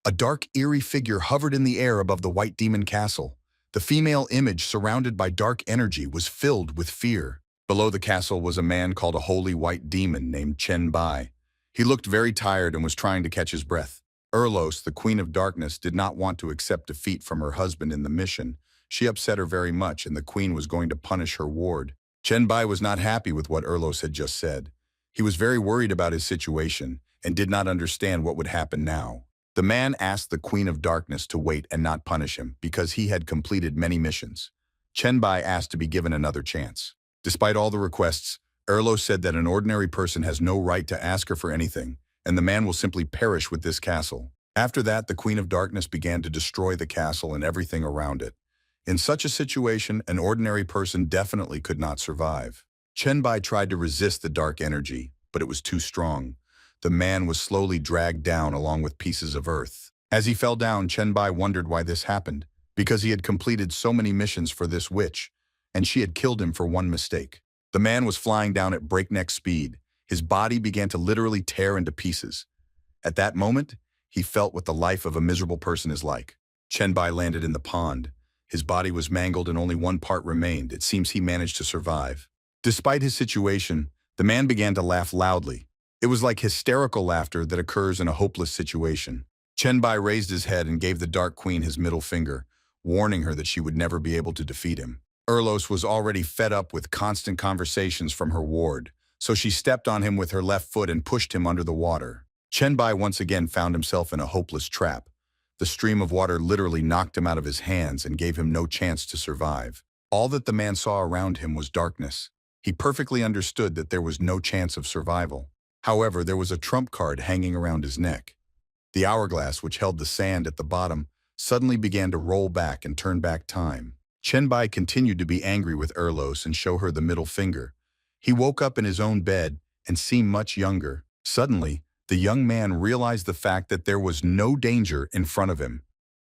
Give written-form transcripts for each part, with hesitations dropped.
A dark, eerie figure hovered in the air above the White Demon Castle. The female image, surrounded by dark energy, was filled with fear. Below the castle was a man called a holy white demon named Chen Bai. He looked very tired and was trying to catch his breath. Erlos, the Queen of Darkness, did not want to accept defeat from her husband in the mission. She upset her very much, and the queen was going to punish her ward. Chen Bai was not happy with what Erlos had just said. He was very worried about his situation and did not understand what would happen now. The man asked the Queen of Darkness to wait and not punish him because he had completed many missions. Chen Bai asked to be given another chance. Despite all the requests, Erlos said that an ordinary person has no right to ask her for anything, and the man will simply perish with this castle. After that, the Queen of Darkness began to destroy the castle and everything around it. In such a situation, an ordinary person definitely could not survive. Chen Bai tried to resist the dark energy, but it was too strong. The man was slowly dragged down along with pieces of earth. As he fell down, Chen Bai wondered why this happened, because he had completed so many missions for this witch, and she had killed him for one mistake. The man was flying down at breakneck speed. His body began to literally tear into pieces. At that moment, he felt what the life of a miserable person is like. Chen Bai landed in the pond. His body was mangled and only one part remained. It seems he managed to survive. Despite his situation, the man began to laugh loudly. It was like hysterical laughter that occurs in a hopeless situation. Chen Bai raised his head and gave the Dark Queen his middle finger, warning her that she would never be able to defeat him. Erlos was already fed up with constant conversations from her ward, so she stepped on him with her left foot and pushed him under the water. Chen Bai once again found himself in a hopeless trap. The stream of water literally knocked him out of his hands and gave him no chance to survive. All that the man saw around him was darkness. He perfectly understood that there was no chance of survival. However, there was a trump card hanging around his neck. The hourglass, which held the sand at the bottom, suddenly began to roll back and turn back time. Chen Bai continued to be angry with Erlos and show her the middle finger. He woke up in his own bed and seemed much younger. Suddenly, the young man realized the fact that there was no danger in front of him.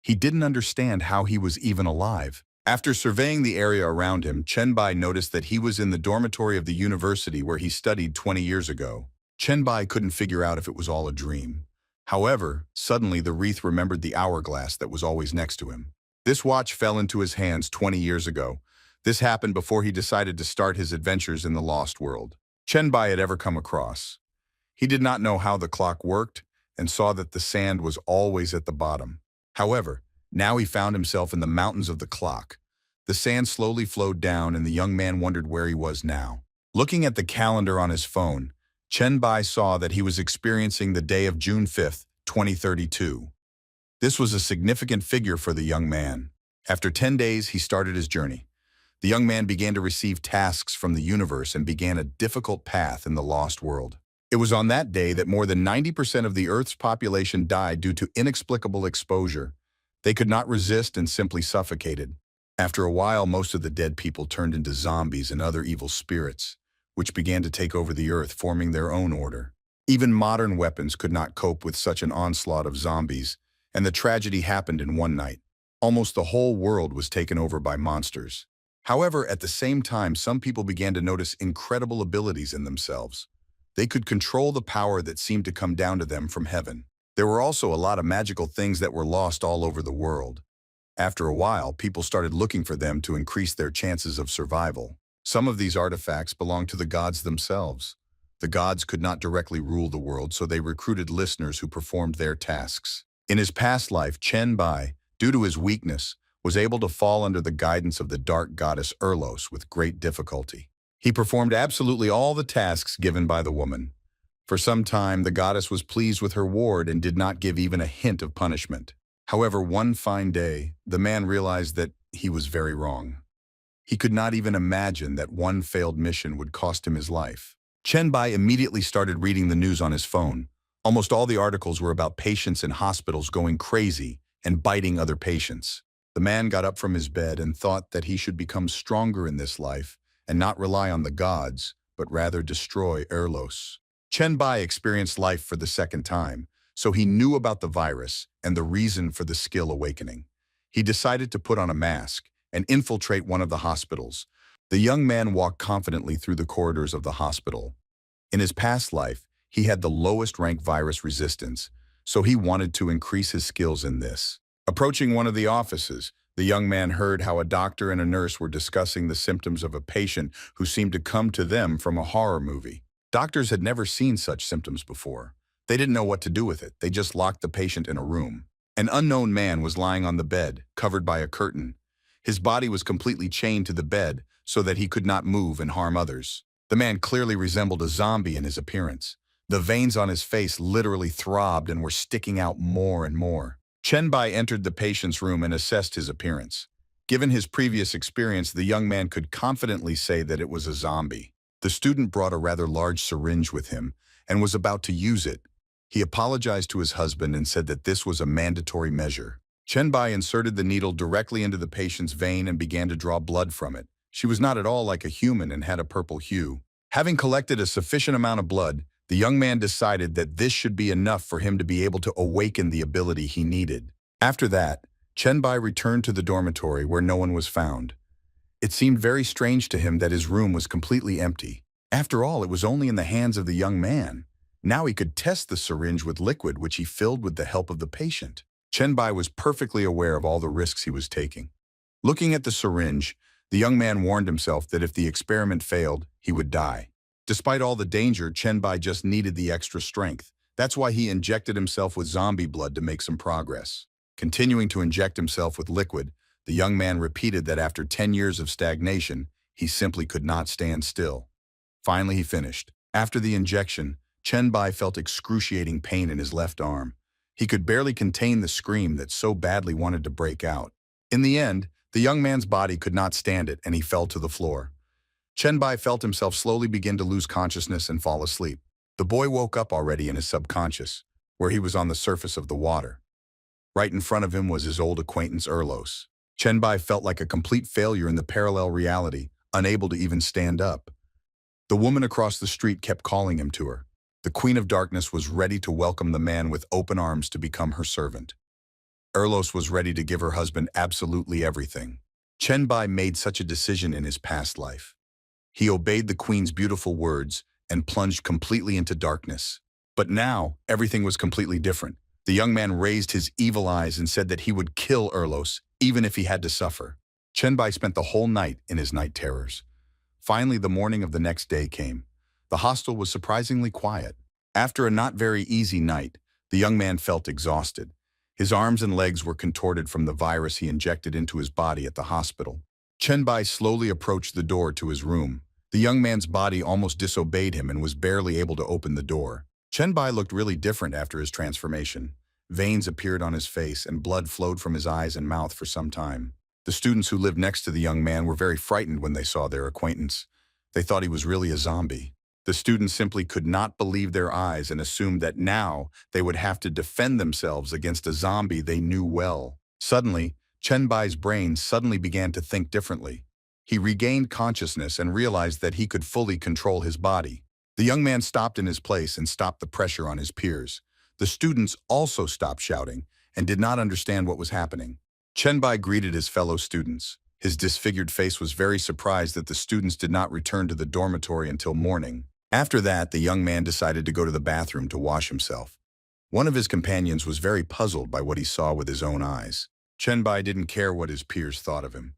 He didn't understand how he was even alive. After surveying the area around him, Chen Bai noticed that he was in the dormitory of the university where he studied 20 years ago. Chen Bai couldn't figure out if it was all a dream. However, suddenly the wreath remembered the hourglass that was always next to him. This watch fell into his hands 20 years ago. This happened before he decided to start his adventures in the lost world Chen Bai had ever come across. He did not know how the clock worked and saw that the sand was always at the bottom. However, now he found himself in the mountains of the clock. The sand slowly flowed down and the young man wondered where he was now. Looking at the calendar on his phone, Chen Bai saw that he was experiencing the day of June 5th, 2032. This was a significant figure for the young man. After 10 days, he started his journey. The young man began to receive tasks from the universe and began a difficult path in the lost world. It was on that day that more than 90% of the Earth's population died due to inexplicable exposure. They could not resist and simply suffocated. After a while, most of the dead people turned into zombies and other evil spirits, which began to take over the Earth, forming their own order. Even modern weapons could not cope with such an onslaught of zombies, and the tragedy happened in one night. Almost the whole world was taken over by monsters. However, at the same time, some people began to notice incredible abilities in themselves. They could control the power that seemed to come down to them from heaven. There were also a lot of magical things that were lost all over the world. After a while, people started looking for them to increase their chances of survival. Some of these artifacts belonged to the gods themselves. The gods could not directly rule the world, so they recruited listeners who performed their tasks. In his past life, Chen Bai, due to his weakness, was able to fall under the guidance of the dark goddess Erlos with great difficulty. He performed absolutely all the tasks given by the woman. For some time, the goddess was pleased with her ward and did not give even a hint of punishment. However, one fine day, the man realized that he was very wrong. He could not even imagine that one failed mission would cost him his life. Chen Bai immediately started reading the news on his phone. Almost all the articles were about patients in hospitals going crazy and biting other patients. The man got up from his bed and thought that he should become stronger in this life and not rely on the gods, but rather destroy Erlos. Chen Bai experienced life for the second time, so he knew about the virus and the reason for the skill awakening. He decided to put on a mask and infiltrate one of the hospitals. The young man walked confidently through the corridors of the hospital. In his past life, he had the lowest rank virus resistance, so he wanted to increase his skills in this. Approaching one of the offices, the young man heard how a doctor and a nurse were discussing the symptoms of a patient who seemed to come to them from a horror movie. Doctors had never seen such symptoms before. They didn't know what to do with it. They just locked the patient in a room. An unknown man was lying on the bed, covered by a curtain. His body was completely chained to the bed so that he could not move and harm others. The man clearly resembled a zombie in his appearance. The veins on his face literally throbbed and were sticking out more and more. Chenbai entered the patient's room and assessed his appearance. Given his previous experience, the young man could confidently say that it was a zombie. The student brought a rather large syringe with him and was about to use it. He apologized to his husband and said that this was a mandatory measure. Chenbai inserted the needle directly into the patient's vein and began to draw blood from it. She was not at all like a human and had a purple hue. Having collected a sufficient amount of blood, the young man decided that this should be enough for him to be able to awaken the ability he needed. After that, Chenbai returned to the dormitory where no one was found. It seemed very strange to him that his room was completely empty. After all, it was only in the hands of the young man. Now he could test the syringe with liquid, which he filled with the help of the patient. Chenbai was perfectly aware of all the risks he was taking. Looking at the syringe, the young man warned himself that if the experiment failed, he would die. Despite all the danger, Chenbai just needed the extra strength. That's why he injected himself with zombie blood to make some progress. Continuing to inject himself with liquid, the young man repeated that after 10 years of stagnation, he simply could not stand still. Finally, he finished. After the injection, Chenbai felt excruciating pain in his left arm. He could barely contain the scream that so badly wanted to break out. In the end, the young man's body could not stand it and he fell to the floor. Chenbai felt himself slowly begin to lose consciousness and fall asleep. The boy woke up already in his subconscious, where he was on the surface of the water. Right in front of him was his old acquaintance Erlos. Chenbai felt like a complete failure in the parallel reality, unable to even stand up. The woman across the street kept calling him to her. The Queen of Darkness was ready to welcome the man with open arms to become her servant. Erlos was ready to give her husband absolutely everything. Chenbai made such a decision in his past life. He obeyed the queen's beautiful words and plunged completely into darkness. But now, everything was completely different. The young man raised his evil eyes and said that he would kill Erlos, even if he had to suffer. Chenbai spent the whole night in his night terrors. Finally, the morning of the next day came. The hostel was surprisingly quiet. After a not very easy night, the young man felt exhausted. His arms and legs were contorted from the virus he injected into his body at the hospital. Chenbai slowly approached the door to his room. The young man's body almost disobeyed him and was barely able to open the door. Chenbai looked really different after his transformation. Veins appeared on his face and blood flowed from his eyes and mouth for some time. The students who lived next to the young man were very frightened when they saw their acquaintance. They thought he was really a zombie. The students simply could not believe their eyes and assumed that now they would have to defend themselves against a zombie they knew well. Suddenly, Chenbai's brain suddenly began to think differently. He regained consciousness and realized that he could fully control his body. The young man stopped in his place and stopped the pressure on his peers. The students also stopped shouting and did not understand what was happening. Chenbai greeted his fellow students. His disfigured face was very surprised that the students did not return to the dormitory until morning. After that, the young man decided to go to the bathroom to wash himself. One of his companions was very puzzled by what he saw with his own eyes. Chenbai didn't care what his peers thought of him.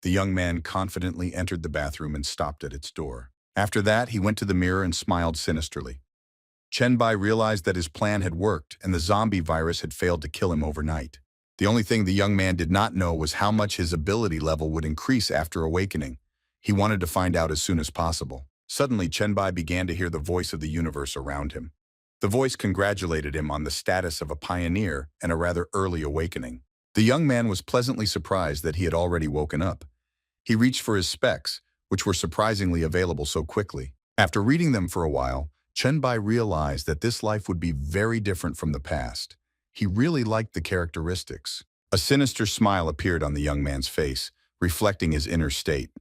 The young man confidently entered the bathroom and stopped at its door. After that, he went to the mirror and smiled sinisterly. Chenbai realized that his plan had worked and the zombie virus had failed to kill him overnight. The only thing the young man did not know was how much his ability level would increase after awakening. He wanted to find out as soon as possible. Suddenly, Chenbai began to hear the voice of the universe around him. The voice congratulated him on the status of a pioneer and a rather early awakening. The young man was pleasantly surprised that he had already woken up. He reached for his specs, which were surprisingly available so quickly. After reading them for a while, Chenbai realized that this life would be very different from the past. He really liked the characteristics. A sinister smile appeared on the young man's face, reflecting his inner state.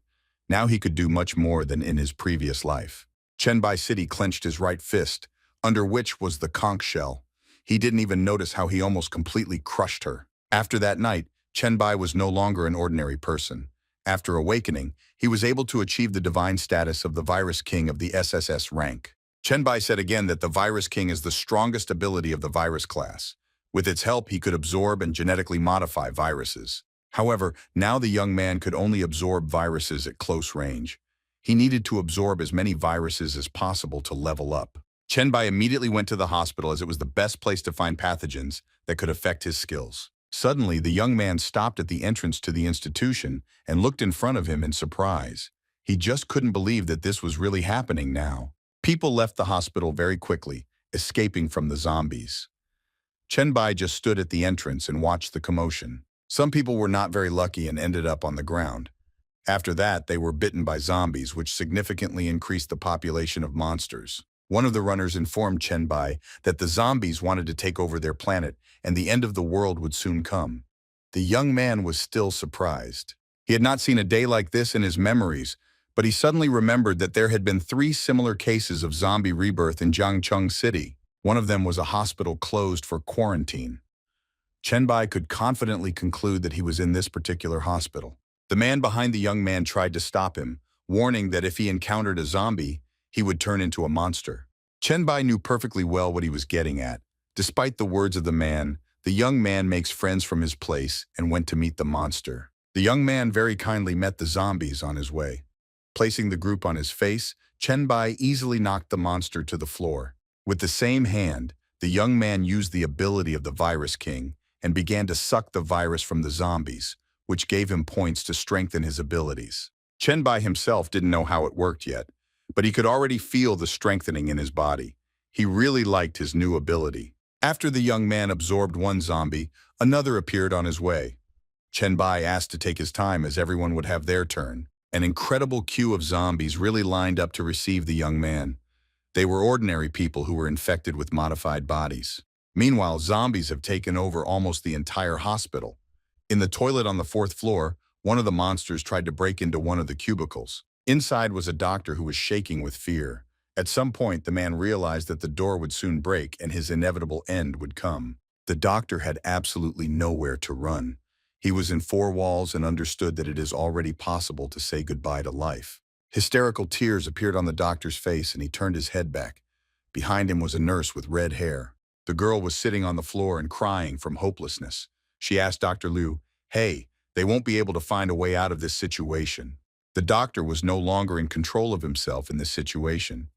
Now he could do much more than in his previous life. Chenbai City clenched his right fist, under which was the conch shell. He didn't even notice how he almost completely crushed her. After that night, Chenbai was no longer an ordinary person. After awakening, he was able to achieve the divine status of the Virus King of the SSS rank. Chenbai said again that the Virus King is the strongest ability of the virus class. With its help, he could absorb and genetically modify viruses. However, now the young man could only absorb viruses at close range. He needed to absorb as many viruses as possible to level up. Chenbai immediately went to the hospital as it was the best place to find pathogens that could affect his skills. Suddenly, the young man stopped at the entrance to the institution and looked in front of him in surprise. He just couldn't believe that this was really happening now. People left the hospital very quickly, escaping from the zombies. Chenbai just stood at the entrance and watched the commotion. Some people were not very lucky and ended up on the ground. After that, they were bitten by zombies, which significantly increased the population of monsters. One of the runners informed Chenbai that the zombies wanted to take over their planet and the end of the world would soon come. The young man was still surprised. He had not seen a day like this in his memories, but he suddenly remembered that there had been 3 similar cases of zombie rebirth in Jiangcheng City. One of them was a hospital closed for quarantine. Chenbai could confidently conclude that he was in this particular hospital. The man behind the young man tried to stop him, warning that if he encountered a zombie, he would turn into a monster. Chenbai knew perfectly well what he was getting at. Despite the words of the young man makes friends from his place and went to meet the monster. The young man very kindly met the zombies on his way. Placing the group on his face, Chenbai easily knocked the monster to the floor. With the same hand, the young man used the ability of the Virus King and began to suck the virus from the zombies, which gave him points to strengthen his abilities. Chenbai himself didn't know how it worked yet, but he could already feel the strengthening in his body. He really liked his new ability. After the young man absorbed one zombie, another appeared on his way. Chenbai asked to take his time as everyone would have their turn. An incredible queue of zombies really lined up to receive the young man. They were ordinary people who were infected with modified bodies. Meanwhile, zombies have taken over almost the entire hospital. In the toilet on the 4th floor, one of the monsters tried to break into one of the cubicles. Inside was a doctor who was shaking with fear. At some point, the man realized that the door would soon break and his inevitable end would come. The doctor had absolutely nowhere to run. He was in 4 walls and understood that it is already possible to say goodbye to life. Hysterical tears appeared on the doctor's face and he turned his head back. Behind him was a nurse with red hair. The girl was sitting on the floor and crying from hopelessness. She asked Dr. Liu, "Hey, they won't be able to find a way out of this situation." The doctor was no longer in control of himself in this situation.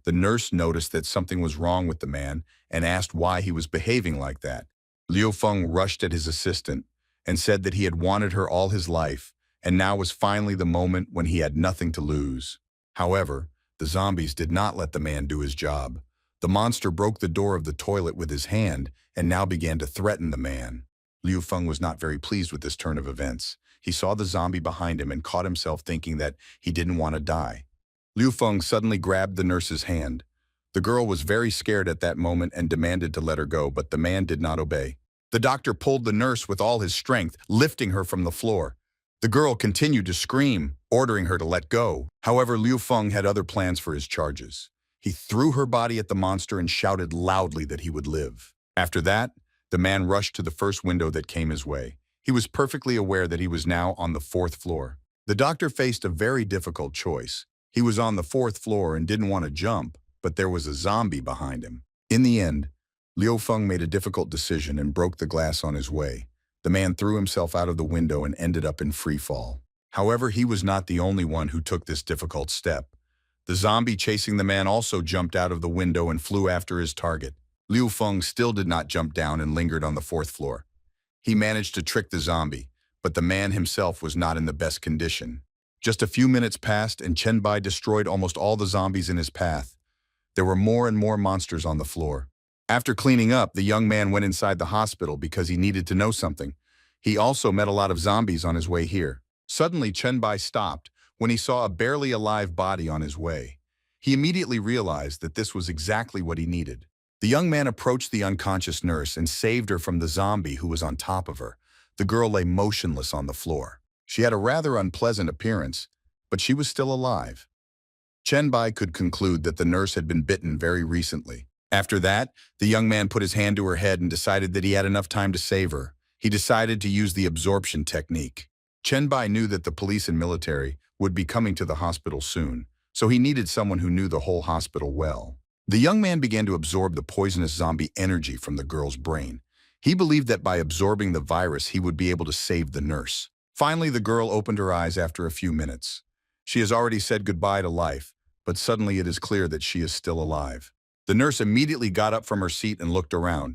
The nurse noticed that something was wrong with the man and asked why he was behaving like that. Liu Feng rushed at his assistant and said that he had wanted her all his life, and now was finally the moment when he had nothing to lose. However, the zombies did not let the man do his job. The monster broke the door of the toilet with his hand and now began to threaten the man. Liu Feng was not very pleased with this turn of events. He saw the zombie behind him and caught himself thinking that he didn't want to die. Liu Feng suddenly grabbed the nurse's hand. The girl was very scared at that moment and demanded to let her go, but the man did not obey. The doctor pulled the nurse with all his strength, lifting her from the floor. The girl continued to scream, ordering her to let go. However, Liu Feng had other plans for his charges. He threw her body at the monster and shouted loudly that he would live. After that, the man rushed to the first window that came his way. He was perfectly aware that he was now on the 4th floor. The doctor faced a very difficult choice. He was on the 4th floor and didn't want to jump, but there was a zombie behind him. In the end, Liu Feng made a difficult decision and broke the glass on his way. The man threw himself out of the window and ended up in free fall. However, he was not the only one who took this difficult step. The zombie chasing the man also jumped out of the window and flew after his target. Liu Feng still did not jump down and lingered on the 4th floor. He managed to trick the zombie, but the man himself was not in the best condition. Just a few minutes passed and Chenbai destroyed almost all the zombies in his path. There were more and more monsters on the floor. After cleaning up, the young man went inside the hospital because he needed to know something. He also met a lot of zombies on his way here. Suddenly, Chenbai stopped when he saw a barely alive body on his way. He immediately realized that this was exactly what he needed. The young man approached the unconscious nurse and saved her from the zombie who was on top of her. The girl lay motionless on the floor. She had a rather unpleasant appearance, but she was still alive. Chenbai could conclude that the nurse had been bitten very recently. After that, the young man put his hand to her head and decided that he had enough time to save her. He decided to use the absorption technique. Chenbai knew that the police and military would be coming to the hospital soon, so he needed someone who knew the whole hospital well. The young man began to absorb the poisonous zombie energy from the girl's brain. He believed that by absorbing the virus, he would be able to save the nurse. Finally, the girl opened her eyes after a few minutes. She has already said goodbye to life, but suddenly it is clear that she is still alive. The nurse immediately got up from her seat and looked around.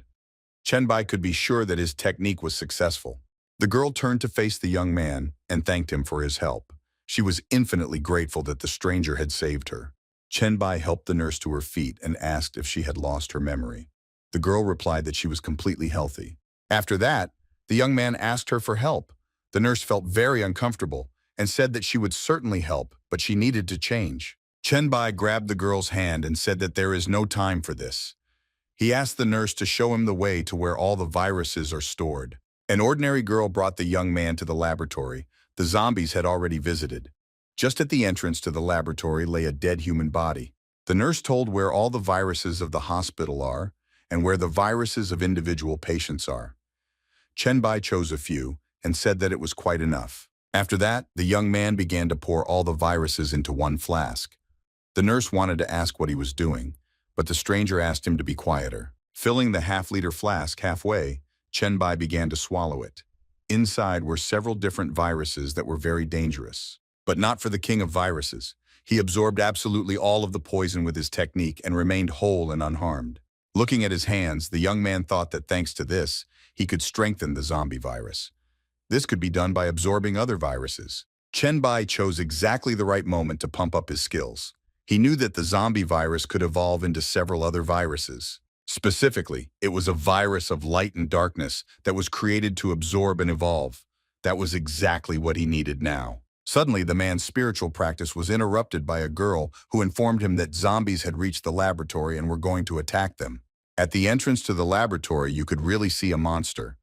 Chenbai could be sure that his technique was successful. The girl turned to face the young man and thanked him for his help. She was infinitely grateful that the stranger had saved her. Chenbai helped the nurse to her feet and asked if she had lost her memory. The girl replied that she was completely healthy. After that, the young man asked her for help. The nurse felt very uncomfortable and said that she would certainly help, but she needed to change. Chenbai grabbed the girl's hand and said that there is no time for this. He asked the nurse to show him the way to where all the viruses are stored. An ordinary girl brought the young man to the laboratory. The zombies had already visited. Just at the entrance to the laboratory lay a dead human body. The nurse told where all the viruses of the hospital are and where the viruses of individual patients are. Chenbai chose a few and said that it was quite enough. After that, the young man began to pour all the viruses into one flask. The nurse wanted to ask what he was doing, but the stranger asked him to be quieter. Filling the half-liter flask halfway, Chenbai began to swallow it. Inside were several different viruses that were very dangerous. But not for the king of viruses. He absorbed absolutely all of the poison with his technique and remained whole and unharmed. Looking at his hands, the young man thought that thanks to this, he could strengthen the zombie virus. This could be done by absorbing other viruses. Chenbai chose exactly the right moment to pump up his skills. He knew that the zombie virus could evolve into several other viruses. Specifically, it was a virus of light and darkness that was created to absorb and evolve. That was exactly what he needed now. Suddenly, the man's spiritual practice was interrupted by a girl who informed him that zombies had reached the laboratory and were going to attack them. At the entrance to the laboratory, you could really see a monster.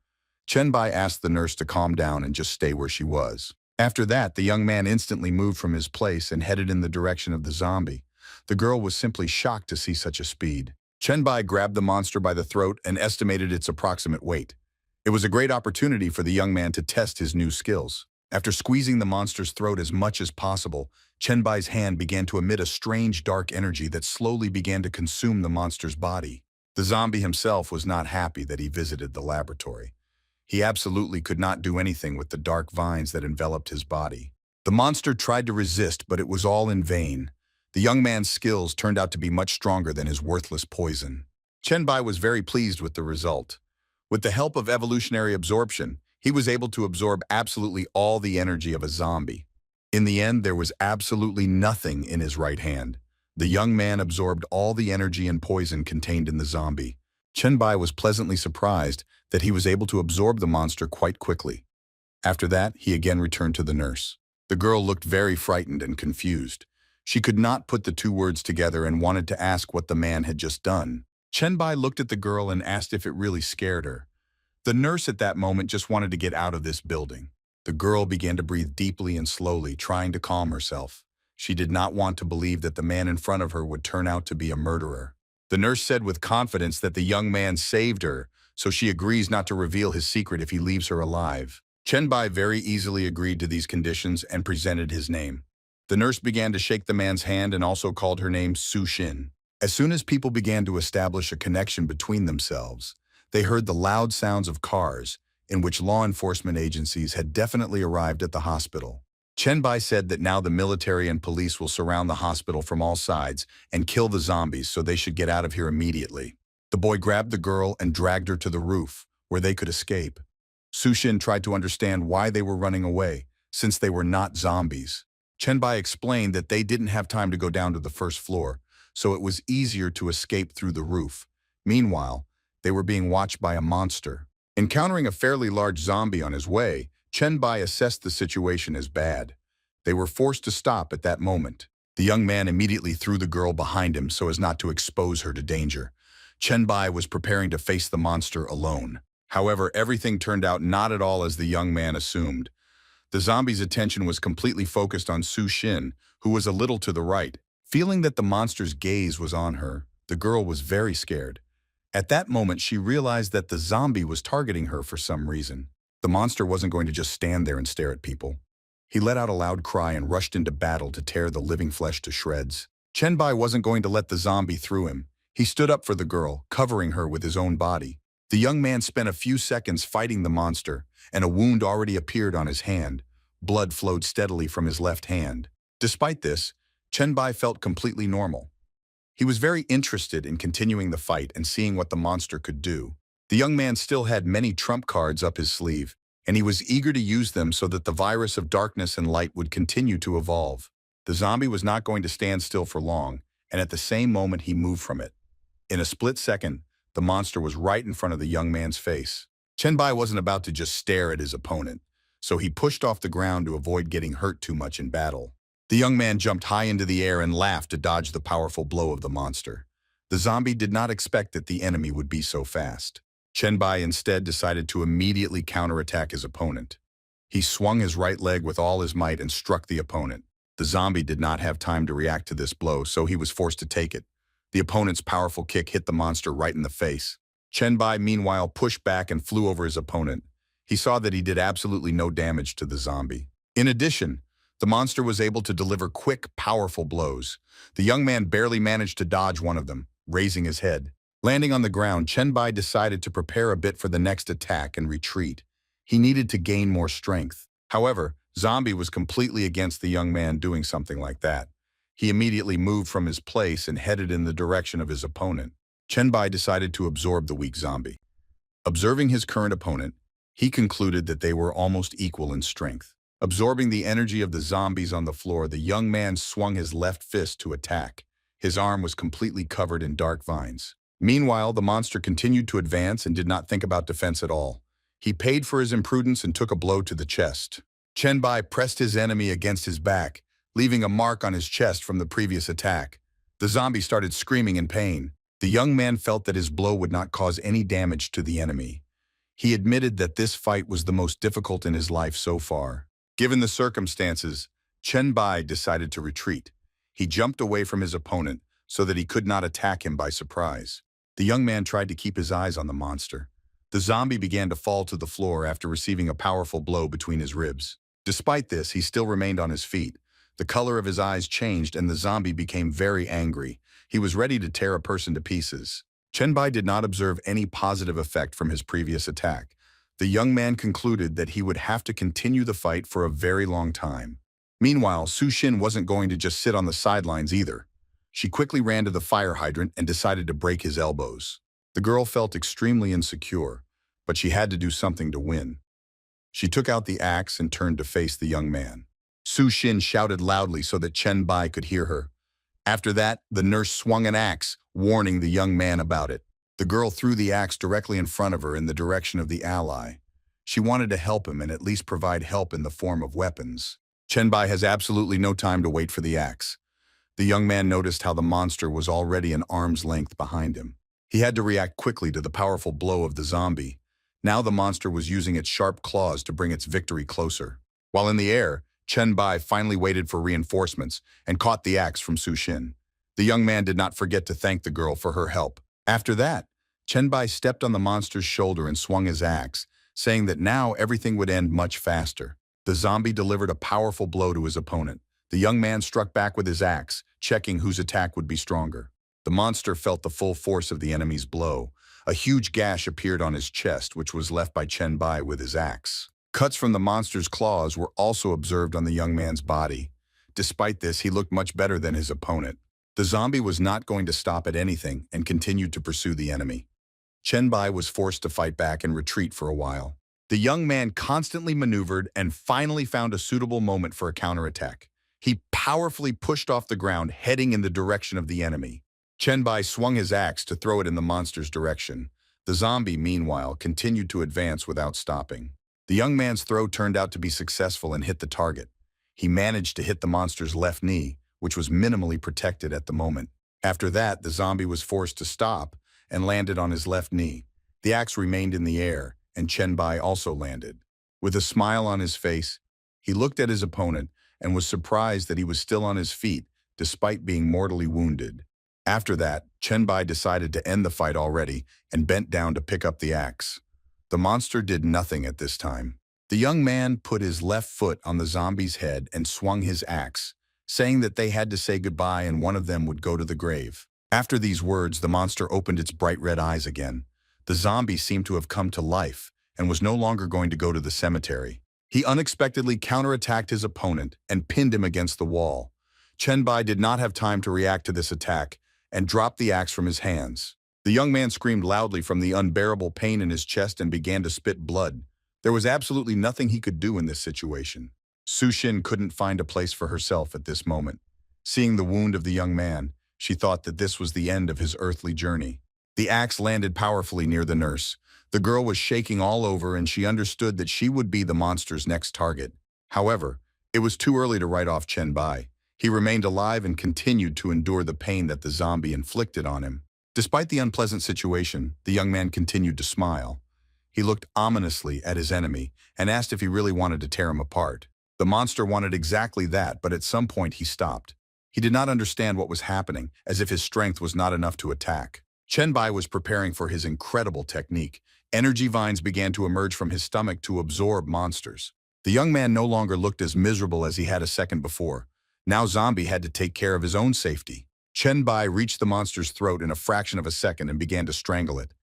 Chenbai asked the nurse to calm down and just stay where she was. After that, the young man instantly moved from his place and headed in the direction of the zombie. The girl was simply shocked to see such a speed. Chenbai grabbed the monster by the throat and estimated its approximate weight. It was a great opportunity for the young man to test his new skills. After squeezing the monster's throat as much as possible, Chenbai's hand began to emit a strange dark energy that slowly began to consume the monster's body. The zombie himself was not happy that he visited the laboratory. He absolutely could not do anything with the dark vines that enveloped his body. The monster tried to resist, but it was all in vain. The young man's skills turned out to be much stronger than his worthless poison. Chenbai was very pleased with the result. With the help of evolutionary absorption, he was able to absorb absolutely all the energy of a zombie. In the end, there was absolutely nothing in his right hand. The young man absorbed all the energy and poison contained in the zombie. Chenbai was pleasantly surprised that he was able to absorb the monster quite quickly. After that, he again returned to the nurse. The girl looked very frightened and confused. She could not put the two words together and wanted to ask what the man had just done. Chenbai looked at the girl and asked if it really scared her. The nurse at that moment just wanted to get out of this building. The girl began to breathe deeply and slowly, trying to calm herself. She did not want to believe that the man in front of her would turn out to be a murderer. The nurse said with confidence that the young man saved her, so she agrees not to reveal his secret if he leaves her alive. Chenbai very easily agreed to these conditions and presented his name. The nurse began to shake the man's hand and also called her name Su Xin. As soon as people began to establish a connection between themselves, they heard the loud sounds of cars, in which law enforcement agencies had definitely arrived at the hospital. Chenbai said that now the military and police will surround the hospital from all sides and kill the zombies, so they should get out of here immediately. The boy grabbed the girl and dragged her to the roof, where they could escape. Su Xin tried to understand why they were running away, since they were not zombies. Chenbai explained that they didn't have time to go down to the first floor, so it was easier to escape through the roof. Meanwhile, they were being watched by a monster. Encountering a fairly large zombie on his way, Chenbai assessed the situation as bad. They were forced to stop at that moment. The young man immediately threw the girl behind him so as not to expose her to danger. Chenbai was preparing to face the monster alone. However, everything turned out not at all as the young man assumed. The zombie's attention was completely focused on Su Xin, who was a little to the right. Feeling that the monster's gaze was on her, the girl was very scared. At that moment, she realized that the zombie was targeting her for some reason. The monster wasn't going to just stand there and stare at people. He let out a loud cry and rushed into battle to tear the living flesh to shreds. Chenbai wasn't going to let the zombie through him. He stood up for the girl, covering her with his own body. The young man spent a few seconds fighting the monster, and a wound already appeared on his hand. Blood flowed steadily from his left hand. Despite this, Chenbai felt completely normal. He was very interested in continuing the fight and seeing what the monster could do. The young man still had many trump cards up his sleeve, and he was eager to use them so that the virus of darkness and light would continue to evolve. The zombie was not going to stand still for long, and at the same moment he moved from it. In a split second, the monster was right in front of the young man's face. Chenbai wasn't about to just stare at his opponent, so he pushed off the ground to avoid getting hurt too much in battle. The young man jumped high into the air and laughed to dodge the powerful blow of the monster. The zombie did not expect that the enemy would be so fast. Chenbai instead decided to immediately counterattack his opponent. He swung his right leg with all his might and struck the opponent. The zombie did not have time to react to this blow, so he was forced to take it. The opponent's powerful kick hit the monster right in the face. Chenbai, meanwhile, pushed back and flew over his opponent. He saw that he did absolutely no damage to the zombie. In addition, the monster was able to deliver quick, powerful blows. The young man barely managed to dodge one of them, raising his head. Landing on the ground, Chenbai decided to prepare a bit for the next attack and retreat. He needed to gain more strength. However, Zombie was completely against the young man doing something like that. He immediately moved from his place and headed in the direction of his opponent. Chenbai decided to absorb the weak zombie. Observing his current opponent, he concluded that they were almost equal in strength. Absorbing the energy of the zombies on the floor, the young man swung his left fist to attack. His arm was completely covered in dark vines. Meanwhile, the monster continued to advance and did not think about defense at all. He paid for his imprudence and took a blow to the chest. Chenbai pressed his enemy against his back, leaving a mark on his chest from the previous attack. The zombie started screaming in pain. The young man felt that his blow would not cause any damage to the enemy. He admitted that this fight was the most difficult in his life so far. Given the circumstances, Chenbai decided to retreat. He jumped away from his opponent so that he could not attack him by surprise. The young man tried to keep his eyes on the monster. The zombie began to fall to the floor after receiving a powerful blow between his ribs. Despite this, he still remained on his feet. The color of his eyes changed and the zombie became very angry. He was ready to tear a person to pieces. Chenbai did not observe any positive effect from his previous attack. The young man concluded that he would have to continue the fight for a very long time. Meanwhile, Su Xin wasn't going to just sit on the sidelines either. She quickly ran to the fire hydrant and decided to break his elbows. The girl felt extremely insecure, but she had to do something to win. She took out the axe and turned to face the young man. Su Xin shouted loudly so that Chenbai could hear her. After that, the nurse swung an axe, warning the young man about it. The girl threw the axe directly in front of her in the direction of the ally. She wanted to help him and at least provide help in the form of weapons. Chenbai has absolutely no time to wait for the axe. The young man noticed how the monster was already an arm's length behind him. He had to react quickly to the powerful blow of the zombie. Now the monster was using its sharp claws to bring its victory closer. While in the air, Chenbai finally waited for reinforcements and caught the axe from Su Xin. The young man did not forget to thank the girl for her help. After that, Chenbai stepped on the monster's shoulder and swung his axe, saying that now everything would end much faster. The zombie delivered a powerful blow to his opponent. The young man struck back with his axe, checking whose attack would be stronger. The monster felt the full force of the enemy's blow. A huge gash appeared on his chest, which was left by Chenbai with his axe. Cuts from the monster's claws were also observed on the young man's body. Despite this, he looked much better than his opponent. The zombie was not going to stop at anything and continued to pursue the enemy. Chenbai was forced to fight back and retreat for a while. The young man constantly maneuvered and finally found a suitable moment for a counterattack. He powerfully pushed off the ground, heading in the direction of the enemy. Chenbai swung his axe to throw it in the monster's direction. The zombie, meanwhile, continued to advance without stopping. The young man's throw turned out to be successful and hit the target. He managed to hit the monster's left knee, which was minimally protected at the moment. After that, the zombie was forced to stop and landed on his left knee. The axe remained in the air, and Chenbai also landed. With a smile on his face, he looked at his opponent and was surprised that he was still on his feet, despite being mortally wounded. After that, Chenbai decided to end the fight already and bent down to pick up the axe. The monster did nothing at this time. The young man put his left foot on the zombie's head and swung his axe, saying that they had to say goodbye and one of them would go to the grave. After these words, the monster opened its bright red eyes again. The zombie seemed to have come to life and was no longer going to go to the cemetery. He unexpectedly counterattacked his opponent and pinned him against the wall. Bai did not have time to react to this attack and dropped the axe from his hands. The young man screamed loudly from the unbearable pain in his chest and began to spit blood. There was absolutely nothing he could do in this situation. Sushin couldn't find a place for herself at this moment. Seeing the wound of the young man, she thought that this was the end of his earthly journey. The axe landed powerfully near the nurse. The girl was shaking all over and she understood that she would be the monster's next target. However, it was too early to write off Bai. He remained alive and continued to endure the pain that the zombie inflicted on him. Despite the unpleasant situation, the young man continued to smile. He looked ominously at his enemy and asked if he really wanted to tear him apart. The monster wanted exactly that, but at some point he stopped. He did not understand what was happening, as if his strength was not enough to attack. Bai was preparing for his incredible technique. Energy vines began to emerge from his stomach to absorb monsters. The young man no longer looked as miserable as he had a second before. Now Zombie had to take care of his own safety. Bai reached the monster's throat in a fraction of a second and began to strangle it.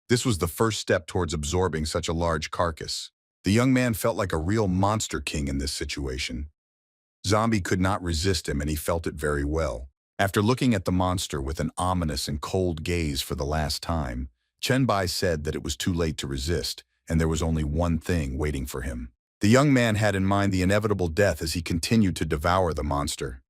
This was the first step towards absorbing such a large carcass. The young man felt like a real monster king in this situation. Zombie could not resist him and he felt it very well. After looking at the monster with an ominous and cold gaze for the last time, Bai said that it was too late to resist and there was only one thing waiting for him. The young man had in mind the inevitable death as he continued to devour the monster.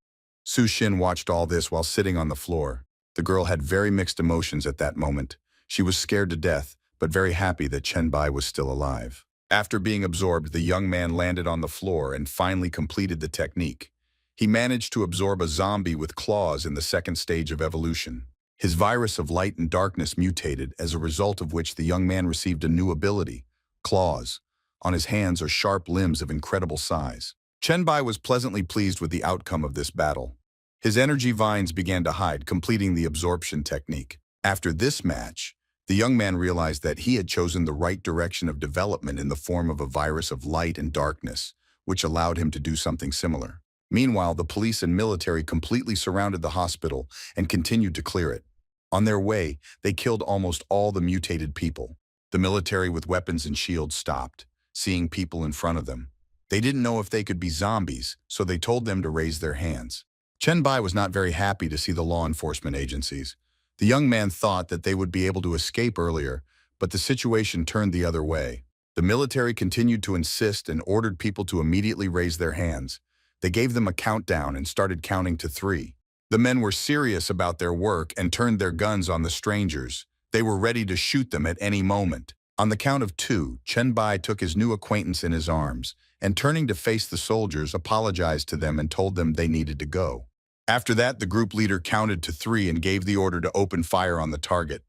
Sushin watched all this while sitting on the floor. The girl had very mixed emotions at that moment. She was scared to death, but very happy that Bai was still alive. After being absorbed, the young man landed on the floor and finally completed the technique. He managed to absorb a zombie with claws in the second stage of evolution. His virus of light and darkness mutated, as a result of which the young man received a new ability, claws. On his hands are sharp limbs of incredible size. Bai was pleasantly pleased with the outcome of this battle. His energy vines began to hide, completing the absorption technique. After this match, the young man realized that he had chosen the right direction of development in the form of a virus of light and darkness, which allowed him to do something similar. Meanwhile, the police and military completely surrounded the hospital and continued to clear it. On their way, they killed almost all the mutated people. The military with weapons and shields stopped, seeing people in front of them. They didn't know if they could be zombies, so they told them to raise their hands. Bai was not very happy to see the law enforcement agencies. The young man thought that they would be able to escape earlier, but the situation turned the other way. The military continued to insist and ordered people to immediately raise their hands. They gave them a countdown and started counting to 3. The men were serious about their work and turned their guns on the strangers. They were ready to shoot them at any moment. On the count of 2, Bai took his new acquaintance in his arms and, turning to face the soldiers, apologized to them and told them they needed to go. After that, the group leader counted to 3 and gave the order to open fire on the target.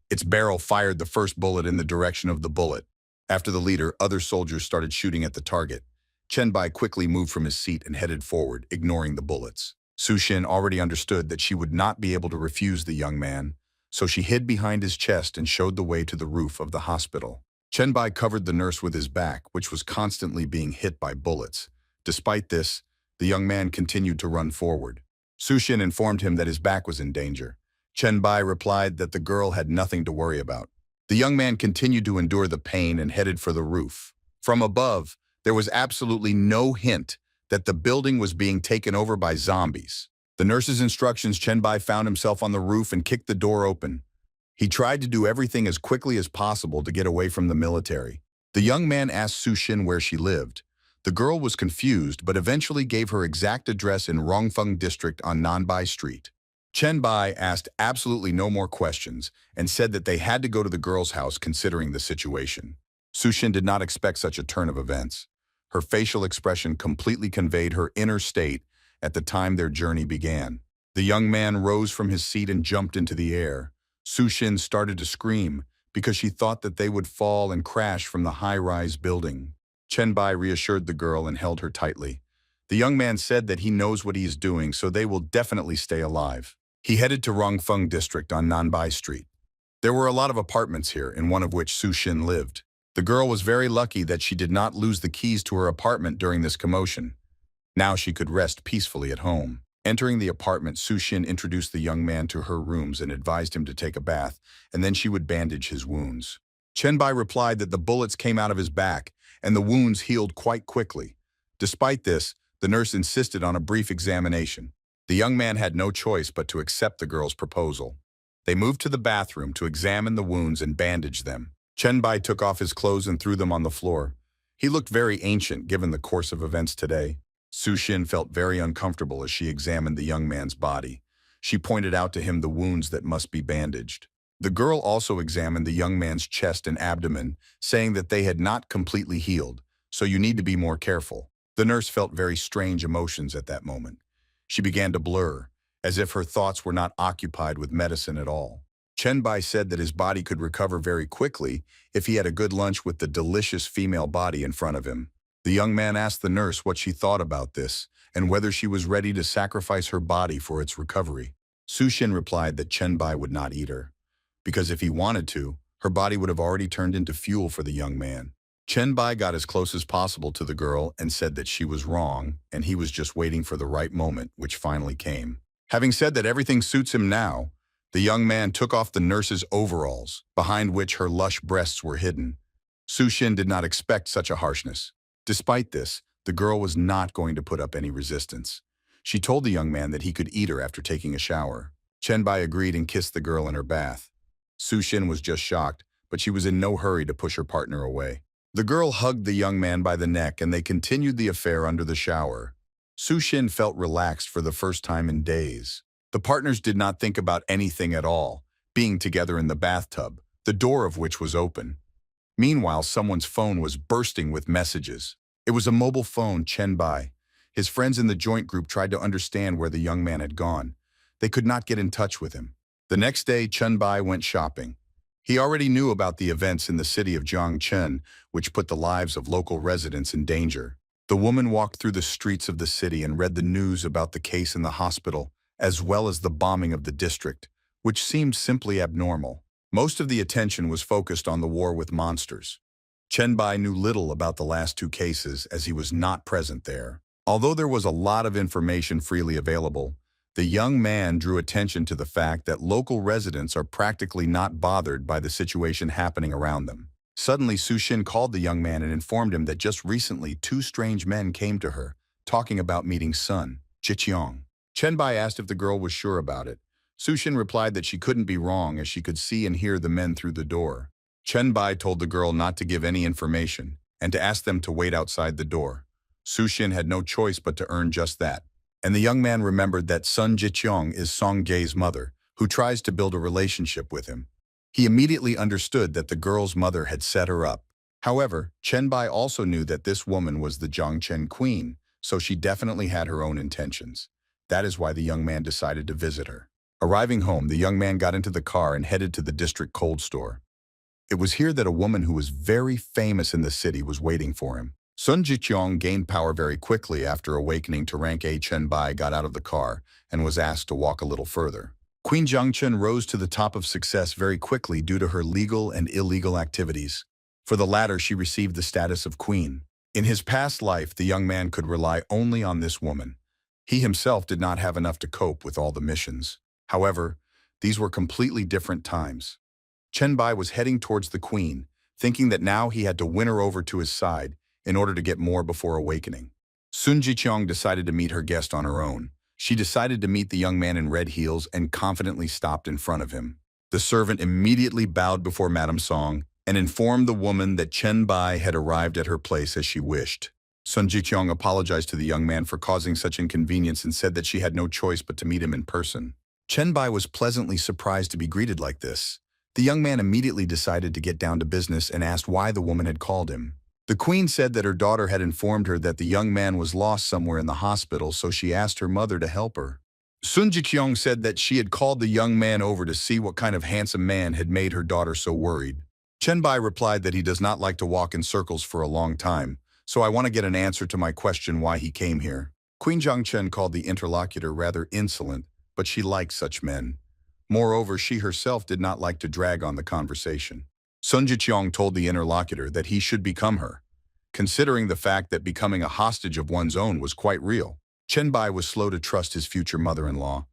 Its barrel fired the first bullet in the direction of the bullet. After the leader, other soldiers started shooting at the target. Bai quickly moved from his seat and headed forward, ignoring the bullets. Sushin already understood that she would not be able to refuse the young man, so she hid behind his chest and showed the way to the roof of the hospital. Bai covered the nurse with his back, which was constantly being hit by bullets. Despite this, the young man continued to run forward. Sushin informed him that his back was in danger. Bai replied that the girl had nothing to worry about. The young man continued to endure the pain and headed for the roof. From above, there was absolutely no hint that the building was being taken over by zombies. The nurse's instructions, Bai found himself on the roof and kicked the door open. He tried to do everything as quickly as possible to get away from the military. The young man asked Sushin where she lived. The girl was confused, but eventually gave her exact address in Rongfeng district on Nanbai Street. Bai asked absolutely no more questions and said that they had to go to the girl's house considering the situation. Sushin did not expect such a turn of events. Her facial expression completely conveyed her inner state at the time their journey began. The young man rose from his seat and jumped into the air. Sushin started to scream because she thought that they would fall and crash from the high-rise building. Bai reassured the girl and held her tightly. The young man said that he knows what he is doing, so they will definitely stay alive. He headed to Rongfeng district on Nanbai Street. There were a lot of apartments here, in one of which Sushin lived. The girl was very lucky that she did not lose the keys to her apartment during this commotion. Now she could rest peacefully at home. Entering the apartment, Sushin introduced the young man to her rooms and advised him to take a bath, and then she would bandage his wounds. Chenbai replied that the bullets came out of his back, and the wounds healed quite quickly. Despite this, the nurse insisted on a brief examination. The young man had no choice but to accept the girl's proposal. They moved to the bathroom to examine the wounds and bandage them. Chenbai took off his clothes and threw them on the floor. He looked very ancient given the course of events today. Sushin felt very uncomfortable as she examined the young man's body. She pointed out to him the wounds that must be bandaged. The girl also examined the young man's chest and abdomen, saying that they had not completely healed, so you need to be more careful. The nurse felt very strange emotions at that moment. She began to blur, as if her thoughts were not occupied with medicine at all. Chenbai said that his body could recover very quickly if he had a good lunch with the delicious female body in front of him. The young man asked the nurse what she thought about this and whether she was ready to sacrifice her body for its recovery. Sushin replied that Chenbai would not eat her, because if he wanted to, her body would have already turned into fuel for the young man. Chenbai got as close as possible to the girl and said that she was wrong and he was just waiting for the right moment, which finally came. Having said that everything suits him now, the young man took off the nurse's overalls, behind which her lush breasts were hidden. Sushin did not expect such a harshness. Despite this, the girl was not going to put up any resistance. She told the young man that he could eat her after taking a shower. Chenbai agreed and kissed the girl in her bath. Sushin was just shocked, but she was in no hurry to push her partner away. The girl hugged the young man by the neck and they continued the affair under the shower. Sushin felt relaxed for the first time in days. The partners did not think about anything at all, being together in the bathtub, the door of which was open. Meanwhile, someone's phone was bursting with messages. It was a mobile phone, Chenbai. His friends in the joint group tried to understand where the young man had gone. They could not get in touch with him. The next day, Chenbai went shopping. He already knew about the events in the city of Jiangchen, which put the lives of local residents in danger. The woman walked through the streets of the city and read the news about the case in the hospital, as well as the bombing of the district, which seemed simply abnormal. Most of the attention was focused on the war with monsters. Chenbai knew little about the last two cases as he was not present there. Although there was a lot of information freely available, the young man drew attention to the fact that local residents are practically not bothered by the situation happening around them. Suddenly, Sushin called the young man and informed him that just recently 2 strange men came to her, talking about meeting Sun Jiqiang. Chenbai asked if the girl was sure about it. Sushin replied that she couldn't be wrong as she could see and hear the men through the door. Chenbai told the girl not to give any information and to ask them to wait outside the door. Sushin had no choice but to earn just that. And the young man remembered that Sun Jiqiang is Song Gae's mother, who tries to build a relationship with him. He immediately understood that the girl's mother had set her up. However, Chenbai also knew that this woman was the Jiangchen queen, so she definitely had her own intentions. That is why the young man decided to visit her. Arriving home, the young man got into the car and headed to the district cold store. It was here that a woman who was very famous in the city was waiting for him. Sun Jiqiang gained power very quickly after awakening to rank A. Chenbai got out of the car and was asked to walk a little further. Queen Jiangchen rose to the top of success very quickly due to her legal and illegal activities. For the latter, she received the status of queen. In his past life, the young man could rely only on this woman. He himself did not have enough to cope with all the missions. However, these were completely different times. Chenbai was heading towards the queen, thinking that now he had to win her over to his side in order to get more before awakening. Sun Jiqiang decided to meet her guest on her own. She decided to meet the young man in red heels and confidently stopped in front of him. The servant immediately bowed before Madame Song and informed the woman that Chenbai had arrived at her place as she wished. Sun Jiqiang apologized to the young man for causing such inconvenience and said that she had no choice but to meet him in person. Chenbai was pleasantly surprised to be greeted like this. The young man immediately decided to get down to business and asked why the woman had called him. The queen said that her daughter had informed her that the young man was lost somewhere in the hospital, so she asked her mother to help her. Sun Jiqiang said that she had called the young man over to see what kind of handsome man had made her daughter so worried. Chenbai replied that he does not like to walk in circles for a long time, so I want to get an answer to my question why he came here. Queen Jiangchen called the interlocutor rather insolent, but she liked such men. Moreover, she herself did not like to drag on the conversation. Sun Jiqiang told the interlocutor that he should become her, considering the fact that becoming a hostage of one's own was quite real. Chen Bai was slow to trust his future mother-in-law.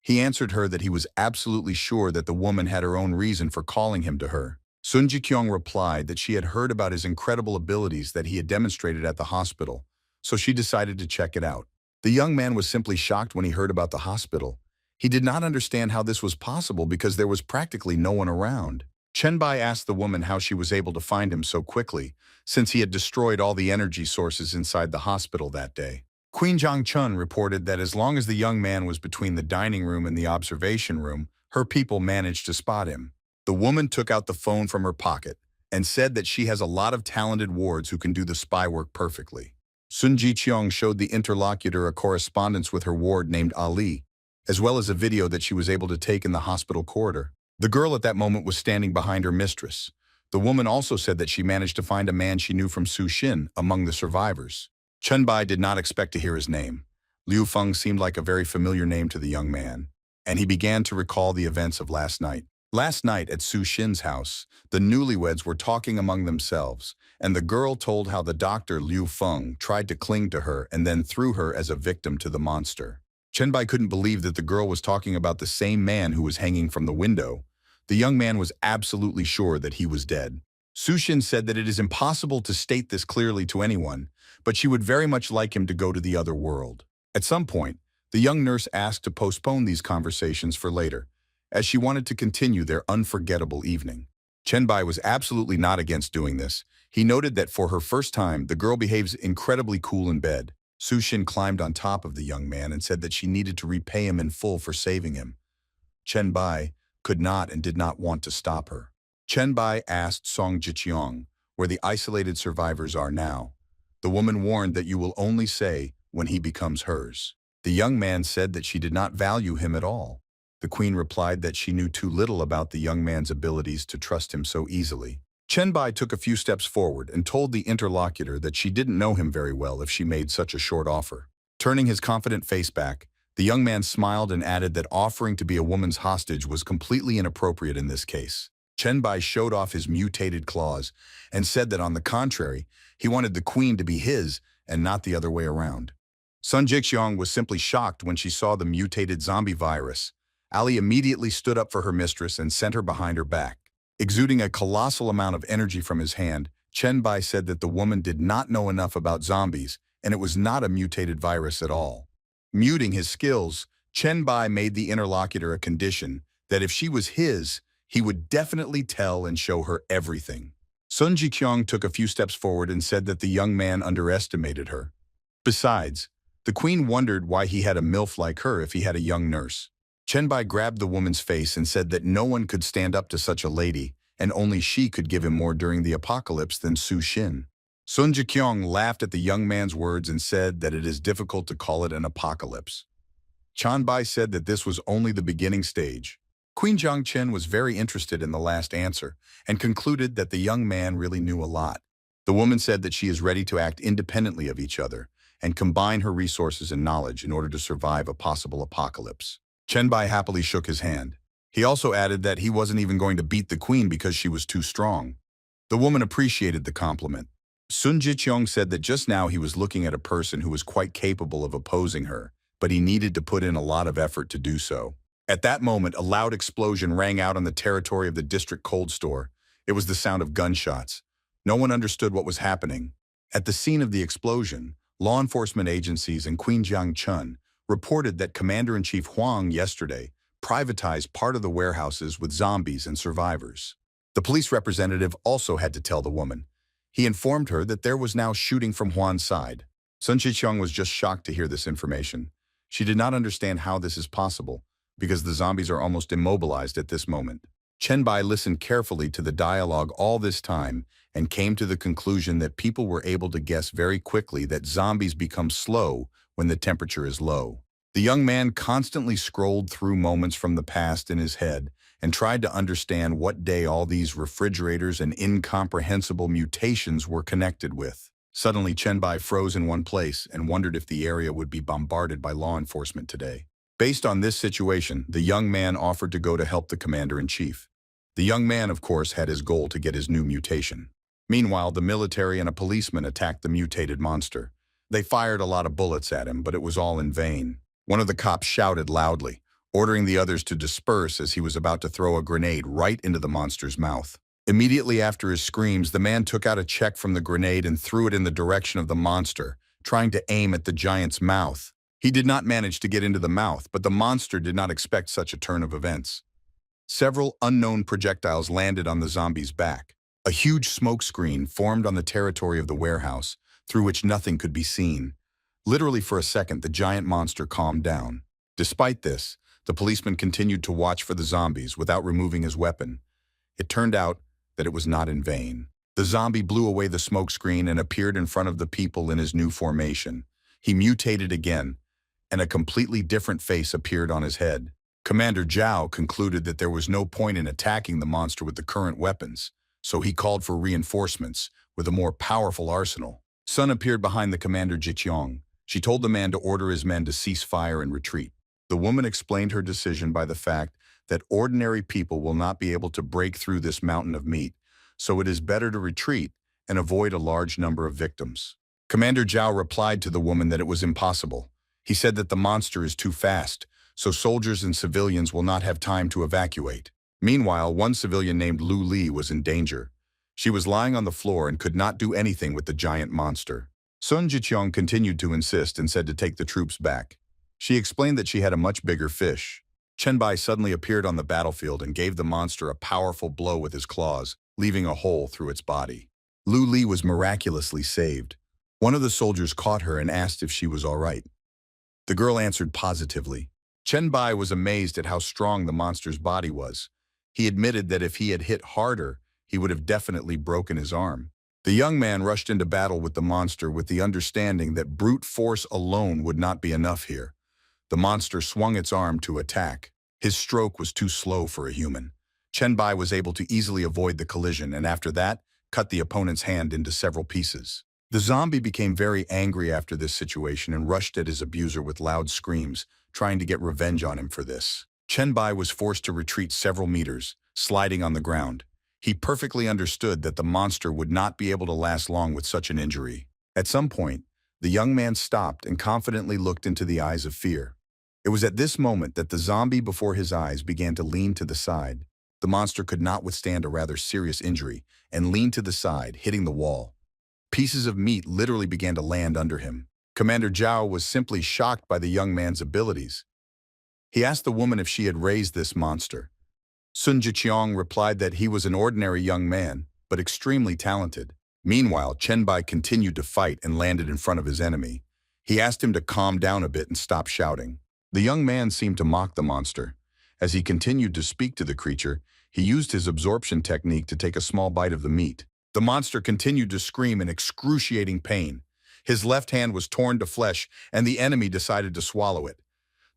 He answered her that he was absolutely sure that the woman had her own reason for calling him to her. Sun Jikyong replied that she had heard about his incredible abilities that he had demonstrated at the hospital, so she decided to check it out. The young man was simply shocked when he heard about the hospital. He did not understand how this was possible because there was practically no one around. Chen Bai asked the woman how she was able to find him so quickly, since he had destroyed all the energy sources inside the hospital that day. Queen Jiang Chun reported that as long as the young man was between the dining room and the observation room, her people managed to spot him. The woman took out the phone from her pocket and said that she has a lot of talented wards who can do the spy work perfectly. Sun Jiqiong showed the interlocutor a correspondence with her ward named Ali, as well as a video that she was able to take in the hospital corridor. The girl at that moment was standing behind her mistress. The woman also said that she managed to find a man she knew from Su Xin among the survivors. Chen Bai did not expect to hear his name. Liu Feng seemed like a very familiar name to the young man, and he began to recall the events of last night. Last night at Su Xin's house, the newlyweds were talking among themselves, and the girl told how the doctor Liu Feng tried to cling to her and then threw her as a victim to the monster. Chen Bai couldn't believe that the girl was talking about the same man who was hanging from the window. The young man was absolutely sure that he was dead. Su Xin said that it is impossible to state this clearly to anyone, but she would very much like him to go to the other world. At some point, the young nurse asked to postpone these conversations for later, as she wanted to continue their unforgettable evening. Chen Bai was absolutely not against doing this. He noted that for her first time, the girl behaves incredibly cool in bed. Su Xin climbed on top of the young man and said that she needed to repay him in full for saving him. Chen Bai could not and did not want to stop her. Chen Bai asked Song Jiqiong where the isolated survivors are now. The woman warned that you will only say when he becomes hers. The young man said that she did not value him at all. The queen replied that she knew too little about the young man's abilities to trust him so easily. Chen Bai took a few steps forward and told the interlocutor that she didn't know him very well if she made such a short offer. Turning his confident face back, the young man smiled and added that offering to be a woman's hostage was completely inappropriate in this case. Chen Bai showed off his mutated claws and said that on the contrary, he wanted the queen to be his and not the other way around. Sun Jixiong was simply shocked when she saw the mutated zombie virus. Ali immediately stood up for her mistress and sent her behind her back. Exuding a colossal amount of energy from his hand, Chen Bai said that the woman did not know enough about zombies and it was not a mutated virus at all. Muting his skills, Chen Bai made the interlocutor a condition that if she was his, he would definitely tell and show her everything. Sun Jiqiong took a few steps forward and said that the young man underestimated her. Besides, the queen wondered why he had a MILF like her if he had a young nurse. Chen Bai grabbed the woman's face and said that no one could stand up to such a lady, and only she could give him more during the apocalypse than Su Xin. Sun Jiqiong laughed at the young man's words and said that it is difficult to call it an apocalypse. Chen Bai said that this was only the beginning stage. Queen Jiangchen was very interested in the last answer and concluded that the young man really knew a lot. The woman said that she is ready to act independently of each other and combine her resources and knowledge in order to survive a possible apocalypse. Chen Bai happily shook his hand. He also added that he wasn't even going to beat the queen because she was too strong. The woman appreciated the compliment. Sun Jiqiong said that just now he was looking at a person who was quite capable of opposing her, but he needed to put in a lot of effort to do so. At that moment, a loud explosion rang out on the territory of the district cold store. It was the sound of gunshots. No one understood what was happening. At the scene of the explosion, law enforcement agencies and Queen Jiangchun reported that Commander-in-Chief Huang yesterday privatized part of the warehouses with zombies and survivors. The police representative also had to tell the woman. He informed her that there was now shooting from Huan's side. Sun Qiqiong was just shocked to hear this information. She did not understand how this is possible, because the zombies are almost immobilized at this moment. Chen Bai listened carefully to the dialogue all this time and came to the conclusion that people were able to guess very quickly that zombies become slow when the temperature is low. The young man constantly scrolled through moments from the past in his head and tried to understand what day all these refrigerators and incomprehensible mutations were connected with. Suddenly, Chen Bai froze in one place and wondered if the area would be bombarded by law enforcement today. Based on this situation, the young man offered to go to help the commander-in-chief. The young man, of course, had his goal to get his new mutation. Meanwhile, the military and a policeman attacked the mutated monster. They fired a lot of bullets at him, but it was all in vain. One of the cops shouted loudly, ordering the others to disperse as he was about to throw a grenade right into the monster's mouth. Immediately after his screams, the man took out a check from the grenade and threw it in the direction of the monster, trying to aim at the giant's mouth. He did not manage to get into the mouth, but the monster did not expect such a turn of events. Several unknown projectiles landed on the zombie's back. A huge smoke screen formed on the territory of the warehouse, through which nothing could be seen. Literally for a second, the giant monster calmed down. Despite this, the policeman continued to watch for the zombies without removing his weapon. It turned out that it was not in vain. The zombie blew away the smoke screen and appeared in front of the people in his new formation. He mutated again, and a completely different face appeared on his head. Commander Zhao concluded that there was no point in attacking the monster with the current weapons, so he called for reinforcements with a more powerful arsenal. Sun appeared behind the commander Jiqiang. She told the man to order his men to cease fire and retreat. The woman explained her decision by the fact that ordinary people will not be able to break through this mountain of meat, so it is better to retreat and avoid a large number of victims. Commander Zhao replied to the woman that it was impossible. He said that the monster is too fast, so soldiers and civilians will not have time to evacuate. Meanwhile, one civilian named Lu Li was in danger. She was lying on the floor and could not do anything with the giant monster. Sun Jiqiang continued to insist and said to take the troops back. She explained that she had a much bigger fish. Chen Bai suddenly appeared on the battlefield and gave the monster a powerful blow with his claws, leaving a hole through its body. Lu Li was miraculously saved. One of the soldiers caught her and asked if she was all right. The girl answered positively. Chen Bai was amazed at how strong the monster's body was. He admitted that if he had hit harder, he would have definitely broken his arm. The young man rushed into battle with the monster with the understanding that brute force alone would not be enough here. The monster swung its arm to attack. His stroke was too slow for a human. Chen Bai was able to easily avoid the collision and after that, cut the opponent's hand into several pieces. The zombie became very angry after this situation and rushed at his abuser with loud screams, trying to get revenge on him for this. Chen Bai was forced to retreat several meters, sliding on the ground. He perfectly understood that the monster would not be able to last long with such an injury. At some point, the young man stopped and confidently looked into the eyes of fear. It was at this moment that the zombie before his eyes began to lean to the side. The monster could not withstand a rather serious injury and leaned to the side, hitting the wall. Pieces of meat literally began to land under him. Commander Zhao was simply shocked by the young man's abilities. He asked the woman if she had raised this monster. Sun Jiqiang replied that he was an ordinary young man, but extremely talented. Meanwhile, Chen Bai continued to fight and landed in front of his enemy. He asked him to calm down a bit and stop shouting. The young man seemed to mock the monster. As he continued to speak to the creature, he used his absorption technique to take a small bite of the meat. The monster continued to scream in excruciating pain. His left hand was torn to flesh, and the enemy decided to swallow it.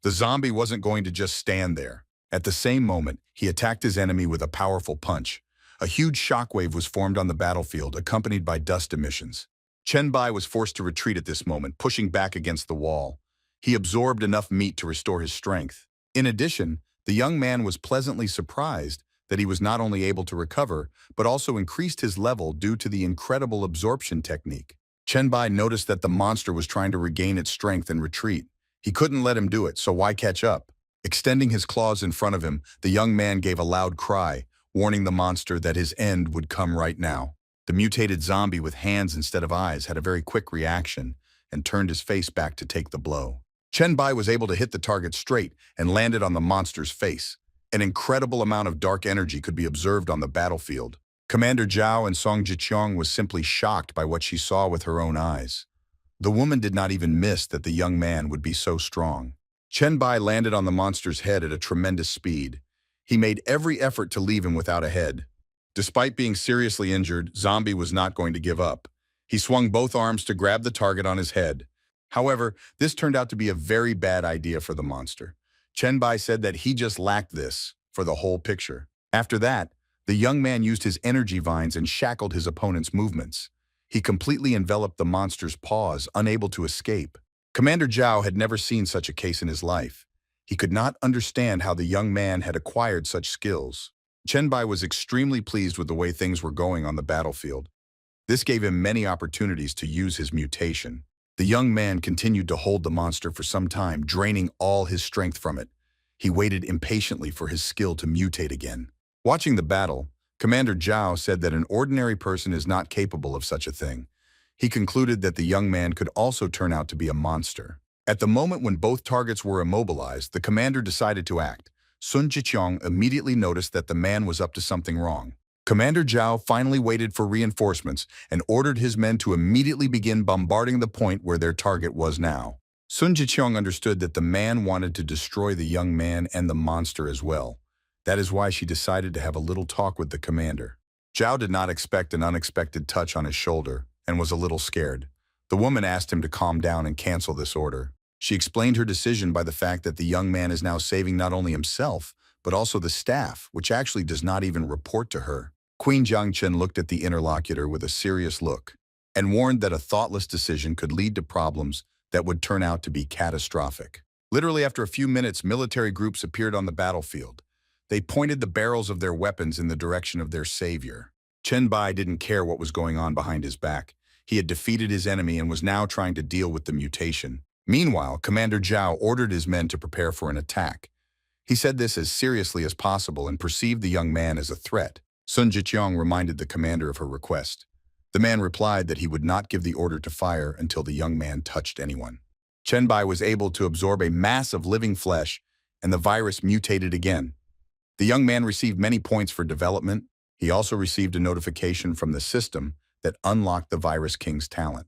The zombie wasn't going to just stand there. At the same moment, he attacked his enemy with a powerful punch. A huge shockwave was formed on the battlefield, accompanied by dust emissions. Chen Bai was forced to retreat at this moment, pushing back against the wall. He absorbed enough meat to restore his strength. In addition, the young man was pleasantly surprised that he was not only able to recover, but also increased his level due to the incredible absorption technique. Chen Bai noticed that the monster was trying to regain its strength and retreat. He couldn't let him do it, so why catch up? Extending his claws in front of him, the young man gave a loud cry, warning the monster that his end would come right now. The mutated zombie with hands instead of eyes had a very quick reaction and turned his face back to take the blow. Chen Bai was able to hit the target straight and landed on the monster's face. An incredible amount of dark energy could be observed on the battlefield. Commander Zhao and Song Jiqiang was simply shocked by what she saw with her own eyes. The woman did not even miss that the young man would be so strong. Chen Bai landed on the monster's head at a tremendous speed. He made every effort to leave him without a head. Despite being seriously injured, Zombie was not going to give up. He swung both arms to grab the target on his head. However, this turned out to be a very bad idea for the monster. Chen Bai said that he just lacked this for the whole picture. After that, the young man used his energy vines and shackled his opponent's movements. He completely enveloped the monster's paws, unable to escape. Commander Zhao had never seen such a case in his life. He could not understand how the young man had acquired such skills. Chen Bai was extremely pleased with the way things were going on the battlefield. This gave him many opportunities to use his mutation. The young man continued to hold the monster for some time, draining all his strength from it. He waited impatiently for his skill to mutate again. Watching the battle, Commander Zhao said that an ordinary person is not capable of such a thing. He concluded that the young man could also turn out to be a monster. At the moment when both targets were immobilized, the commander decided to act. Sun Jiqiang immediately noticed that the man was up to something wrong. Commander Zhao finally waited for reinforcements and ordered his men to immediately begin bombarding the point where their target was now. Sun Jiqiang understood that the man wanted to destroy the young man and the monster as well. That is why she decided to have a little talk with the commander. Zhao did not expect an unexpected touch on his shoulder and was a little scared. The woman asked him to calm down and cancel this order. She explained her decision by the fact that the young man is now saving not only himself, but also the staff, which actually does not even report to her. Queen Jiangchen looked at the interlocutor with a serious look and warned that a thoughtless decision could lead to problems that would turn out to be catastrophic. Literally after a few minutes, military groups appeared on the battlefield. They pointed the barrels of their weapons in the direction of their savior. Chen Bai didn't care what was going on behind his back. He had defeated his enemy and was now trying to deal with the mutation. Meanwhile, Commander Zhao ordered his men to prepare for an attack. He said this as seriously as possible and perceived the young man as a threat. Sun Jiqiang reminded the commander of her request. The man replied that he would not give the order to fire until the young man touched anyone. Chen Bai was able to absorb a mass of living flesh, and the virus mutated again. The young man received many points for development. He also received a notification from the system that unlocked the Virus King's talent.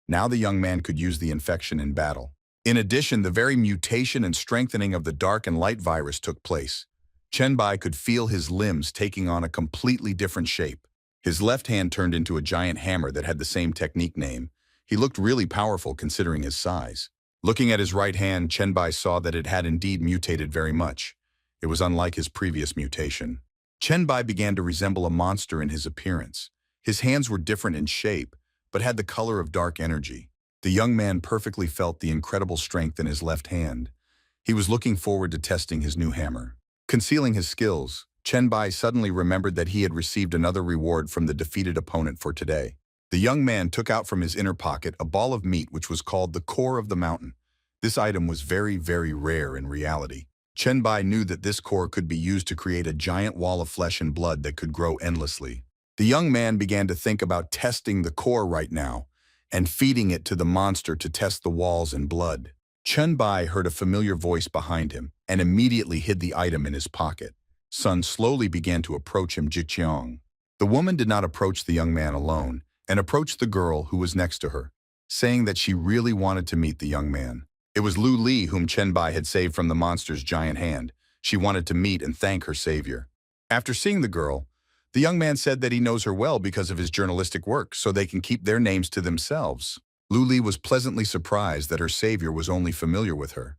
Now the young man could use the infection in battle. In addition, the very mutation and strengthening of the dark and light virus took place. Chen Bai could feel his limbs taking on a completely different shape. His left hand turned into a giant hammer that had the same technique name. He looked really powerful considering his size. Looking at his right hand, Chen Bai saw that it had indeed mutated very much. It was unlike his previous mutation. Chen Bai began to resemble a monster in his appearance. His hands were different in shape, but had the color of dark energy. The young man perfectly felt the incredible strength in his left hand. He was looking forward to testing his new hammer. Concealing his skills, Chen Bai suddenly remembered that he had received another reward from the defeated opponent for today. The young man took out from his inner pocket a ball of meat which was called the core of the mountain. This item was very, very rare in reality. Chen Bai knew that this core could be used to create a giant wall of flesh and blood that could grow endlessly. The young man began to think about testing the core right now and feeding it to the monster to test the walls and blood. Chen Bai heard a familiar voice behind him and immediately hid the item in his pocket. Sun slowly began to approach him, Jiqiang. The woman did not approach the young man alone and approached the girl who was next to her, saying that she really wanted to meet the young man. It was Lu Li whom Chen Bai had saved from the monster's giant hand. She wanted to meet and thank her savior. After seeing the girl, the young man said that he knows her well because of his journalistic work, so they can keep their names to themselves. Lu Li was pleasantly surprised that her savior was only familiar with her.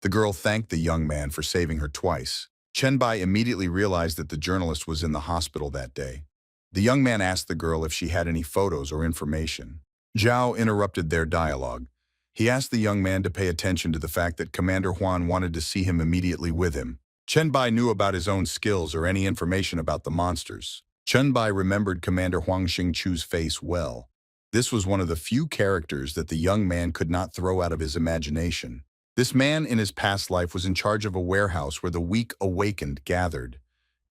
The girl thanked the young man for saving her twice. Chen Bai immediately realized that the journalist was in the hospital that day. The young man asked the girl if she had any photos or information. Zhao interrupted their dialogue. He asked the young man to pay attention to the fact that Commander Huan wanted to see him immediately with him. Chen Bai knew about his own skills or any information about the monsters. Chen Bai remembered Commander Huang Xingchu's face well. This was one of the few characters that the young man could not throw out of his imagination. This man in his past life was in charge of a warehouse where the weak awakened gathered.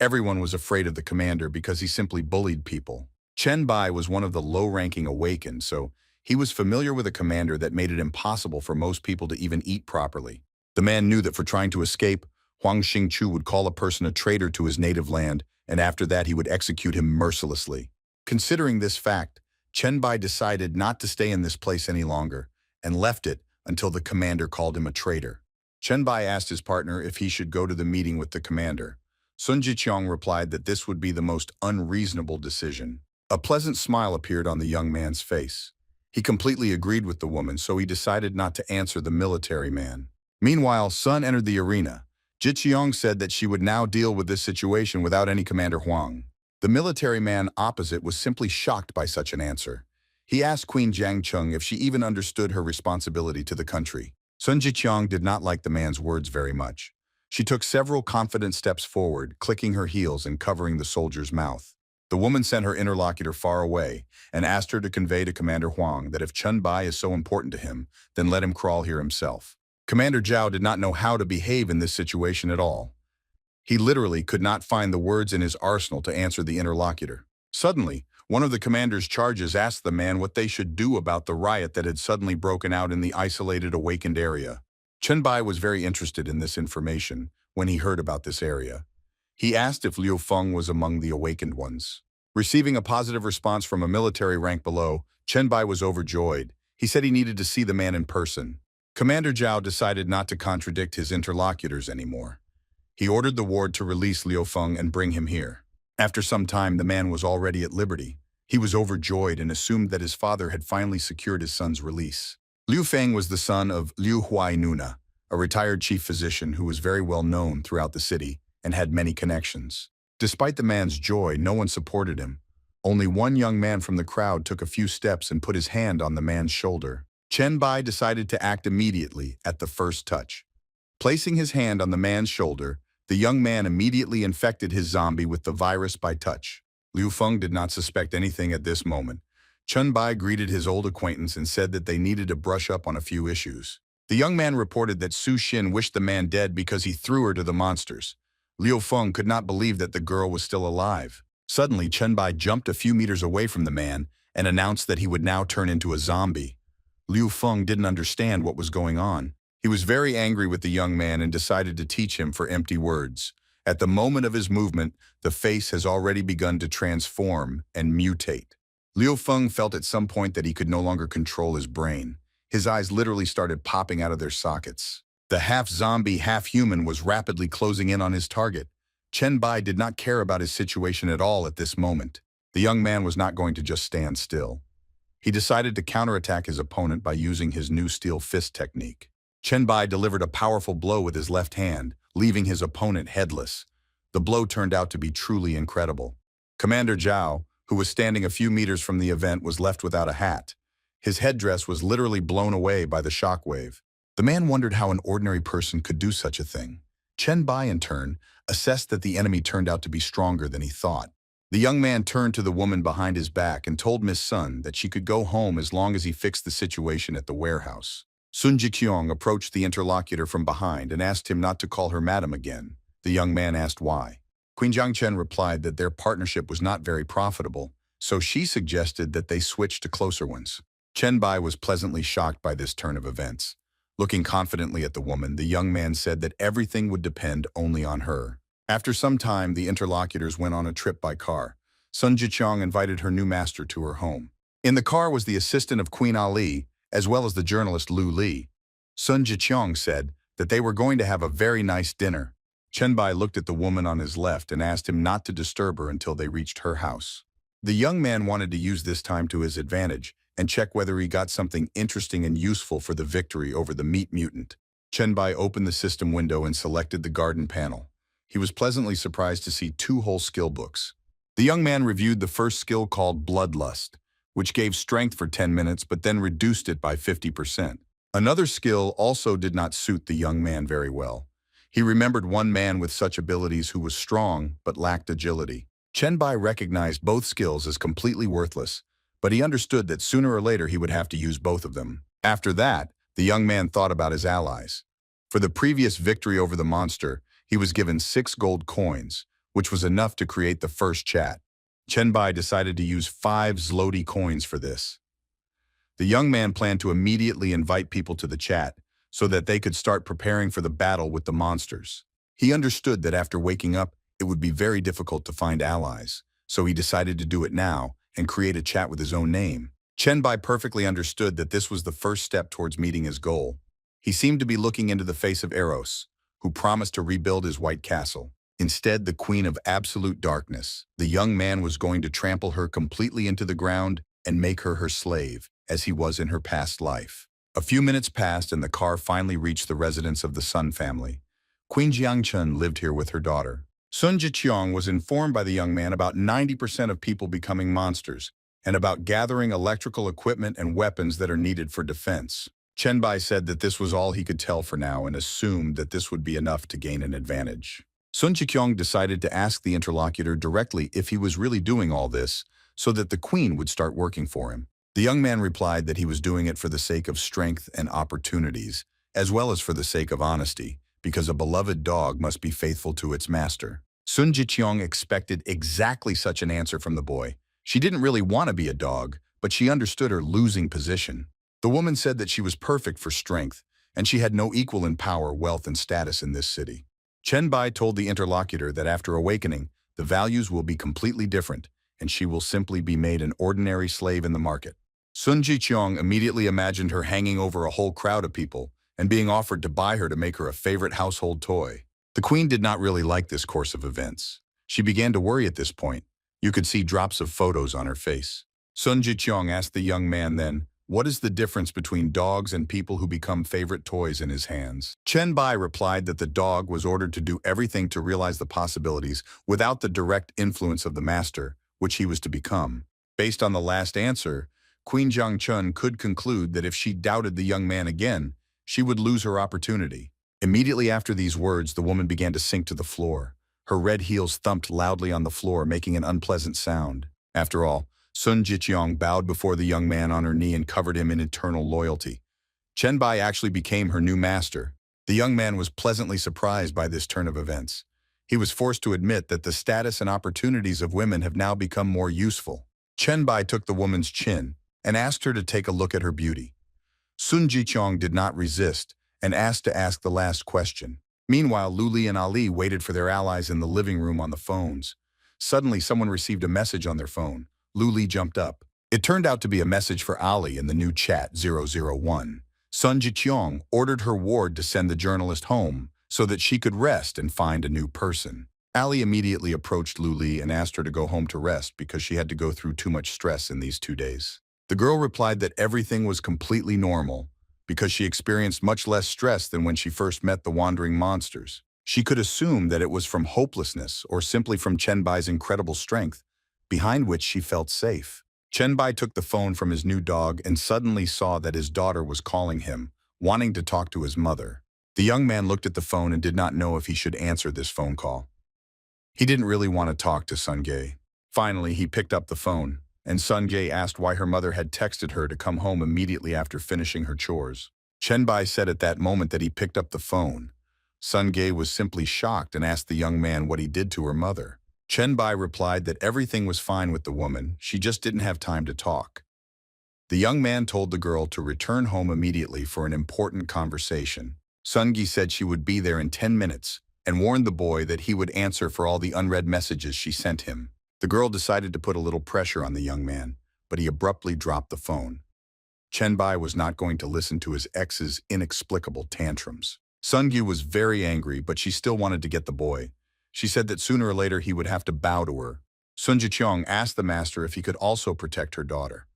Everyone was afraid of the commander because he simply bullied people. Chen Bai was one of the low-ranking awakened, so he was familiar with a commander that made it impossible for most people to even eat properly. The man knew that for trying to escape, Huang Xingchu would call a person a traitor to his native land, and after that he would execute him mercilessly. Considering this fact, Chen Bai decided not to stay in this place any longer and left it until the commander called him a traitor. Chen Bai asked his partner if he should go to the meeting with the commander. Sun Jiqiang replied that this would be the most unreasonable decision. A pleasant smile appeared on the young man's face. He completely agreed with the woman, so he decided not to answer the military man. Meanwhile, Sun entered the arena. Jiqiang said that she would now deal with this situation without any Commander Huang. The military man opposite was simply shocked by such an answer. He asked Queen Jiangcheng if she even understood her responsibility to the country. Sun Jiqiang did not like the man's words very much. She took several confident steps forward, clicking her heels and covering the soldier's mouth. The woman sent her interlocutor far away and asked her to convey to Commander Huang that if Chen Bai is so important to him, then let him crawl here himself. Commander Zhao did not know how to behave in this situation at all. He literally could not find the words in his arsenal to answer the interlocutor. Suddenly, one of the commander's charges asked the man what they should do about the riot that had suddenly broken out in the isolated awakened area. Chen Bai was very interested in this information when he heard about this area. He asked if Liu Feng was among the awakened ones. Receiving a positive response from a military rank below, Chen Bai was overjoyed. He said he needed to see the man in person. Commander Zhao decided not to contradict his interlocutors anymore. He ordered the ward to release Liu Feng and bring him here. After some time, the man was already at liberty. He was overjoyed and assumed that his father had finally secured his son's release. Liu Feng was the son of Liu Huainuna, a retired chief physician who was very well known throughout the city and had many connections. Despite the man's joy, no one supported him. Only one young man from the crowd took a few steps and put his hand on the man's shoulder. Chen Bai decided to act immediately at the first touch. Placing his hand on the man's shoulder, the young man immediately infected his zombie with the virus by touch. Liu Feng did not suspect anything at this moment. Chen Bai greeted his old acquaintance and said that they needed to brush up on a few issues. The young man reported that Su Xin wished the man dead because he threw her to the monsters. Liu Feng could not believe that the girl was still alive. Suddenly, Chen Bai jumped a few meters away from the man and announced that he would now turn into a zombie. Liu Feng didn't understand what was going on. He was very angry with the young man and decided to teach him for empty words. At the moment of his movement, the face has already begun to transform and mutate. Liu Feng felt at some point that he could no longer control his brain. His eyes literally started popping out of their sockets. The half-zombie, half-human was rapidly closing in on his target. Chen Bai did not care about his situation at all at this moment. The young man was not going to just stand still. He decided to counterattack his opponent by using his new steel fist technique. Chen Bai delivered a powerful blow with his left hand, leaving his opponent headless. The blow turned out to be truly incredible. Commander Zhao, who was standing a few meters from the event, was left without a hat. His headdress was literally blown away by the shockwave. The man wondered how an ordinary person could do such a thing. Chen Bai, in turn, assessed that the enemy turned out to be stronger than he thought. The young man turned to the woman behind his back and told Miss Sun that she could go home as long as he fixed the situation at the warehouse. Sun Jiqiong approached the interlocutor from behind and asked him not to call her madam again. The young man asked why. Queen Jiangchen replied that their partnership was not very profitable, so she suggested that they switch to closer ones. Chen Bai was pleasantly shocked by this turn of events. Looking confidently at the woman, the young man said that everything would depend only on her. After some time, the interlocutors went on a trip by car. Sun Jiqiong invited her new master to her home. In the car was the assistant of Queen Ali, as well as the journalist Lu Li. Sun Jiqiong said that they were going to have a very nice dinner. Chen Bai looked at the woman on his left and asked him not to disturb her until they reached her house. The young man wanted to use this time to his advantage and check whether he got something interesting and useful for the victory over the meat mutant. Chen Bai opened the system window and selected the garden panel. He was pleasantly surprised to see 2 whole skill books. The young man reviewed the first skill called Bloodlust, which gave strength for 10 minutes but then reduced it by 50%. Another skill also did not suit the young man very well. He remembered one man with such abilities who was strong but lacked agility. Chen Bai recognized both skills as completely worthless, but he understood that sooner or later he would have to use both of them. After that, the young man thought about his allies. For the previous victory over the monster, he was given 6 gold coins, which was enough to create the first chat. Chen Bai decided to use 5 zloty coins for this. The young man planned to immediately invite people to the chat so that they could start preparing for the battle with the monsters. He understood that after waking up, it would be very difficult to find allies, so he decided to do it now and create a chat with his own name. Chen Bai perfectly understood that this was the first step towards meeting his goal. He seemed to be looking into the face of Eros, who promised to rebuild his white castle. Instead, the queen of absolute darkness, the young man was going to trample her completely into the ground and make her her slave, as he was in her past life. A few minutes passed and the car finally reached the residence of the Sun family. Queen Jiangchen lived here with her daughter. Sun Jiqiong was informed by the young man about 90% of people becoming monsters and about gathering electrical equipment and weapons that are needed for defense. Chen Bai said that this was all he could tell for now and assumed that this would be enough to gain an advantage. Sun Jikyong decided to ask the interlocutor directly if he was really doing all this, so that the queen would start working for him. The young man replied that he was doing it for the sake of strength and opportunities, as well as for the sake of honesty, because a beloved dog must be faithful to its master. Sun Jikyong expected exactly such an answer from the boy. She didn't really want to be a dog, but she understood her losing position. The woman said that she was perfect for strength, and she had no equal in power, wealth, and status in this city. Chen Bai told the interlocutor that after awakening, the values will be completely different, and she will simply be made an ordinary slave in the market. Sun Jiqiong immediately imagined her hanging over a whole crowd of people and being offered to buy her to make her a favorite household toy. The queen did not really like this course of events. She began to worry at this point. You could see drops of photos on her face. Sun Jiqiong asked the young man then, "What is the difference between dogs and people who become favorite toys in his hands?" Chen Bai replied that the dog was ordered to do everything to realize the possibilities without the direct influence of the master, which he was to become. Based on the last answer, Queen Jiang Chun could conclude that if she doubted the young man again, she would lose her opportunity. Immediately after these words, the woman began to sink to the floor. Her red heels thumped loudly on the floor, making an unpleasant sound. After all, Sun Jiqiong bowed before the young man on her knee and covered him in eternal loyalty. Chen Bai actually became her new master. The young man was pleasantly surprised by this turn of events. He was forced to admit that the status and opportunities of women have now become more useful. Chen Bai took the woman's chin and asked her to take a look at her beauty. Sun Jiqiong did not resist and asked to ask the last question. Meanwhile, Luli and Ali waited for their allies in the living room on the phones. Suddenly, someone received a message on their phone. Luli jumped up. It turned out to be a message for Ali in the new chat 001. Sun Jiqiong ordered her ward to send the journalist home so that she could rest and find a new person. Ali immediately approached Luli and asked her to go home to rest because she had to go through too much stress in these 2 days. The girl replied that everything was completely normal because she experienced much less stress than when she first met the wandering monsters. She could assume that it was from hopelessness or simply from Chen Bai's incredible strength, behind which she felt safe. Chen Bai took the phone from his new dog and suddenly saw that his daughter was calling him, wanting to talk to his mother. The young man looked at the phone and did not know if he should answer this phone call. He didn't really want to talk to Sun Ge. Finally, he picked up the phone, and Sun Ge asked why her mother had texted her to come home immediately after finishing her chores. Chen Bai said at that moment that he picked up the phone. Sun Ge was simply shocked and asked the young man what he did to her mother. Chen Bai replied that everything was fine with the woman, she just didn't have time to talk. The young man told the girl to return home immediately for an important conversation. Sun Ge said she would be there in 10 minutes and warned the boy that he would answer for all the unread messages she sent him. The girl decided to put a little pressure on the young man, but he abruptly dropped the phone. Chen Bai was not going to listen to his ex's inexplicable tantrums. Sun Ge was very angry, but she still wanted to get the boy. She said that sooner or later he would have to bow to her. Sun Jiqiong asked the master if he could also protect her daughter.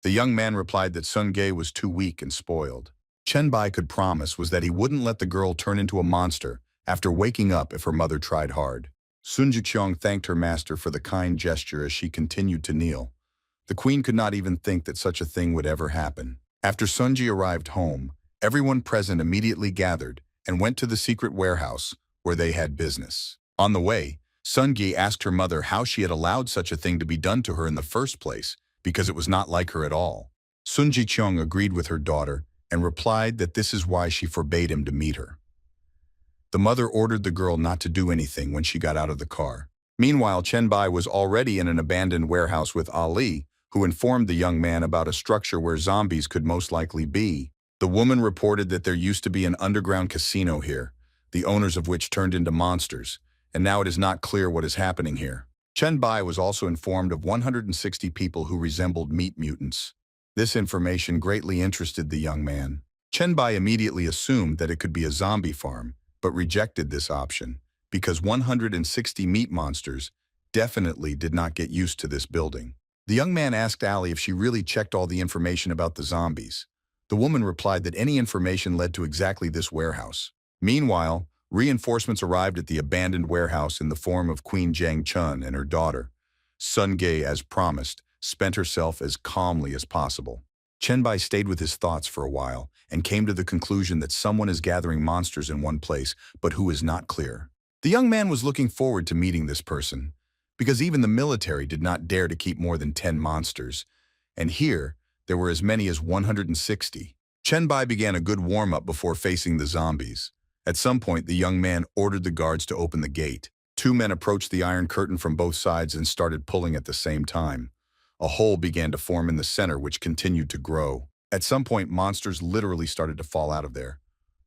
The young man replied that Sun Ge was too weak and spoiled. Chen Bai could promise was that he wouldn't let the girl turn into a monster after waking up if her mother tried hard. Sun Jiqiong thanked her master for the kind gesture as she continued to kneel. The queen could not even think that such a thing would ever happen. After Sun Ji arrived home, everyone present immediately gathered and went to the secret warehouse where they had business. On the way, Sun Ge asked her mother how she had allowed such a thing to be done to her in the first place, because it was not like her at all. Sun Jiqiong agreed with her daughter and replied that this is why she forbade him to meet her. The mother ordered the girl not to do anything when she got out of the car. Meanwhile, Chen Bai was already in an abandoned warehouse with Ali, who informed the young man about a structure where zombies could most likely be. The woman reported that there used to be an underground casino here, the owners of which turned into monsters, and now it is not clear what is happening here. Chen Bai was also informed of 160 people who resembled meat mutants. This information greatly interested the young man. Chen Bai immediately assumed that it could be a zombie farm, but rejected this option because 160 meat monsters definitely did not get used to this building. The young man asked Ali if she really checked all the information about the zombies. The woman replied that any information led to exactly this warehouse. Meanwhile, reinforcements arrived at the abandoned warehouse in the form of Queen Jiang Chun and her daughter. Sun Ge, as promised, spent herself as calmly as possible. Chen Bai stayed with his thoughts for a while and came to the conclusion that someone is gathering monsters in one place, but who is not clear. The young man was looking forward to meeting this person, because even the military did not dare to keep more than 10 monsters, and here there were as many as 160. Bai began a good warm-up before facing the zombies. At some point, the young man ordered the guards to open the gate. Two men approached the iron curtain from both sides and started pulling at the same time. A hole began to form in the center, which continued to grow. At some point, monsters literally started to fall out of there.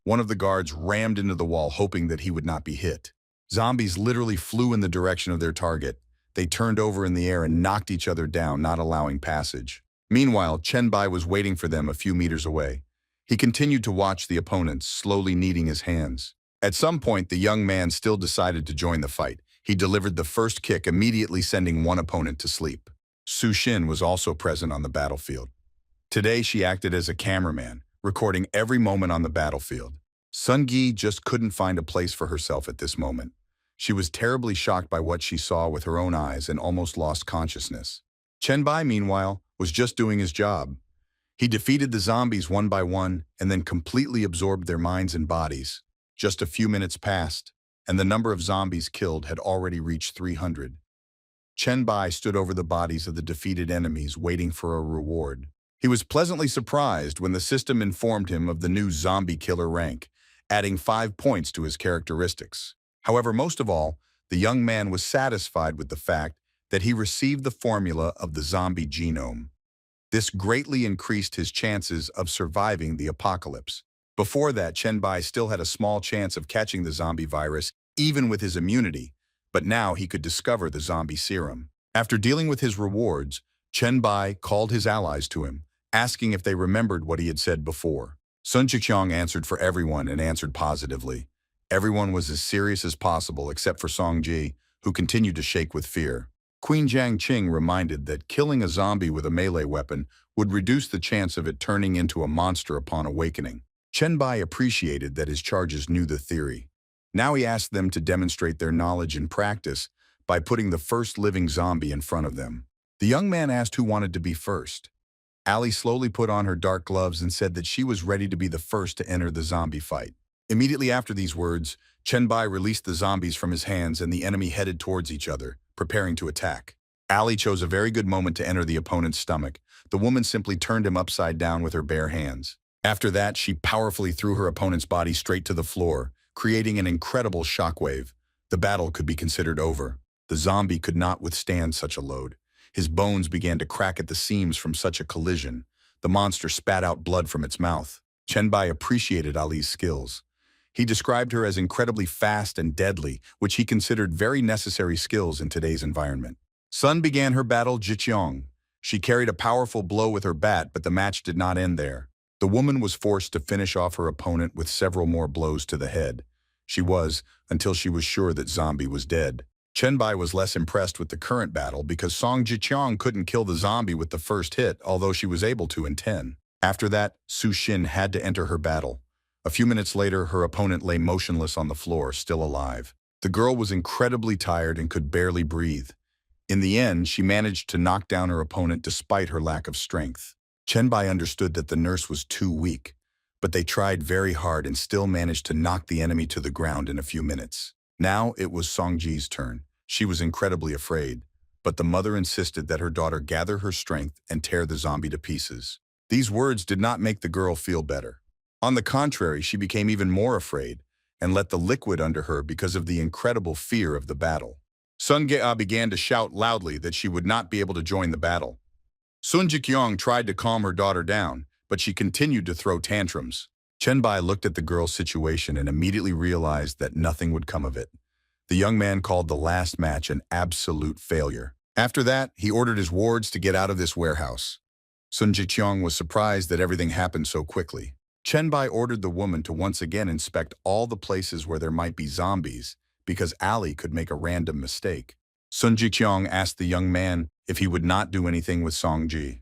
One of the guards rammed into the wall, hoping that he would not be hit. Zombies literally flew in the direction of their target. They turned over in the air and knocked each other down, not allowing passage. Meanwhile, Bai was waiting for them a few meters away. He continued to watch the opponents, slowly kneading his hands. At some point, the young man still decided to join the fight. He delivered the first kick, immediately sending one opponent to sleep. Su Xin was also present on the battlefield. Today, she acted as a cameraman, recording every moment on the battlefield. Sun Gi just couldn't find a place for herself at this moment. She was terribly shocked by what she saw with her own eyes and almost lost consciousness. Bai, meanwhile, was just doing his job. He defeated the zombies one by one and then completely absorbed their minds and bodies. Just a few minutes passed, and the number of zombies killed had already reached 300. Bai stood over the bodies of the defeated enemies, waiting for a reward. He was pleasantly surprised when the system informed him of the new zombie killer rank, adding 5 points to his characteristics. However, most of all, the young man was satisfied with the fact that he received the formula of the zombie genome. This greatly increased his chances of surviving the apocalypse. Before that, Bai still had a small chance of catching the zombie virus, even with his immunity, but now he could discover the zombie serum. After dealing with his rewards, Bai called his allies to him, asking if they remembered what he had said before. Sun Jiqiang answered for everyone and answered positively. Everyone was as serious as possible except for Song Ji, who continued to shake with fear. Queen Jiang Qing reminded that killing a zombie with a melee weapon would reduce the chance of it turning into a monster upon awakening. Bai appreciated that his charges knew the theory. Now he asked them to demonstrate their knowledge in practice by putting the first living zombie in front of them. The young man asked who wanted to be first. Ali slowly put on her dark gloves and said that she was ready to be the first to enter the zombie fight. Immediately after these words, Bai released the zombies from his hands and the enemy headed towards each other, preparing to attack. Ali chose a very good moment to enter the opponent's stomach. The woman simply turned him upside down with her bare hands. After that, she powerfully threw her opponent's body straight to the floor, creating an incredible shockwave. The battle could be considered over. The zombie could not withstand such a load. His bones began to crack at the seams from such a collision. The monster spat out blood from its mouth. Bai appreciated Ali's skills. He described her as incredibly fast and deadly, which he considered very necessary skills in today's environment. Sun began her battle Jiqiang. She carried a powerful blow with her bat, but the match did not end there. The woman was forced to finish off her opponent with several more blows to the head. She was, until she was sure that zombie was dead. Bai was less impressed with the current battle because Song Jiqiang couldn't kill the zombie with the first hit, although she was able to in 10. After that, Su Xin had to enter her battle. A few minutes later, her opponent lay motionless on the floor, still alive. The girl was incredibly tired and could barely breathe. In the end, she managed to knock down her opponent despite her lack of strength. Bai understood that the nurse was too weak, but they tried very hard and still managed to knock the enemy to the ground in a few minutes. Now it was Song Ji's turn. She was incredibly afraid, but the mother insisted that her daughter gather her strength and tear the zombie to pieces. These words did not make the girl feel better. On the contrary, she became even more afraid and let the liquid under her because of the incredible fear of the battle. Sun Ge began to shout loudly that she would not be able to join the battle. Sun Jiqiang tried to calm her daughter down, but she continued to throw tantrums. Bai looked at the girl's situation and immediately realized that nothing would come of it. The young man called the last match an absolute failure. After that, he ordered his wards to get out of this warehouse. Sun Jiqiang was surprised that everything happened so quickly. Bai ordered the woman to once again inspect all the places where there might be zombies, because Ali could make a random mistake. Sun Jiqiang asked the young man if he would not do anything with Song Ji.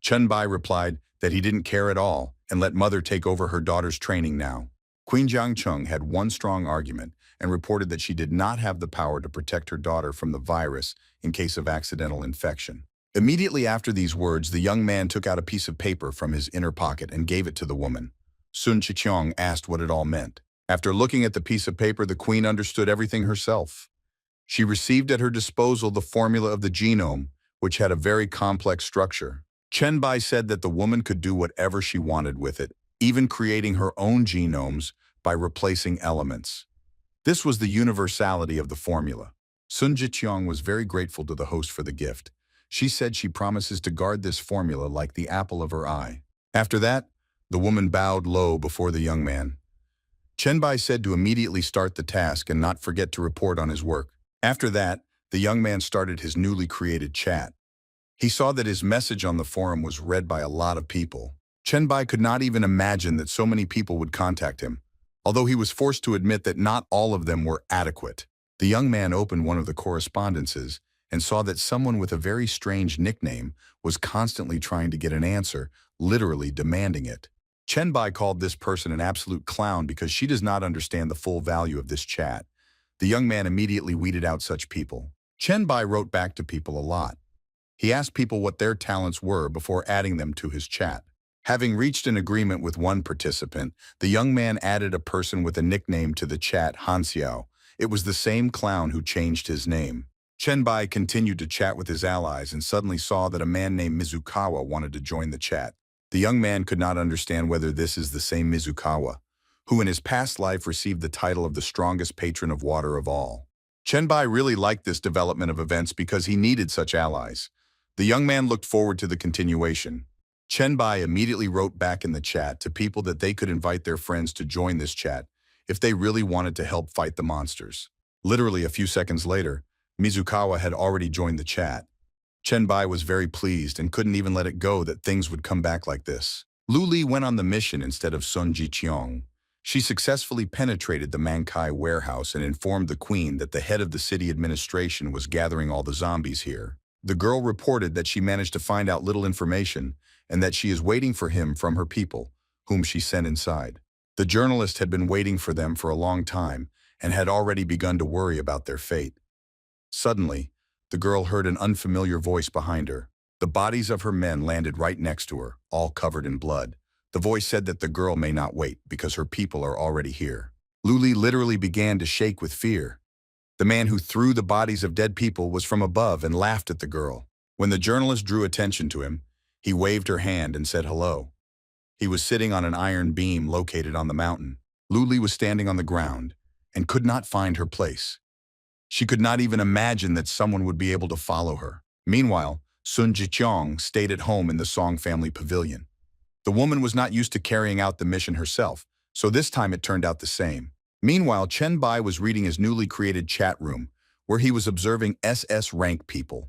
Bai replied that he didn't care at all and let mother take over her daughter's training now. Queen Jiang Qing had one strong argument and reported that she did not have the power to protect her daughter from the virus in case of accidental infection. Immediately after these words, the young man took out a piece of paper from his inner pocket and gave it to the woman. Sun Jiqiang asked what it all meant. After looking at the piece of paper, the queen understood everything herself. She received at her disposal the formula of the genome, which had a very complex structure. Chenbai said that the woman could do whatever she wanted with it, even creating her own genomes by replacing elements. This was the universality of the formula. Sun Jiqiang was very grateful to the host for the gift. She said she promises to guard this formula like the apple of her eye. After that, the woman bowed low before the young man. Chenbai said to immediately start the task and not forget to report on his work. After that, the young man started his newly created chat. He saw that his message on the forum was read by a lot of people. Chenbai could not even imagine that so many people would contact him, although he was forced to admit that not all of them were adequate. The young man opened one of the correspondences and saw that someone with a very strange nickname was constantly trying to get an answer, literally demanding it. Chenbai called this person an absolute clown because she does not understand the full value of this chat. The young man immediately weeded out such people. Chenbai wrote back to people a lot. He asked people what their talents were before adding them to his chat. Having reached an agreement with one participant, the young man added a person with a nickname to the chat, Hanxiao. It was the same clown who changed his name. Chenbai continued to chat with his allies and suddenly saw that a man named Mizukawa wanted to join the chat. The young man could not understand whether this is the same Mizukawa, who in his past life received the title of the strongest patron of water of all. Chenbai really liked this development of events because he needed such allies. The young man looked forward to the continuation. Chenbai immediately wrote back in the chat to people that they could invite their friends to join this chat if they really wanted to help fight the monsters. Literally a few seconds later, Mizukawa had already joined the chat. Chenbai was very pleased and couldn't even let it go that things would come back like this. Lu Li went on the mission instead of Sun Jiqiang. She successfully penetrated the Mankai warehouse and informed the queen that the head of the city administration was gathering all the zombies here. The girl reported that she managed to find out little information and that she is waiting for him from her people, whom she sent inside. The journalist had been waiting for them for a long time and had already begun to worry about their fate. Suddenly, the girl heard an unfamiliar voice behind her. The bodies of her men landed right next to her, all covered in blood. The voice said that the girl may not wait because her people are already here. Lu Li literally began to shake with fear. The man who threw the bodies of dead people was from above and laughed at the girl. When the journalist drew attention to him, he waved her hand and said hello. He was sitting on an iron beam located on the mountain. Lu Li was standing on the ground and could not find her place. She could not even imagine that someone would be able to follow her. Meanwhile, Sun Jiqiang stayed at home in the Song family pavilion. The woman was not used to carrying out the mission herself, so this time it turned out the same. Meanwhile, Chenbai was reading his newly created chat room, where he was observing SS rank people.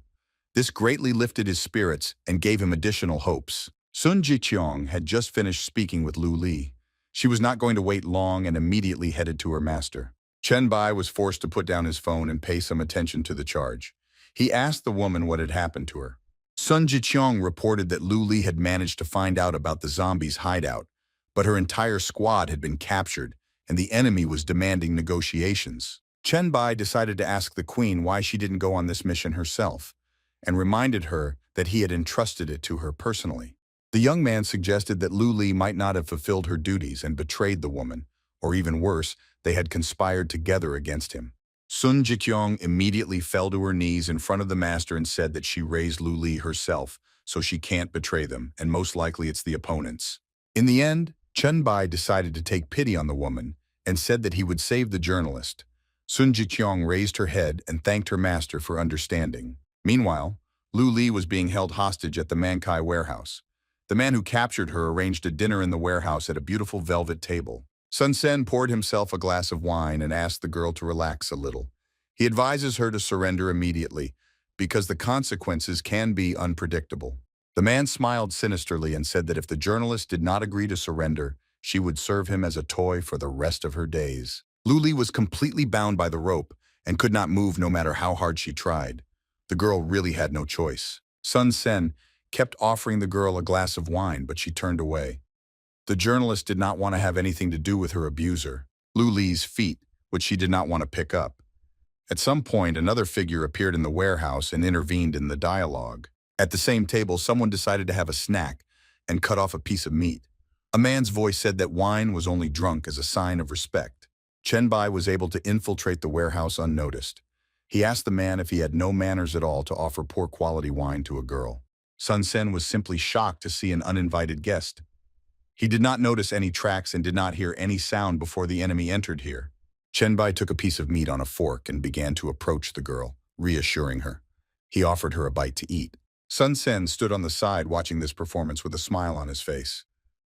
This greatly lifted his spirits and gave him additional hopes. Sun Jiqiang had just finished speaking with Lu Li. She was not going to wait long and immediately headed to her master. Chenbai was forced to put down his phone and pay some attention to the charge. He asked the woman what had happened to her. Sun Jiqiang reported that Lu Li had managed to find out about the zombies' hideout, but her entire squad had been captured and the enemy was demanding negotiations. Chenbai decided to ask the queen why she didn't go on this mission herself, and reminded her that he had entrusted it to her personally. The young man suggested that Lu Li might not have fulfilled her duties and betrayed the woman, or even worse, they had conspired together against him. Sun Jiqiang immediately fell to her knees in front of the master and said that she raised Lu Li herself, so she can't betray them, and most likely it's the opponents. In the end, Chenbai decided to take pity on the woman and said that he would save the journalist. Sun Jiqiang raised her head and thanked her master for understanding. Meanwhile, Lu Li was being held hostage at the Mankai warehouse. The man who captured her arranged a dinner in the warehouse at a beautiful velvet table. Sun Sen poured himself a glass of wine and asked the girl to relax a little. He advises her to surrender immediately because the consequences can be unpredictable. The man smiled sinisterly and said that if the journalist did not agree to surrender, she would serve him as a toy for the rest of her days. Lu Li was completely bound by the rope and could not move no matter how hard she tried. The girl really had no choice. Sun Sen kept offering the girl a glass of wine, but she turned away. The journalist did not want to have anything to do with her abuser, Lu Li's feet, which she did not want to pick up. At some point, another figure appeared in the warehouse and intervened in the dialogue. At the same table, someone decided to have a snack and cut off a piece of meat. A man's voice said that wine was only drunk as a sign of respect. Chen Bai was able to infiltrate the warehouse unnoticed. He asked the man if he had no manners at all to offer poor quality wine to a girl. Sun Sen was simply shocked to see an uninvited guest. He did not notice any tracks and did not hear any sound before the enemy entered here. Chen Bai took a piece of meat on a fork and began to approach the girl, reassuring her. He offered her a bite to eat. Sun Sen stood on the side watching this performance with a smile on his face.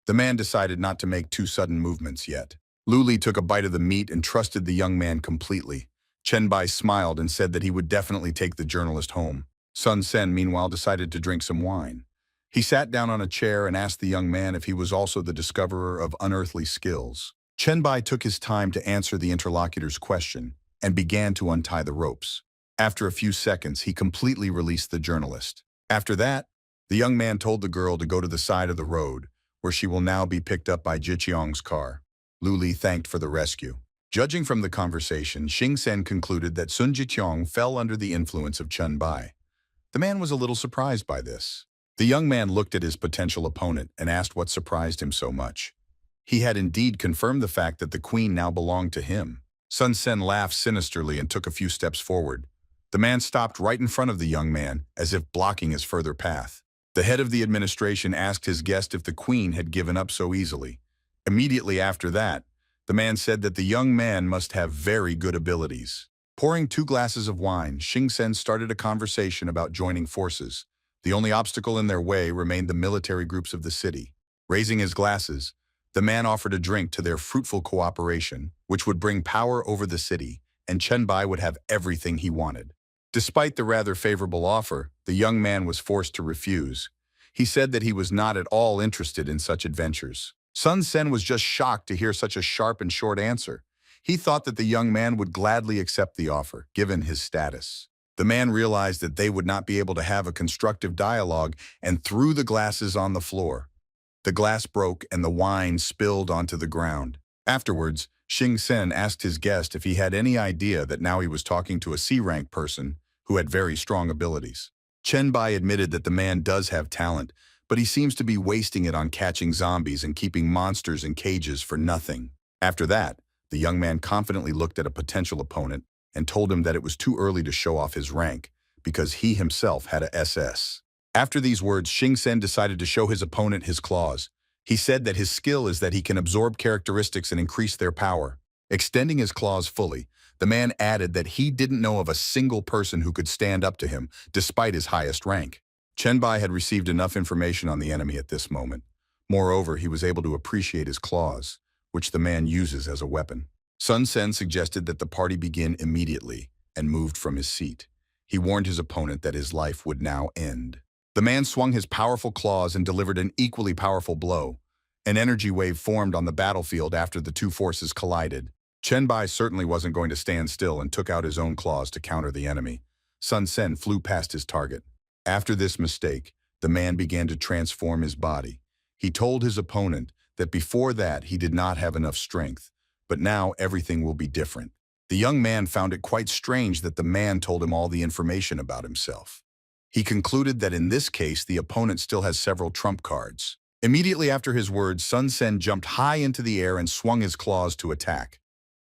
The man decided not to make too sudden movements yet. Lu Li took a bite of the meat and trusted the young man completely. Chen Bai smiled and said that he would definitely take the journalist home. Sun Sen, meanwhile, decided to drink some wine. He sat down on a chair and asked the young man if he was also the discoverer of unearthly skills. Chen Bai took his time to answer the interlocutor's question and began to untie the ropes. After a few seconds, he completely released the journalist. After that, the young man told the girl to go to the side of the road, where she will now be picked up by Jiqiang's car. Lu Li thanked for the rescue. Judging from the conversation, Xing Sen concluded that Sun Jiqiang fell under the influence of Chen Bai. The man was a little surprised by this. The young man looked at his potential opponent and asked what surprised him so much. He had indeed confirmed the fact that the queen now belonged to him. Sun Sen laughed sinisterly and took a few steps forward. The man stopped right in front of the young man, as if blocking his further path. The head of the administration asked his guest if the queen had given up so easily. Immediately after that, the man said that the young man must have very good abilities. Pouring 2 glasses of wine, Xing Sen started a conversation about joining forces. The only obstacle in their way remained the military groups of the city. Raising his glasses, the man offered a drink to their fruitful cooperation, which would bring power over the city, and Chen Bai would have everything he wanted. Despite the rather favorable offer, the young man was forced to refuse. He said that he was not at all interested in such adventures. Sun Sen was just shocked to hear such a sharp and short answer. He thought that the young man would gladly accept the offer, given his status. The man realized that they would not be able to have a constructive dialogue and threw the glasses on the floor. The glass broke and the wine spilled onto the ground. Afterwards, Xing Sen asked his guest if he had any idea that now he was talking to a C-rank person who had very strong abilities. Chen Bai admitted that the man does have talent, but he seems to be wasting it on catching zombies and keeping monsters in cages for nothing. After that, the young man confidently looked at a potential opponent and told him that it was too early to show off his rank because he himself had a SS. After these words, Xing Sen decided to show his opponent his claws. He said that his skill is that he can absorb characteristics and increase their power. Extending his claws fully, the man added that he didn't know of a single person who could stand up to him, despite his highest rank. Chen Bai had received enough information on the enemy at this moment. Moreover, he was able to appreciate his claws, which the man uses as a weapon. Sun Sen suggested that the party begin immediately and moved from his seat. He warned his opponent that his life would now end. The man swung his powerful claws and delivered an equally powerful blow. An energy wave formed on the battlefield after the two forces collided. Chen Bai certainly wasn't going to stand still and took out his own claws to counter the enemy. Sun Sen flew past his target. After this mistake, the man began to transform his body. He told his opponent that before that he did not have enough strength, but now everything will be different. The young man found it quite strange that the man told him all the information about himself. He concluded that in this case the opponent still has several trump cards. Immediately after his words, Sun Sen jumped high into the air and swung his claws to attack.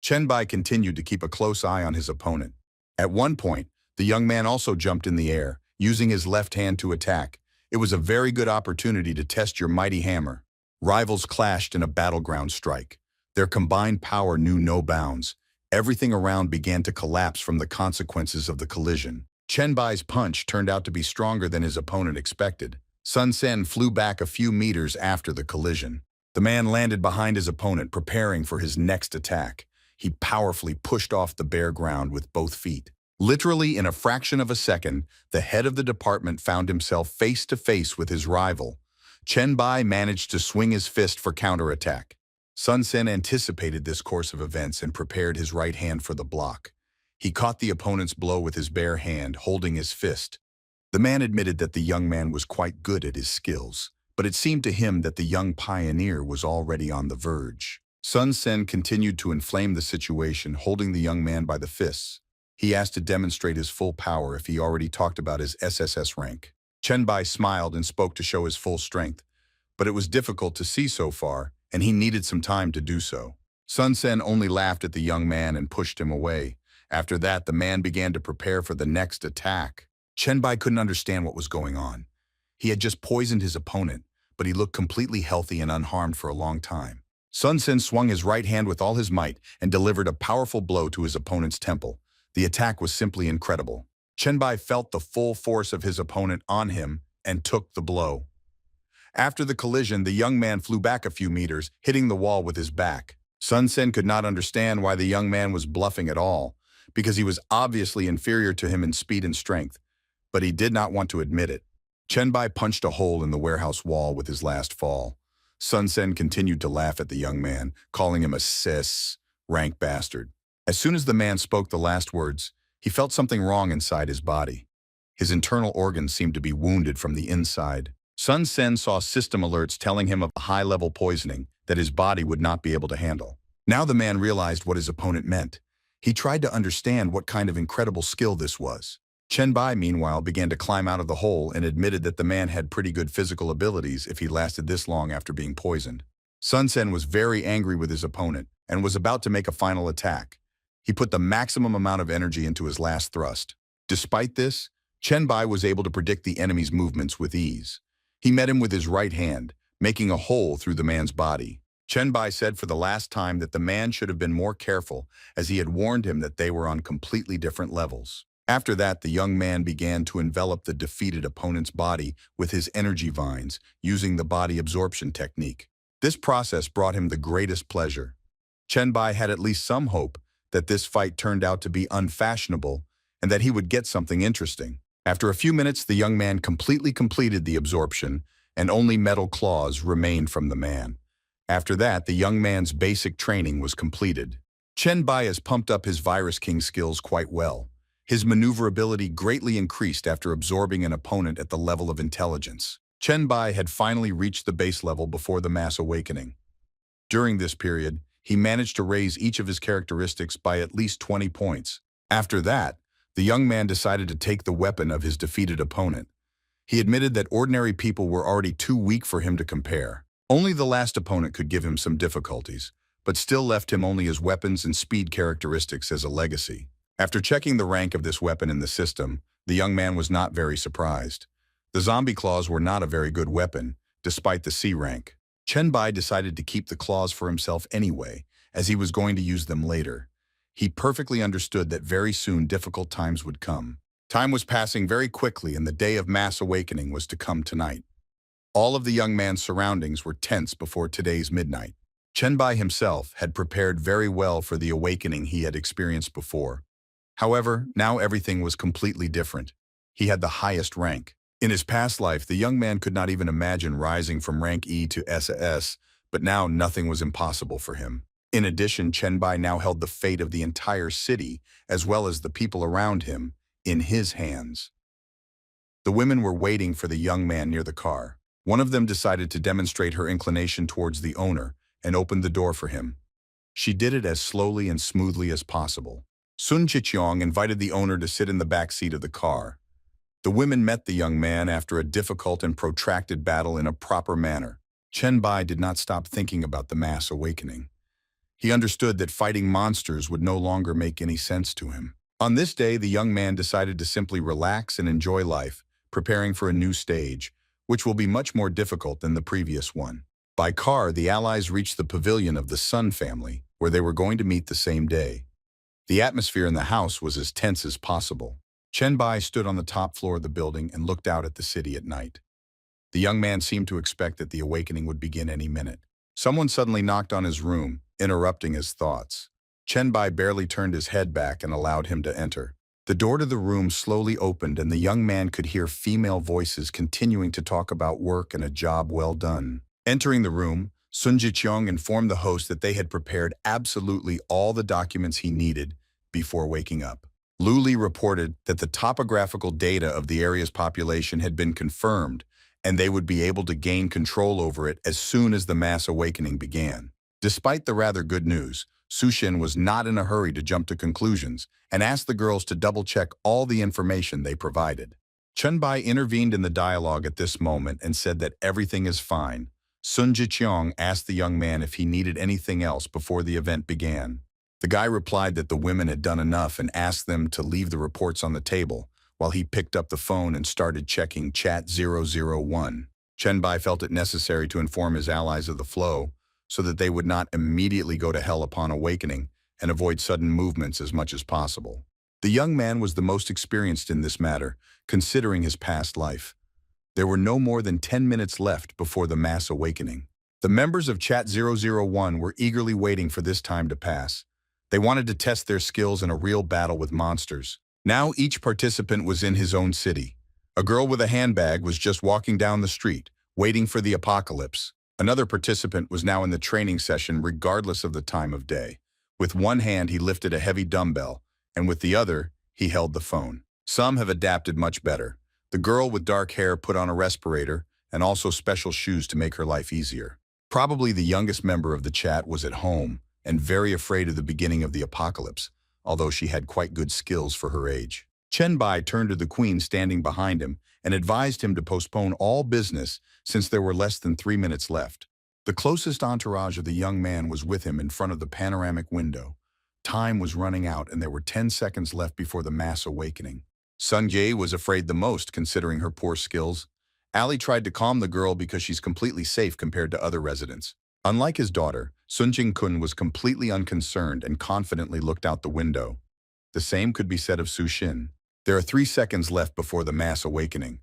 Chen Bai continued to keep a close eye on his opponent. At one point, the young man also jumped in the air, using his left hand to attack. It was a very good opportunity to test your mighty hammer. Rivals clashed in a battleground strike. Their combined power knew no bounds. Everything around began to collapse from the consequences of the collision. Chen Bai's punch turned out to be stronger than his opponent expected. Sun Sen flew back a few meters after the collision. The man landed behind his opponent, preparing for his next attack. He powerfully pushed off the bare ground with both feet. Literally in a fraction of a second, the head of the department found himself face to face with his rival. Chen Bai managed to swing his fist for counterattack. Sun Sen anticipated this course of events and prepared his right hand for the block. He caught the opponent's blow with his bare hand, holding his fist. The man admitted that the young man was quite good at his skills, but it seemed to him that the young pioneer was already on the verge. Sun Sen continued to inflame the situation, holding the young man by the fists. He asked to demonstrate his full power if he already talked about his SSS rank. Chen Bai smiled and spoke to show his full strength, but it was difficult to see so far, and he needed some time to do so. Sun Sen only laughed at the young man and pushed him away. After that, the man began to prepare for the next attack. Chen Bai couldn't understand what was going on. He had just poisoned his opponent, but he looked completely healthy and unharmed for a long time. Sun Sen swung his right hand with all his might and delivered a powerful blow to his opponent's temple. The attack was simply incredible. Chen Bai felt the full force of his opponent on him and took the blow. After the collision, the young man flew back a few meters, hitting the wall with his back. Sun Sen could not understand why the young man was bluffing at all, because he was obviously inferior to him in speed and strength, but he did not want to admit it. Chen Bai punched a hole in the warehouse wall with his last fall. Sun Sen continued to laugh at the young man, calling him a rank bastard. As soon as the man spoke the last words, he felt something wrong inside his body. His internal organs seemed to be wounded from the inside. Sun Sen saw system alerts telling him of high-level poisoning that his body would not be able to handle. Now the man realized what his opponent meant. He tried to understand what kind of incredible skill this was. Chen Bai, meanwhile, began to climb out of the hole and admitted that the man had pretty good physical abilities if he lasted this long after being poisoned. Sun Sen was very angry with his opponent and was about to make a final attack. He put the maximum amount of energy into his last thrust. Despite this, Chen Bai was able to predict the enemy's movements with ease. He met him with his right hand, making a hole through the man's body. Chen Bai said for the last time that the man should have been more careful, as he had warned him that they were on completely different levels. After that, the young man began to envelop the defeated opponent's body with his energy vines, using the body absorption technique. This process brought him the greatest pleasure. Chen Bai had at least some hope that this fight turned out to be unfashionable and that he would get something interesting. After a few minutes, the young man completely completed the absorption, and only metal claws remained from the man. After that, the young man's basic training was completed. Chen Bai has pumped up his Virus King skills quite well. His maneuverability greatly increased after absorbing an opponent at the level of intelligence. Chen Bai had finally reached the base level before the mass awakening. During this period, he managed to raise each of his characteristics by at least 20 points. After that, the young man decided to take the weapon of his defeated opponent. He admitted that ordinary people were already too weak for him to compare. Only the last opponent could give him some difficulties, but still left him only his weapons and speed characteristics as a legacy. After checking the rank of this weapon in the system, the young man was not very surprised. The zombie claws were not a very good weapon, despite the C rank. Chen Bai decided to keep the claws for himself anyway, as he was going to use them later. He perfectly understood that very soon difficult times would come. Time was passing very quickly and the day of mass awakening was to come tonight. All of the young man's surroundings were tense before today's midnight. Chen Bai himself had prepared very well for the awakening he had experienced before. However, now everything was completely different. He had the highest rank. In his past life, the young man could not even imagine rising from rank E to SAS, but now nothing was impossible for him. In addition, Chen Bai now held the fate of the entire city, as well as the people around him, in his hands. The women were waiting for the young man near the car. One of them decided to demonstrate her inclination towards the owner and opened the door for him. She did it as slowly and smoothly as possible. Sun Chicheong invited the owner to sit in the back seat of the car. The women met the young man after a difficult and protracted battle in a proper manner. Chen Bai did not stop thinking about the mass awakening. He understood that fighting monsters would no longer make any sense to him. On this day, the young man decided to simply relax and enjoy life, preparing for a new stage, which will be much more difficult than the previous one. By car, the allies reached the pavilion of the Sun family, where they were going to meet the same day. The atmosphere in the house was as tense as possible. Chen Bai stood on the top floor of the building and looked out at the city at night. The young man seemed to expect that the awakening would begin any minute. Someone suddenly knocked on his room, interrupting his thoughts. Chen Bai barely turned his head back and allowed him to enter. The door to the room slowly opened and the young man could hear female voices continuing to talk about work and a job well done. Entering the room, Sun Jicheong informed the host that they had prepared absolutely all the documents he needed before waking up. Lu Li reported that the topographical data of the area's population had been confirmed, and they would be able to gain control over it as soon as the mass awakening began. Despite the rather good news, Su Xin was not in a hurry to jump to conclusions and asked the girls to double-check all the information they provided. Chen Bai intervened in the dialogue at this moment and said that everything is fine. Sun Jiqiang asked the young man if he needed anything else before the event began. The guy replied that the women had done enough and asked them to leave the reports on the table, while he picked up the phone and started checking chat 001. Chen Bai felt it necessary to inform his allies of the flow, so that they would not immediately go to hell upon awakening and avoid sudden movements as much as possible. The young man was the most experienced in this matter, considering his past life. There were no more than 10 minutes left before the mass awakening. The members of Chat 001 were eagerly waiting for this time to pass. They wanted to test their skills in a real battle with monsters. Now each participant was in his own city. A girl with a handbag was just walking down the street, waiting for the apocalypse. Another participant was now in the training session regardless of the time of day. With one hand he lifted a heavy dumbbell, and with the other he held the phone. Some have adapted much better. The girl with dark hair put on a respirator and also special shoes to make her life easier. Probably the youngest member of the chat was at home and very afraid of the beginning of the apocalypse, although she had quite good skills for her age. Chen Bai turned to the queen standing behind him and advised him to postpone all business since there were less than 3 minutes left. The closest entourage of the young man was with him in front of the panoramic window. Time was running out and there were 10 seconds left before the mass awakening. Sung Jae was afraid the most, considering her poor skills. Ali tried to calm the girl because she's completely safe compared to other residents. Unlike his daughter, Sun Jing-kun was completely unconcerned and confidently looked out the window. The same could be said of Su Xin. There are 3 seconds left before the mass awakening.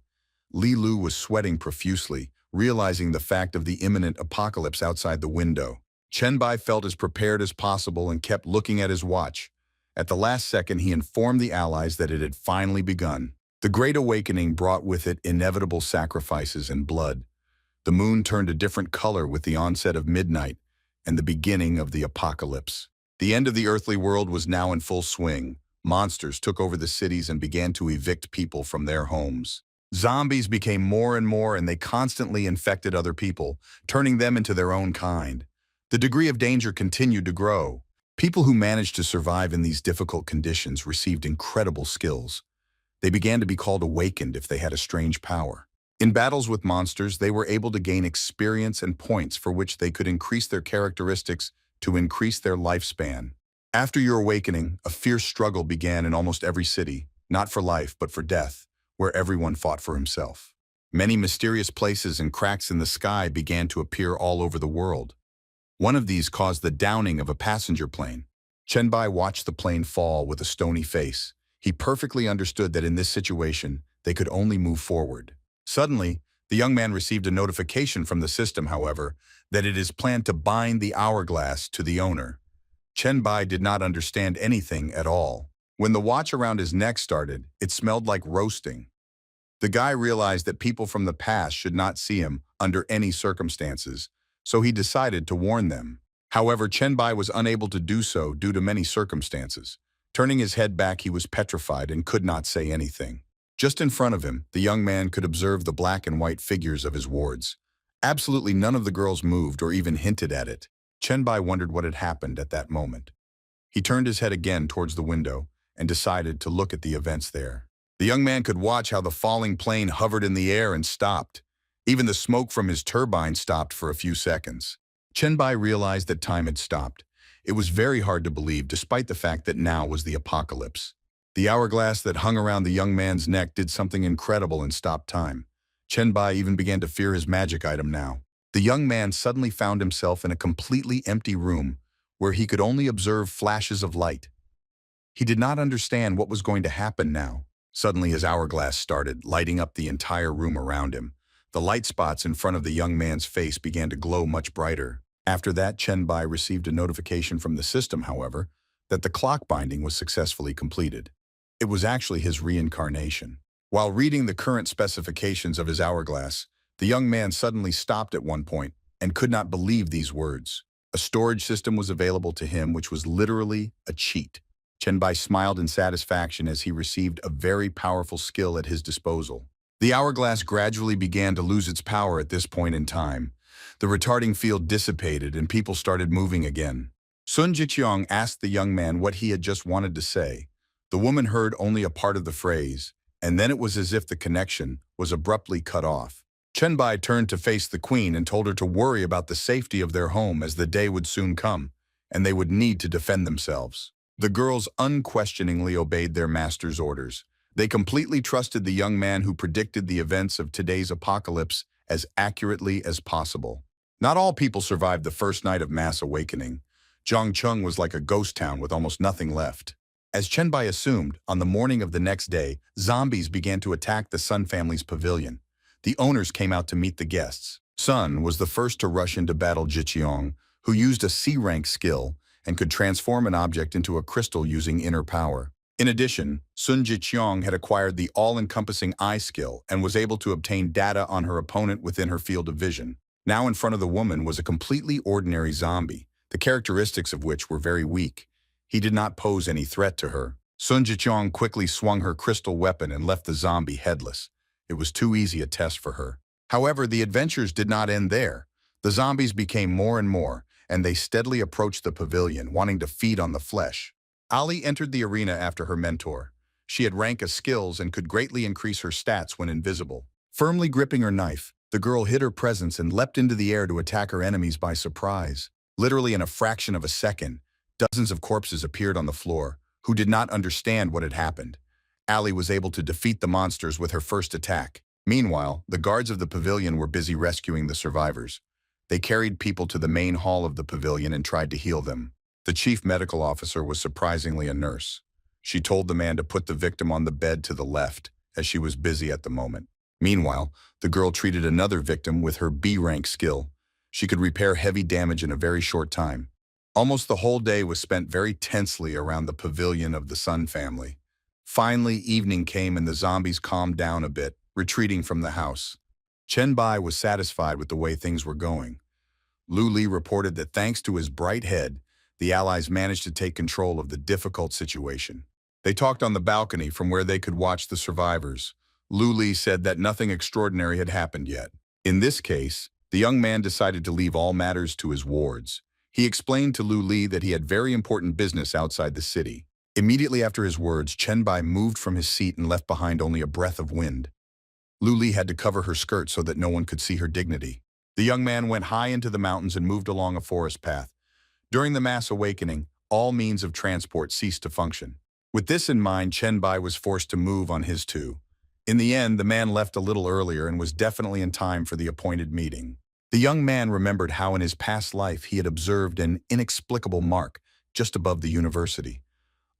Li Lu was sweating profusely, realizing the fact of the imminent apocalypse outside the window. Chen Bai felt as prepared as possible and kept looking at his watch. At the last second, he informed the allies that it had finally begun. The Great Awakening brought with it inevitable sacrifices and blood. The moon turned a different color with the onset of midnight and the beginning of the apocalypse. The end of the earthly world was now in full swing. Monsters took over the cities and began to evict people from their homes. Zombies became more and more, and they constantly infected other people, turning them into their own kind. The degree of danger continued to grow. People who managed to survive in these difficult conditions received incredible skills. They began to be called awakened if they had a strange power. In battles with monsters, they were able to gain experience and points for which they could increase their characteristics to increase their lifespan. After your awakening, a fierce struggle began in almost every city, not for life but for death, where everyone fought for himself. Many mysterious places and cracks in the sky began to appear all over the world. One of these caused the downing of a passenger plane. Chen Bai watched the plane fall with a stony face. He perfectly understood that in this situation, they could only move forward. Suddenly, the young man received a notification from the system, however, that it is planned to bind the hourglass to the owner. Chen Bai did not understand anything at all. When the watch around his neck started, it smelled like roasting. The guy realized that people from the past should not see him under any circumstances, so he decided to warn them. However, Chen Bai was unable to do so due to many circumstances. Turning his head back, he was petrified and could not say anything. Just in front of him, the young man could observe the black and white figures of his wards. Absolutely none of the girls moved or even hinted at it. Chen Bai wondered what had happened at that moment. He turned his head again towards the window and decided to look at the events there. The young man could watch how the falling plane hovered in the air and stopped. Even the smoke from his turbine stopped for a few seconds. Chen Bai realized that time had stopped. It was very hard to believe, despite the fact that now was the apocalypse. The hourglass that hung around the young man's neck did something incredible and stopped time. Chen Bai even began to fear his magic item now. The young man suddenly found himself in a completely empty room where he could only observe flashes of light. He did not understand what was going to happen now. Suddenly his hourglass started, lighting up the entire room around him. The light spots in front of the young man's face began to glow much brighter. After that, Chen Bai received a notification from the system, however, that the clock binding was successfully completed. It was actually his reincarnation. While reading the current specifications of his hourglass, the young man suddenly stopped at one point and could not believe these words. A storage system was available to him which was literally a cheat. Chen Bai smiled in satisfaction as he received a very powerful skill at his disposal. The hourglass gradually began to lose its power at this point in time. The retarding field dissipated and people started moving again. Sun Jiqiang asked the young man what he had just wanted to say. The woman heard only a part of the phrase, and then it was as if the connection was abruptly cut off. Chenbai turned to face the queen and told her to worry about the safety of their home as the day would soon come, and they would need to defend themselves. The girls unquestioningly obeyed their master's orders. They completely trusted the young man who predicted the events of today's apocalypse as accurately as possible. Not all people survived the first night of mass awakening. Zhangcheng was like a ghost town with almost nothing left. As Chenbai assumed, on the morning of the next day, zombies began to attack the Sun family's pavilion. The owners came out to meet the guests. Sun was the first to rush into battle Jiqiong, who used a C-rank skill and could transform an object into a crystal using inner power. In addition, Sun Jiqiong had acquired the all-encompassing eye skill and was able to obtain data on her opponent within her field of vision. Now in front of the woman was a completely ordinary zombie, the characteristics of which were very weak. He did not pose any threat to her. Sun Jiqiong quickly swung her crystal weapon and left the zombie headless. It was too easy a test for her. However, the adventures did not end there. The zombies became more and more, and they steadily approached the pavilion, wanting to feed on the flesh. Ali entered the arena after her mentor. She had rank as skills and could greatly increase her stats when invisible. Firmly gripping her knife, the girl hid her presence and leapt into the air to attack her enemies by surprise. Literally in a fraction of a second, dozens of corpses appeared on the floor, who did not understand what had happened. Ali was able to defeat the monsters with her first attack. Meanwhile, the guards of the pavilion were busy rescuing the survivors. They carried people to the main hall of the pavilion and tried to heal them. The chief medical officer was surprisingly a nurse. She told the man to put the victim on the bed to the left, as she was busy at the moment. Meanwhile, the girl treated another victim with her B-rank skill. She could repair heavy damage in a very short time. Almost the whole day was spent very tensely around the pavilion of the Sun family. Finally, evening came and the zombies calmed down a bit, retreating from the house. Chenbai was satisfied with the way things were going. Lu Li reported that thanks to his bright head, the allies managed to take control of the difficult situation. They talked on the balcony from where they could watch the survivors. Lu Li said that nothing extraordinary had happened yet. In this case, the young man decided to leave all matters to his wards. He explained to Lu Li that he had very important business outside the city. Immediately after his words, Chenbai moved from his seat and left behind only a breath of wind. Lu Li had to cover her skirt so that no one could see her dignity. The young man went high into the mountains and moved along a forest path. During the mass awakening, all means of transport ceased to function. With this in mind, Chenbai was forced to move on his too. In the end, the man left a little earlier and was definitely in time for the appointed meeting. The young man remembered how in his past life he had observed an inexplicable mark just above the university.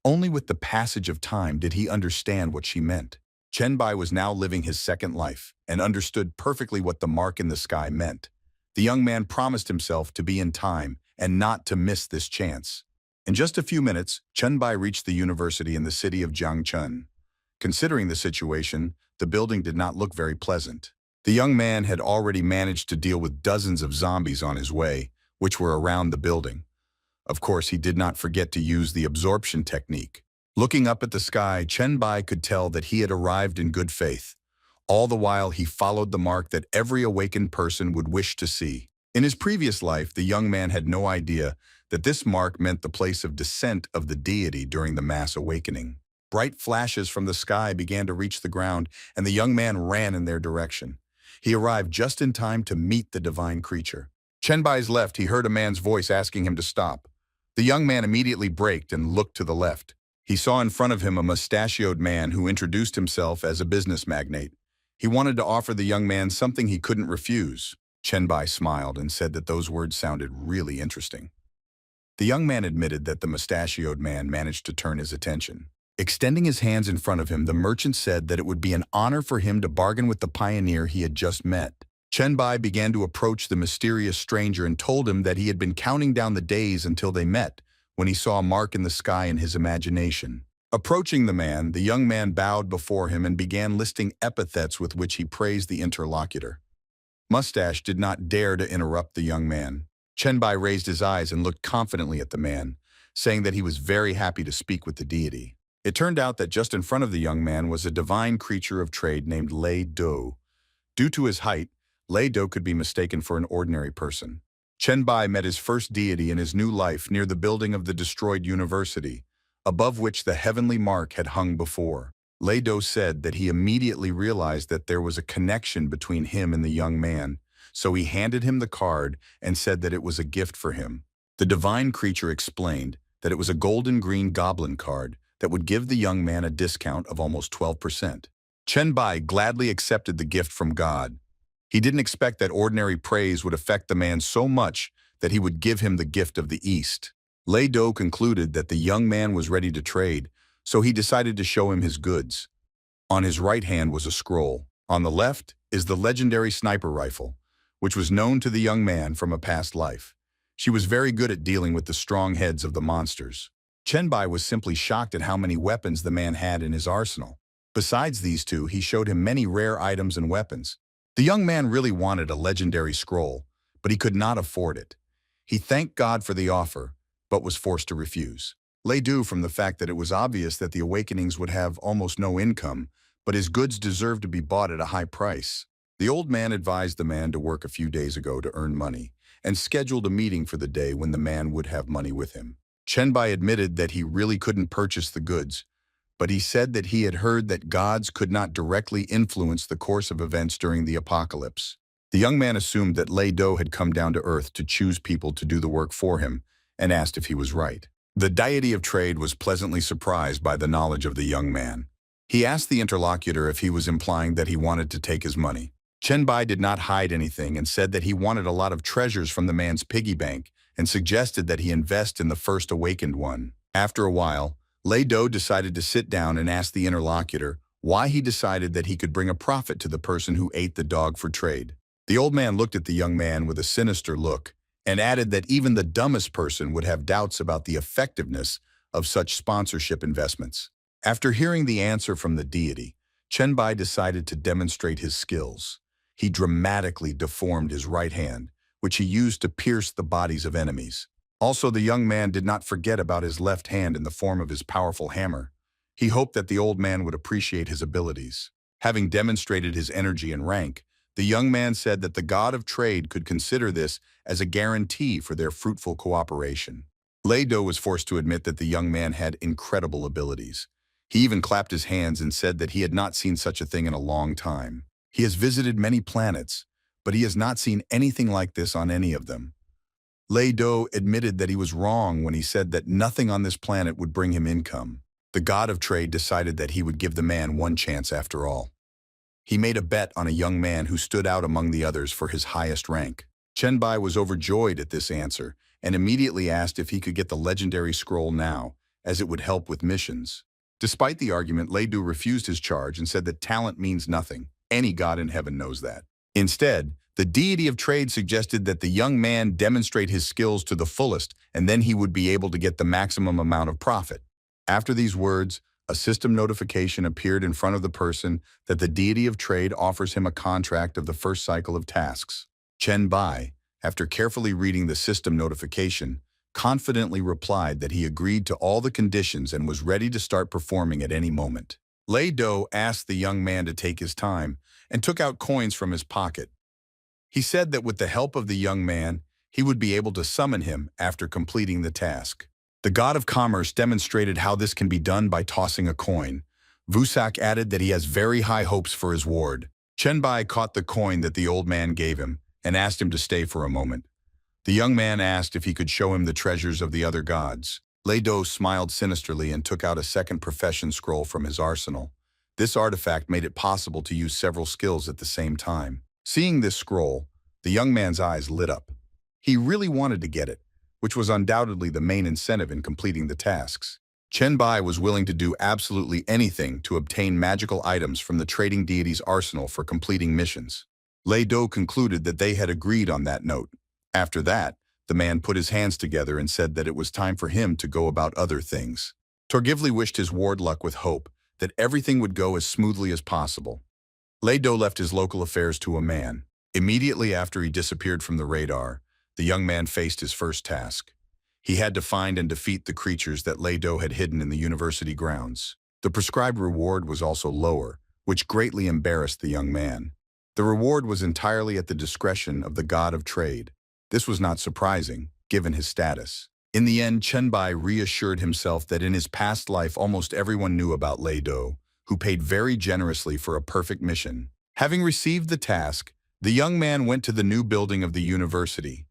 Only with the passage of time did he understand what she meant. Chenbai was now living his second life and understood perfectly what the mark in the sky meant. The young man promised himself to be in time and not to miss this chance. In just a few minutes, Chenbai reached the university in the city of Jiangchun. Considering the situation, the building did not look very pleasant. The young man had already managed to deal with dozens of zombies on his way, which were around the building. Of course, he did not forget to use the absorption technique. Looking up at the sky, Chenbai could tell that he had arrived in good faith. All the while, he followed the mark that every awakened person would wish to see. In his previous life, the young man had no idea that this mark meant the place of descent of the deity during the mass awakening. Bright flashes from the sky began to reach the ground, and the young man ran in their direction. He arrived just in time to meet the divine creature. Chenbai's left, he heard a man's voice asking him to stop. The young man immediately braked and looked to the left. He saw in front of him a mustachioed man who introduced himself as a business magnate. He wanted to offer the young man something he couldn't refuse. Chenbai smiled and said that those words sounded really interesting. The young man admitted that the mustachioed man managed to turn his attention. Extending his hands in front of him, the merchant said that it would be an honor for him to bargain with the pioneer he had just met. Chenbai began to approach the mysterious stranger and told him that he had been counting down the days until they met, when he saw a mark in the sky in his imagination. Approaching the man, the young man bowed before him and began listing epithets with which he praised the interlocutor. Mustache did not dare to interrupt the young man. Chenbai raised his eyes and looked confidently at the man, saying that he was very happy to speak with the deity. It turned out that just in front of the young man was a divine creature of trade named Lei Do. Due to his height, Lei Do could be mistaken for an ordinary person. Chenbai met his first deity in his new life near the building of the destroyed university, above which the heavenly mark had hung before. Lei said that he immediately realized that there was a connection between him and the young man, so he handed him the card and said that it was a gift for him. The divine creature explained that it was a golden green goblin card that would give the young man a discount of almost 12%. Chen Bai gladly accepted the gift from God. He didn't expect that ordinary praise would affect the man so much that he would give him the gift of the East. Lei concluded that the young man was ready to trade, so he decided to show him his goods. On his right hand was a scroll. On the left is the legendary sniper rifle, which was known to the young man from a past life. She was very good at dealing with the strong heads of the monsters. Chen Bai was simply shocked at how many weapons the man had in his arsenal. Besides these two, he showed him many rare items and weapons. The young man really wanted a legendary scroll, but he could not afford it. He thanked God for the offer, but was forced to refuse. Lei from the fact that it was obvious that the awakenings would have almost no income, but his goods deserved to be bought at a high price. The old man advised the man to work a few days ago to earn money, and scheduled a meeting for the day when the man would have money with him. Chen Bai admitted that he really couldn't purchase the goods, but he said that he had heard that gods could not directly influence the course of events during the apocalypse. The young man assumed that Lei had come down to earth to choose people to do the work for him, and asked if he was right. The deity of trade was pleasantly surprised by the knowledge of the young man. He asked the interlocutor if he was implying that he wanted to take his money. Chen Bai did not hide anything and said that he wanted a lot of treasures from the man's piggy bank and suggested that he invest in the first awakened one. After a while, Lei decided to sit down and ask the interlocutor why he decided that he could bring a profit to the person who ate the dog for trade. The old man looked at the young man with a sinister look and added that even the dumbest person would have doubts about the effectiveness of such sponsorship investments. After hearing the answer from the deity, Chen Bai decided to demonstrate his skills. He dramatically deformed his right hand, which he used to pierce the bodies of enemies. Also, the young man did not forget about his left hand in the form of his powerful hammer. He hoped that the old man would appreciate his abilities. Having demonstrated his energy and rank, the young man said that the god of trade could consider this as a guarantee for their fruitful cooperation. Lei was forced to admit that the young man had incredible abilities. He even clapped his hands and said that he had not seen such a thing in a long time. He has visited many planets, but he has not seen anything like this on any of them. Lei admitted that he was wrong when he said that nothing on this planet would bring him income. The god of trade decided that he would give the man one chance after all. He made a bet on a young man who stood out among the others for his highest rank. Chen Bai was overjoyed at this answer and immediately asked if he could get the legendary scroll now, as it would help with missions. Despite the argument, Lei refused his charge and said that talent means nothing. Any god in heaven knows that. Instead, the deity of trade suggested that the young man demonstrate his skills to the fullest, and then he would be able to get the maximum amount of profit. After these words, a system notification appeared in front of the person that the deity of trade offers him a contract of the first cycle of tasks. Chen Bai, after carefully reading the system notification, confidently replied that he agreed to all the conditions and was ready to start performing at any moment. Lei asked the young man to take his time and took out coins from his pocket. He said that with the help of the young man, he would be able to summon him after completing the task. The god of commerce demonstrated how this can be done by tossing a coin. Vusak added that he has very high hopes for his ward. Chen Bai caught the coin that the old man gave him and asked him to stay for a moment. The young man asked if he could show him the treasures of the other gods. Lei smiled sinisterly and took out a second profession scroll from his arsenal. This artifact made it possible to use several skills at the same time. Seeing this scroll, the young man's eyes lit up. He really wanted to get it, which was undoubtedly the main incentive in completing the tasks. Chen Bai was willing to do absolutely anything to obtain magical items from the trading deity's arsenal for completing missions. Lei concluded that they had agreed on that note. After that, the man put his hands together and said that it was time for him to go about other things. Torgivli wished his ward luck with hope that everything would go as smoothly as possible. Lei left his local affairs to a man. Immediately after he disappeared from the radar, the young man faced his first task. He had to find and defeat the creatures that Lei had hidden in the university grounds. The prescribed reward was also lower, which greatly embarrassed the young man. The reward was entirely at the discretion of the god of trade. This was not surprising, given his status. In the end, Chen Bai reassured himself that in his past life almost everyone knew about Lei, who paid very generously for a perfect mission. Having received the task, the young man went to the new building of the university.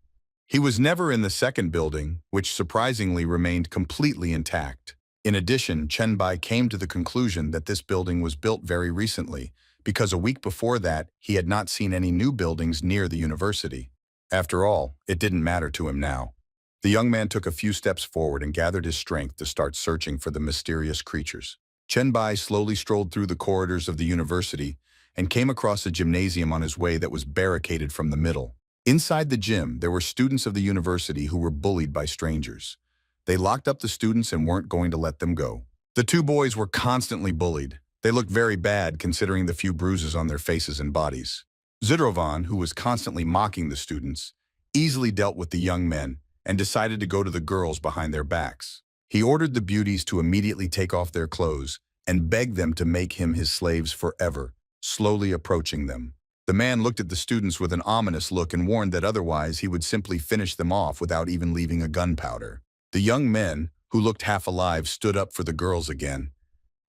He was never in the second building, which surprisingly remained completely intact. In addition, Chenbai came to the conclusion that this building was built very recently, because a week before that, he had not seen any new buildings near the university. After all, it didn't matter to him now. The young man took a few steps forward and gathered his strength to start searching for the mysterious creatures. Chenbai slowly strolled through the corridors of the university and came across a gymnasium on his way that was barricaded from the middle. Inside the gym, there were students of the university who were bullied by strangers. They locked up the students and weren't going to let them go. The two boys were constantly bullied. They looked very bad considering the few bruises on their faces and bodies. Zidrovan, who was constantly mocking the students, easily dealt with the young men and decided to go to the girls behind their backs. He ordered the beauties to immediately take off their clothes and begged them to make him his slaves forever, slowly approaching them. The man looked at the students with an ominous look and warned that otherwise he would simply finish them off without even leaving a gunpowder. The young men, who looked half alive, stood up for the girls again.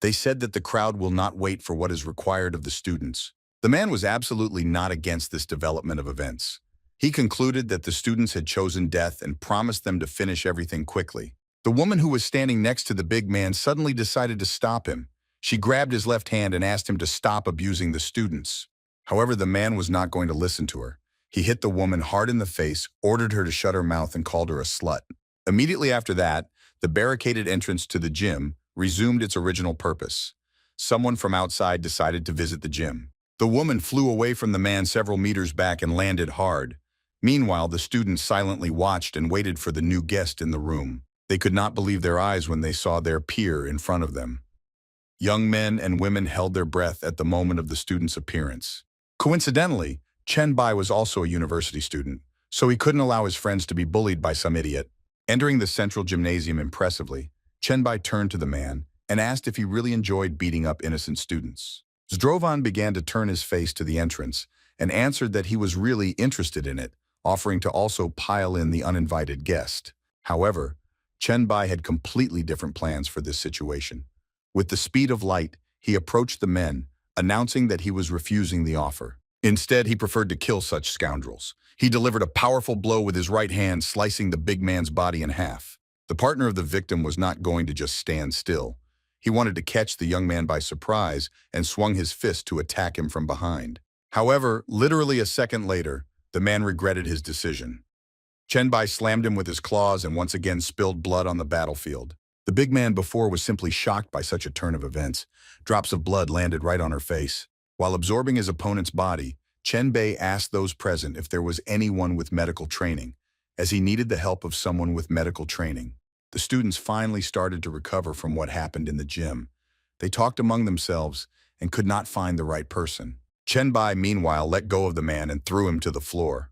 They said that the crowd will not wait for what is required of the students. The man was absolutely not against this development of events. He concluded that the students had chosen death and promised them to finish everything quickly. The woman who was standing next to the big man suddenly decided to stop him. She grabbed his left hand and asked him to stop abusing the students. However, the man was not going to listen to her. He hit the woman hard in the face, ordered her to shut her mouth, and called her a slut. Immediately after that, the barricaded entrance to the gym resumed its original purpose. Someone from outside decided to visit the gym. The woman flew away from the man several meters back and landed hard. Meanwhile, the students silently watched and waited for the new guest in the room. They could not believe their eyes when they saw their peer in front of them. Young men and women held their breath at the moment of the student's appearance. Coincidentally, Chenbai was also a university student, so he couldn't allow his friends to be bullied by some idiot. Entering the central gymnasium impressively, Chenbai turned to the man and asked if he really enjoyed beating up innocent students. Zdrovan began to turn his face to the entrance and answered that he was really interested in it, offering to also pile in the uninvited guest. However, Chenbai had completely different plans for this situation. With the speed of light, he approached the men, announcing that he was refusing the offer. Instead, he preferred to kill such scoundrels. He delivered a powerful blow with his right hand, slicing the big man's body in half. The partner of the victim was not going to just stand still. He wanted to catch the young man by surprise and swung his fist to attack him from behind. However, literally a second later, the man regretted his decision. Chenbai slammed him with his claws and once again spilled blood on the battlefield. The big man before was simply shocked by such a turn of events. Drops of blood landed right on her face. While absorbing his opponent's body, Chenbai asked those present if there was anyone with medical training, as he needed the help of someone with medical training. The students finally started to recover from what happened in the gym. They talked among themselves and could not find the right person. Chenbai, meanwhile, let go of the man and threw him to the floor.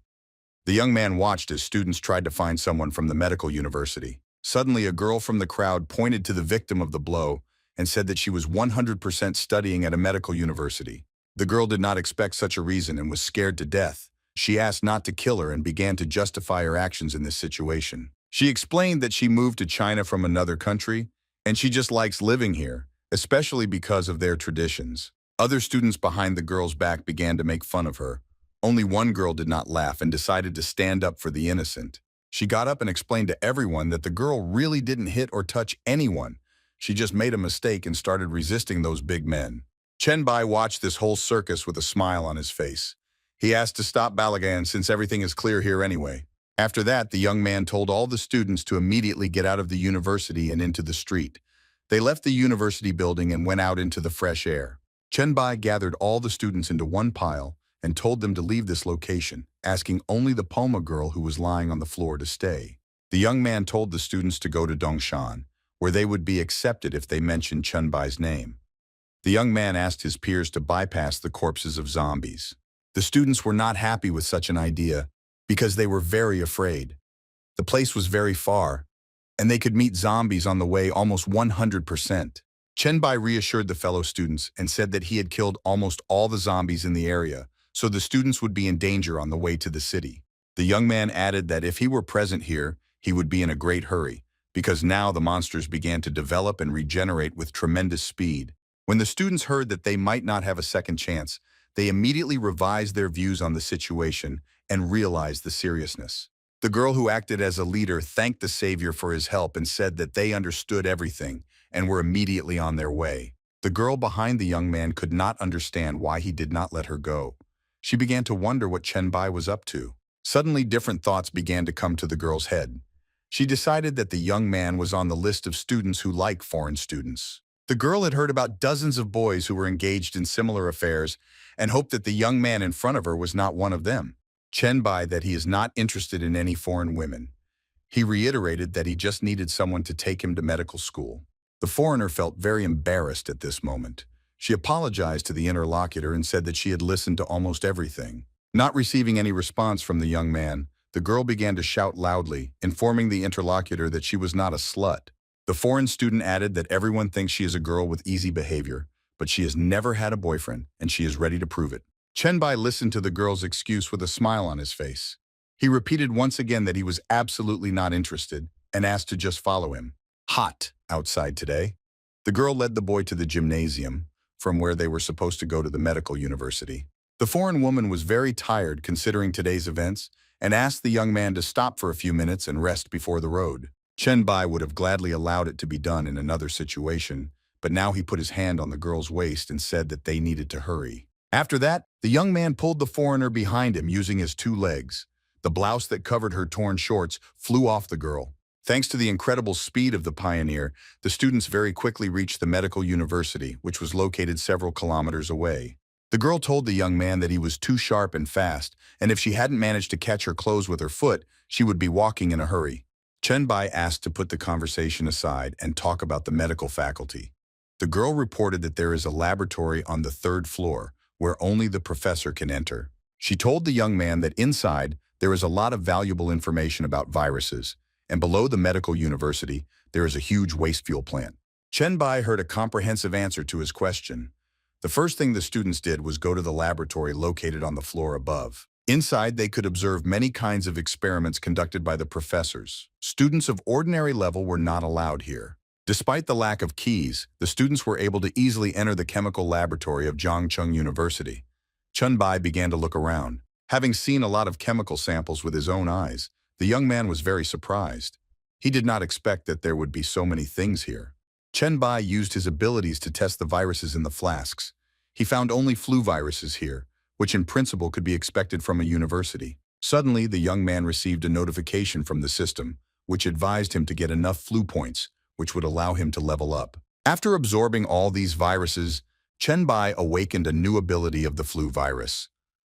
The young man watched as students tried to find someone from the medical university. Suddenly, a girl from the crowd pointed to the victim of the blow and said that she was 100% studying at a medical university. The girl did not expect such a reason and was scared to death. She asked not to kill her and began to justify her actions in this situation. She explained that she moved to China from another country, and she just likes living here, especially because of their traditions. Other students behind the girl's back began to make fun of her. Only one girl did not laugh and decided to stand up for the innocent. She got up and explained to everyone that the girl really didn't hit or touch anyone. She just made a mistake and started resisting those big men. Chenbai watched this whole circus with a smile on his face. He asked to stop Balagan since everything is clear here anyway. After that, the young man told all the students to immediately get out of the university and into the street. They left the university building and went out into the fresh air. Chenbai gathered all the students into one pile and told them to leave this location, asking only the Poma girl who was lying on the floor to stay. The young man told the students to go to Dongshan, where they would be accepted if they mentioned Chenbai's name. The young man asked his peers to bypass the corpses of zombies. The students were not happy with such an idea because they were very afraid. The place was very far, and they could meet zombies on the way almost 100%. Chenbai reassured the fellow students and said that he had killed almost all the zombies in the area, so the students would be in danger on the way to the city. The young man added that if he were present here, he would be in a great hurry, because now the monsters began to develop and regenerate with tremendous speed. When the students heard that they might not have a second chance, they immediately revised their views on the situation and realized the seriousness. The girl who acted as a leader thanked the savior for his help and said that they understood everything and were immediately on their way. The girl behind the young man could not understand why he did not let her go. She began to wonder what Chenbai was up to. Suddenly, different thoughts began to come to the girl's head. She decided that the young man was on the list of students who like foreign students. The girl had heard about dozens of boys who were engaged in similar affairs and hoped that the young man in front of her was not one of them. Chenbai that he is not interested in any foreign women. He reiterated that he just needed someone to take him to medical school. The foreigner felt very embarrassed at this moment. She apologized to the interlocutor and said that she had listened to almost everything. Not receiving any response from the young man, the girl began to shout loudly, informing the interlocutor that she was not a slut. The foreign student added that everyone thinks she is a girl with easy behavior, but she has never had a boyfriend, and she is ready to prove it. Chenbai listened to the girl's excuse with a smile on his face. He repeated once again that he was absolutely not interested and asked to just follow him. Hot outside today. The girl led the boy to the gymnasium, from where they were supposed to go to the medical university. The foreign woman was very tired considering today's events and asked the young man to stop for a few minutes and rest before the road. Chenbai would have gladly allowed it to be done in another situation, but now he put his hand on the girl's waist and said that they needed to hurry. After that, the young man pulled the foreigner behind him using his two legs. The blouse that covered her torn shorts flew off the girl. Thanks to the incredible speed of the pioneer, the students very quickly reached the medical university, which was located several kilometers away. The girl told the young man that he was too sharp and fast, and if she hadn't managed to catch her clothes with her foot, she would be walking in a hurry. Chenbai asked to put the conversation aside and talk about the medical faculty. The girl reported that there is a laboratory on the third floor, where only the professor can enter. She told the young man that inside there is a lot of valuable information about viruses, and below the medical university there is a huge waste fuel plant. Chenbai heard a comprehensive answer to his question. The first thing the students did was go to the laboratory located on the floor above. Inside, they could observe many kinds of experiments conducted by the professors. Students of ordinary level were not allowed here. Despite the lack of keys, the students were able to easily enter the chemical laboratory of Zhangcheng University. Chenbai began to look around. Having seen a lot of chemical samples with his own eyes, the young man was very surprised. He did not expect that there would be so many things here. Chenbai used his abilities to test the viruses in the flasks. He found only flu viruses here, which in principle could be expected from a university. Suddenly, the young man received a notification from the system, which advised him to get enough flu points, which would allow him to level up. After absorbing all these viruses, Chenbai awakened a new ability of the flu virus.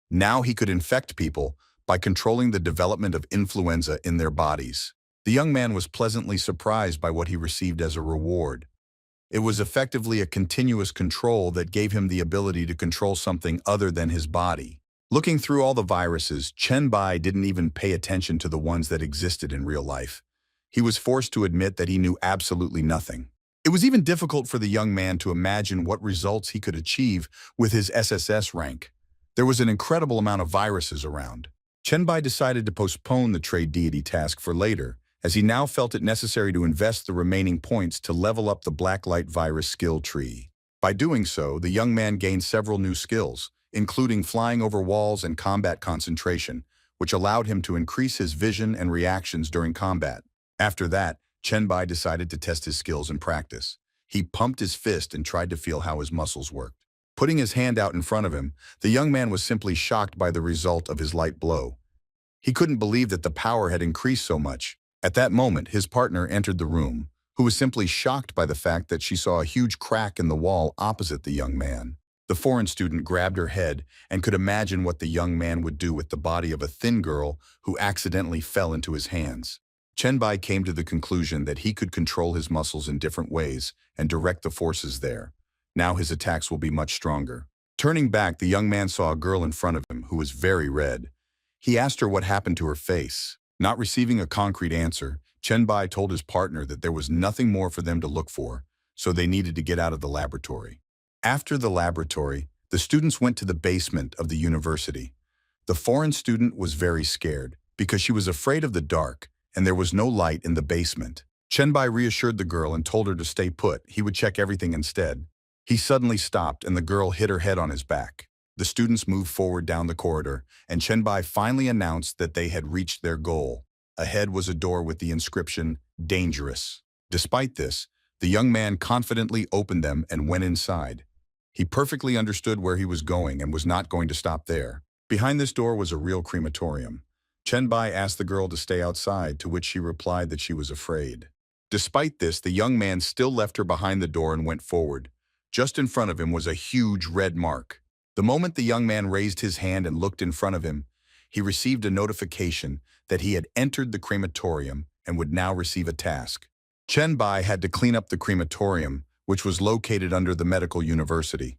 Now he could infect people by controlling the development of influenza in their bodies. The young man was pleasantly surprised by what he received as a reward. It was effectively a continuous control that gave him the ability to control something other than his body. Looking through all the viruses, Chenbai didn't even pay attention to the ones that existed in real life. He was forced to admit that he knew absolutely nothing. It was even difficult for the young man to imagine what results he could achieve with his SSS rank. There was an incredible amount of viruses around. Chenbai decided to postpone the trade deity task for later, as he now felt it necessary to invest the remaining points to level up the Blacklight virus skill tree. By doing so, the young man gained several new skills, including flying over walls and combat concentration, which allowed him to increase his vision and reactions during combat. After that, Chenbai decided to test his skills in practice. He pumped his fist and tried to feel how his muscles worked. Putting his hand out in front of him, the young man was simply shocked by the result of his light blow. He couldn't believe that the power had increased so much. At that moment, his partner entered the room, who was simply shocked by the fact that she saw a huge crack in the wall opposite the young man. The foreign student grabbed her head and could imagine what the young man would do with the body of a thin girl who accidentally fell into his hands. Chenbai came to the conclusion that he could control his muscles in different ways and direct the forces there. Now his attacks will be much stronger. Turning back, the young man saw a girl in front of him who was very red. He asked her what happened to her face. Not receiving a concrete answer, Chenbai told his partner that there was nothing more for them to look for, so they needed to get out of the laboratory. After the laboratory, the students went to the basement of the university. The foreign student was very scared because she was afraid of the dark and there was no light in the basement. Chenbai reassured the girl and told her to stay put. He would check everything instead. He suddenly stopped and the girl hit her head on his back. The students moved forward down the corridor, and Chenbai finally announced that they had reached their goal. Ahead was a door with the inscription, "Dangerous." Despite this, the young man confidently opened them and went inside. He perfectly understood where he was going and was not going to stop there. Behind this door was a real crematorium. Chenbai asked the girl to stay outside, to which she replied that she was afraid. Despite this, the young man still left her behind the door and went forward. Just in front of him was a huge red mark. The moment the young man raised his hand and looked in front of him, he received a notification that he had entered the crematorium and would now receive a task. Chenbai had to clean up the crematorium, which was located under the medical university.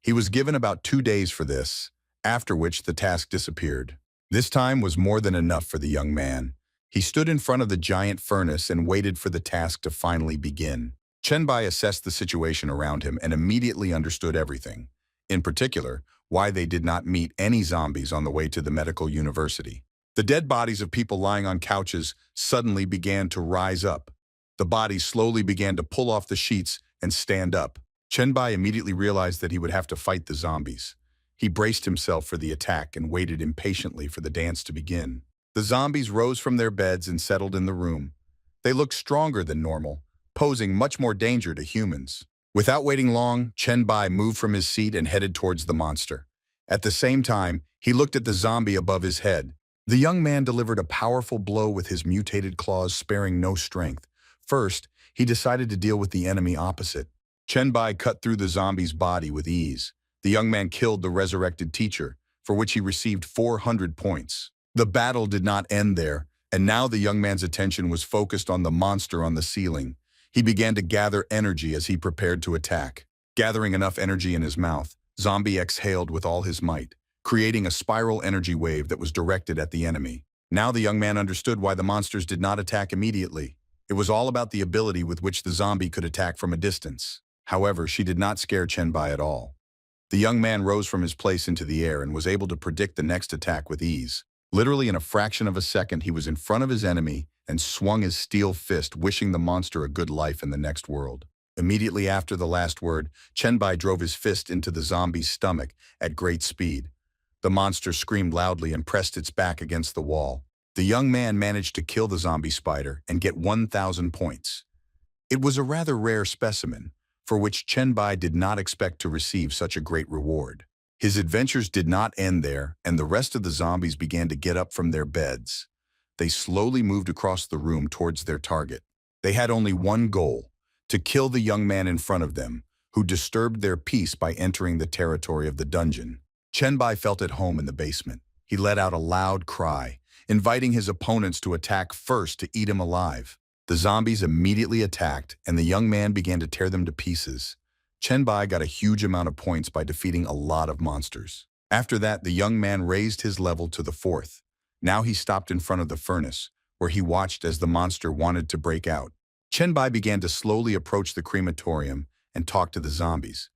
He was given about 2 days for this, after which the task disappeared. This time was more than enough for the young man. He stood in front of the giant furnace and waited for the task to finally begin. Chenbai assessed the situation around him and immediately understood everything. In particular, why they did not meet any zombies on the way to the medical university. The dead bodies of people lying on couches suddenly began to rise up. The bodies slowly began to pull off the sheets and stand up. Chenbai immediately realized that he would have to fight the zombies. He braced himself for the attack and waited impatiently for the dance to begin. The zombies rose from their beds and settled in the room. They looked stronger than normal, posing much more danger to humans. Without waiting long, Chenbai moved from his seat and headed towards the monster. At the same time, he looked at the zombie above his head. The young man delivered a powerful blow with his mutated claws, sparing no strength. First, he decided to deal with the enemy opposite. Chenbai cut through the zombie's body with ease. The young man killed the resurrected teacher, for which he received 400 points. The battle did not end there, and now the young man's attention was focused on the monster on the ceiling. He began to gather energy as he prepared to attack. Gathering enough energy in his mouth, Zombie exhaled with all his might, creating a spiral energy wave that was directed at the enemy. Now the young man understood why the monsters did not attack immediately. It was all about the ability with which the zombie could attack from a distance. However, she did not scare Chenbai at all. The young man rose from his place into the air and was able to predict the next attack with ease. Literally in a fraction of a second, he was in front of his enemy and swung his steel fist, wishing the monster a good life in the next world. Immediately after the last word, Chenbai drove his fist into the zombie's stomach at great speed. The monster screamed loudly and pressed its back against the wall. The young man managed to kill the zombie spider and get 1,000 points. It was a rather rare specimen, for which Chenbai did not expect to receive such a great reward. His adventures did not end there, and the rest of the zombies began to get up from their beds. They slowly moved across the room towards their target. They had only one goal: to kill the young man in front of them, who disturbed their peace by entering the territory of the dungeon. Chenbai felt at home in the basement. He let out a loud cry, inviting his opponents to attack first to eat him alive. The zombies immediately attacked, and the young man began to tear them to pieces. Chenbai got a huge amount of points by defeating a lot of monsters. After that, the young man raised his level to the 4th. Now he stopped in front of the furnace, where he watched as the monster wanted to break out. Chenbai began to slowly approach the crematorium and talk to the zombies.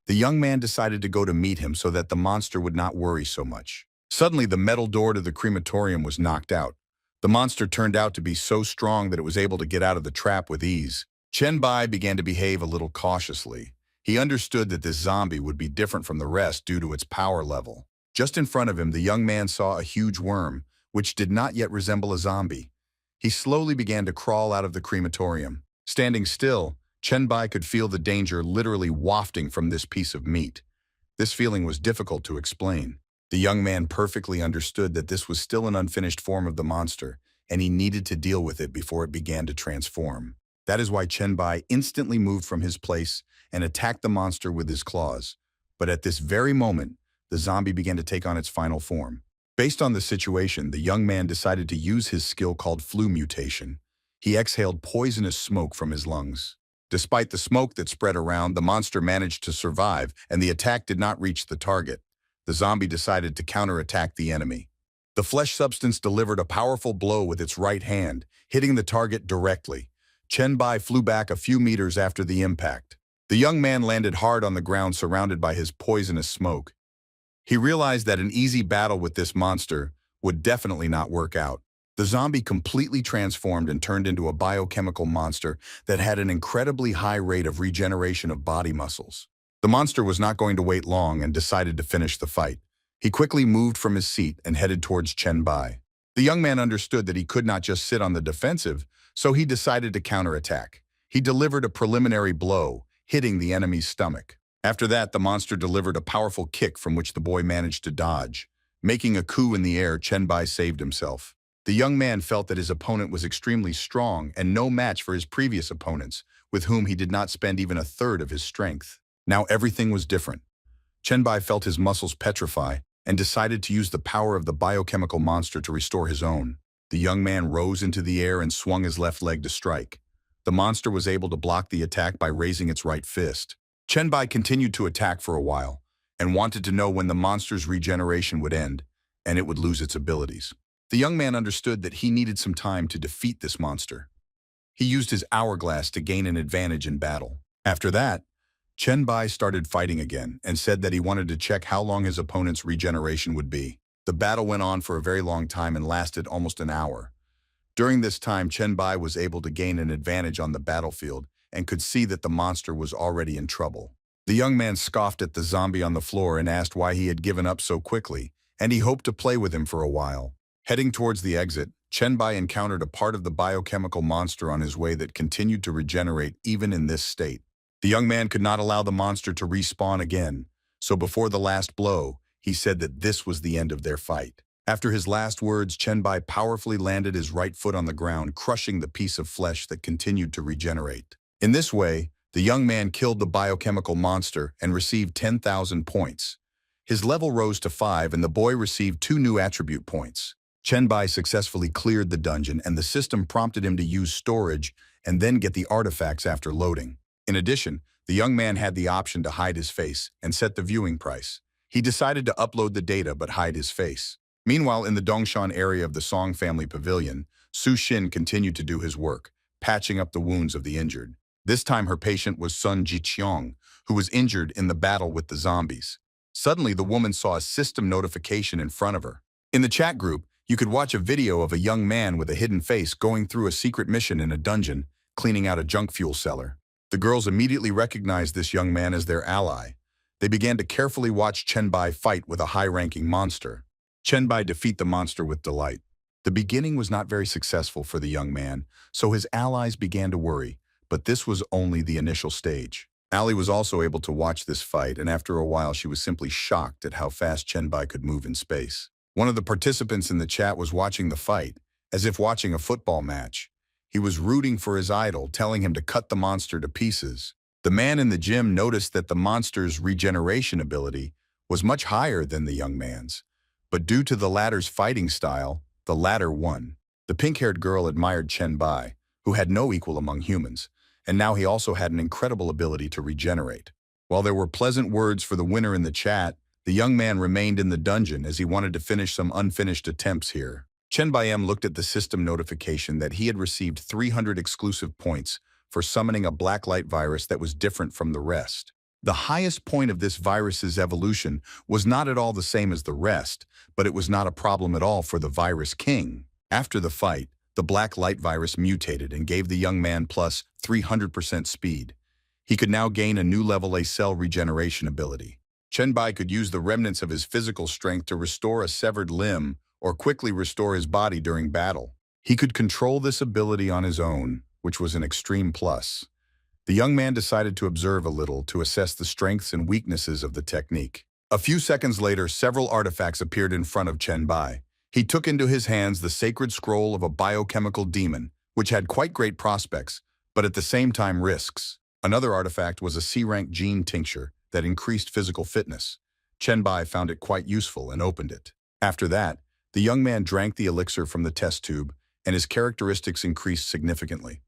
The young man decided to go to meet him so that the monster would not worry so much. Suddenly, the metal door to the crematorium was knocked out. The monster turned out to be so strong that it was able to get out of the trap with ease. Chenbai began to behave a little cautiously. He understood that this zombie would be different from the rest due to its power level. Just in front of him, the young man saw a huge worm, which did not yet resemble a zombie. He slowly began to crawl out of the crematorium. Standing still, Chenbai could feel the danger literally wafting from this piece of meat. This feeling was difficult to explain. The young man perfectly understood that this was still an unfinished form of the monster, and he needed to deal with it before it began to transform. That is why Chenbai instantly moved from his place and attacked the monster with his claws. But at this very moment, the zombie began to take on its final form. Based on the situation, the young man decided to use his skill called flu mutation. He exhaled poisonous smoke from his lungs. Despite the smoke that spread around, the monster managed to survive, and the attack did not reach the target. The zombie decided to counterattack the enemy. The flesh substance delivered a powerful blow with its right hand, hitting the target directly. Chenbai flew back a few meters after the impact. The young man landed hard on the ground, surrounded by his poisonous smoke. He realized that an easy battle with this monster would definitely not work out. The zombie completely transformed and turned into a biochemical monster that had an incredibly high rate of regeneration of body muscles. The monster was not going to wait long and decided to finish the fight. He quickly moved from his seat and headed towards Chen Bai. The young man understood that he could not just sit on the defensive, so he decided to counterattack. He delivered a preliminary blow, hitting the enemy's stomach. After that, the monster delivered a powerful kick from which the boy managed to dodge. Making a coup in the air, Chen Bai saved himself. The young man felt that his opponent was extremely strong and no match for his previous opponents, with whom he did not spend even a third of his strength. Now everything was different. Chen Bai felt his muscles petrify and decided to use the power of the biochemical monster to restore his own. The young man rose into the air and swung his left leg to strike. The monster was able to block the attack by raising its right fist. Chen Bai continued to attack for a while and wanted to know when the monster's regeneration would end and it would lose its abilities. The young man understood that he needed some time to defeat this monster. He used his hourglass to gain an advantage in battle. After that, Chen Bai started fighting again and said that he wanted to check how long his opponent's regeneration would be. The battle went on for a very long time and lasted almost an hour. During this time, Chen Bai was able to gain an advantage on the battlefield and could see that the monster was already in trouble. The young man scoffed at the zombie on the floor and asked why he had given up so quickly, and he hoped to play with him for a while. Heading towards the exit, Chen Bai encountered a part of the biochemical monster on his way that continued to regenerate even in this state. The young man could not allow the monster to respawn again, so before the last blow, he said that this was the end of their fight. After his last words, Chen Bai powerfully landed his right foot on the ground, crushing the piece of flesh that continued to regenerate. In this way, the young man killed the biochemical monster and received 10,000 points. His level rose to 5 and the boy received 2 new attribute points. Chen Bai successfully cleared the dungeon and the system prompted him to use storage and then get the artifacts after loading. In addition, the young man had the option to hide his face and set the viewing price. He decided to upload the data but hide his face. Meanwhile, in the Dongshan area of the Song family pavilion, Su Xin continued to do his work, patching up the wounds of the injured. This time her patient was Sun Jiqiang, who was injured in the battle with the zombies. Suddenly, the woman saw a system notification in front of her. In the chat group, you could watch a video of a young man with a hidden face going through a secret mission in a dungeon, cleaning out a junk fuel cellar. The girls immediately recognized this young man as their ally. They began to carefully watch Chen Bai fight with a high-ranking monster. Chen Bai defeat the monster with delight. The beginning was not very successful for the young man, so his allies began to worry, but this was only the initial stage. Ali was also able to watch this fight, and after a while she was simply shocked at how fast Chen Bai could move in space. One of the participants in the chat was watching the fight, as if watching a football match. He was rooting for his idol, telling him to cut the monster to pieces. The man in the gym noticed that the monster's regeneration ability was much higher than the young man's, but due to the latter's fighting style, the latter won. The pink-haired girl admired Chen Bai, who had no equal among humans, and now he also had an incredible ability to regenerate. While there were pleasant words for the winner in the chat, the young man remained in the dungeon as he wanted to finish some unfinished attempts here. Chen Baiyem looked at the system notification that he had received 300 exclusive points for summoning a black light virus that was different from the rest. The highest point of this virus's evolution was not at all the same as the rest, but it was not a problem at all for the virus king. After the fight, the black light virus mutated and gave the young man plus 300% speed. He could now gain a new level A cell regeneration ability. Chen Bai could use the remnants of his physical strength to restore a severed limb or quickly restore his body during battle. He could control this ability on his own, which was an extreme plus. The young man decided to observe a little to assess the strengths and weaknesses of the technique. A few seconds later, several artifacts appeared in front of Chen Bai. He took into his hands the sacred scroll of a biochemical demon, which had quite great prospects, but at the same time risks. Another artifact was a C-rank gene tincture that increased physical fitness. Chen Bai found it quite useful and opened it. After that, the young man drank the elixir from the test tube, and his characteristics increased significantly.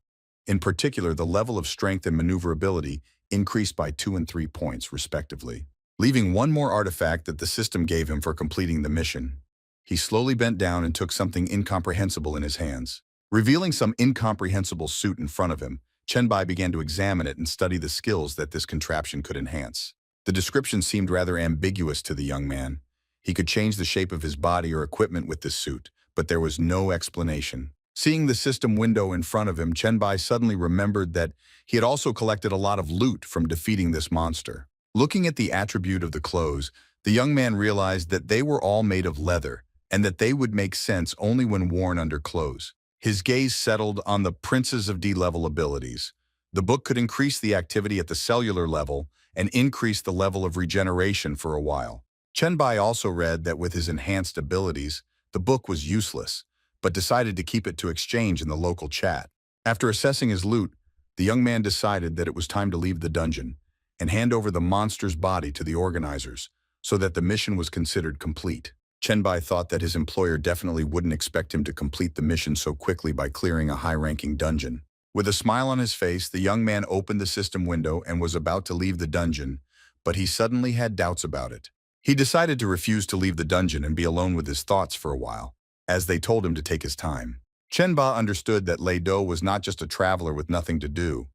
In particular, the level of strength and maneuverability increased by 2 and 3 points, respectively, leaving one more artifact that the system gave him for completing the mission. He slowly bent down and took something incomprehensible in his hands. Revealing some incomprehensible suit in front of him, Chen Bai began to examine it and study the skills that this contraption could enhance. The description seemed rather ambiguous to the young man. He could change the shape of his body or equipment with this suit, but there was no explanation. Seeing the system window in front of him, Chen Bai suddenly remembered that he had also collected a lot of loot from defeating this monster. Looking at the attribute of the clothes, the young man realized that they were all made of leather and that they would make sense only when worn under clothes. His gaze settled on the Princes of D-level abilities. The book could increase the activity at the cellular level and increase the level of regeneration for a while. Chenbai also read that with his enhanced abilities, the book was useless, but decided to keep it to exchange in the local chat. After assessing his loot, the young man decided that it was time to leave the dungeon and hand over the monster's body to the organizers so that the mission was considered complete. Chenbai thought that his employer definitely wouldn't expect him to complete the mission so quickly by clearing a high-ranking dungeon. With a smile on his face, the young man opened the system window and was about to leave the dungeon, but he suddenly had doubts about it. He decided to refuse to leave the dungeon and be alone with his thoughts for a while, as they told him to take his time. Chenba understood that Lei Do was not just a traveler with nothing to do.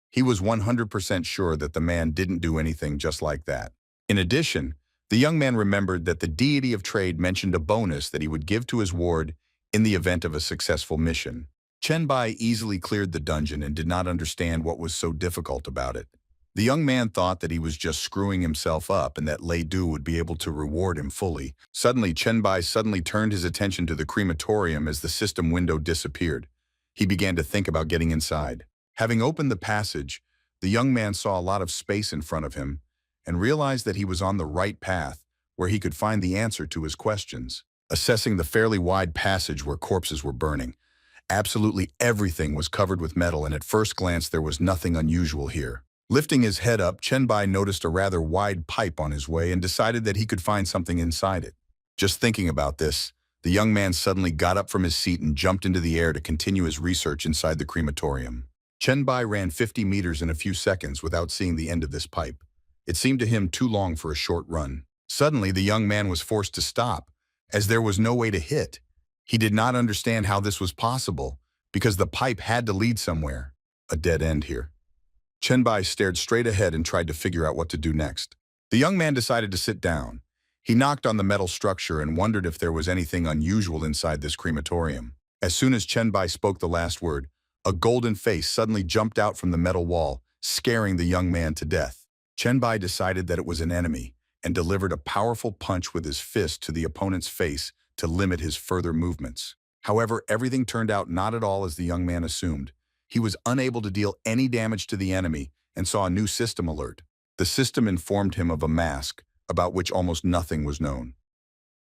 He was 100% sure that the man didn't do anything just like that. In addition, the young man remembered that the deity of trade mentioned a bonus that he would give to his ward in the event of a successful mission. Chenbai easily cleared the dungeon and did not understand what was so difficult about it. The young man thought that he was just screwing himself up and that Lei Du would be able to reward him fully. Suddenly, Chenbai turned his attention to the crematorium as the system window disappeared. He began to think about getting inside. Having opened the passage, the young man saw a lot of space in front of him and realized that he was on the right path where he could find the answer to his questions. Assessing the fairly wide passage where corpses were burning, absolutely everything was covered with metal, and at first glance there was nothing unusual here. Lifting his head up, Chenbai noticed a rather wide pipe on his way and decided that he could find something inside it. Just thinking about this, the young man suddenly got up from his seat and jumped into the air to continue his research inside the crematorium. Chenbai ran 50 meters in a few seconds without seeing the end of this pipe. It seemed to him too long for a short run. Suddenly, the young man was forced to stop, as there was no way to hit. He did not understand how this was possible, because the pipe had to lead somewhere. A dead end here. Chenbai stared straight ahead and tried to figure out what to do next. The young man decided to sit down. He knocked on the metal structure and wondered if there was anything unusual inside this crematorium. As soon as Chenbai spoke the last word, a golden face suddenly jumped out from the metal wall, scaring the young man to death. Chenbai decided that it was an enemy and delivered a powerful punch with his fist to the opponent's face to limit his further movements. However, everything turned out not at all as the young man assumed. He was unable to deal any damage to the enemy and saw a new system alert. The system informed him of a mask about which almost nothing was known.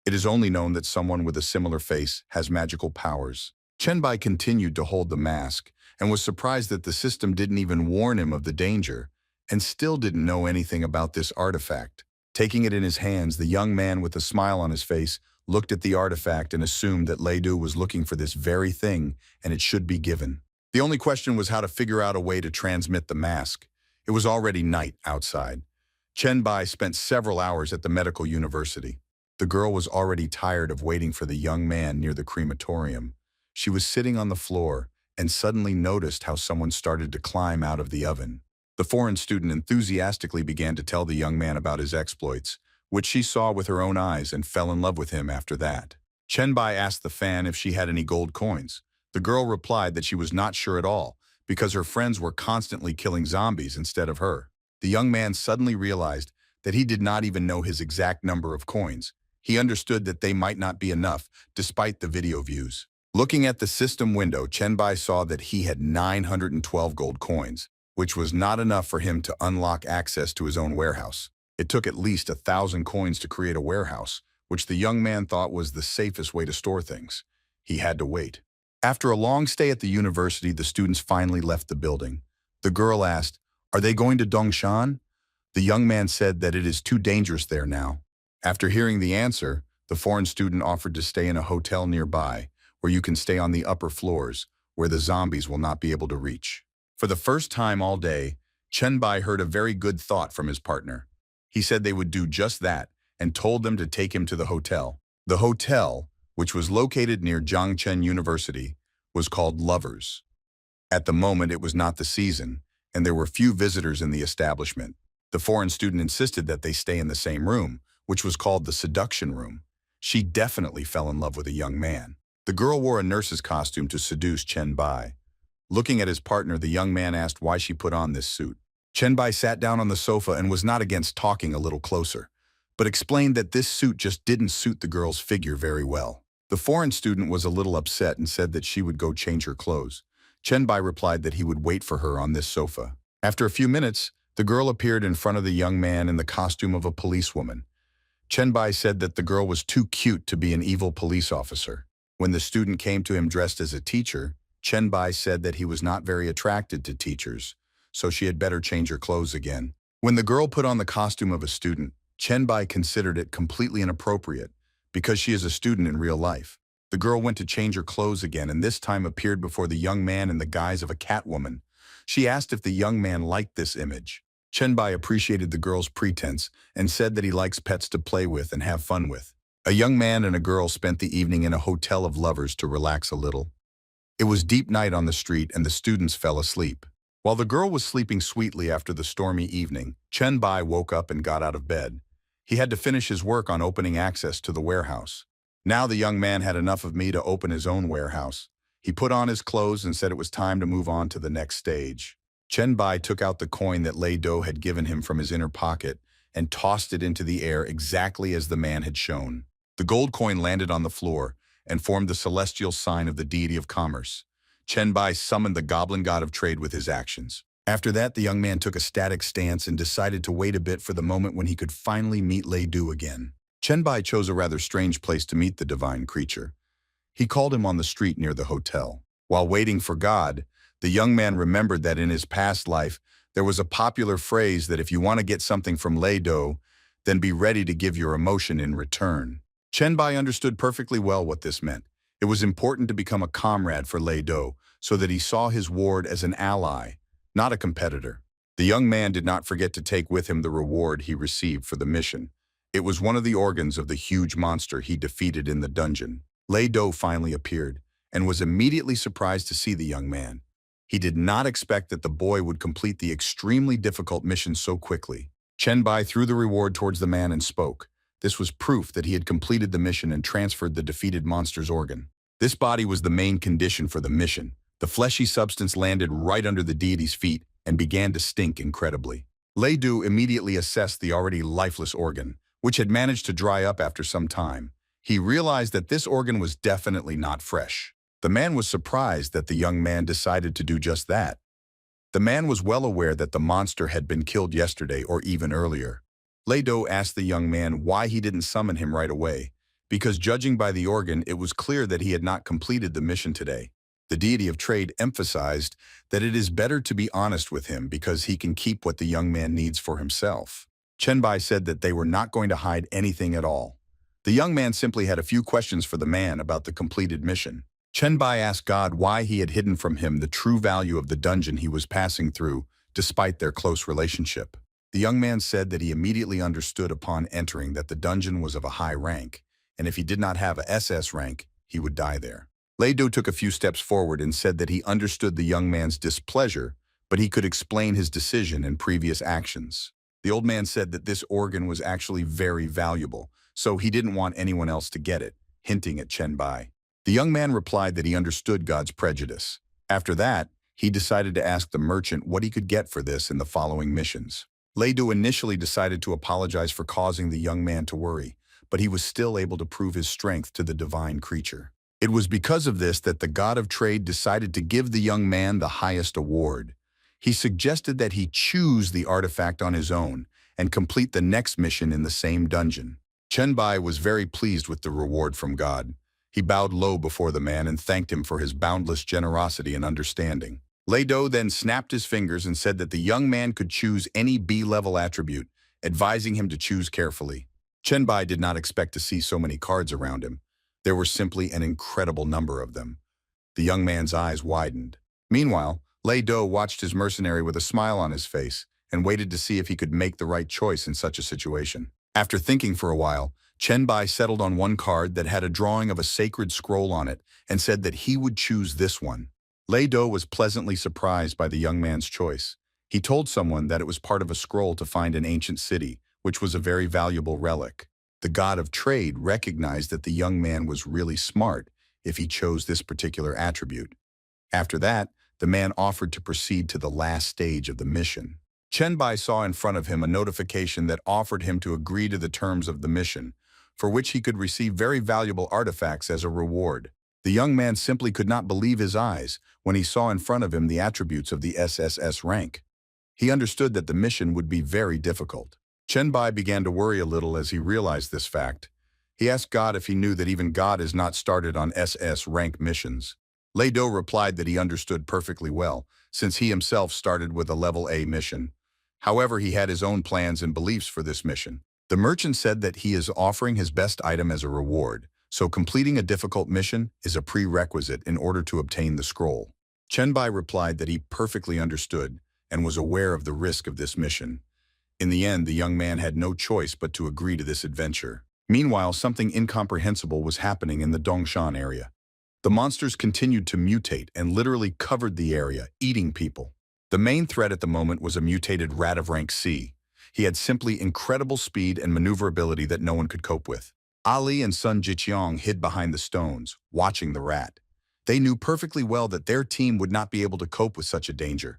It is only known that someone with a similar face has magical powers. Chenbai continued to hold the mask and was surprised that the system didn't even warn him of the danger and still didn't know anything about this artifact. Taking it in his hands, the young man with a smile on his face looked at the artifact and assumed that Lei Du was looking for this very thing and it should be given. The only question was how to figure out a way to transmit the mask. It was already night outside. Chenbai spent several hours at the medical university. The girl was already tired of waiting for the young man near the crematorium. She was sitting on the floor and suddenly noticed how someone started to climb out of the oven. The foreign student enthusiastically began to tell the young man about his exploits, which she saw with her own eyes and fell in love with him after that. Chenbai asked the fan if she had any gold coins. The girl replied that she was not sure at all, because her friends were constantly killing zombies instead of her. The young man suddenly realized that he did not even know his exact number of coins. He understood that they might not be enough, despite the video views. Looking at the system window, Chenbai saw that he had 912 gold coins, which was not enough for him to unlock access to his own warehouse. It took at least 1,000 coins to create a warehouse, which the young man thought was the safest way to store things. He had to wait. After a long stay at the university, the students finally left the building. The girl asked, "Are they going to Dongshan?" The young man said that it is too dangerous there now. After hearing the answer, the foreign student offered to stay in a hotel nearby, where you can stay on the upper floors, where the zombies will not be able to reach. For the first time all day, Chenbai heard a very good thought from his partner. He said they would do just that and told them to take him to the hotel. The hotel, which was located near Zhangcheng University, was called Lovers. At the moment, it was not the season, and there were few visitors in the establishment. The foreign student insisted that they stay in the same room, which was called the seduction room. She definitely fell in love with a young man. The girl wore a nurse's costume to seduce Chenbai. Looking at his partner, the young man asked why she put on this suit. Chenbai sat down on the sofa and was not against talking a little closer, but explained that this suit just didn't suit the girl's figure very well. The foreign student was a little upset and said that she would go change her clothes. Chenbai replied that he would wait for her on this sofa. After a few minutes, the girl appeared in front of the young man in the costume of a policewoman. Chenbai said that the girl was too cute to be an evil police officer. When the student came to him dressed as a teacher, Chenbai said that he was not very attracted to teachers, so she had better change her clothes again. When the girl put on the costume of a student, Chenbai considered it completely inappropriate because she is a student in real life. The girl went to change her clothes again and this time appeared before the young man in the guise of a catwoman. She asked if the young man liked this image. Chenbai appreciated the girl's pretense and said that he likes pets to play with and have fun with. A young man and a girl spent the evening in a hotel of lovers to relax a little. It was deep night on the street and the students fell asleep. While the girl was sleeping sweetly after the stormy evening, Chenbai woke up and got out of bed. He had to finish his work on opening access to the warehouse. Now the young man had enough of me to open his own warehouse. He put on his clothes and said it was time to move on to the next stage. Chenbai took out the coin that Lei Do had given him from his inner pocket and tossed it into the air exactly as the man had shown. The gold coin landed on the floor and formed the celestial sign of the deity of commerce. Chenbai summoned the goblin god of trade with his actions. After that, the young man took a static stance and decided to wait a bit for the moment when he could finally meet Lei Do again. Chenbai chose a rather strange place to meet the divine creature. He called him on the street near the hotel. While waiting for God, the young man remembered that in his past life, there was a popular phrase that if you want to get something from Lei Do, then be ready to give your emotion in return. Chenbai understood perfectly well what this meant. It was important to become a comrade for Lei Do, so that he saw his ward as an ally, not a competitor. The young man did not forget to take with him the reward he received for the mission. It was one of the organs of the huge monster he defeated in the dungeon. Lei Do finally appeared, and was immediately surprised to see the young man. He did not expect that the boy would complete the extremely difficult mission so quickly. Chenbai threw the reward towards the man and spoke. This was proof that he had completed the mission and transferred the defeated monster's organ. This body was the main condition for the mission. The fleshy substance landed right under the deity's feet and began to stink incredibly. Lei Do immediately assessed the already lifeless organ, which had managed to dry up after some time. He realized that this organ was definitely not fresh. The man was surprised that the young man decided to do just that. The man was well aware that the monster had been killed yesterday or even earlier. Lei Do asked the young man why he didn't summon him right away, because judging by the organ, it was clear that he had not completed the mission today. The deity of trade emphasized that it is better to be honest with him because he can keep what the young man needs for himself. Chenbai said that they were not going to hide anything at all. The young man simply had a few questions for the man about the completed mission. Chenbai asked God why he had hidden from him the true value of the dungeon he was passing through, despite their close relationship. The young man said that he immediately understood upon entering that the dungeon was of a high rank, and if he did not have a SS rank, he would die there. Lei Do took a few steps forward and said that he understood the young man's displeasure, but he could explain his decision and previous actions. The old man said that this organ was actually very valuable, so he didn't want anyone else to get it, hinting at Chenbai. The young man replied that he understood God's prejudice. After that, he decided to ask the merchant what he could get for this in the following missions. Lei Do initially decided to apologize for causing the young man to worry, but he was still able to prove his strength to the divine creature. It was because of this that the god of trade decided to give the young man the highest award. He suggested that he choose the artifact on his own and complete the next mission in the same dungeon. Chenbai was very pleased with the reward from God. He bowed low before the man and thanked him for his boundless generosity and understanding. Lei Do then snapped his fingers and said that the young man could choose any B-level attribute, advising him to choose carefully. Chenbai did not expect to see so many cards around him. There were simply an incredible number of them. The young man's eyes widened. Meanwhile, Lei Do watched his mercenary with a smile on his face and waited to see if he could make the right choice in such a situation. After thinking for a while, Chenbai settled on one card that had a drawing of a sacred scroll on it and said that he would choose this one. Lei Do was pleasantly surprised by the young man's choice. He told someone that it was part of a scroll to find an ancient city, which was a very valuable relic. The god of trade recognized that the young man was really smart if he chose this particular attribute. After that, the man offered to proceed to the last stage of the mission. Chen Bai saw in front of him a notification that offered him to agree to the terms of the mission, for which he could receive very valuable artifacts as a reward. The young man simply could not believe his eyes when he saw in front of him the attributes of the SSS rank. He understood that the mission would be very difficult. Chen Bai began to worry a little as he realized this fact. He asked God if he knew that even God is not started on SS rank missions. Lei Do replied that he understood perfectly well, since he himself started with a level A mission. However, he had his own plans and beliefs for this mission. The merchant said that he is offering his best item as a reward, so completing a difficult mission is a prerequisite in order to obtain the scroll. Chen Bai replied that he perfectly understood and was aware of the risk of this mission. In the end, the young man had no choice but to agree to this adventure. Meanwhile, something incomprehensible was happening in the Dongshan area. The monsters continued to mutate and literally covered the area, eating people. The main threat at the moment was a mutated rat of rank C. He had simply incredible speed and maneuverability that no one could cope with. Ali and Sun Jiqiang hid behind the stones, watching the rat. They knew perfectly well that their team would not be able to cope with such a danger.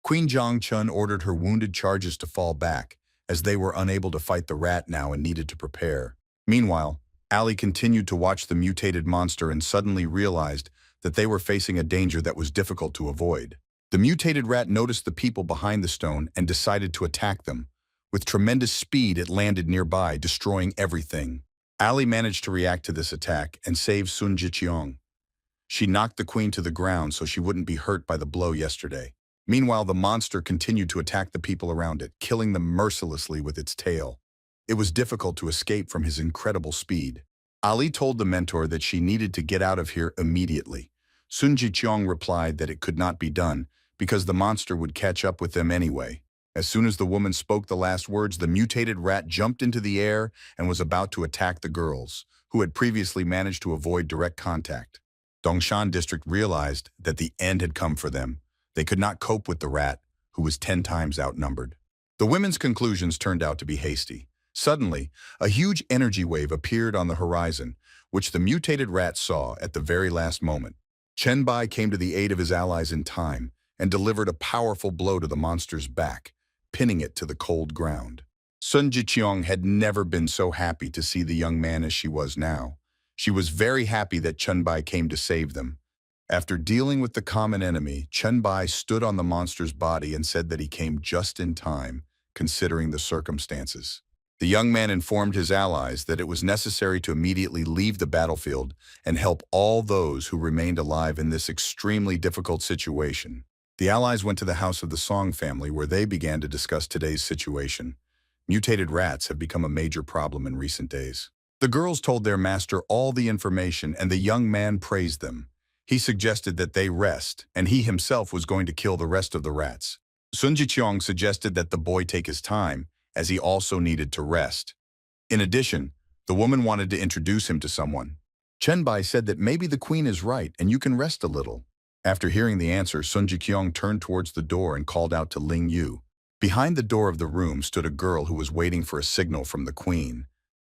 Queen Jiang Chun ordered her wounded charges to fall back, as they were unable to fight the rat now and needed to prepare. Meanwhile, Ali continued to watch the mutated monster and suddenly realized that they were facing a danger that was difficult to avoid. The mutated rat noticed the people behind the stone and decided to attack them. With tremendous speed, it landed nearby, destroying everything. Ali managed to react to this attack and save Sun Jiqiang. She knocked the queen to the ground so she wouldn't be hurt by the blow yesterday. Meanwhile, the monster continued to attack the people around it, killing them mercilessly with its tail. It was difficult to escape from his incredible speed. Ali told the mentor that she needed to get out of here immediately. Sun Jiqiang replied that it could not be done because the monster would catch up with them anyway. As soon as the woman spoke the last words, the mutated rat jumped into the air and was about to attack the girls, who had previously managed to avoid direct contact. Dongshan district realized that the end had come for them. They could not cope with the rat, who was 10 times outnumbered. The women's conclusions turned out to be hasty. Suddenly, a huge energy wave appeared on the horizon, which the mutated rat saw at the very last moment. Chen Bai came to the aid of his allies in time and delivered a powerful blow to the monster's back, pinning it to the cold ground. Sun Jiqiang had never been so happy to see the young man as she was now. She was very happy that Chen Bai came to save them. After dealing with the common enemy, Chen Bai stood on the monster's body and said that he came just in time, considering the circumstances. The young man informed his allies that it was necessary to immediately leave the battlefield and help all those who remained alive in this extremely difficult situation. The allies went to the house of the Song family where they began to discuss today's situation. Mutated rats have become a major problem in recent days. The girls told their master all the information and the young man praised them. He suggested that they rest, and he himself was going to kill the rest of the rats. Sun Jiqiang suggested that the boy take his time, as he also needed to rest. In addition, the woman wanted to introduce him to someone. Chen Bai said that maybe the queen is right and you can rest a little. After hearing the answer, Sun Jiqiang turned towards the door and called out to Ling Yu. Behind the door of the room stood a girl who was waiting for a signal from the queen.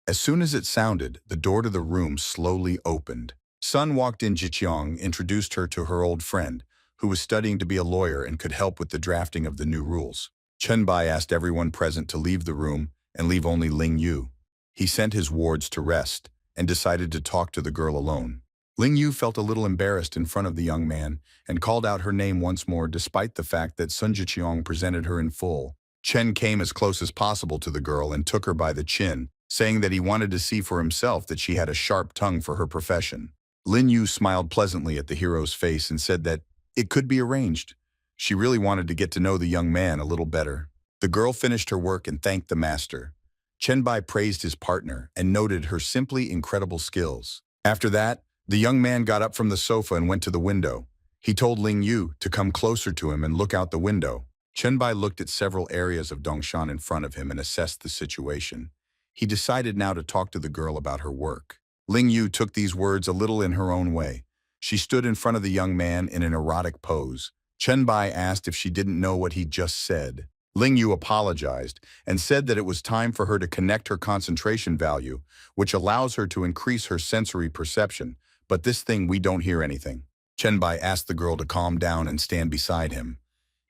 As soon as it sounded, the door to the room slowly opened. Sun walked in. Jiqiang introduced her to her old friend, who was studying to be a lawyer and could help with the drafting of the new rules. Chen Bai asked everyone present to leave the room and leave only Ling Yu. He sent his wards to rest and decided to talk to the girl alone. Ling Yu felt a little embarrassed in front of the young man and called out her name once more despite the fact that Sun Jiqiang presented her in full. Chen came as close as possible to the girl and took her by the chin, saying that he wanted to see for himself that she had a sharp tongue for her profession. Lin Yu smiled pleasantly at the hero's face and said that it could be arranged. She really wanted to get to know the young man a little better. The girl finished her work and thanked the master. Chen Bai praised his partner and noted her simply incredible skills. After that, the young man got up from the sofa and went to the window. He told Ling Yu to come closer to him and look out the window. Chen Bai looked at several areas of Dongshan in front of him and assessed the situation. He decided now to talk to the girl about her work. Ling Yu took these words a little in her own way. She stood in front of the young man in an erotic pose. Chen Bai asked if she didn't know what he just said. Ling Yu apologized and said that it was time for her to connect her concentration value, which allows her to increase her sensory perception, but this thing we don't hear anything. Chen Bai asked the girl to calm down and stand beside him.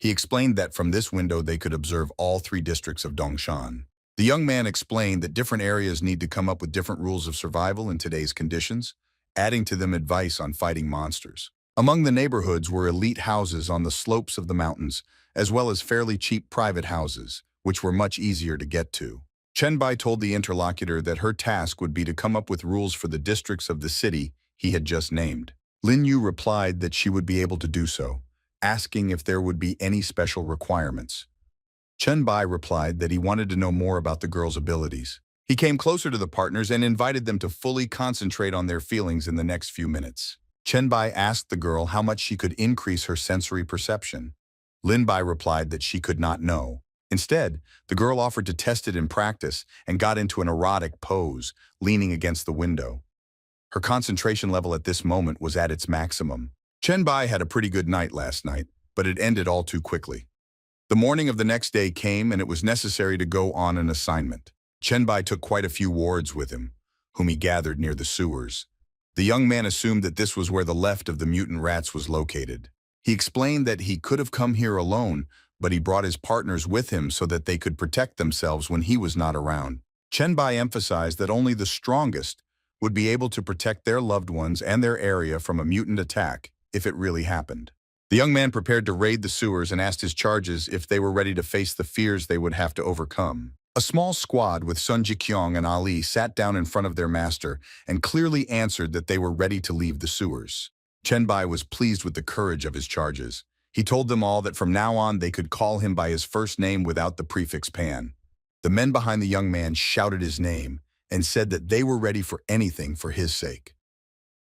He explained that from this window they could observe all 3 districts of Dongshan. The young man explained that different areas need to come up with different rules of survival in today's conditions, adding to them advice on fighting monsters. Among the neighborhoods were elite houses on the slopes of the mountains, as well as fairly cheap private houses, which were much easier to get to. Chenbai told the interlocutor that her task would be to come up with rules for the districts of the city he had just named. Lin Yu replied that she would be able to do so, asking if there would be any special requirements. Chenbai replied that he wanted to know more about the girl's abilities. He came closer to the partners and invited them to fully concentrate on their feelings in the next few minutes. Chenbai asked the girl how much she could increase her sensory perception. Linbai replied that she could not know. Instead, the girl offered to test it in practice and got into an erotic pose, leaning against the window. Her concentration level at this moment was at its maximum. Chenbai had a pretty good night last night, but it ended all too quickly. The morning of the next day came and it was necessary to go on an assignment. Chenbai took quite a few wards with him, whom he gathered near the sewers. The young man assumed that this was where the left of the mutant rats was located. He explained that he could have come here alone, but he brought his partners with him so that they could protect themselves when he was not around. Chenbai emphasized that only the strongest would be able to protect their loved ones and their area from a mutant attack if it really happened. The young man prepared to raid the sewers and asked his charges if they were ready to face the fears they would have to overcome. A small squad with Sun Jikyong and Ali sat down in front of their master and clearly answered that they were ready to leave the sewers. Chenbai was pleased with the courage of his charges. He told them all that from now on they could call him by his first name without the prefix Pan. The men behind the young man shouted his name and said that they were ready for anything for his sake.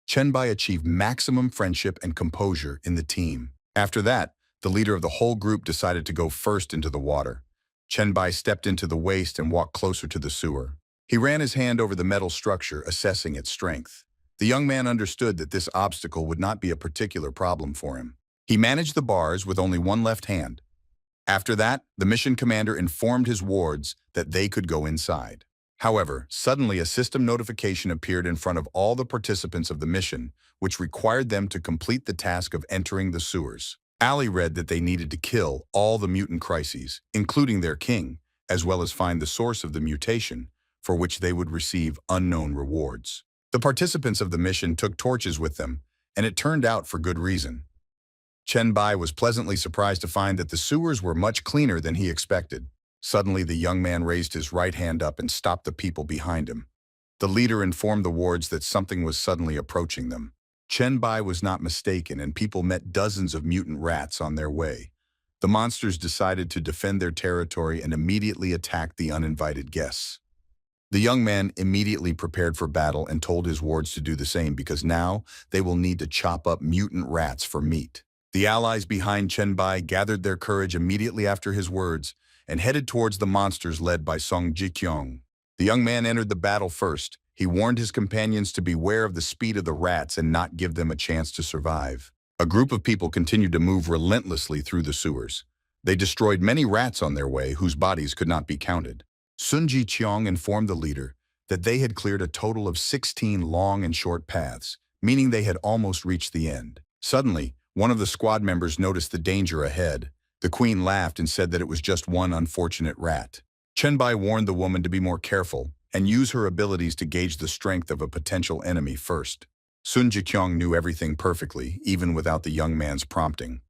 Chenbai achieved maximum friendship and composure in the team. After that, the leader of the whole group decided to go first into the water. Chenbai stepped into the waist and walked closer to the sewer. He ran his hand over the metal structure, assessing its strength. The young man understood that this obstacle would not be a particular problem for him. He managed the bars with only one left hand. After that, the mission commander informed his wards that they could go inside. However, suddenly a system notification appeared in front of all the participants of the mission, which required them to complete the task of entering the sewers. Ali read that they needed to kill all the mutant crises, including their king, as well as find the source of the mutation, for which they would receive unknown rewards. The participants of the mission took torches with them, and it turned out for good reason. Chenbai was pleasantly surprised to find that the sewers were much cleaner than he expected. Suddenly, the young man raised his right hand up and stopped the people behind him. The leader informed the wards that something was suddenly approaching them. Chenbai was not mistaken, and people met dozens of mutant rats on their way. The monsters decided to defend their territory and immediately attacked the uninvited guests. The young man immediately prepared for battle and told his wards to do the same because now they will need to chop up mutant rats for meat. The allies behind Chenbai gathered their courage immediately after his words and headed towards the monsters led by Song Jikyong. The young man entered the battle first. He warned his companions to beware of the speed of the rats and not give them a chance to survive. A group of people continued to move relentlessly through the sewers. They destroyed many rats on their way whose bodies could not be counted. Sun Jikyong informed the leader that they had cleared a total of 16 long and short paths, meaning they had almost reached the end. Suddenly, one of the squad members noticed the danger ahead. The queen laughed and said that it was just one unfortunate rat. Chenbai warned the woman to be more careful and use her abilities to gauge the strength of a potential enemy first. Sun Jikyong knew everything perfectly, even without the young man's prompting.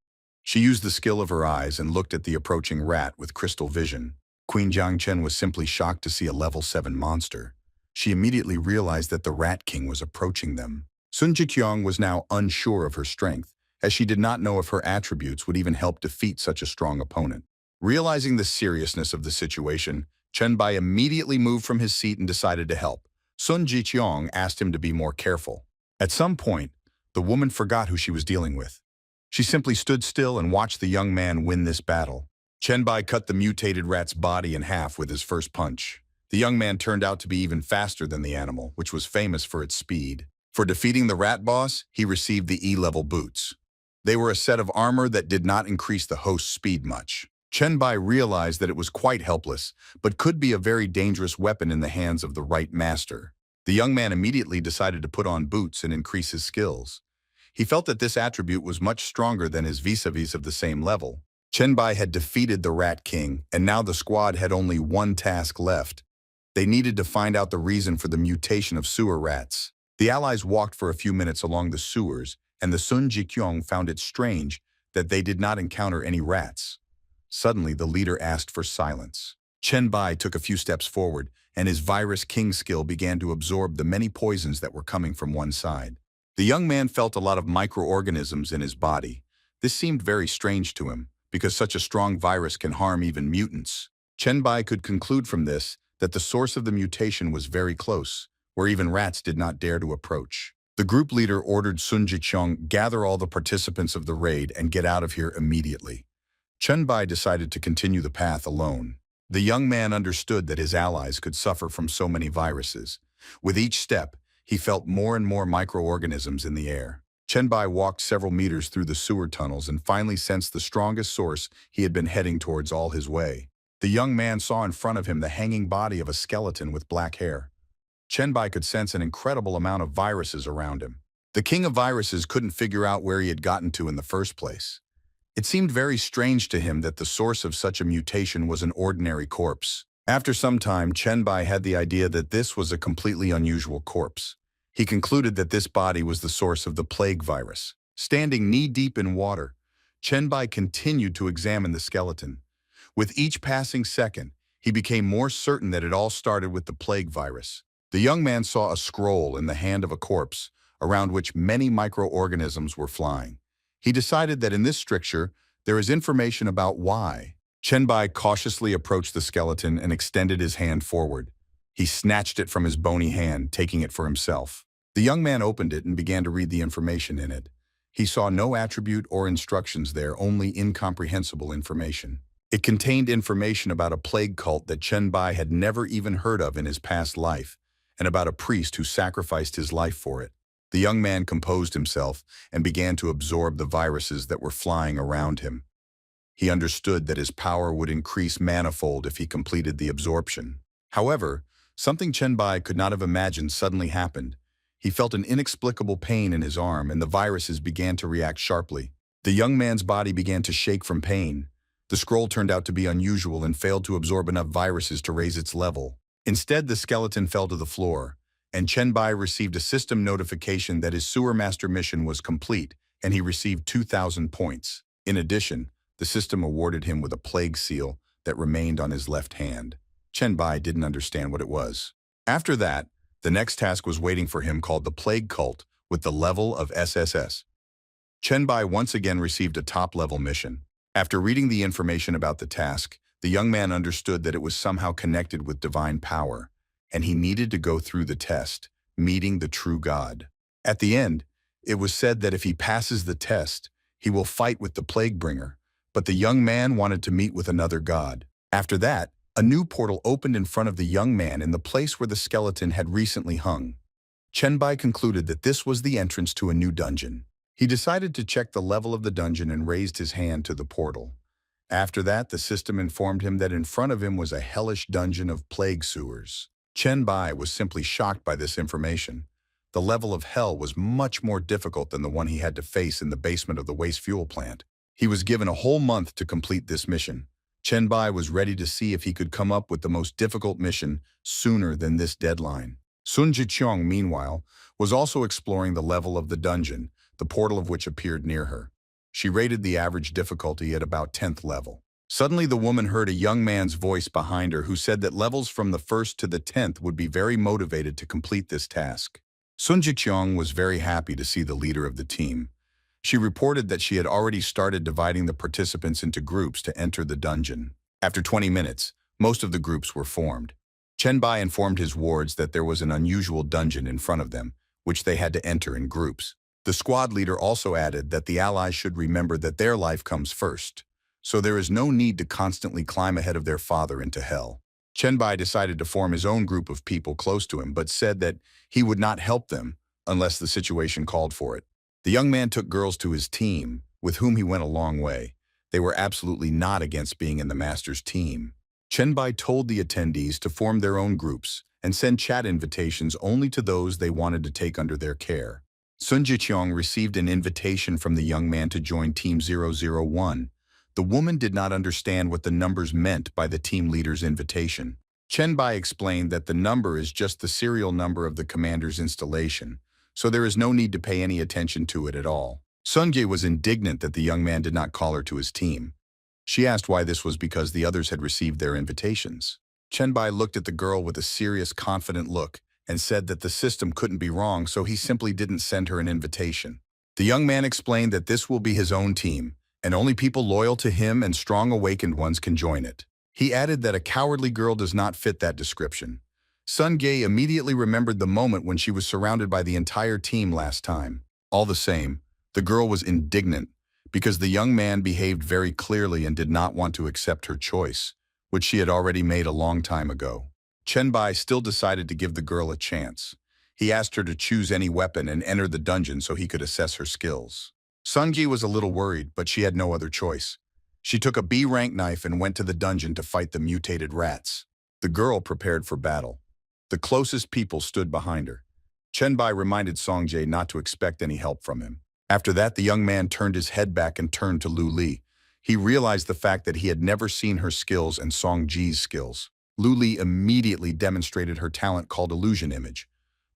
She used the skill of her eyes and looked at the approaching rat with crystal vision. Queen Jiangchen was simply shocked to see a level 7 monster. She immediately realized that the Rat King was approaching them. Sun Jikyong was now unsure of her strength, as she did not know if her attributes would even help defeat such a strong opponent. Realizing the seriousness of the situation, Chenbai immediately moved from his seat and decided to help. Sun Jikyong asked him to be more careful. At some point, the woman forgot who she was dealing with. She simply stood still and watched the young man win this battle. Chenbai cut the mutated rat's body in half with his first punch. The young man turned out to be even faster than the animal, which was famous for its speed. For defeating the rat boss, he received the E-level boots. They were a set of armor that did not increase the host's speed much. Chenbai realized that it was quite helpless, but could be a very dangerous weapon in the hands of the right master. The young man immediately decided to put on boots and increase his skills. He felt that this attribute was much stronger than his vis-a-vis of the same level. Bai had defeated the Rat King, and now the squad had only one task left. They needed to find out the reason for the mutation of sewer rats. The allies walked for a few minutes along the sewers, and the Sun Jikyong found it strange that they did not encounter any rats. Suddenly, the leader asked for silence. Bai took a few steps forward, and his Virus King skill began to absorb the many poisons that were coming from one side. The young man felt a lot of microorganisms in his body. This seemed very strange to him, because such a strong virus can harm even mutants. Bai could conclude from this that the source of the mutation was very close, where even rats did not dare to approach. The group leader ordered Sun Jichong gather all the participants of the raid and get out of here immediately. Bai decided to continue the path alone. The young man understood that his allies could suffer from so many viruses. With each step, he felt more and more microorganisms in the air. Bai walked several meters through the sewer tunnels and finally sensed the strongest source he had been heading towards all his way. The young man saw in front of him the hanging body of a skeleton with black hair. Bai could sense an incredible amount of viruses around him. The king of viruses couldn't figure out where he had gotten to in the first place. It seemed very strange to him that the source of such a mutation was an ordinary corpse. After some time, Bai had the idea that this was a completely unusual corpse. He concluded that this body was the source of the plague virus. Standing knee-deep in water, Bai continued to examine the skeleton. With each passing second, he became more certain that it all started with the plague virus. The young man saw a scroll in the hand of a corpse, around which many microorganisms were flying. He decided that in this stricture, there is information about why. Bai cautiously approached the skeleton and extended his hand forward. He snatched it from his bony hand, taking it for himself. The young man opened it and began to read the information in it. He saw no attribute or instructions there, only incomprehensible information. It contained information about a plague cult that Bai had never even heard of in his past life, and about a priest who sacrificed his life for it. The young man composed himself and began to absorb the viruses that were flying around him. He understood that his power would increase manifold if he completed the absorption. However, something Bai could not have imagined suddenly happened. He felt an inexplicable pain in his arm, and the viruses began to react sharply. The young man's body began to shake from pain. The scroll turned out to be unusual and failed to absorb enough viruses to raise its level. Instead, the skeleton fell to the floor, and Bai received a system notification that his sewer master mission was complete, and he received 2,000 points. In addition, the system awarded him with a plague seal that remained on his left hand. Bai didn't understand what it was. After that, the next task was waiting for him, called the Plague Cult, with the level of SSS. Bai once again received a top-level mission. After reading the information about the task, the young man understood that it was somehow connected with divine power, and he needed to go through the test, meeting the true God. At the end, it was said that if he passes the test, he will fight with the Plague Bringer, but the young man wanted to meet with another god. After that, a new portal opened in front of the young man in the place where the skeleton had recently hung. Bai concluded that this was the entrance to a new dungeon. He decided to check the level of the dungeon and raised his hand to the portal. After that, the system informed him that in front of him was a hellish dungeon of plague sewers. Bai was simply shocked by this information. The level of hell was much more difficult than the one he had to face in the basement of the waste fuel plant. He was given a whole month to complete this mission. Bai was ready to see if he could come up with the most difficult mission sooner than this deadline. Sun Jiqiang, meanwhile, was also exploring the level of the dungeon, the portal of which appeared near her. She rated the average difficulty at about 10th level. Suddenly, the woman heard a young man's voice behind her who said that levels from the 1st to the 10th would be very motivated to complete this task. Sun Jiqiang was very happy to see the leader of the team. She reported that she had already started dividing the participants into groups to enter the dungeon. After 20 minutes, most of the groups were formed. Bai informed his wards that there was an unusual dungeon in front of them, which they had to enter in groups. The squad leader also added that the allies should remember that their life comes first, so there is no need to constantly climb ahead of their father into hell. Bai decided to form his own group of people close to him, but said that he would not help them unless the situation called for it. The young man took girls to his team, with whom he went a long way. They were absolutely not against being in the master's team. Bai told the attendees to form their own groups and send chat invitations only to those they wanted to take under their care. Sun Jiqiang received an invitation from the young man to join Team 001. The woman did not understand what the numbers meant by the team leader's invitation. Chen Bai explained that the number is just the serial number of the commander's installation, so there is no need to pay any attention to it at all. Sunjae was indignant that the young man did not call her to his team. She asked why this was because the others had received their invitations. Chen Bai looked at the girl with a serious, confident look and said that the system couldn't be wrong, so he simply didn't send her an invitation. The young man explained that this will be his own team, and only people loyal to him and strong awakened ones can join it. He added that a cowardly girl does not fit that description. Sun Gae immediately remembered the moment when she was surrounded by the entire team last time. All the same, the girl was indignant because the young man behaved very clearly and did not want to accept her choice, which she had already made a long time ago. Chen Bai still decided to give the girl a chance. He asked her to choose any weapon and enter the dungeon so he could assess her skills. Sungi was a little worried, but she had no other choice. She took a B-rank knife and went to the dungeon to fight the mutated rats. The girl prepared for battle. The closest people stood behind her. Chen Bai reminded Songjae not to expect any help from him. After that, the young man turned his head back and turned to Lu Li. He realized the fact that he had never seen her skills and Song Ji's skills. Lu Li immediately demonstrated her talent called Illusion Image.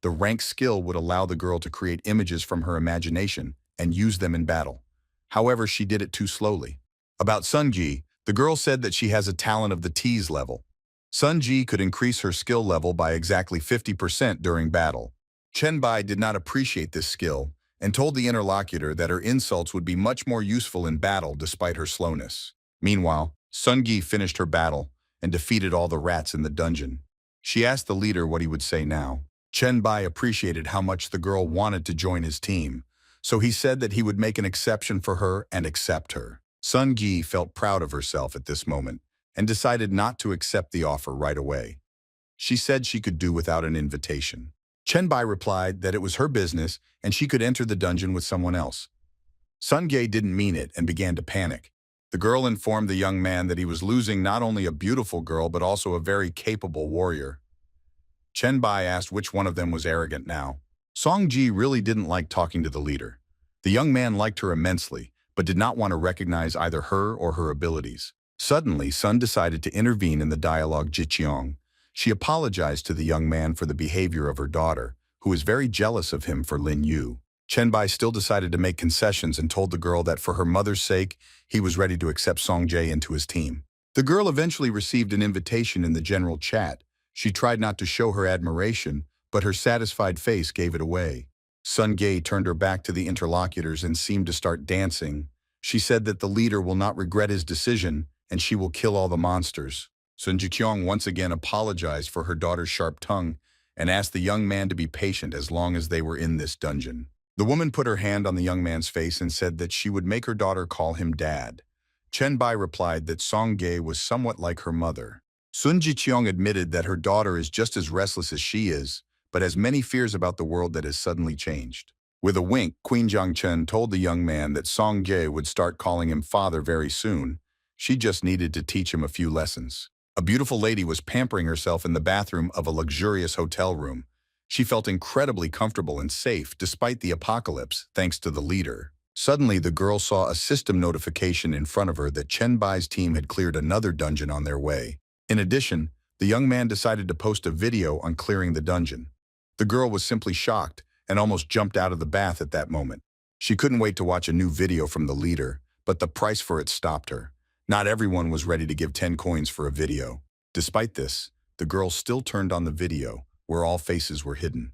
The rank skill would allow the girl to create images from her imagination and use them in battle. However, she did it too slowly. About Sun Ji, the girl said that she has a talent of the tease level. Sun Ji could increase her skill level by exactly 50% during battle. Chen Bai did not appreciate this skill and told the interlocutor that her insults would be much more useful in battle despite her slowness. Meanwhile, Sun Gi finished her battle and defeated all the rats in the dungeon. She asked the leader what he would say now. Chen Bai appreciated how much the girl wanted to join his team, so he said that he would make an exception for her and accept her. Sun Gi felt proud of herself at this moment and decided not to accept the offer right away. She said she could do without an invitation. Chen Bai replied that it was her business and she could enter the dungeon with someone else. Sun Gae didn't mean it and began to panic. The girl informed the young man that he was losing not only a beautiful girl but also a very capable warrior. Chen Bai asked which one of them was arrogant now. Song Ji really didn't like talking to the leader. The young man liked her immensely, but did not want to recognize either her or her abilities. Suddenly, Sun decided to intervene in the dialogue Jiqiong. She apologized to the young man for the behavior of her daughter, who was very jealous of him for Lin Yu. Chen Bai still decided to make concessions and told the girl that for her mother's sake, he was ready to accept Song Jae into his team. The girl eventually received an invitation in the general chat. She tried not to show her admiration, but her satisfied face gave it away. Sun Gae turned her back to the interlocutors and seemed to start dancing. She said that the leader will not regret his decision and she will kill all the monsters. Sun Jiqiong once again apologized for her daughter's sharp tongue and asked the young man to be patient as long as they were in this dungeon. The woman put her hand on the young man's face and said that she would make her daughter call him dad. Chen Bai replied that Song Gae was somewhat like her mother. Sun Jiqiong admitted that her daughter is just as restless as she is, but has many fears about the world that has suddenly changed. With a wink, Queen Jiangchen told the young man that Song Gae would start calling him father very soon. She just needed to teach him a few lessons. A beautiful lady was pampering herself in the bathroom of a luxurious hotel room. She felt incredibly comfortable and safe despite the apocalypse, thanks to the leader. Suddenly, the girl saw a system notification in front of her that Chen Bai's team had cleared another dungeon on their way. In addition, the young man decided to post a video on clearing the dungeon. The girl was simply shocked and almost jumped out of the bath at that moment. She couldn't wait to watch a new video from the leader, but the price for it stopped her. Not everyone was ready to give 10 coins for a video. Despite this, the girl still turned on the video, where all faces were hidden.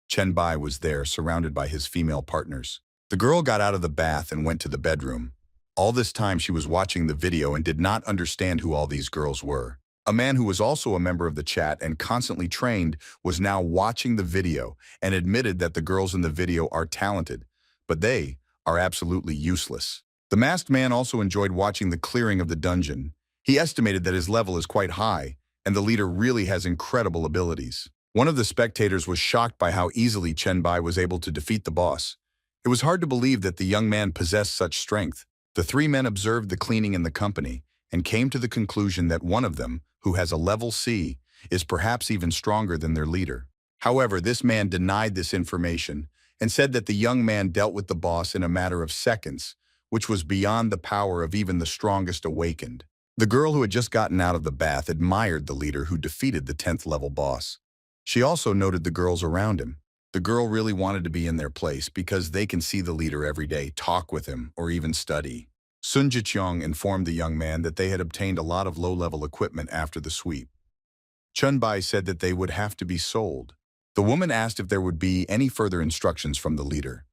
Chen Bai was there, surrounded by his female partners. The girl got out of the bath and went to the bedroom. All this time she was watching the video and did not understand who all these girls were. A man who was also a member of the chat and constantly trained was now watching the video and admitted that the girls in the video are talented, but they are absolutely useless. The masked man also enjoyed watching the clearing of the dungeon. He estimated that his level is quite high, and the leader really has incredible abilities. One of the spectators was shocked by how easily Chen Bai was able to defeat the boss. It was hard to believe that the young man possessed such strength. The three men observed the cleaning in the company and came to the conclusion that one of them, who has a level C, is perhaps even stronger than their leader. However, this man denied this information and said that the young man dealt with the boss in a matter of seconds, which was beyond the power of even the strongest awakened. The girl who had just gotten out of the bath admired the leader who defeated the 10th level boss. She also noted the girls around him. The girl really wanted to be in their place because they can see the leader every day, talk with him, or even study. Sun Jiqiang informed the young man that they had obtained a lot of low-level equipment after the sweep. Chunbai said that they would have to be sold. The woman asked if there would be any further instructions from the leader.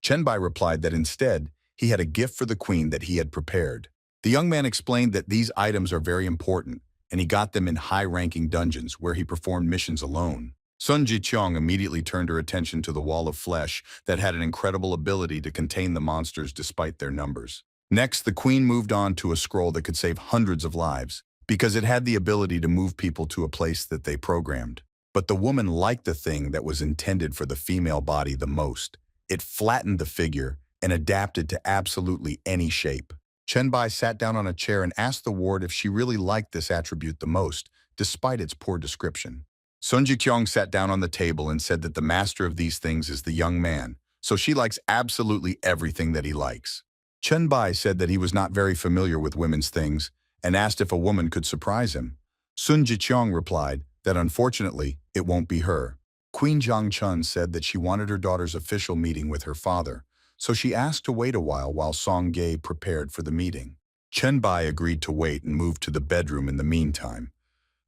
Chunbai replied that instead, he had a gift for the queen that he had prepared. The young man explained that these items are very important, and he got them in high-ranking dungeons where he performed missions alone. Sun Jiqiang immediately turned her attention to the wall of flesh that had an incredible ability to contain the monsters despite their numbers. Next, the queen moved on to a scroll that could save hundreds of lives, because it had the ability to move people to a place that they programmed. But the woman liked the thing that was intended for the female body the most. It flattened the figure and adapted to absolutely any shape. Chenbai sat down on a chair and asked the ward if she really liked this attribute the most, despite its poor description. Sun Jiqiang sat down on the table and said that the master of these things is the young man, so she likes absolutely everything that he likes. Chenbai said that he was not very familiar with women's things and asked if a woman could surprise him. Sun Jiqiang replied that unfortunately, it won't be her. Queen Jiang Chun said that she wanted her daughter's official meeting with her father, so she asked to wait a while Song Ge prepared for the meeting. Chenbai agreed to wait and moved to the bedroom in the meantime.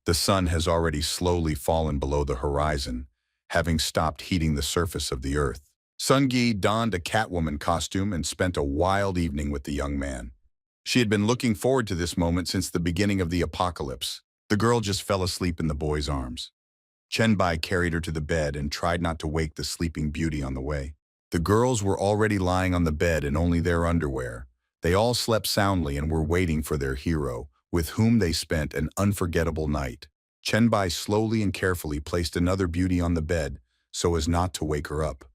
The sun has already slowly fallen below the horizon, having stopped heating the surface of the earth. Sun Ge donned a Catwoman costume and spent a wild evening with the young man. She had been looking forward to this moment since the beginning of the apocalypse. The girl just fell asleep in the boy's arms. Chenbai carried her to the bed and tried not to wake the sleeping beauty on the way. The girls were already lying on the bed in only their underwear. They all slept soundly and were waiting for their hero, with whom they spent an unforgettable night. Chenbai slowly and carefully placed another beauty on the bed so as not to wake her up.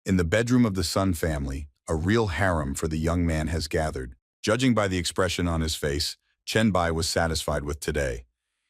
In the bedroom of the Sun family, a real harem for the young man has gathered. Judging by the expression on his face, Chenbai was satisfied with today.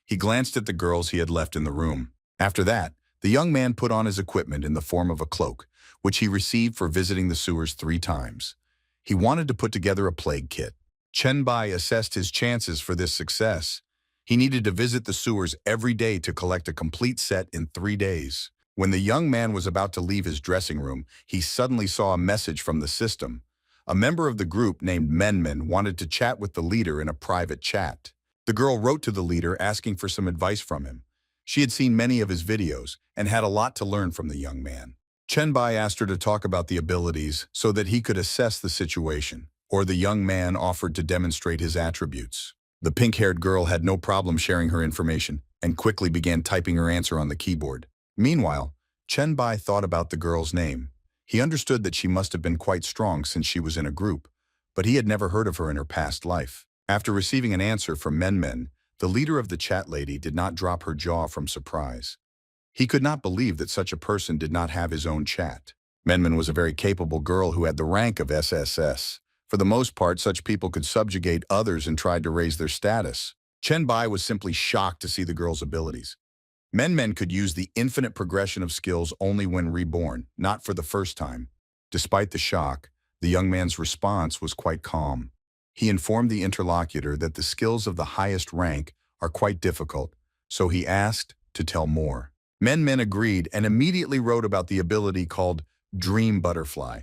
He glanced at the girls he had left in the room. After that, the young man put on his equipment in the form of a cloak, which he received for visiting the sewers 3 times. He wanted to put together a plague kit. Chenbai assessed his chances for this success. He needed to visit the sewers every day to collect a complete set in 3 days. When the young man was about to leave his dressing room, he suddenly saw a message from the system. A member of the group named Menmen wanted to chat with the leader in a private chat. The girl wrote to the leader asking for some advice from him. She had seen many of his videos and had a lot to learn from the young man. Chenbai asked her to talk about the abilities so that he could assess the situation, or the young man offered to demonstrate his attributes. The pink-haired girl had no problem sharing her information and quickly began typing her answer on the keyboard. Meanwhile, Chenbai thought about the girl's name. He understood that she must have been quite strong since she was in a group, but he had never heard of her in her past life. After receiving an answer from Menmen, the leader of the chat lady did not drop her jaw from surprise. He could not believe that such a person did not have his own chat. Menmen was a very capable girl who had the rank of SSS. For the most part, such people could subjugate others and tried to raise their status. Chenbai was simply shocked to see the girl's abilities. Men could use the infinite progression of skills only when reborn, not for the first time. Despite the shock, the young man's response was quite calm. He informed the interlocutor that the skills of the highest rank are quite difficult, so he asked to tell more. Men agreed and immediately wrote about the ability called Dream Butterfly.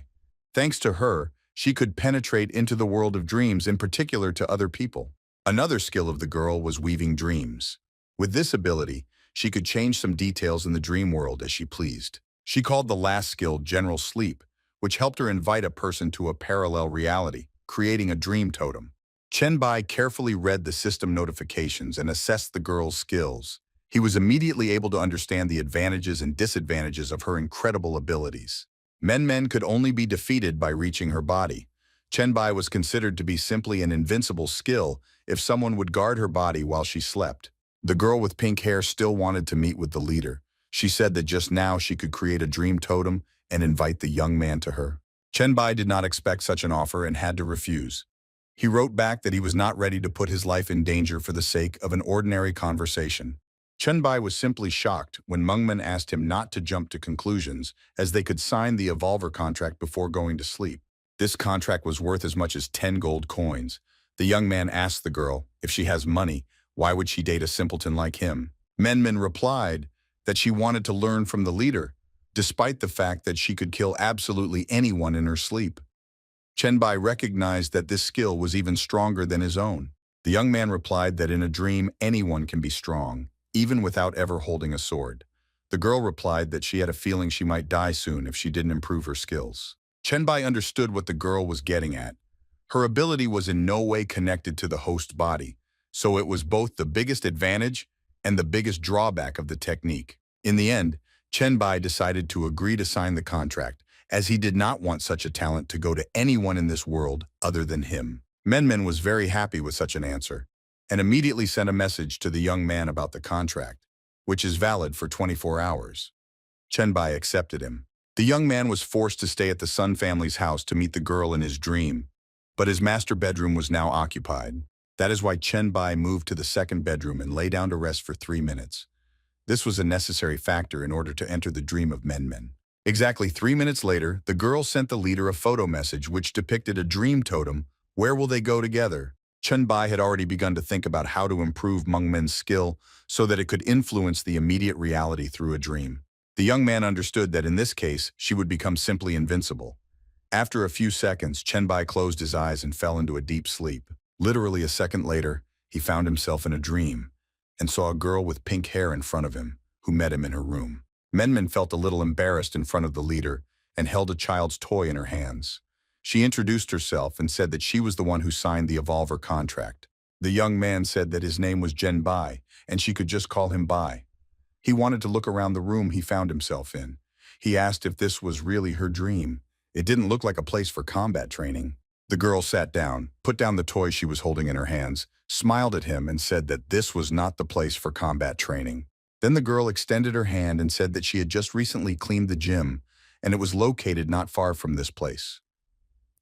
Thanks to her, she could penetrate into the world of dreams, in particular to other people. Another skill of the girl was weaving dreams. With this ability, she could change some details in the dream world as she pleased. She called the last skill General Sleep, which helped her invite a person to a parallel reality, creating a dream totem. Chenbai carefully read the system notifications and assessed the girl's skills. He was immediately able to understand the advantages and disadvantages of her incredible abilities. Men could only be defeated by reaching her body. Chenbai was considered to be simply an invincible skill if someone would guard her body while she slept. The girl with pink hair still wanted to meet with the leader. She said that just now she could create a dream totem and invite the young man to her. Chenbai did not expect such an offer and had to refuse. He wrote back that he was not ready to put his life in danger for the sake of an ordinary conversation. Chenbai was simply shocked when Mengmen asked him not to jump to conclusions, as they could sign the Evolver contract before going to sleep. This contract was worth as much as 10 gold coins. The young man asked the girl, if she has money, why would she date a simpleton like him? Menman replied that she wanted to learn from the leader, despite the fact that she could kill absolutely anyone in her sleep. Chenbai recognized that this skill was even stronger than his own. The young man replied that in a dream anyone can be strong, even without ever holding a sword. The girl replied that she had a feeling she might die soon if she didn't improve her skills. Chenbai understood what the girl was getting at. Her ability was in no way connected to the host body, so it was both the biggest advantage and the biggest drawback of the technique. In the end, Chenbai decided to agree to sign the contract, as he did not want such a talent to go to anyone in this world other than him. Menmen was very happy with such an answer, and immediately sent a message to the young man about the contract, which is valid for 24 hours. Chenbai accepted him. The young man was forced to stay at the Sun family's house to meet the girl in his dream, but his master bedroom was now occupied. That is why Chenbai moved to the second bedroom and lay down to rest for 3 minutes. This was a necessary factor in order to enter the dream of Menmen. Exactly 3 minutes later, the girl sent the leader a photo message which depicted a dream totem. Where will they go together? Chenbai had already begun to think about how to improve Mengmen's skill so that it could influence the immediate reality through a dream. The young man understood that in this case, she would become simply invincible. After a few seconds, Chenbai closed his eyes and fell into a deep sleep. Literally a second later, he found himself in a dream and saw a girl with pink hair in front of him, who met him in her room. Menmen felt a little embarrassed in front of the leader and held a child's toy in her hands. She introduced herself and said that she was the one who signed the Evolver contract. The young man said that his name was Bai, and she could just call him Bai. He wanted to look around the room he found himself in. He asked if this was really her dream. It didn't look like a place for combat training. The girl sat down, put down the toy she was holding in her hands, smiled at him and said that this was not the place for combat training. Then the girl extended her hand and said that she had just recently cleaned the gym, and it was located not far from this place.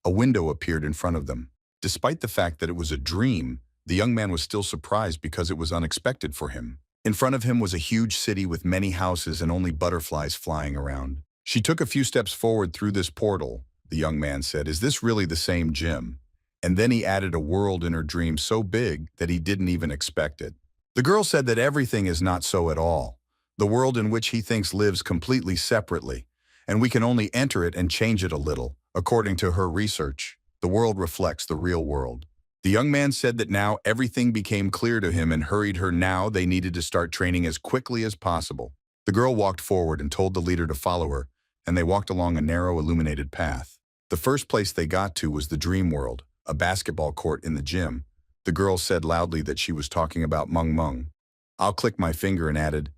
A window appeared in front of them. Despite the fact that it was a dream, the young man was still surprised because it was unexpected for him. In front of him was a huge city with many houses and only butterflies flying around. She took a few steps forward through this portal. The young man said, "Is this really the same gym?" And then he added a world in her dream so big that he didn't even expect it. The girl said that everything is not so at all. The world in which he thinks lives completely separately, and we can only enter it and change it a little. According to her research, the world reflects the real world. The young man said that now everything became clear to him and hurried her. Now they needed to start training as quickly as possible. The girl walked forward and told the leader to follow her, and they walked along a narrow illuminated path. The first place they got to was the dream world, a basketball court in the gym. The girl said loudly that she was talking about Mung Mung. I'll click my finger and added,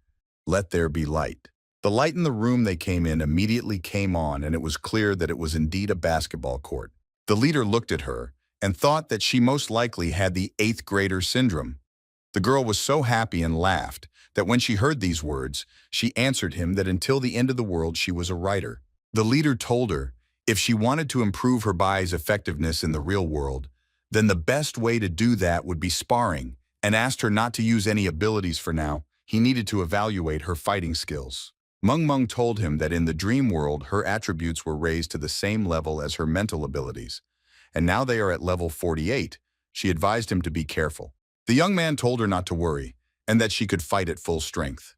"Let there be light." The light in the room they came in immediately came on, and it was clear that it was indeed a basketball court. The leader looked at her and thought that she most likely had the 8th grader syndrome. The girl was so happy and laughed that when she heard these words, she answered him that until the end of the world she was a writer. The leader told her if she wanted to improve her bai's effectiveness in the real world, then the best way to do that would be sparring, and asked her not to use any abilities for now. He needed to evaluate her fighting skills. Mung Mung told him that in the dream world her attributes were raised to the same level as her mental abilities, and now they are at level 48. She advised him to be careful. The young man told her not to worry, and that she could fight at full strength.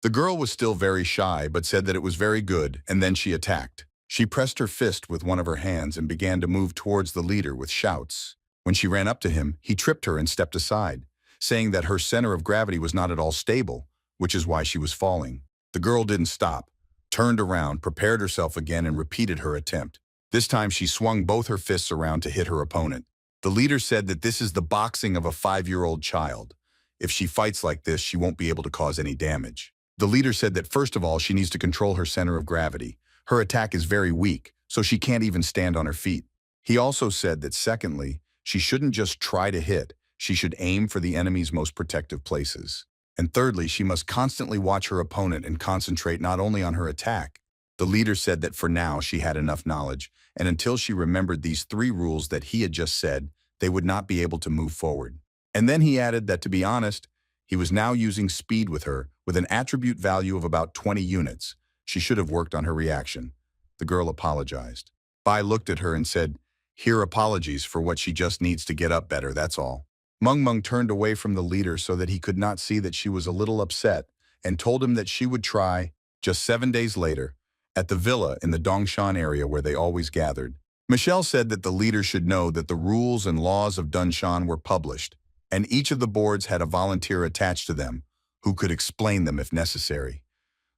The girl was still very shy, but said that it was very good, and then she attacked. She pressed her fist with one of her hands and began to move towards the leader with shouts. When she ran up to him, he tripped her and stepped aside, saying that her center of gravity was not at all stable, which is why she was falling. The girl didn't stop, turned around, prepared herself again, and repeated her attempt. This time she swung both her fists around to hit her opponent. The leader said that this is the boxing of a 5-year-old child. If she fights like this, she won't be able to cause any damage. The leader said that first of all, she needs to control her center of gravity. Her attack is very weak, so she can't even stand on her feet. He also said that secondly, she shouldn't just try to hit, she should aim for the enemy's most protective places. And thirdly, she must constantly watch her opponent and concentrate not only on her attack. The leader said that for now she had enough knowledge, and until she remembered these 3 rules that he had just said, they would not be able to move forward. And then he added that, to be honest, he was now using speed with her, with an attribute value of about 20 units. She should have worked on her reaction. The girl apologized. Bai looked at her and said, "Here apologies for what she just needs to get up better, that's all." Meng Meng turned away from the leader so that he could not see that she was a little upset and told him that she would try. Just 7 days later, at the villa in the Dongshan area where they always gathered, Michelle said that the leader should know that the rules and laws of Dunshan were published, and each of the boards had a volunteer attached to them who could explain them if necessary.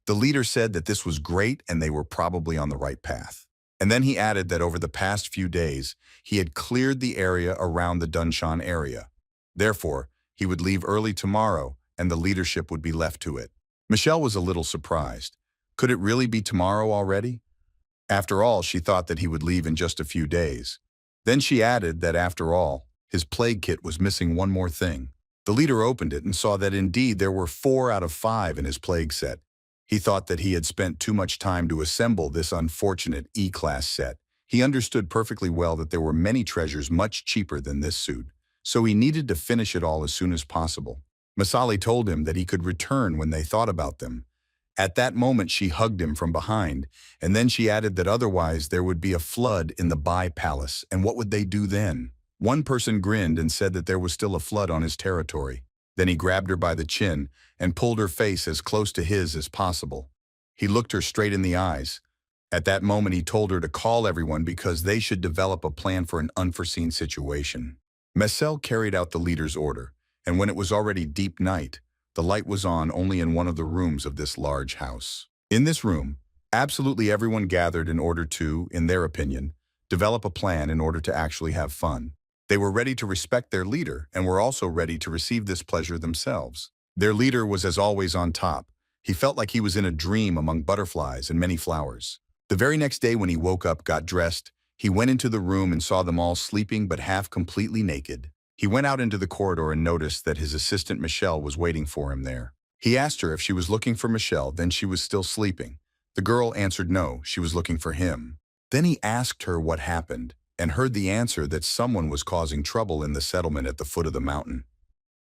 The leader said that this was great and they were probably on the right path. And then he added that over the past few days, he had cleared the area around the Dunshan area. Therefore, he would leave early tomorrow and the leadership would be left to it. Michelle was a little surprised. Could it really be tomorrow already? After all, she thought that he would leave in just a few days. Then she added that after all, his plague kit was missing one more thing. The leader opened it and saw that indeed there were 4 out of 5 in his plague set. He thought that he had spent too much time to assemble this unfortunate E-class set. He understood perfectly well that there were many treasures much cheaper than this suit, so he needed to finish it all as soon as possible. Masali told him that he could return when they thought about them. At that moment she hugged him from behind, and then she added that otherwise there would be a flood in the Bai Palace, and what would they do then? One person grinned and said that there was still a flood on his territory. Then he grabbed her by the chin and pulled her face as close to his as possible. He looked her straight in the eyes. At that moment he told her to call everyone because they should develop a plan for an unforeseen situation. Messel carried out the leader's order, and when it was already deep night, the light was on only in one of the rooms of this large house. In this room, absolutely everyone gathered in order to, in their opinion, develop a plan in order to actually have fun. They were ready to respect their leader and were also ready to receive this pleasure themselves. Their leader was as always on top. He felt like he was in a dream among butterflies and many flowers. The very next day when he woke up, got dressed, he went into the room and saw them all sleeping but half completely naked. He went out into the corridor and noticed that his assistant Michelle was waiting for him there. He asked her if she was looking for Michelle, then she was still sleeping. The girl answered no, she was looking for him. Then he asked her what happened, and heard the answer that someone was causing trouble in the settlement at the foot of the mountain.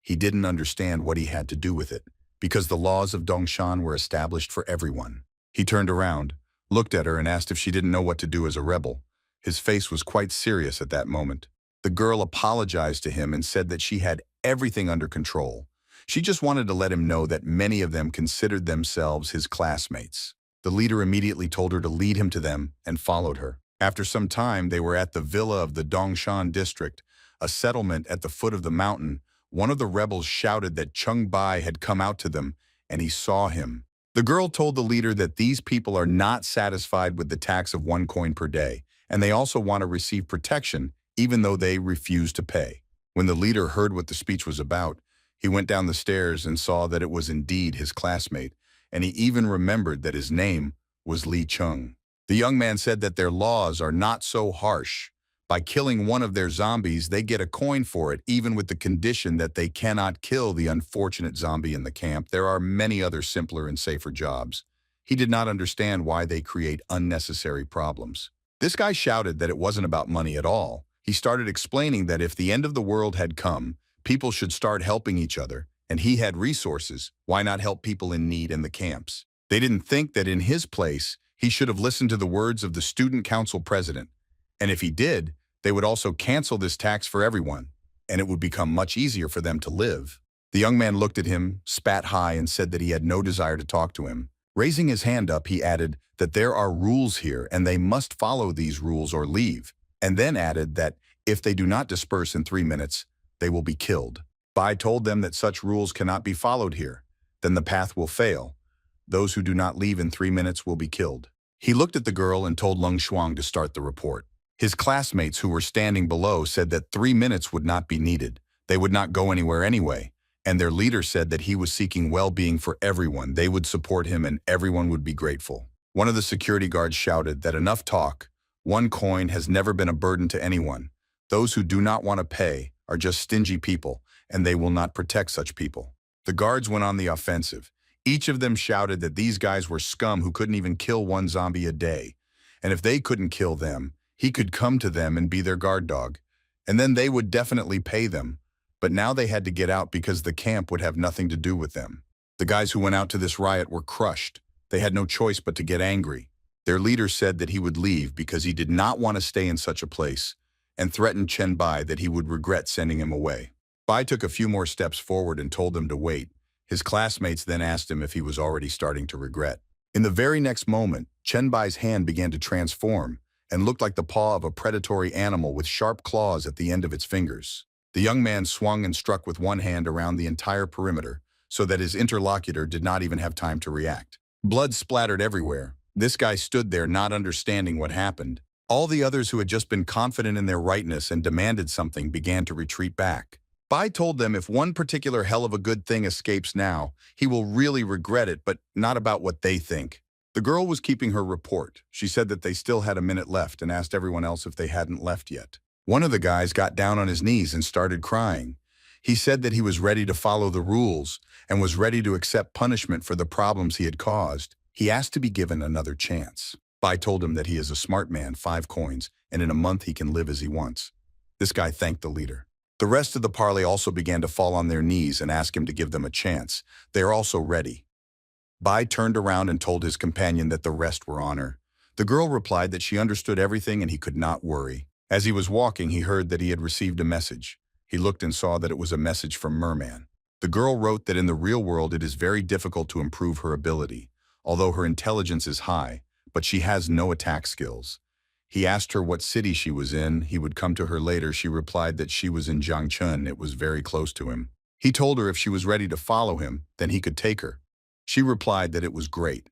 He didn't understand what he had to do with it, because the laws of Dongshan were established for everyone. He turned around, looked at her and asked if she didn't know what to do as a rebel. His face was quite serious at that moment. The girl apologized to him and said that she had everything under control. She just wanted to let him know that many of them considered themselves his classmates. The leader immediately told her to lead him to them and followed her. After some time, they were at the villa of the Dongshan district, a settlement at the foot of the mountain. One of the rebels shouted that Chung Bai had come out to them, and he saw him. The girl told the leader that these people are not satisfied with the tax of 1 coin per day, and they also want to receive protection, even though they refuse to pay. When the leader heard what the speech was about, he went down the stairs and saw that it was indeed his classmate, and he even remembered that his name was Li Chung. The young man said that their laws are not so harsh. By killing one of their zombies, they get a coin for it, even with the condition that they cannot kill the unfortunate zombie in the camp. There are many other simpler and safer jobs. He did not understand why they create unnecessary problems. This guy shouted that it wasn't about money at all. He started explaining that if the end of the world had come, people should start helping each other, and he had resources. Why not help people in need in the camps? They didn't think that in his place, he should have listened to the words of the student council president. And if he did, they would also cancel this tax for everyone, and it would become much easier for them to live. The young man looked at him, spat high, and said that he had no desire to talk to him. Raising his hand up, he added that there are rules here, and they must follow these rules or leave, and then added that if they do not disperse in 3 minutes, they will be killed. Bai told them that such rules cannot be followed here. Then the path will fail. Those who do not leave in 3 minutes will be killed. He looked at the girl and told Leng Shuang to start the report. His classmates who were standing below said that 3 minutes would not be needed. They would not go anywhere anyway. And their leader said that he was seeking well-being for everyone. They would support him and everyone would be grateful. One of the security guards shouted that enough talk. 1 coin has never been a burden to anyone. Those who do not want to pay are just stingy people, and they will not protect such people. The guards went on the offensive. Each of them shouted that these guys were scum who couldn't even kill 1 zombie a day. And if they couldn't kill them, he could come to them and be their guard dog. And then they would definitely pay them. But now they had to get out because the camp would have nothing to do with them. The guys who went out to this riot were crushed. They had no choice but to get angry. Their leader said that he would leave because he did not want to stay in such a place and threatened Chen Bai that he would regret sending him away. Bai took a few more steps forward and told them to wait. His classmates then asked him if he was already starting to regret. In the very next moment, Chen Bai's hand began to transform and looked like the paw of a predatory animal with sharp claws at the end of its fingers. The young man swung and struck with one hand around the entire perimeter so that his interlocutor did not even have time to react. Blood splattered everywhere. This guy stood there not understanding what happened. All the others who had just been confident in their rightness and demanded something began to retreat back. Bai told them if one particular hell of a good thing escapes now, he will really regret it, but not about what they think. The girl was keeping her report. She said that they still had a minute left and asked everyone else if they hadn't left yet. One of the guys got down on his knees and started crying. He said that he was ready to follow the rules and was ready to accept punishment for the problems he had caused. He asked to be given another chance. Bai told him that he is a smart man, 5 coins, and in a month he can live as he wants. This guy thanked the leader. The rest of the parley also began to fall on their knees and ask him to give them a chance. They are also ready. Bai turned around and told his companion that the rest were on her. The girl replied that she understood everything and he could not worry. As he was walking, he heard that he had received a message. He looked and saw that it was a message from Merman. The girl wrote that in the real world it is very difficult to improve her ability, although her intelligence is high, but she has no attack skills. He asked her what city she was in. He would come to her later. She replied that she was in Jiangchun. It was very close to him. He told her if she was ready to follow him, then he could take her. She replied that it was great.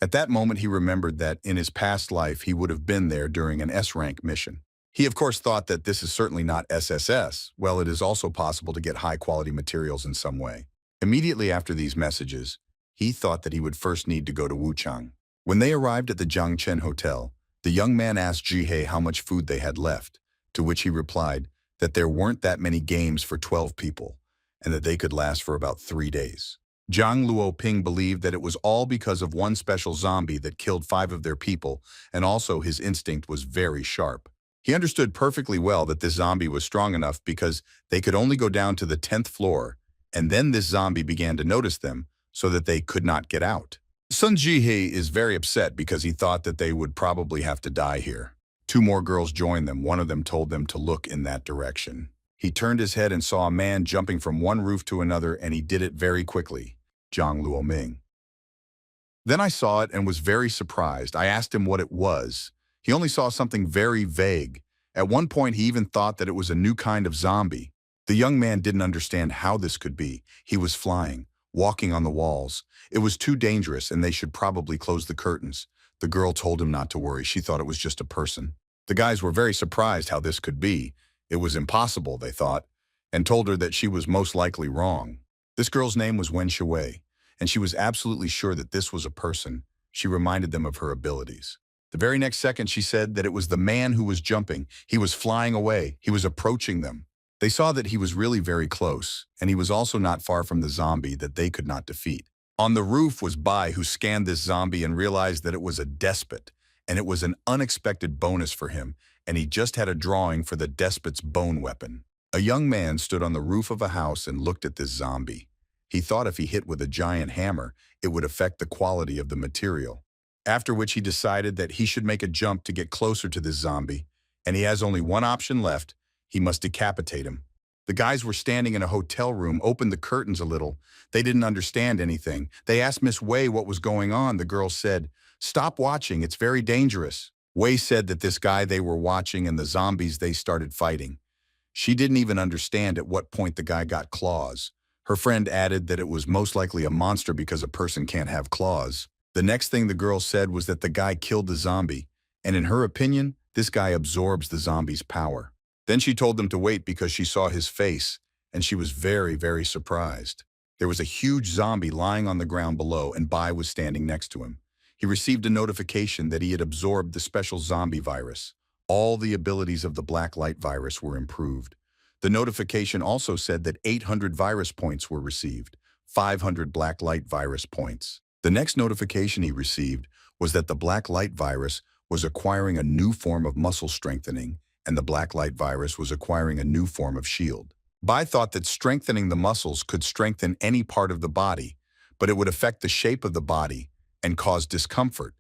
At that moment, he remembered that in his past life, he would have been there during an S-rank mission. He, of course, thought that this is certainly not SSS. Well, it is also possible to get high-quality materials in some way. Immediately after these messages, he thought that he would first need to go to Wuchang. When they arrived at the Jiangchen Hotel, the young man asked Jihei how much food they had left, to which he replied that there weren't that many games for 12 people, and that they could last for about 3 days. Zhang Luoping believed that it was all because of one special zombie that killed 5 of their people, and also his instinct was very sharp. He understood perfectly well that this zombie was strong enough because they could only go down to the 10th floor, and then this zombie began to notice them so that they could not get out. Sun Jihei is very upset because he thought that they would probably have to die here. 2 more girls joined them. One of them told them to look in that direction. He turned his head and saw a man jumping from one roof to another, and he did it very quickly. Zhang Luoming. Then I saw it and was very surprised. I asked him what it was. He only saw something very vague. At one point, he even thought that it was a new kind of zombie. The young man didn't understand how this could be. He was flying, walking on the walls. It was too dangerous and they should probably close the curtains. The girl told him not to worry. She thought it was just a person. The guys were very surprised how this could be. It was impossible, they thought, and told her that she was most likely wrong. This girl's name was Wen Shui, and she was absolutely sure that this was a person. She reminded them of her abilities. The very next second, she said that it was the man who was jumping. He was flying away. He was approaching them. They saw that he was really very close, and he was also not far from the zombie that they could not defeat. On the roof was Bai, who scanned this zombie and realized that it was a despot, and it was an unexpected bonus for him, and he just had a drawing for the despot's bone weapon. A young man stood on the roof of a house and looked at this zombie. He thought if he hit with a giant hammer, it would affect the quality of the material. After which he decided that he should make a jump to get closer to this zombie, and he has only one option left. He must decapitate him. The guys were standing in a hotel room, opened the curtains a little. They didn't understand anything. They asked Miss Wei what was going on. The girl said, "Stop watching, it's very dangerous." Wei said that this guy they were watching and the zombies they started fighting. She didn't even understand at what point the guy got claws. Her friend added that it was most likely a monster because a person can't have claws. The next thing the girl said was that the guy killed the zombie, and in her opinion, this guy absorbs the zombie's power. Then she told them to wait because she saw his face, and she was very, very surprised. There was a huge zombie lying on the ground below, and Bai was standing next to him. He received a notification that he had absorbed the special zombie virus. All the abilities of the black light virus were improved. The notification also said that 800 virus points were received, 500 black light virus points. The next notification he received was that the black light virus was acquiring a new form of muscle strengthening, and the black light virus was acquiring a new form of shield. Bai thought that strengthening the muscles could strengthen any part of the body, but it would affect the shape of the body and cause discomfort.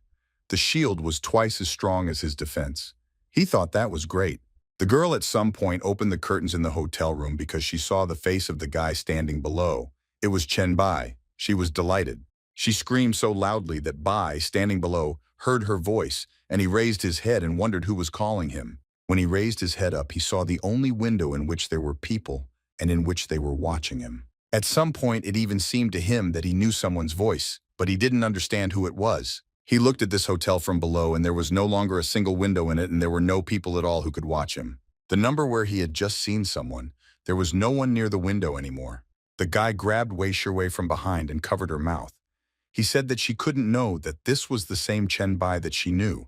The shield was twice as strong as his defense. He thought that was great. The girl at some point opened the curtains in the hotel room because she saw the face of the guy standing below. It was Chen Bai. She was delighted. She screamed so loudly that Bai, standing below, heard her voice, and he raised his head and wondered who was calling him. When he raised his head up, he saw the only window in which there were people and in which they were watching him. At some point, it even seemed to him that he knew someone's voice, but he didn't understand who it was. He looked at this hotel from below, and there was no longer a single window in it, and there were no people at all who could watch him. The number where he had just seen someone, there was no one near the window anymore. The guy grabbed Wei Shiwei from behind and covered her mouth. He said that she couldn't know that this was the same Chen Bai that she knew,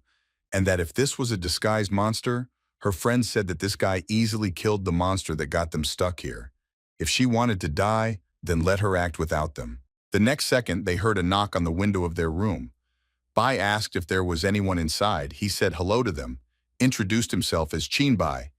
and that if this was a disguised monster, her friend said that this guy easily killed the monster that got them stuck here. If she wanted to die, then let her act without them. The next second, they heard a knock on the window of their room. Bai asked if there was anyone inside. He said hello to them, introduced himself as Qin Bai,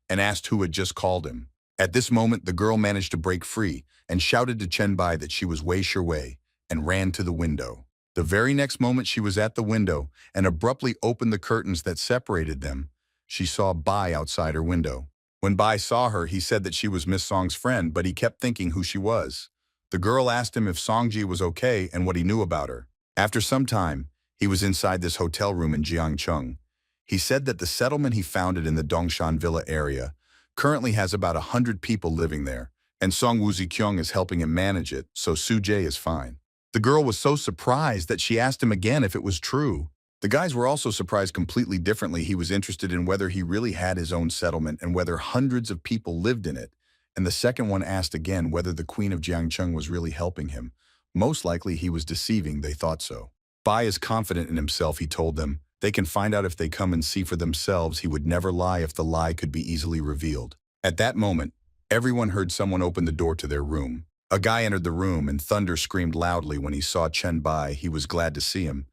and asked who had just called him. At this moment, the girl managed to break free and shouted to Chen Bai that she was Wei Shiwei and ran to the window. The very next moment she was at the window and abruptly opened the curtains that separated them, she saw Bai outside her window. When Bai saw her, he said that she was Miss Song's friend, but he kept thinking who she was. The girl asked him if Songji was okay and what he knew about her. After some time, he was inside this hotel room in Jiangcheng. He said that the settlement he founded in the Dongshan Villa area currently has about 100 people living there, and Song Wuzikyung is helping him manage it, so Su Jie is fine. The girl was so surprised that she asked him again if it was true. The guys were also surprised completely differently. He was interested in whether he really had his own settlement and whether hundreds of people lived in it. And the second one asked again whether the Queen of Jiangcheng was really helping him. Most likely he was deceiving, they thought so. Bai is confident in himself, he told them. They can find out if they come and see for themselves. He would never lie if the lie could be easily revealed. At that moment, everyone heard someone open the door to their room. A guy entered the room and Thunder screamed loudly when he saw Chen Bai. He was glad to see him.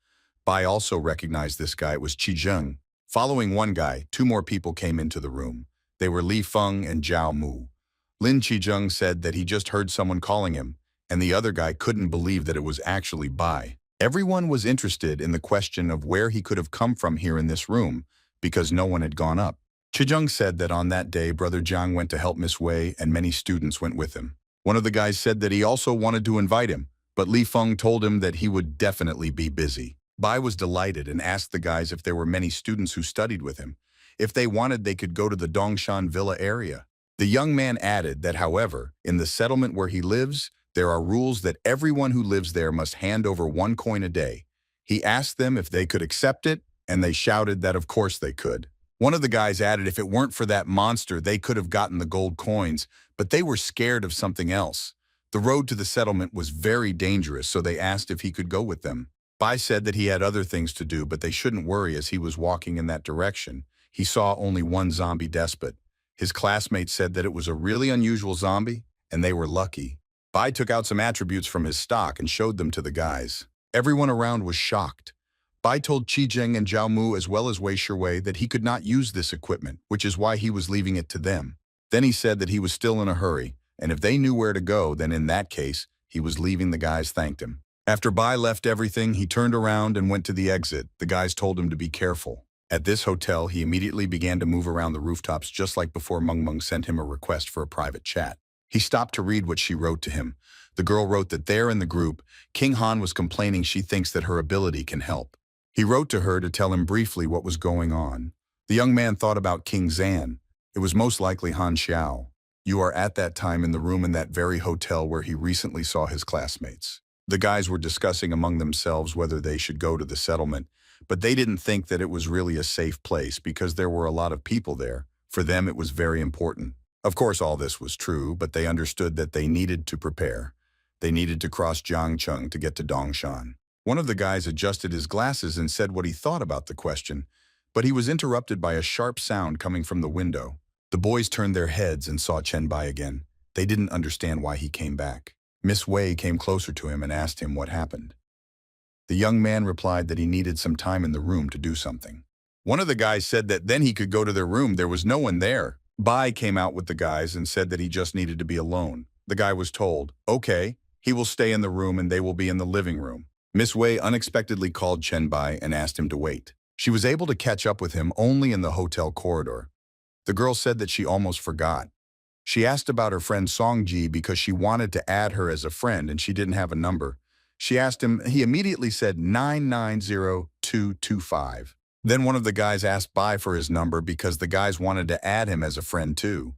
Bai also recognized this guy. It was Qi Zheng. Following one guy, two more people came into the room. They were Li Feng and Zhao Mu. Lin Qizheng said that he just heard someone calling him, and the other guy couldn't believe that it was actually Bai. Everyone was interested in the question of where he could have come from here in this room, because no one had gone up. Qizheng said that on that day, Brother Jiang went to help Miss Wei, and many students went with him. One of the guys said that he also wanted to invite him, but Li Feng told him that he would definitely be busy. Bai was delighted and asked the guys if there were many students who studied with him. If they wanted, they could go to the Dongshan Villa area. The young man added that, however, in the settlement where he lives, there are rules that everyone who lives there must hand over 1 coin a day. He asked them if they could accept it, and they shouted that of course they could. One of the guys added if it weren't for that monster, they could have gotten the gold coins, but they were scared of something else. The road to the settlement was very dangerous, so they asked if he could go with them. Bai said that he had other things to do, but they shouldn't worry. As he was walking in that direction, he saw only one zombie despot. His classmates said that it was a really unusual zombie, and they were lucky. Bai took out some attributes from his stock and showed them to the guys. Everyone around was shocked. Bai told Qizheng and Zhao Mu as well as Wei Shiwei that he could not use this equipment, which is why he was leaving it to them. Then he said that he was still in a hurry, and if they knew where to go, then in that case, he was leaving. The guys thanked him. After Bai left everything, he turned around and went to the exit. The guys told him to be careful. At this hotel, he immediately began to move around the rooftops just like before Meng Meng sent him a request for a private chat. He stopped to read what she wrote to him. The girl wrote that there in the group, King Han was complaining she thinks that her ability can help. He wrote to her to tell him briefly what was going on. The young man thought about King Zan. It was most likely Han Xiao. You are at that time in the room in that very hotel where he recently saw his classmates. The guys were discussing among themselves whether they should go to the settlement, but they didn't think that it was really a safe place because there were a lot of people there. For them, it was very important. Of course, all this was true, but they understood that they needed to prepare. They needed to cross Jiangcheng to get to Dongshan. One of the guys adjusted his glasses and said what he thought about the question, but he was interrupted by a sharp sound coming from the window. The boys turned their heads and saw Chen Bai again. They didn't understand why he came back. Miss Wei came closer to him and asked him what happened. The young man replied that he needed some time in the room to do something. One of the guys said that then he could go to their room. There was no one there. Bai came out with the guys and said that he just needed to be alone. The guy was told, okay, he will stay in the room and they will be in the living room. Miss Wei unexpectedly called Chen Bai and asked him to wait. She was able to catch up with him only in the hotel corridor. The girl said that she almost forgot. She asked about her friend Songji because she wanted to add her as a friend and she didn't have a number. She asked him, he immediately said 990-225. Then one of the guys asked Bai for his number because the guys wanted to add him as a friend too.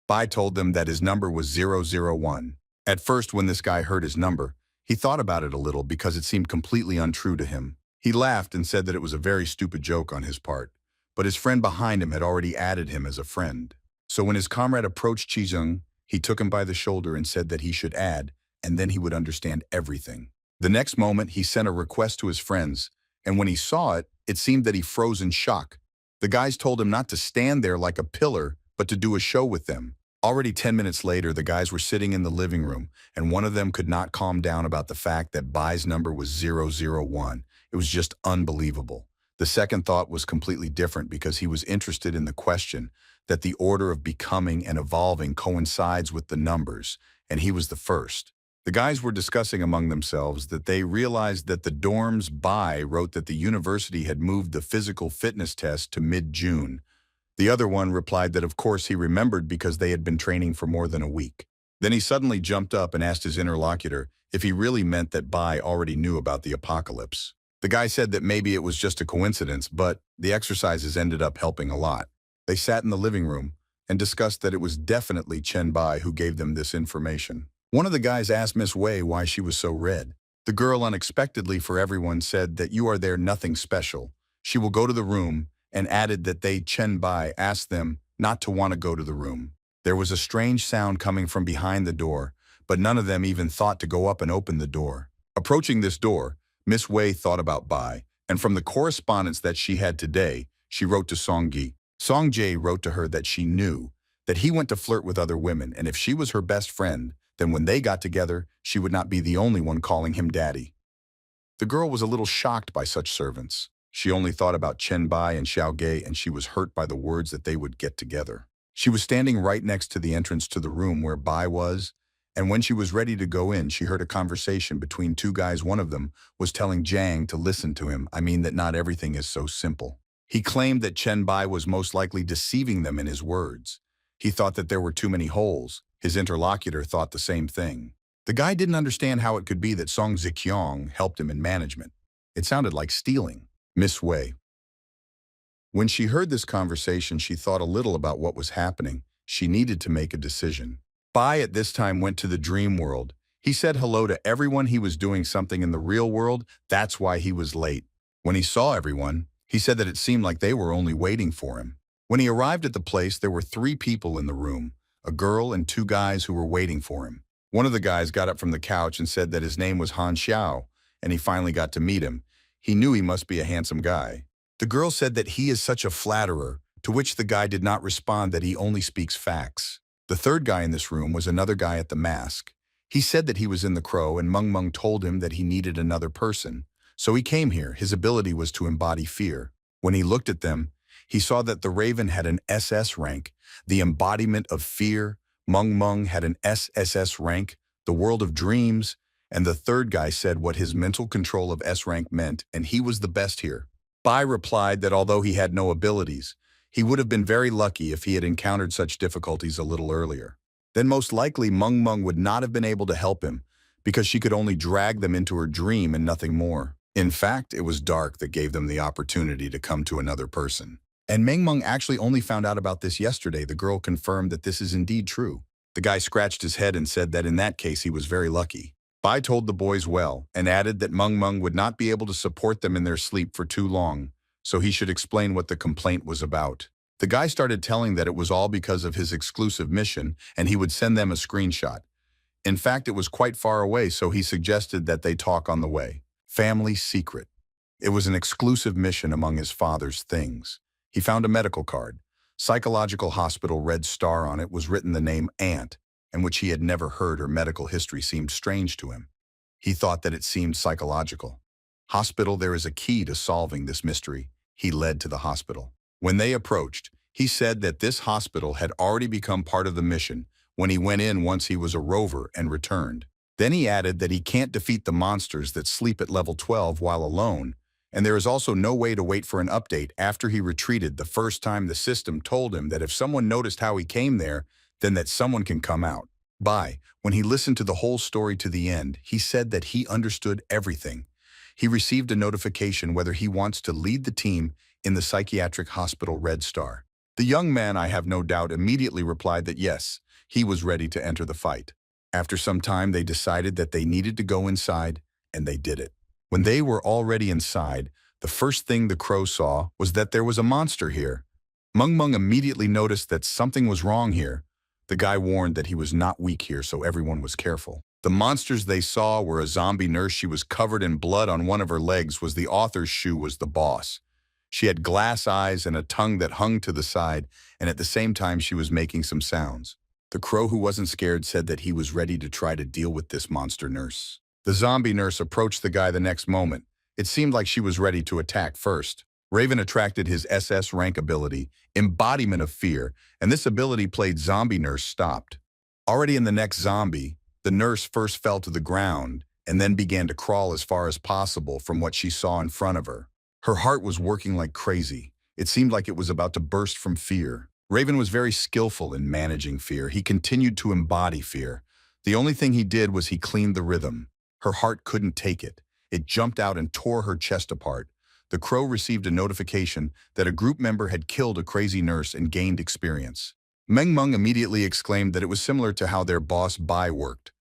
Bai told them that his number was 001. At first, when this guy heard his number, he thought about it a little because it seemed completely untrue to him. He laughed and said that it was a very stupid joke on his part, but his friend behind him had already added him as a friend. So when his comrade approached Chizung, he took him by the shoulder and said that he should add, and then he would understand everything. The next moment, he sent a request to his friends, and when he saw it, it seemed that he froze in shock. The guys told him not to stand there like a pillar, but to do a show with them. Already 10 minutes later, the guys were sitting in the living room, and one of them could not calm down about the fact that Bai's number was 001. It was just unbelievable. The second thought was completely different because he was interested in the question that the order of becoming and evolving coincides with the numbers, and he was the first. The guys were discussing among themselves that they realized that the dorm's Bai wrote that the university had moved the physical fitness test to mid-June. The other one replied that of course he remembered because they had been training for more than a week. Then he suddenly jumped up and asked his interlocutor if he really meant that Bai already knew about the apocalypse. The guy said that maybe it was just a coincidence, but the exercises ended up helping a lot. They sat in the living room and discussed that it was definitely Chen Bai who gave them this information. One of the guys asked Miss Wei why she was so red. The girl unexpectedly for everyone said that you are there nothing special. She will go to the room and added that Chen Bai asked them not to want to go to the room. There was a strange sound coming from behind the door, but none of them even thought to go up and open the door. Approaching this door, Miss Wei thought about Bai, and from the correspondence that she had today, she wrote to Songji. Songjae wrote to her that she knew that he went to flirt with other women, and if she was her best friend, then when they got together, she would not be the only one calling him daddy. The girl was a little shocked by such servants. She only thought about Chen Bai and Xiao Gei, and she was hurt by the words that they would get together. She was standing right next to the entrance to the room where Bai was, and when she was ready to go in, she heard a conversation between two guys. One of them was telling Jiang to listen to him. I mean that not everything is so simple. He claimed that Chen Bai was most likely deceiving them in his words. He thought that there were too many holes. His interlocutor thought the same thing. The guy didn't understand how it could be that Song Ziqiang helped him in management. It sounded like stealing. Miss Wei. When she heard this conversation, she thought a little about what was happening. She needed to make a decision. Bai at this time went to the dream world. He said hello to everyone. He was doing something in the real world. That's why he was late. When he saw everyone, he said that it seemed like they were only waiting for him. When he arrived at the place, there were 3 people in the room, a girl and 2 guys who were waiting for him. One of the guys got up from the couch and said that his name was Han Xiao, and he finally got to meet him. He knew he must be a handsome guy. The girl said that he is such a flatterer, to which the guy did not respond that he only speaks facts. The third guy in this room was another guy at the mask. He said that he was in the Crow, and Meng Meng told him that he needed another person. So he came here. His ability was to embody fear. When he looked at them, he saw that the Raven had an SS rank, the embodiment of fear. Meng Meng had an SSS rank, the world of dreams, and the third guy said what his mental control of S rank meant, and he was the best here. Bai replied that although he had no abilities, he would have been very lucky if he had encountered such difficulties a little earlier. Then most likely Meng Meng would not have been able to help him because she could only drag them into her dream and nothing more. In fact, it was dark that gave them the opportunity to come to another person. And Meng Meng actually only found out about this yesterday. The girl confirmed that this is indeed true. The guy scratched his head and said that in that case he was very lucky. Bai told the boys well and added that Meng Meng would not be able to support them in their sleep for too long, so he should explain what the complaint was about. The guy started telling that it was all because of his exclusive mission and he would send them a screenshot. In fact, it was quite far away, so he suggested that they talk on the way. Family secret. It was an exclusive mission among his father's things. He found a medical card. Psychological Hospital red star on it was written the name Aunt, and which he had never heard. Her medical history seemed strange to him. He thought that it seemed psychological. Hospital, there is a key to solving this mystery. He led to the hospital. When they approached, he said that this hospital had already become part of the mission when he went in once he was a rover and returned. Then he added that he can't defeat the monsters that sleep at level 12 while alone, and there is also no way to wait for an update after he retreated the first time the system told him that if someone noticed how he came there, then that someone can come out. When he listened to the whole story to the end, he said that he understood everything. He received a notification whether he wants to lead the team in the psychiatric hospital Red Star. The young man, I have no doubt, immediately replied that yes, he was ready to enter the fight. After some time, they decided that they needed to go inside, and they did it. When they were already inside, the first thing the crow saw was that there was a monster here. Mung immediately noticed that something was wrong here. The guy warned that he was not weak here, so everyone was careful. The monsters they saw were a zombie nurse. She was covered in blood on one of her legs. Was the author's shoe was the boss. She had glass eyes and a tongue that hung to the side, and at the same time she was making some sounds. The crow, who wasn't scared, said that he was ready to try to deal with this monster nurse. The zombie nurse approached the guy the next moment. It seemed like she was ready to attack first. Raven attracted his SS rank ability, Embodiment of Fear, and this ability played Zombie Nurse stopped. Already in the next zombie, the nurse first fell to the ground and then began to crawl as far as possible from what she saw in front of her. Her heart was working like crazy. It seemed like it was about to burst from fear. Raven was very skillful in managing fear. He continued to embody fear. The only thing he did was he cleaned the rhythm. Her heart couldn't take it. It jumped out and tore her chest apart. The crow received a notification that a group member had killed a crazy nurse and gained experience. Meng immediately exclaimed that it was similar to how their boss Bai worked.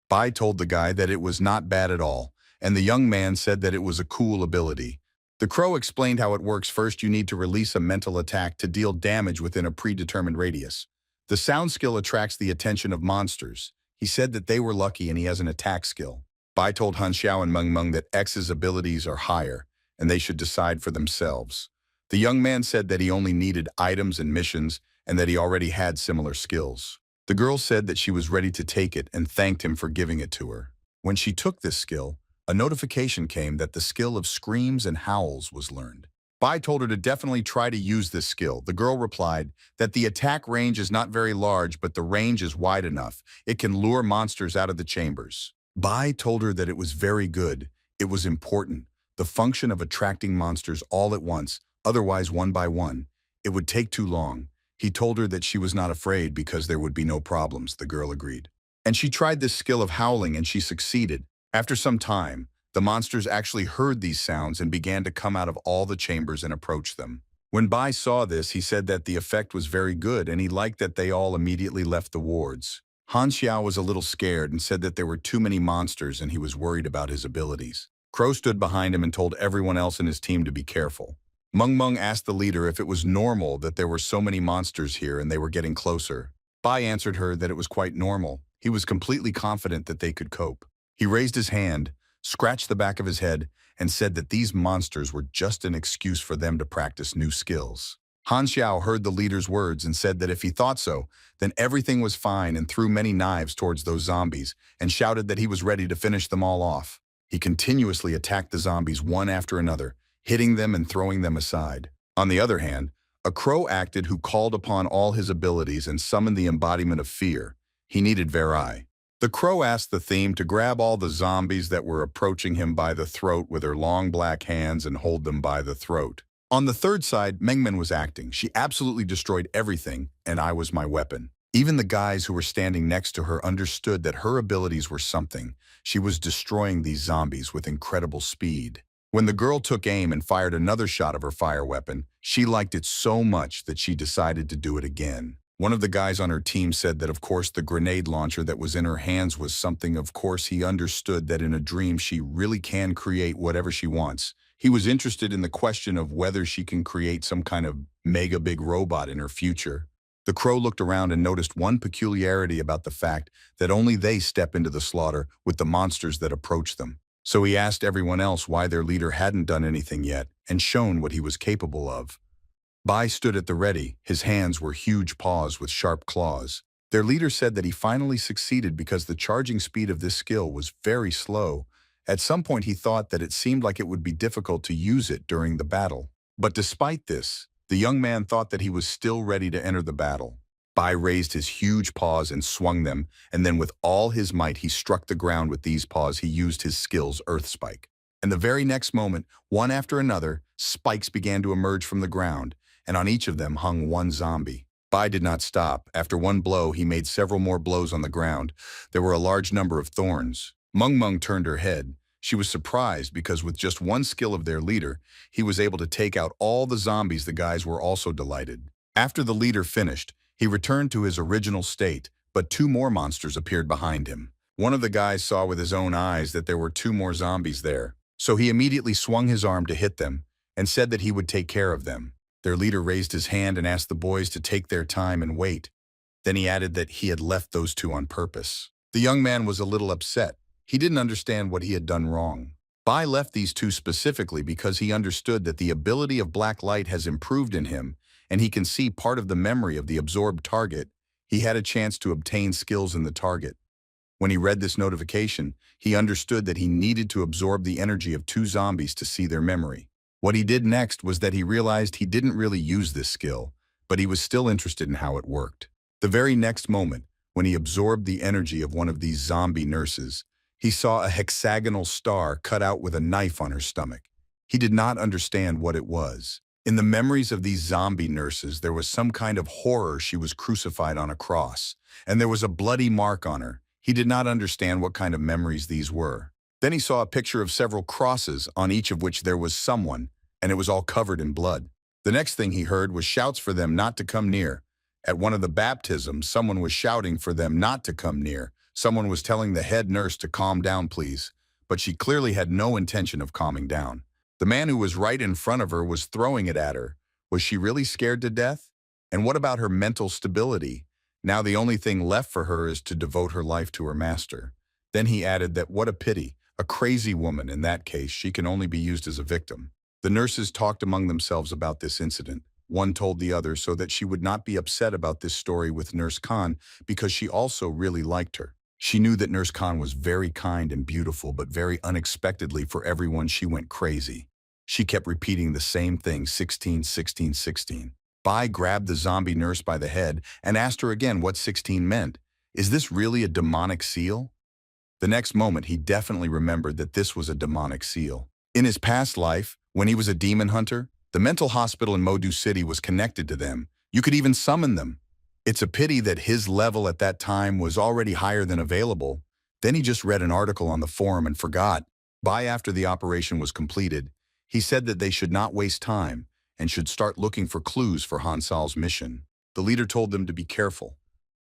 Bai told the guy that it was not bad at all, and the young man said that it was a cool ability. The crow explained how it works. First, you need to release a mental attack to deal damage within a predetermined radius. The sound skill attracts the attention of monsters. He said that they were lucky and he has an attack skill. Bai told Han Xiao and Meng that X's abilities are higher, and they should decide for themselves. The young man said that he only needed items and missions and that he already had similar skills. The girl said that she was ready to take it and thanked him for giving it to her. When she took this skill, a notification came that the skill of screams and howls was learned. Bai told her to definitely try to use this skill. The girl replied that the attack range is not very large, but the range is wide enough. It can lure monsters out of the chambers. Bai told her that it was very good. It was important. The function of attracting monsters all at once, otherwise one by one. It would take too long. He told her that she was not afraid because there would be no problems. The girl agreed. And she tried this skill of howling and she succeeded. After some time, the monsters actually heard these sounds and began to come out of all the chambers and approach them. When Bai saw this, he said that the effect was very good and he liked that they all immediately left the wards. Han Xiao was a little scared and said that there were too many monsters and he was worried about his abilities. Crow stood behind him and told everyone else in his team to be careful. Meng asked the leader if it was normal that there were so many monsters here and they were getting closer. Bai answered her that it was quite normal. He was completely confident that they could cope. He raised his hand, scratched the back of his head, and said that these monsters were just an excuse for them to practice new skills. Han Xiao heard the leader's words and said that if he thought so, then everything was fine and threw many knives towards those zombies and shouted that he was ready to finish them all off. He continuously attacked the zombies one after another, hitting them and throwing them aside. On the other hand, a crow acted who called upon all his abilities and summoned the embodiment of fear. He needed Verai. The crow asked the theme to grab all the zombies that were approaching him by the throat with her long black hands and hold them by the throat. On the third side, Mengmen was acting. She absolutely destroyed everything, and I was my weapon. Even the guys who were standing next to her understood that her abilities were something. She was destroying these zombies with incredible speed. When the girl took aim and fired another shot of her fire weapon, she liked it so much that she decided to do it again. One of the guys on her team said that of course the grenade launcher that was in her hands was something. Of course he understood that in a dream she really can create whatever she wants. He was interested in the question of whether she can create some kind of mega big robot in her future. The crow looked around and noticed one peculiarity about the fact that only they step into the slaughter with the monsters that approach them. So he asked everyone else why their leader hadn't done anything yet and shown what he was capable of. Bai stood at the ready. His hands were huge paws with sharp claws. Their leader said that he finally succeeded because the charging speed of this skill was very slow. At some point he thought that it seemed like it would be difficult to use it during the battle. But despite this, the young man thought that he was still ready to enter the battle. Bai raised his huge paws and swung them, and then with all his might he struck the ground with these paws. He used his skills Earth Spike. And the very next moment, one after another, spikes began to emerge from the ground, and on each of them hung one zombie. Bai did not stop. After one blow, he made several more blows on the ground. There were a large number of thorns. Meng turned her head. She was surprised because with just one skill of their leader, he was able to take out all the zombies. The guys were also delighted. After the leader finished, he returned to his original state, but two more monsters appeared behind him. One of the guys saw with his own eyes that there were two more zombies there, so he immediately swung his arm to hit them and said that he would take care of them. Their leader raised his hand and asked the boys to take their time and wait. Then he added that he had left those two on purpose. The young man was a little upset. He didn't understand what he had done wrong. Bai left these two specifically because he understood that the ability of black light has improved in him, and he can see part of the memory of the absorbed target. He had a chance to obtain skills in the target. When he read this notification, he understood that he needed to absorb the energy of two zombies to see their memory. What he did next was that he realized he didn't really use this skill, but he was still interested in how it worked. The very next moment, when he absorbed the energy of one of these zombie nurses, he saw a hexagonal star cut out with a knife on her stomach. He did not understand what it was. In the memories of these zombie nurses, there was some kind of horror. She was crucified on a cross, and there was a bloody mark on her. He did not understand what kind of memories these were. Then he saw a picture of several crosses, on each of which there was someone, and it was all covered in blood. The next thing he heard was shouts for them not to come near. At one of the baptisms, someone was shouting for them not to come near. Someone was telling the head nurse to calm down, please, but she clearly had no intention of calming down. The man who was right in front of her was throwing it at her. Was she really scared to death? And what about her mental stability? Now the only thing left for her is to devote her life to her master. Then he added that what a pity, a crazy woman. In that case, she can only be used as a victim. The nurses talked among themselves about this incident. One told the other so that she would not be upset about this story with Nurse Khan because she also really liked her. She knew that Nurse Khan was very kind and beautiful, but very unexpectedly for everyone she went crazy. She kept repeating the same thing, 16, 16, 16. Bai grabbed the zombie nurse by the head and asked her again what 16 meant. Is this really a demonic seal? The next moment, he definitely remembered that this was a demonic seal. In his past life, when he was a demon hunter, the mental hospital in Modu City was connected to them. You could even summon them. It's a pity that his level at that time was already higher than available. Then he just read an article on the forum and forgot. Bai, after the operation was completed, he said that they should not waste time and should start looking for clues for Hansal's mission. The leader told them to be careful.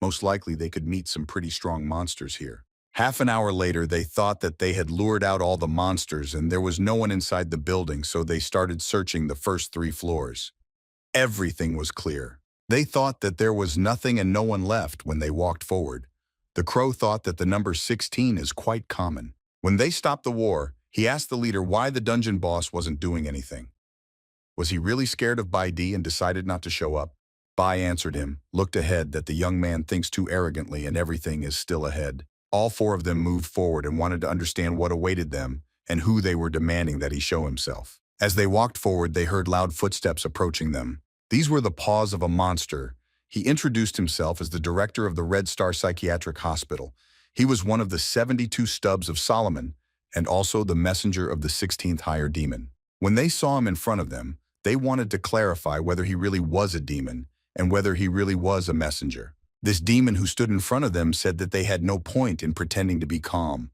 Most likely they could meet some pretty strong monsters here. Half an hour later, they thought that they had lured out all the monsters and there was no one inside the building, so they started searching the first 3 floors. Everything was clear. They thought that there was nothing and no one left when they walked forward. The crow thought that the number 16 is quite common. When they stopped the war, he asked the leader why the dungeon boss wasn't doing anything. Was he really scared of Bai D and decided not to show up? Bai answered him, looked ahead, that the young man thinks too arrogantly and everything is still ahead. All 4 of them moved forward and wanted to understand what awaited them and who they were demanding that he show himself. As they walked forward, they heard loud footsteps approaching them. These were the paws of a monster. He introduced himself as the director of the Red Star Psychiatric Hospital. He was one of the 72 stubs of Solomon and also the messenger of the 16th higher demon. When they saw him in front of them, they wanted to clarify whether he really was a demon and whether he really was a messenger. This demon who stood in front of them said that they had no point in pretending to be calm.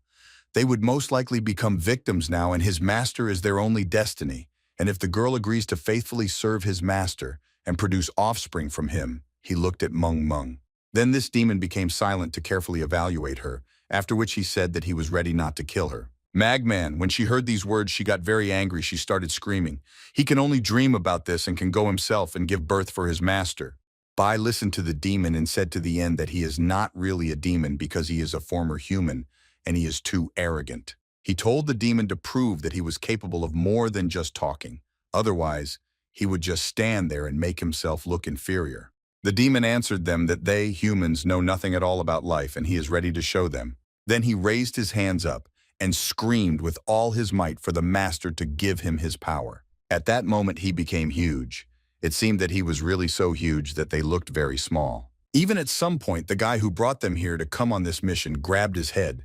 They would most likely become victims now, and his master is their only destiny. And if the girl agrees to faithfully serve his master and produce offspring from him, he looked at Meng. Then this demon became silent to carefully evaluate her, after which he said that he was ready not to kill her. Magman, when she heard these words, she got very angry. She started screaming. He can only dream about this and can go himself and give birth for his master. Bai listened to the demon and said to the end that he is not really a demon because he is a former human and he is too arrogant. He told the demon to prove that he was capable of more than just talking. Otherwise, he would just stand there and make himself look inferior. The demon answered them that they, humans, know nothing at all about life and he is ready to show them. Then he raised his hands up and screamed with all his might for the master to give him his power. At that moment, he became huge. It seemed that he was really so huge that they looked very small. Even at some point, the guy who brought them here to come on this mission grabbed his head,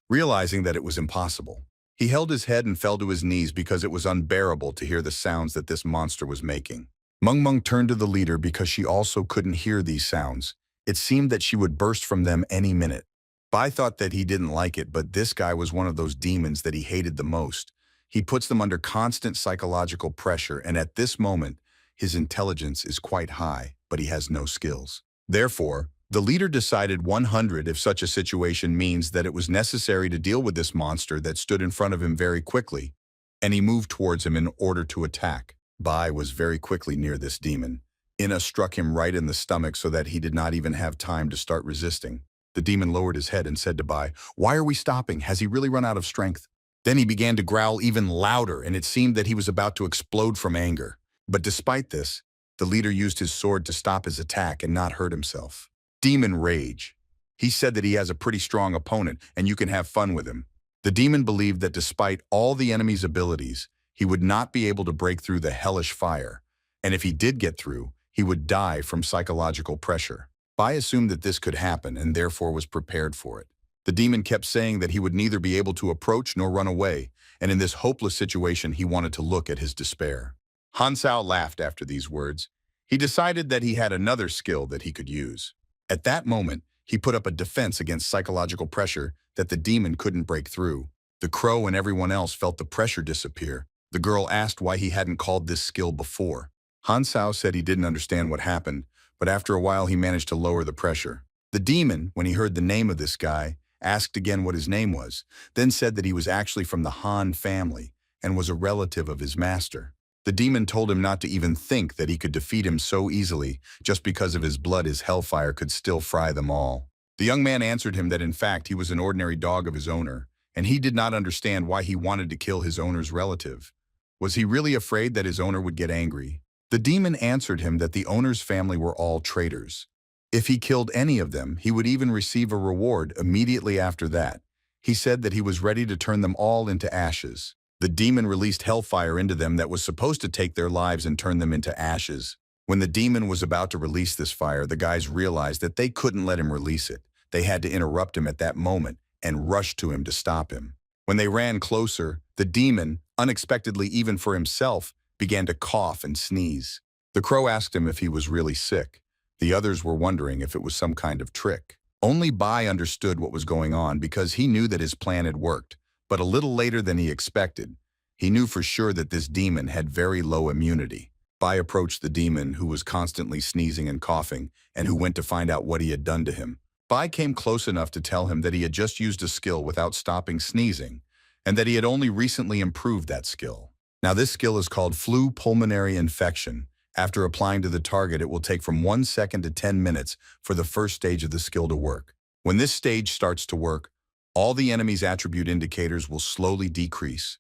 realizing that it was impossible. He held his head and fell to his knees because it was unbearable to hear the sounds that this monster was making. Meng Meng turned to the leader because she also couldn't hear these sounds. It seemed that she would burst from them any minute. Bai thought that he didn't like it, but this guy was one of those demons that he hated the most. He puts them under constant psychological pressure, and at this moment, his intelligence is quite high, but he has no skills. Therefore, the leader decided 100 if such a situation means that it was necessary to deal with this monster that stood in front of him very quickly, and he moved towards him in order to attack. Bai was very quickly near this demon. Ina struck him right in the stomach so that he did not even have time to start resisting. The demon lowered his head and said to Bai, "Why are we stopping? Has he really run out of strength?" Then he began to growl even louder, and it seemed that he was about to explode from anger. But despite this, the leader used his sword to stop his attack and not hurt himself. Demon rage. He said that he has a pretty strong opponent and you can have fun with him. The demon believed that despite all the enemy's abilities, he would not be able to break through the hellish fire. And if he did get through, he would die from psychological pressure. Bai assumed that this could happen and therefore was prepared for it. The demon kept saying that he would neither be able to approach nor run away, and in this hopeless situation he wanted to look at his despair. Han Sao laughed after these words. He decided that he had another skill that he could use. At that moment, he put up a defense against psychological pressure that the demon couldn't break through. The crow and everyone else felt the pressure disappear. The girl asked why he hadn't called this skill before. Han Sao said he didn't understand what happened, but after a while he managed to lower the pressure. The demon, when he heard the name of this guy, asked again what his name was, then said that he was actually from the Han family and was a relative of his master. The demon told him not to even think that he could defeat him so easily. Just because of his blood, his hellfire could still fry them all. The young man answered him that in fact he was an ordinary dog of his owner, and he did not understand why he wanted to kill his owner's relative. Was he really afraid that his owner would get angry? The demon answered him that the owner's family were all traitors. If he killed any of them, he would even receive a reward immediately after that. He said that he was ready to turn them all into ashes. The demon released hellfire into them that was supposed to take their lives and turn them into ashes. When the demon was about to release this fire, the guys realized that they couldn't let him release it. They had to interrupt him at that moment and rush to him to stop him. When they ran closer, the demon, unexpectedly even for himself, began to cough and sneeze. The crow asked him if he was really sick. The others were wondering if it was some kind of trick. Only Bai understood what was going on because he knew that his plan had worked. But a little later than he expected, he knew for sure that this demon had very low immunity. Bai approached the demon, who was constantly sneezing and coughing, and who went to find out what he had done to him. Bai came close enough to tell him that he had just used a skill without stopping sneezing, and that he had only recently improved that skill. Now this skill is called flu pulmonary infection. After applying to the target, it will take from 1 second to 10 minutes for the first stage of the skill to work. When this stage starts to work, all the enemy's attribute indicators will slowly decrease.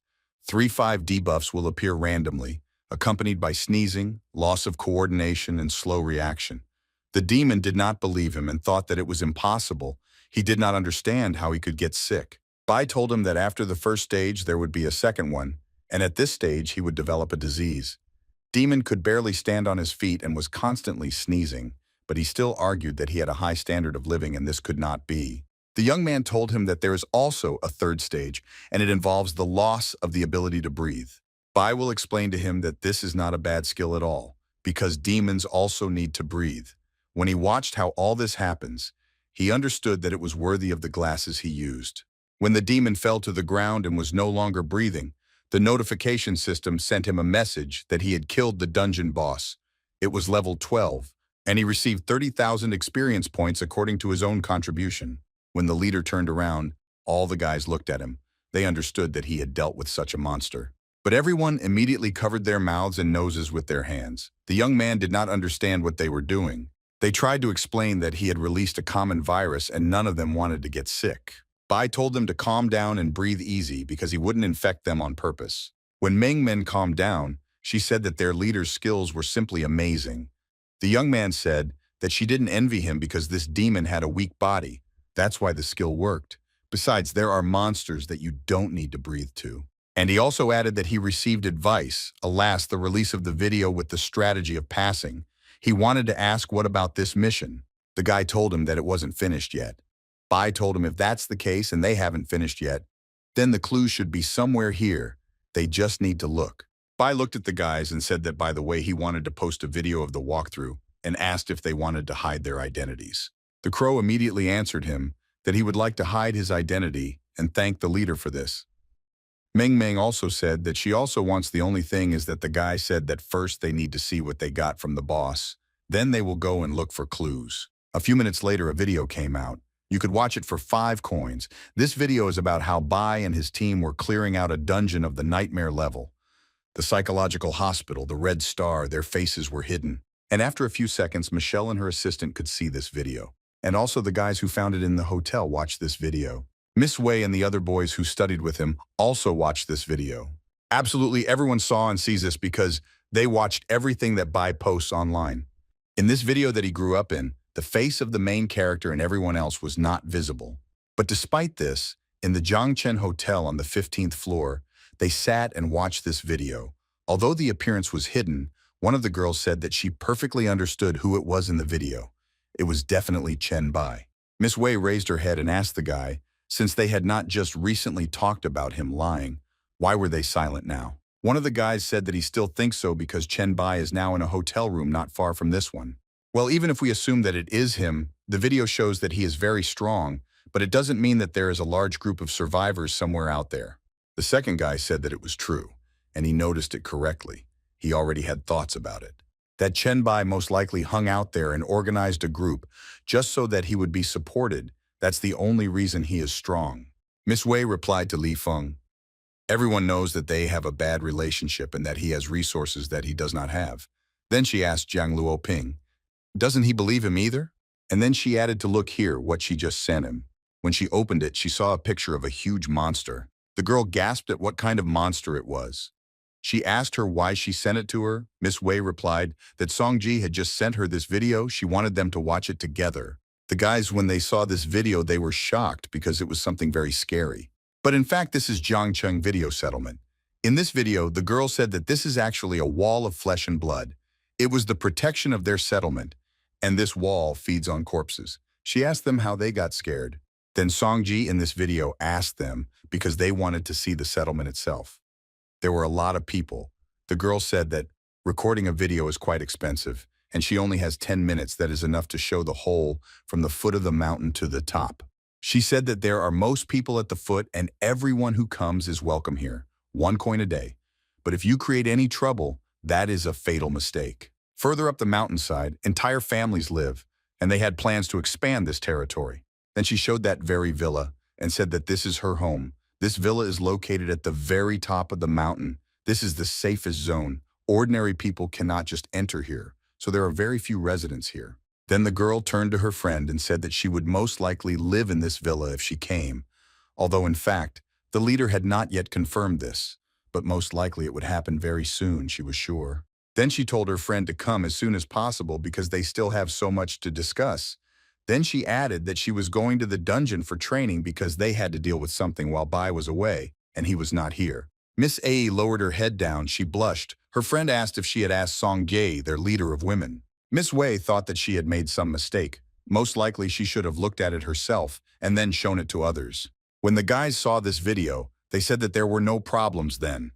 3-5 debuffs will appear randomly, accompanied by sneezing, loss of coordination, and slow reaction. The demon did not believe him and thought that it was impossible. He did not understand how he could get sick. Bai told him that after the first stage there would be a second one, and at this stage he would develop a disease. Demon could barely stand on his feet and was constantly sneezing, but he still argued that he had a high standard of living and this could not be. The young man told him that there is also a third stage, and it involves the loss of the ability to breathe. Bai will explain to him that this is not a bad skill at all, because demons also need to breathe. When he watched how all this happens, he understood that it was worthy of the glasses he used. When the demon fell to the ground and was no longer breathing, the notification system sent him a message that he had killed the dungeon boss. It was level 12, and he received 30,000 experience points according to his own contribution. When the leader turned around, all the guys looked at him. They understood that he had dealt with such a monster. But everyone immediately covered their mouths and noses with their hands. The young man did not understand what they were doing. They tried to explain that he had released a common virus and none of them wanted to get sick. Bai told them to calm down and breathe easy because he wouldn't infect them on purpose. When Meng Men calmed down, she said that their leader's skills were simply amazing. The young man said that she didn't envy him because this demon had a weak body. That's why the skill worked. Besides, there are monsters that you don't need to breathe to. And he also added that he received advice. Alas, the release of the video with the strategy of passing. He wanted to ask what about this mission. The guy told him that it wasn't finished yet. Bai told him if that's the case and they haven't finished yet, then the clue should be somewhere here. They just need to look. Bai looked at the guys and said that, by the way, he wanted to post a video of the walkthrough and asked if they wanted to hide their identities. The crow immediately answered him that he would like to hide his identity and thanked the leader for this. Meng Meng also said that she also wants, the only thing is that the guy said that first they need to see what they got from the boss, then they will go and look for clues. A few minutes later, a video came out. You could watch it for 5 coins. This video is about how Bai and his team were clearing out a dungeon of the nightmare level. The psychological hospital, the Red Star, their faces were hidden. And after a few seconds, Michelle and her assistant could see this video. And also the guys who found it in the hotel watched this video. Miss Wei and the other boys who studied with him also watched this video. Absolutely everyone saw and sees this because they watched everything that Bai posts online. In this video that he grew up in, the face of the main character and everyone else was not visible. But despite this, in the Zhangchen Hotel on the 15th floor, they sat and watched this video. Although the appearance was hidden, one of the girls said that she perfectly understood who it was in the video. It was definitely Chen Bai. Miss Wei raised her head and asked the guy, since they had not just recently talked about him lying, why were they silent now? One of the guys said that he still thinks so because Chen Bai is now in a hotel room not far from this one. Well, even if we assume that it is him, the video shows that he is very strong, but it doesn't mean that there is a large group of survivors somewhere out there. The second guy said that it was true, and he noticed it correctly. He already had thoughts about it. That Chen Bai most likely hung out there and organized a group just so that he would be supported. That's the only reason he is strong. Miss Wei replied to Li Feng. Everyone knows that they have a bad relationship and that he has resources that he does not have. Then she asked Jiang Luoping, doesn't he believe him either? And then she added to look here what she just sent him. When she opened it, she saw a picture of a huge monster. The girl gasped at what kind of monster it was. She asked her why she sent it to her. Miss Wei replied that Songji had just sent her this video. She wanted them to watch it together. The guys, when they saw this video, they were shocked because it was something very scary. But in fact, this is Zhangcheng Video Settlement. In this video, the girl said that this is actually a wall of flesh and blood. It was the protection of their settlement, and this wall feeds on corpses. She asked them how they got scared. Then Songji in this video asked them because they wanted to see the settlement itself. There were a lot of people. The girl said that recording a video is quite expensive, and she only has 10 minutes that is enough to show the whole from the foot of the mountain to the top. She said that there are most people at the foot and everyone who comes is welcome here, 1 coin a day. But if you create any trouble, that is a fatal mistake. Further up the mountainside, entire families live, and they had plans to expand this territory. Then she showed that very villa and said that this is her home. This villa is located at the very top of the mountain. This is the safest zone. Ordinary people cannot just enter here, so there are very few residents here. Then the girl turned to her friend and said that she would most likely live in this villa if she came, although in fact, the leader had not yet confirmed this, but most likely it would happen very soon, she was sure. Then she told her friend to come as soon as possible because they still have so much to discuss. Then she added that she was going to the dungeon for training because they had to deal with something while Bai was away, and he was not here. Miss A lowered her head down. She blushed. Her friend asked if she had asked Song Ye, their leader of women. Miss Wei thought that she had made some mistake. Most likely she should have looked at it herself and then shown it to others. When the guys saw this video, they said that there were no problems then.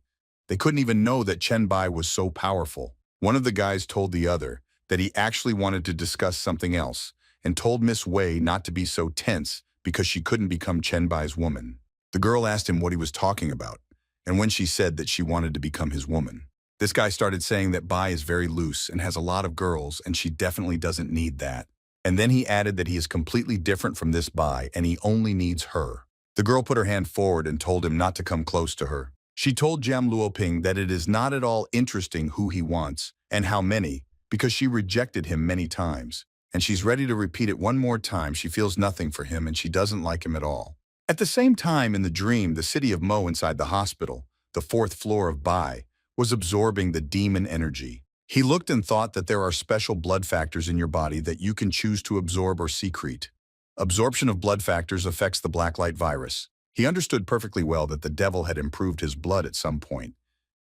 They couldn't even know that Chen Bai was so powerful. One of the guys told the other that he actually wanted to discuss something else and told Miss Wei not to be so tense because she couldn't become Chen Bai's woman. The girl asked him what he was talking about, and when she said that she wanted to become his woman, this guy started saying that Bai is very loose and has a lot of girls and she definitely doesn't need that. And then he added that he is completely different from this Bai and he only needs her. The girl put her hand forward and told him not to come close to her. She told Jiang Luoping that it is not at all interesting who he wants and how many, because she rejected him many times. And she's ready to repeat it one more time. She feels nothing for him and she doesn't like him at all. At the same time, in the dream, the city of Mo inside the hospital, the 4th floor of Bai, was absorbing the demon energy. He looked and thought that there are special blood factors in your body that you can choose to absorb or secrete. Absorption of blood factors affects the blacklight virus. He understood perfectly well that the devil had improved his blood at some point.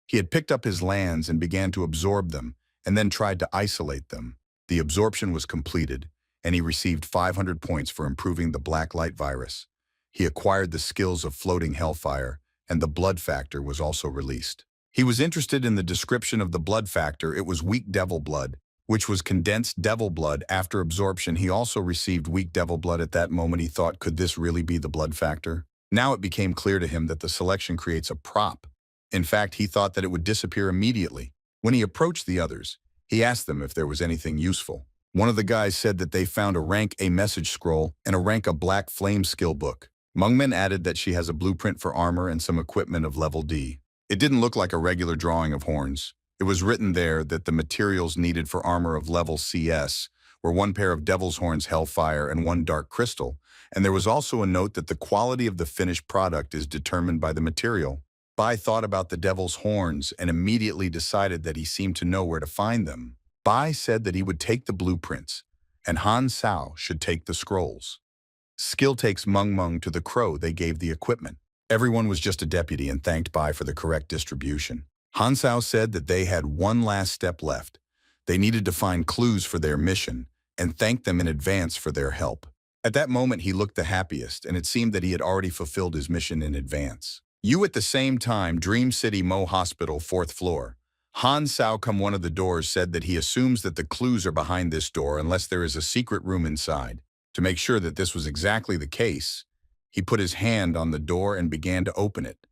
He had picked up his lands and began to absorb them, and then tried to isolate them. The absorption was completed, and he received 500 points for improving the black light virus. He acquired the skills of floating hellfire, and the blood factor was also released. He was interested in the description of the blood factor. It was weak devil blood, which was condensed devil blood after absorption. He also received weak devil blood. At that moment he thought, could this really be the blood factor? Now it became clear to him that the selection creates a prop. In fact, he thought that it would disappear immediately. When he approached the others, he asked them if there was anything useful. One of the guys said that they found a rank A message scroll and a rank A black flame skill book. Mungmin added that she has a blueprint for armor and some equipment of level D. It didn't look like a regular drawing of horns. It was written there that the materials needed for armor of level CS were one pair of devil's horns hellfire and one dark crystal, and there was also a note that the quality of the finished product is determined by the material. Bai thought about the devil's horns and immediately decided that he seemed to know where to find them. Bai said that he would take the blueprints, and Han Sao should take the scrolls. Skill takes Mung Mung to the crow. They gave the equipment. Everyone was just a deputy and thanked Bai for the correct distribution. Han Sao said that they had one last step left. They needed to find clues for their mission and thanked them in advance for their help. At that moment, he looked the happiest, and it seemed that he had already fulfilled his mission in advance. At the same time, Dream City Mo Hospital, 4th floor. Han Sao come one of the doors said that he assumes that the clues are behind this door unless there is a secret room inside. To make sure that this was exactly the case, he put his hand on the door and began to open it.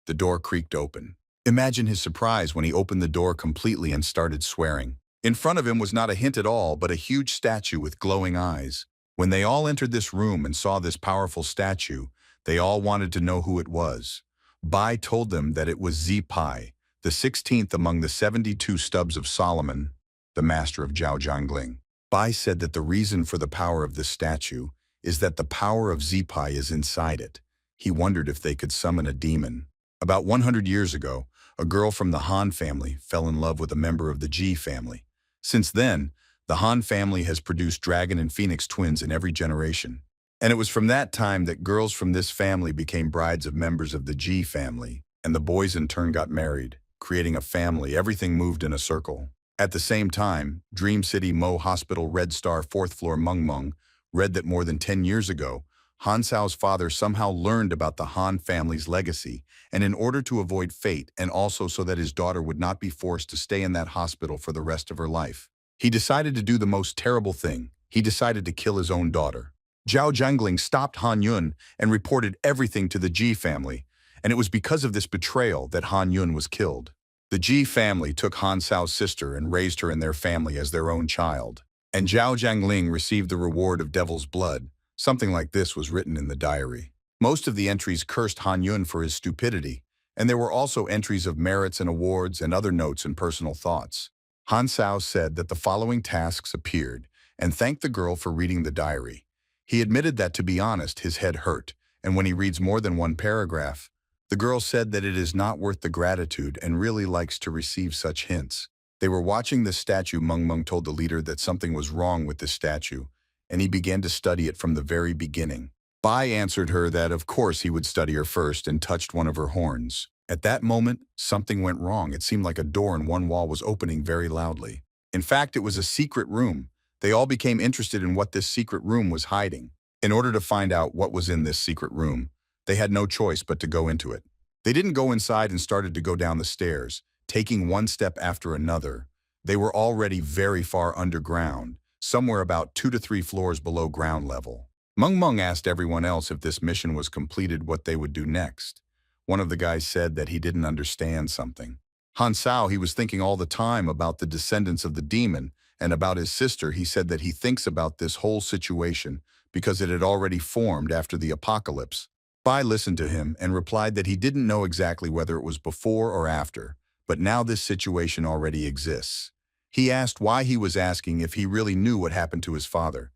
The door creaked open. Imagine his surprise when he opened the door completely and started swearing. In front of him was not a hint at all, but a huge statue with glowing eyes. When they all entered this room and saw this powerful statue, they all wanted to know who it was. Bai told them that it was Zipai, the 16th among the 72 stubs of Solomon, the master of Zhao Jiangling. Bai said that the reason for the power of this statue is that the power of Zipai is inside it. He wondered if they could summon a demon. About 100 years ago, a girl from the Han family fell in love with a member of the Ji family. Since then, the Han family has produced dragon and phoenix twins in every generation. And it was from that time that girls from this family became brides of members of the Ji family, and the boys in turn got married, creating a family. Everything moved in a circle. At the same time, Dream City Mo Hospital Red Star 4th floor Mung Mung read that more than 10 years ago, Han Sao's father somehow learned about the Han family's legacy, and in order to avoid fate and also so that his daughter would not be forced to stay in that hospital for the rest of her life, he decided to do the most terrible thing. He decided to kill his own daughter. Zhao Jiangling stopped Han Yun and reported everything to the Ji family, and it was because of this betrayal that Han Yun was killed. The Ji family took Han Sao's sister and raised her in their family as their own child. And Zhao Jiangling received the reward of devil's blood. Something like this was written in the diary. Most of the entries cursed Han Yun for his stupidity, and there were also entries of merits and awards and other notes and personal thoughts. Han Sao said that the following tasks appeared and thanked the girl for reading the diary. He admitted that, to be honest, his head hurt, and when he reads more than one paragraph, the girl said that it is not worth the gratitude and really likes to receive such hints. They were watching this statue. Mung Mung told the leader that something was wrong with this statue, and he began to study it from the very beginning. Bai answered her that of course he would study her first and touched one of her horns. At that moment, something went wrong. It seemed like a door in one wall was opening very loudly. In fact, it was a secret room. They all became interested in what this secret room was hiding. In order to find out what was in this secret room, they had no choice but to go into it. They didn't go inside and started to go down the stairs, taking one step after another. They were already very far underground, somewhere about 2 to 3 floors below ground level. Mung Mung asked everyone else if this mission was completed what they would do next. One of the guys said that he didn't understand something. Han Sao, he was thinking all the time about the descendants of the demon and about his sister. He said that he thinks about this whole situation because it had already formed after the apocalypse. Bai listened to him and replied that he didn't know exactly whether it was before or after, but now this situation already exists. He asked why he was asking if he really knew what happened to his father.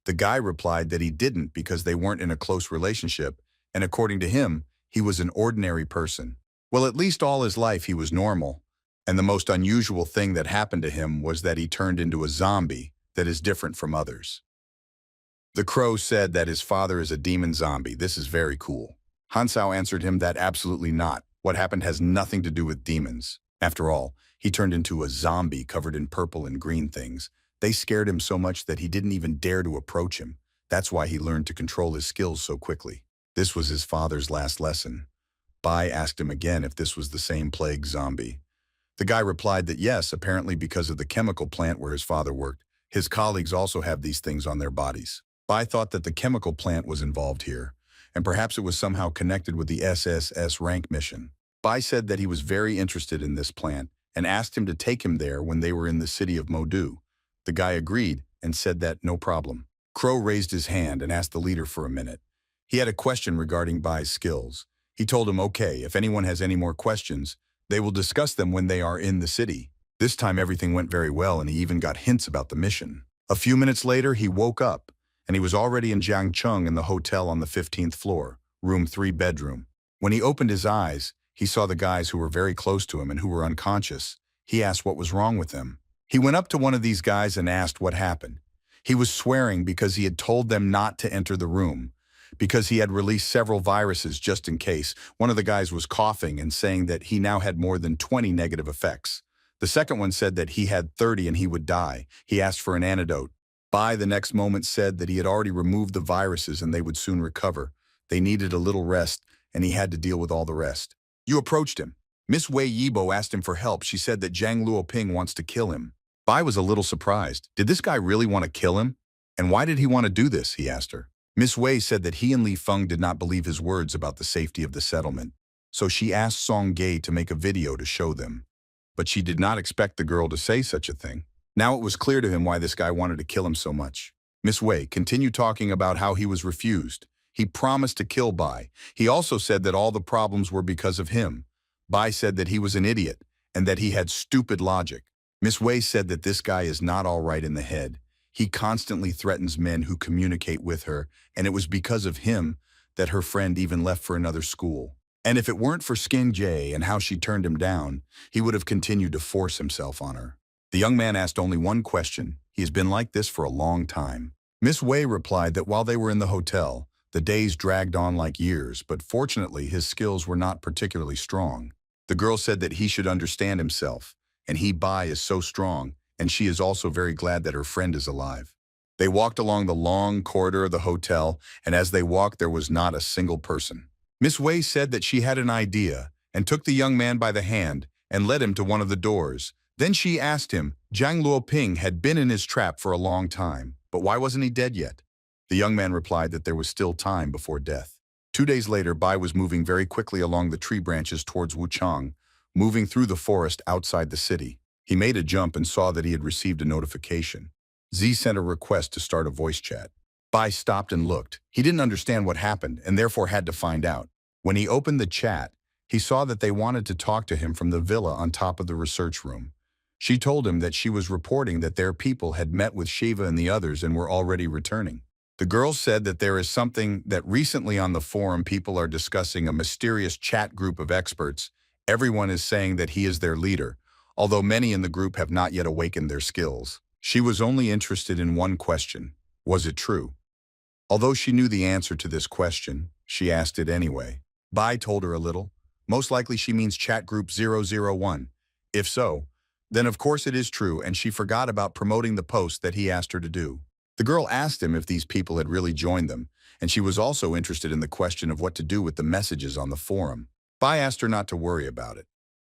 The guy replied that he didn't because they weren't in a close relationship, and according to him, he was an ordinary person. Well, at least all his life he was normal, and the most unusual thing that happened to him was that he turned into a zombie that is different from others. The crow said that his father is a demon zombie. This is very cool. Han Sao answered him that absolutely not. What happened has nothing to do with demons. After all, he turned into a zombie covered in purple and green things. They scared him so much that he didn't even dare to approach him. That's why he learned to control his skills so quickly. This was his father's last lesson. Bai asked him again if this was the same plague zombie. The guy replied that yes, apparently because of the chemical plant where his father worked. His colleagues also have these things on their bodies. Bai thought that the chemical plant was involved here, and perhaps it was somehow connected with the SSS rank mission. Bai said that he was very interested in this plant and asked him to take him there when they were in the city of Modu. The guy agreed and said that no problem. Crow raised his hand and asked the leader for a minute. He had a question regarding Bai's skills. He told him, okay, if anyone has any more questions, they will discuss them when they are in the city. This time everything went very well and he even got hints about the mission. A few minutes later, he woke up and he was already in Jiangcheng in the hotel on the 15th floor, room 3 bedroom. When he opened his eyes, he saw the guys who were very close to him and who were unconscious. He asked what was wrong with them. He went up to one of these guys and asked what happened. He was swearing because he had told them not to enter the room, because he had released several viruses just in case. One of the guys was coughing and saying that he now had more than 20 negative effects. The second one said that he had 30 and he would die. He asked for an antidote. Bai the next moment said that he had already removed the viruses and they would soon recover. They needed a little rest and he had to deal with all the rest. You approached him. Miss Wei Yibo asked him for help. She said that Zhang Luoping wants to kill him. Bai was a little surprised. Did this guy really want to kill him? And why did he want to do this, he asked her. Miss Wei said that he and Li Feng did not believe his words about the safety of the settlement, so she asked Song Gei to make a video to show them. But she did not expect the girl to say such a thing. Now it was clear to him why this guy wanted to kill him so much. Miss Wei continued talking about how he was refused. He promised to kill Bai. He also said that all the problems were because of him. Bai said that he was an idiot and that he had stupid logic. Miss Wei said that this guy is not all right in the head. He constantly threatens men who communicate with her, and it was because of him that her friend even left for another school. And if it weren't for Skin Jay and how she turned him down, he would have continued to force himself on her. The young man asked only one question. He has been like this for a long time. Miss Wei replied that while they were in the hotel, the days dragged on like years, but fortunately his skills were not particularly strong. The girl said that he should understand himself, and he, Bai, is so strong, and she is also very glad that her friend is alive. They walked along the long corridor of the hotel, and as they walked there was not a single person. Miss Wei said that she had an idea, and took the young man by the hand and led him to one of the doors. Then she asked him, Zhang Luoping had been in his trap for a long time, but why wasn't he dead yet? The young man replied that there was still time before death. 2 days later, Bai was moving very quickly along the tree branches towards Wuchang, moving through the forest outside the city. He made a jump and saw that he had received a notification. Z sent a request to start a voice chat. Bai stopped and looked. He didn't understand what happened and therefore had to find out. When he opened the chat, he saw that they wanted to talk to him from the villa on top of the research room. She told him that she was reporting that their people had met with Shiva and the others and were already returning. The girl said that there is something that recently on the forum people are discussing a mysterious chat group of experts. Everyone is saying that he is their leader, although many in the group have not yet awakened their skills. She was only interested in one question. Was it true? Although she knew the answer to this question, she asked it anyway. Bai told her a little. Most likely she means chat group 001. If so, then of course it is true, and she forgot about promoting the post that he asked her to do. The girl asked him if these people had really joined them, and she was also interested in the question of what to do with the messages on the forum. Bai asked her not to worry about it.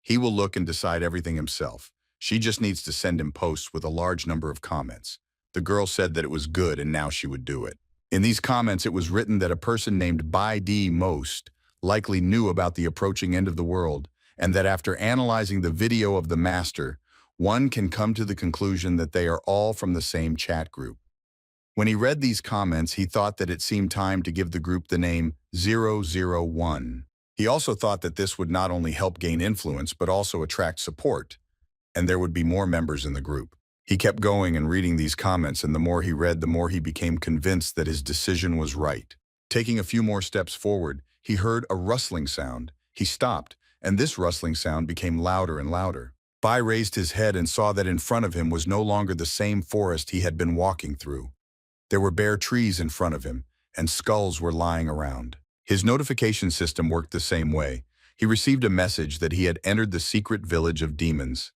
He will look and decide everything himself. She just needs to send him posts with a large number of comments. The girl said that it was good and now she would do it. In these comments, it was written that a person named Bai D most likely knew about the approaching end of the world, and that after analyzing the video of the master, one can come to the conclusion that they are all from the same chat group. When he read these comments, he thought that it seemed time to give the group the name 001. He also thought that this would not only help gain influence, but also attract support, and there would be more members in the group. He kept going and reading these comments, and the more he read, the more he became convinced that his decision was right. Taking a few more steps forward, he heard a rustling sound. He stopped, and this rustling sound became louder and louder. Bai raised his head and saw that in front of him was no longer the same forest he had been walking through. There were bare trees in front of him, and skulls were lying around. His notification system worked the same way. He received a message that he had entered the secret village of demons.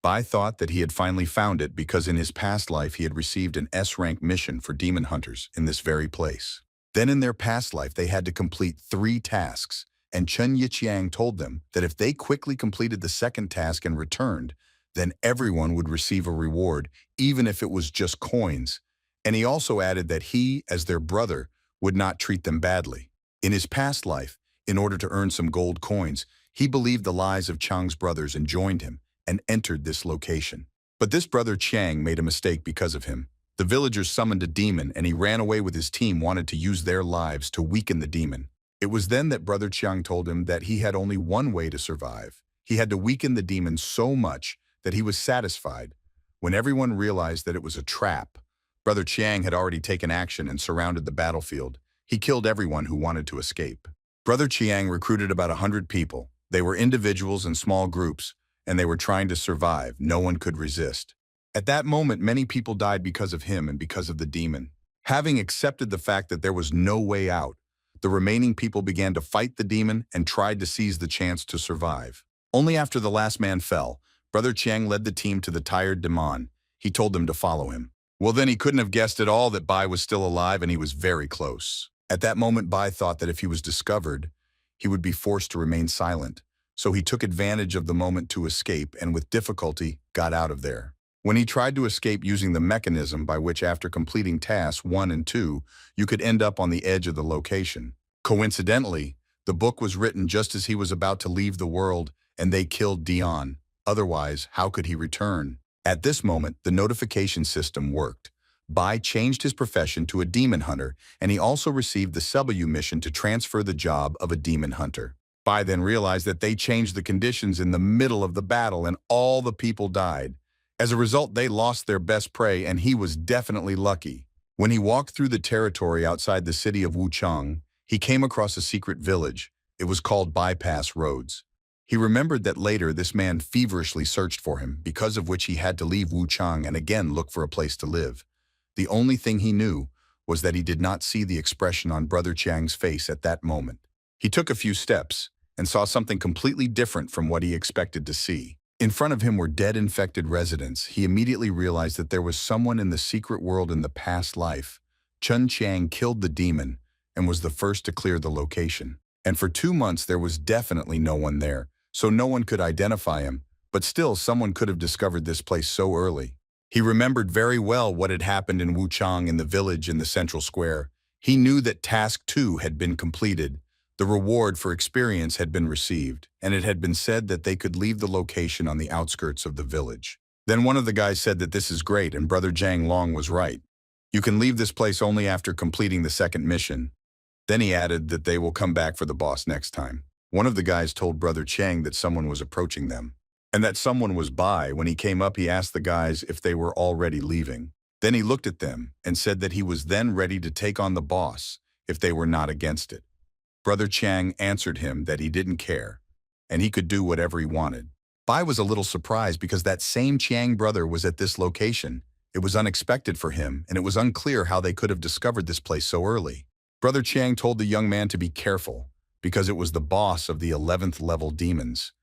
Bai thought that he had finally found it because in his past life he had received an S-rank mission for demon hunters in this very place. Then in their past life they had to complete 3 tasks, and Chen Yiqiang told them that if they quickly completed the second task and returned, then everyone would receive a reward, even if it was just coins. And he also added that he, as their brother, would not treat them badly. In his past life, in order to earn some gold coins, he believed the lies of Chang's brothers and joined him, and entered this location. But this brother Chang made a mistake because of him. The villagers summoned a demon and he ran away with his team, wanted to use their lives to weaken the demon. It was then that brother Chang told him that he had only one way to survive. He had to weaken the demon so much that he was satisfied. When everyone realized that it was a trap, brother Chiang had already taken action and surrounded the battlefield. He killed everyone who wanted to escape. Brother Chiang recruited about 100 people. They were individuals and small groups, and they were trying to survive. No one could resist. At that moment, many people died because of him and because of the demon. Having accepted the fact that there was no way out, the remaining people began to fight the demon and tried to seize the chance to survive. Only after the last man fell, Brother Chiang led the team to the tired demon. He told them to follow him. Well, then he couldn't have guessed at all that Bai was still alive, and he was very close. At that moment, Bai thought that if he was discovered, he would be forced to remain silent. So he took advantage of the moment to escape and with difficulty got out of there. When he tried to escape using the mechanism by which after completing tasks 1 and 2, you could end up on the edge of the location. Coincidentally, the book was written just as he was about to leave the world and they killed Dion. Otherwise, how could he return? At this moment, the notification system worked. Bai changed his profession to a demon hunter, and he also received the Subayu mission to transfer the job of a demon hunter. Bai then realized that they changed the conditions in the middle of the battle and all the people died. As a result, they lost their best prey, and he was definitely lucky. When he walked through the territory outside the city of Wuchang, he came across a secret village. It was called Bypass Roads. He remembered that later this man feverishly searched for him, because of which he had to leave Wuchang and again look for a place to live. The only thing he knew was that he did not see the expression on Brother Chiang's face at that moment. He took a few steps and saw something completely different from what he expected to see. In front of him were dead infected residents. He immediately realized that there was someone in the secret world in the past life. Chun Chiang killed the demon and was the first to clear the location. And for 2 months there was definitely no one there, so no one could identify him, but still someone could have discovered this place so early. He remembered very well what had happened in Wuchang in the village in the central square. He knew that task 2 had been completed. The reward for experience had been received, and it had been said that they could leave the location on the outskirts of the village. Then one of the guys said that this is great, and Brother Zhang Long was right. You can leave this place only after completing the second mission. Then he added that they will come back for the boss next time. One of the guys told Brother Chang that someone was approaching them, and that someone was Bai. When he came up, he asked the guys if they were already leaving. Then he looked at them and said that he was then ready to take on the boss if they were not against it. Brother Chang answered him that he didn't care, and he could do whatever he wanted. Bai was a little surprised because that same Chiang brother was at this location. It was unexpected for him, and it was unclear how they could have discovered this place so early. Brother Chiang told the young man to be careful, because it was the boss of the 11th level demons.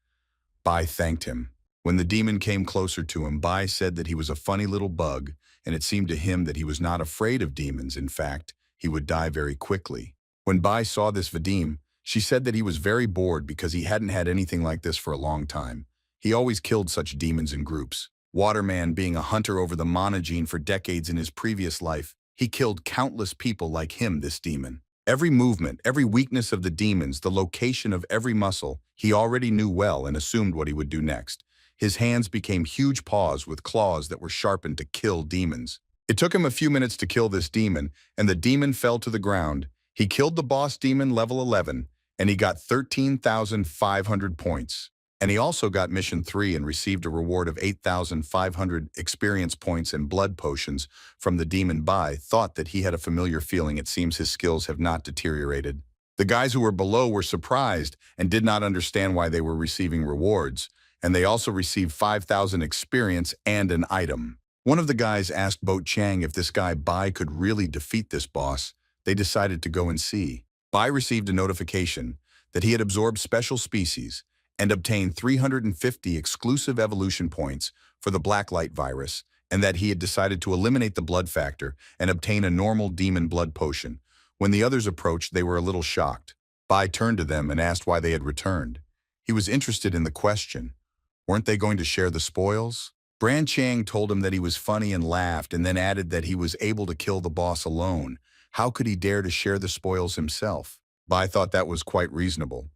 Bai thanked him. When the demon came closer to him, Bai said that he was a funny little bug, and it seemed to him that he was not afraid of demons. In fact, he would die very quickly. When Bai saw this Vadim, she said that he was very bored because he hadn't had anything like this for a long time. He always killed such demons in groups. Waterman being a hunter over the Monogene for decades in his previous life, he killed countless people like him, this demon. Every movement, every weakness of the demons, the location of every muscle, he already knew well and assumed what he would do next. His hands became huge paws with claws that were sharpened to kill demons. It took him a few minutes to kill this demon, and the demon fell to the ground. He killed the boss demon level 11, and he got 13,500 points. And he also got mission 3 and received a reward of 8,500 experience points and blood potions from the demon. Bai thought that he had a familiar feeling. It seems his skills have not deteriorated. The guys who were below were surprised and did not understand why they were receiving rewards, and they also received 5,000 experience and an item. One of the guys asked Bo Chang if this guy Bai could really defeat this boss. They decided to go and see. Bai received a notification that he had absorbed special species, and obtain 350 exclusive evolution points for the blacklight virus, and that he had decided to eliminate the blood factor and obtain a normal demon blood potion. When the others approached, they were a little shocked. Bai turned to them and asked why they had returned. He was interested in the question. Weren't they going to share the spoils? Bran Chang told him that he was funny and laughed, and then added that he was able to kill the boss alone. How could he dare to share the spoils himself? Bai thought that was quite reasonable.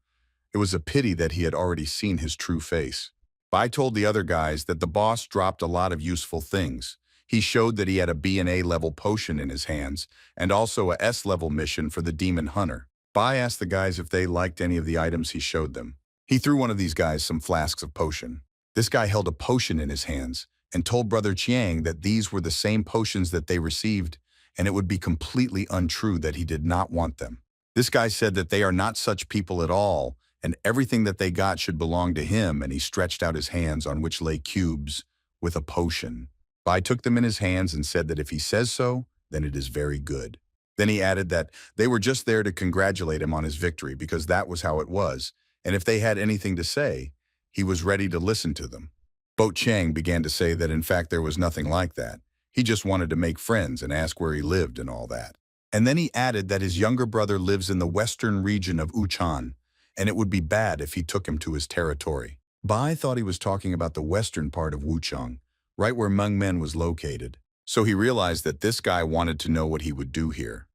It was a pity that he had already seen his true face. Bai told the other guys that the boss dropped a lot of useful things. He showed that he had a B and A level potion in his hands, and also a S level mission for the Demon Hunter. Bai asked the guys if they liked any of the items he showed them. He threw one of these guys some flasks of potion. This guy held a potion in his hands and told Brother Chiang that these were the same potions that they received, and it would be completely untrue that he did not want them. This guy said that they are not such people at all, and everything that they got should belong to him, and he stretched out his hands on which lay cubes with a potion. Bai took them in his hands and said that if he says so, then it is very good. Then he added that they were just there to congratulate him on his victory because that was how it was, and if they had anything to say, he was ready to listen to them. Bo Chang began to say that in fact there was nothing like that. He just wanted to make friends and ask where he lived and all that. And then he added that his younger brother lives in the western region of Uchan, and it would be bad if he took him to his territory. Bai thought he was talking about the western part of Wuchang, right where Meng Men was located. So he realized that this guy wanted to know what he would do here.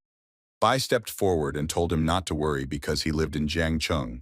Bai stepped forward and told him not to worry because he lived in Jiangcheng.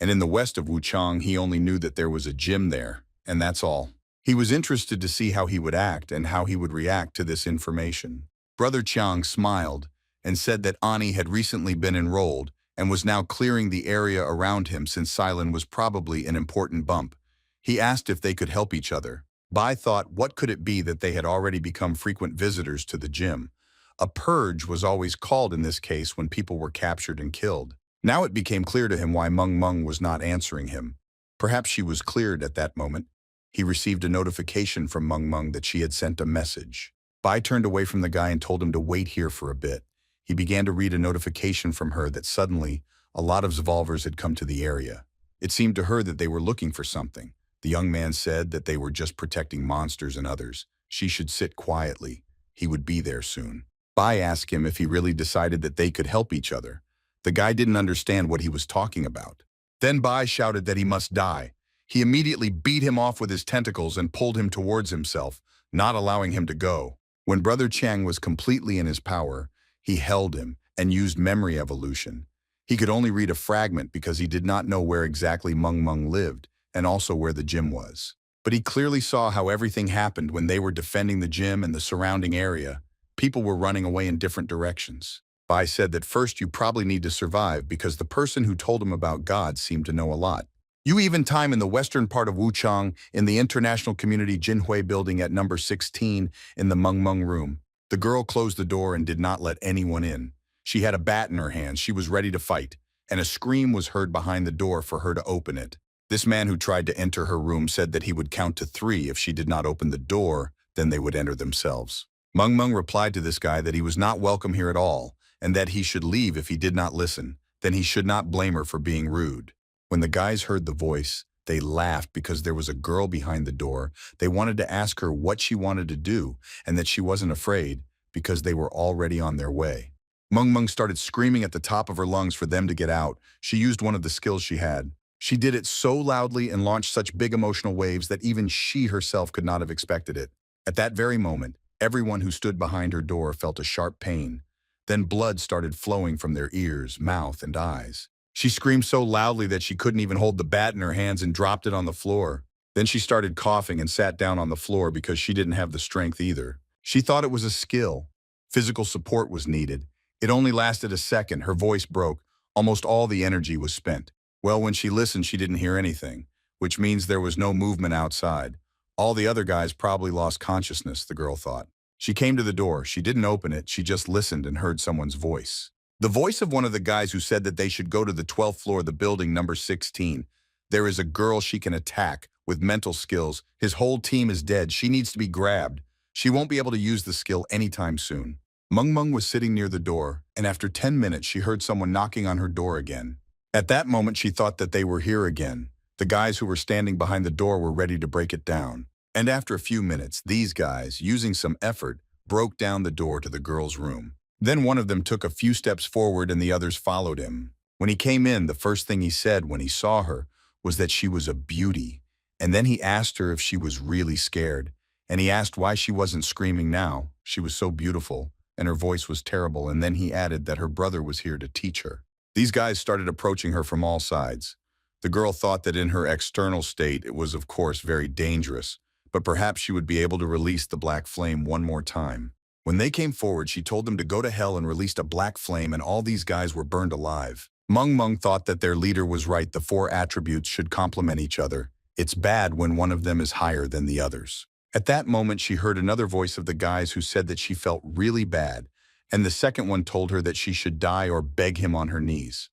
And in the west of Wuchang, he only knew that there was a gym there, and that's all. He was interested to see how he would act and how he would react to this information. Brother Chiang smiled and said that Ani had recently been enrolled and was now clearing the area around him since Silent was probably an important bump. He asked if they could help each other. Bai thought, what could it be that they had already become frequent visitors to the gym? A purge was always called in this case when people were captured and killed. Now it became clear to him why Meng Meng was not answering him. Perhaps she was cleared at that moment. He received a notification from Meng Meng that she had sent a message. Bai turned away from the guy and told him to wait here for a bit. He began to read a notification from her that suddenly a lot of Zvolvers had come to the area. It seemed to her that they were looking for something. The young man said that they were just protecting monsters and others. She should sit quietly. He would be there soon. Bai asked him if he really decided that they could help each other. The guy didn't understand what he was talking about. Then Bai shouted that he must die. He immediately beat him off with his tentacles and pulled him towards himself, not allowing him to go. When Brother Chang was completely in his power, he held him and used memory evolution. He could only read a fragment because he did not know where exactly Meng Meng lived and also where the gym was. But he clearly saw how everything happened when they were defending the gym and the surrounding area. People were running away in different directions. Bai said that first you probably need to survive because the person who told him about God seemed to know a lot. You even time in the western part of Wuchang in the International Community Jinhui building at number 16 in the Meng Meng room. The girl closed the door and did not let anyone in. She had a bat in her hand. She was ready to fight, and a scream was heard behind the door for her to open it. This man who tried to enter her room said that he would count to 3 if she did not open the door, then they would enter themselves. Meng Meng replied to this guy that he was not welcome here at all, and that he should leave if he did not listen. Then he should not blame her for being rude. When the guys heard the voice, they laughed because there was a girl behind the door. They wanted to ask her what she wanted to do and that she wasn't afraid because they were already on their way. Meng Meng started screaming at the top of her lungs for them to get out. She used one of the skills she had. She did it so loudly and launched such big emotional waves that even she herself could not have expected it. At that very moment, everyone who stood behind her door felt a sharp pain. Then blood started flowing from their ears, mouth, and eyes. She screamed so loudly that she couldn't even hold the bat in her hands and dropped it on the floor. Then she started coughing and sat down on the floor because she didn't have the strength either. She thought it was a skill. Physical support was needed. It only lasted a second. Her voice broke. Almost all the energy was spent. Well, when she listened, she didn't hear anything, which means there was no movement outside. All the other guys probably lost consciousness, the girl thought. She came to the door. She didn't open it. She just listened and heard someone's voice. The voice of one of the guys who said that they should go to the 12th floor of the building number 16. There is a girl she can attack with mental skills. His whole team is dead. She needs to be grabbed. She won't be able to use the skill anytime soon. Meng Meng was sitting near the door, and after 10 minutes she heard someone knocking on her door again. At that moment she thought that they were here again. The guys who were standing behind the door were ready to break it down. And after a few minutes, these guys, using some effort, broke down the door to the girl's room. Then one of them took a few steps forward and the others followed him. When he came in, the first thing he said when he saw her was that she was a beauty. And then he asked her if she was really scared. And he asked why she wasn't screaming now. She was so beautiful, and her voice was terrible. And then he added that her brother was here to teach her. These guys started approaching her from all sides. The girl thought that in her external state it was of course very dangerous, but perhaps she would be able to release the black flame one more time. When they came forward, she told them to go to hell and released a black flame, and all these guys were burned alive. Mung thought that their leader was right. The four attributes should complement each other. It's bad when one of them is higher than the others. At that moment, she heard another voice of the guys who said that she felt really bad, and the second one told her that she should die or beg him on her knees.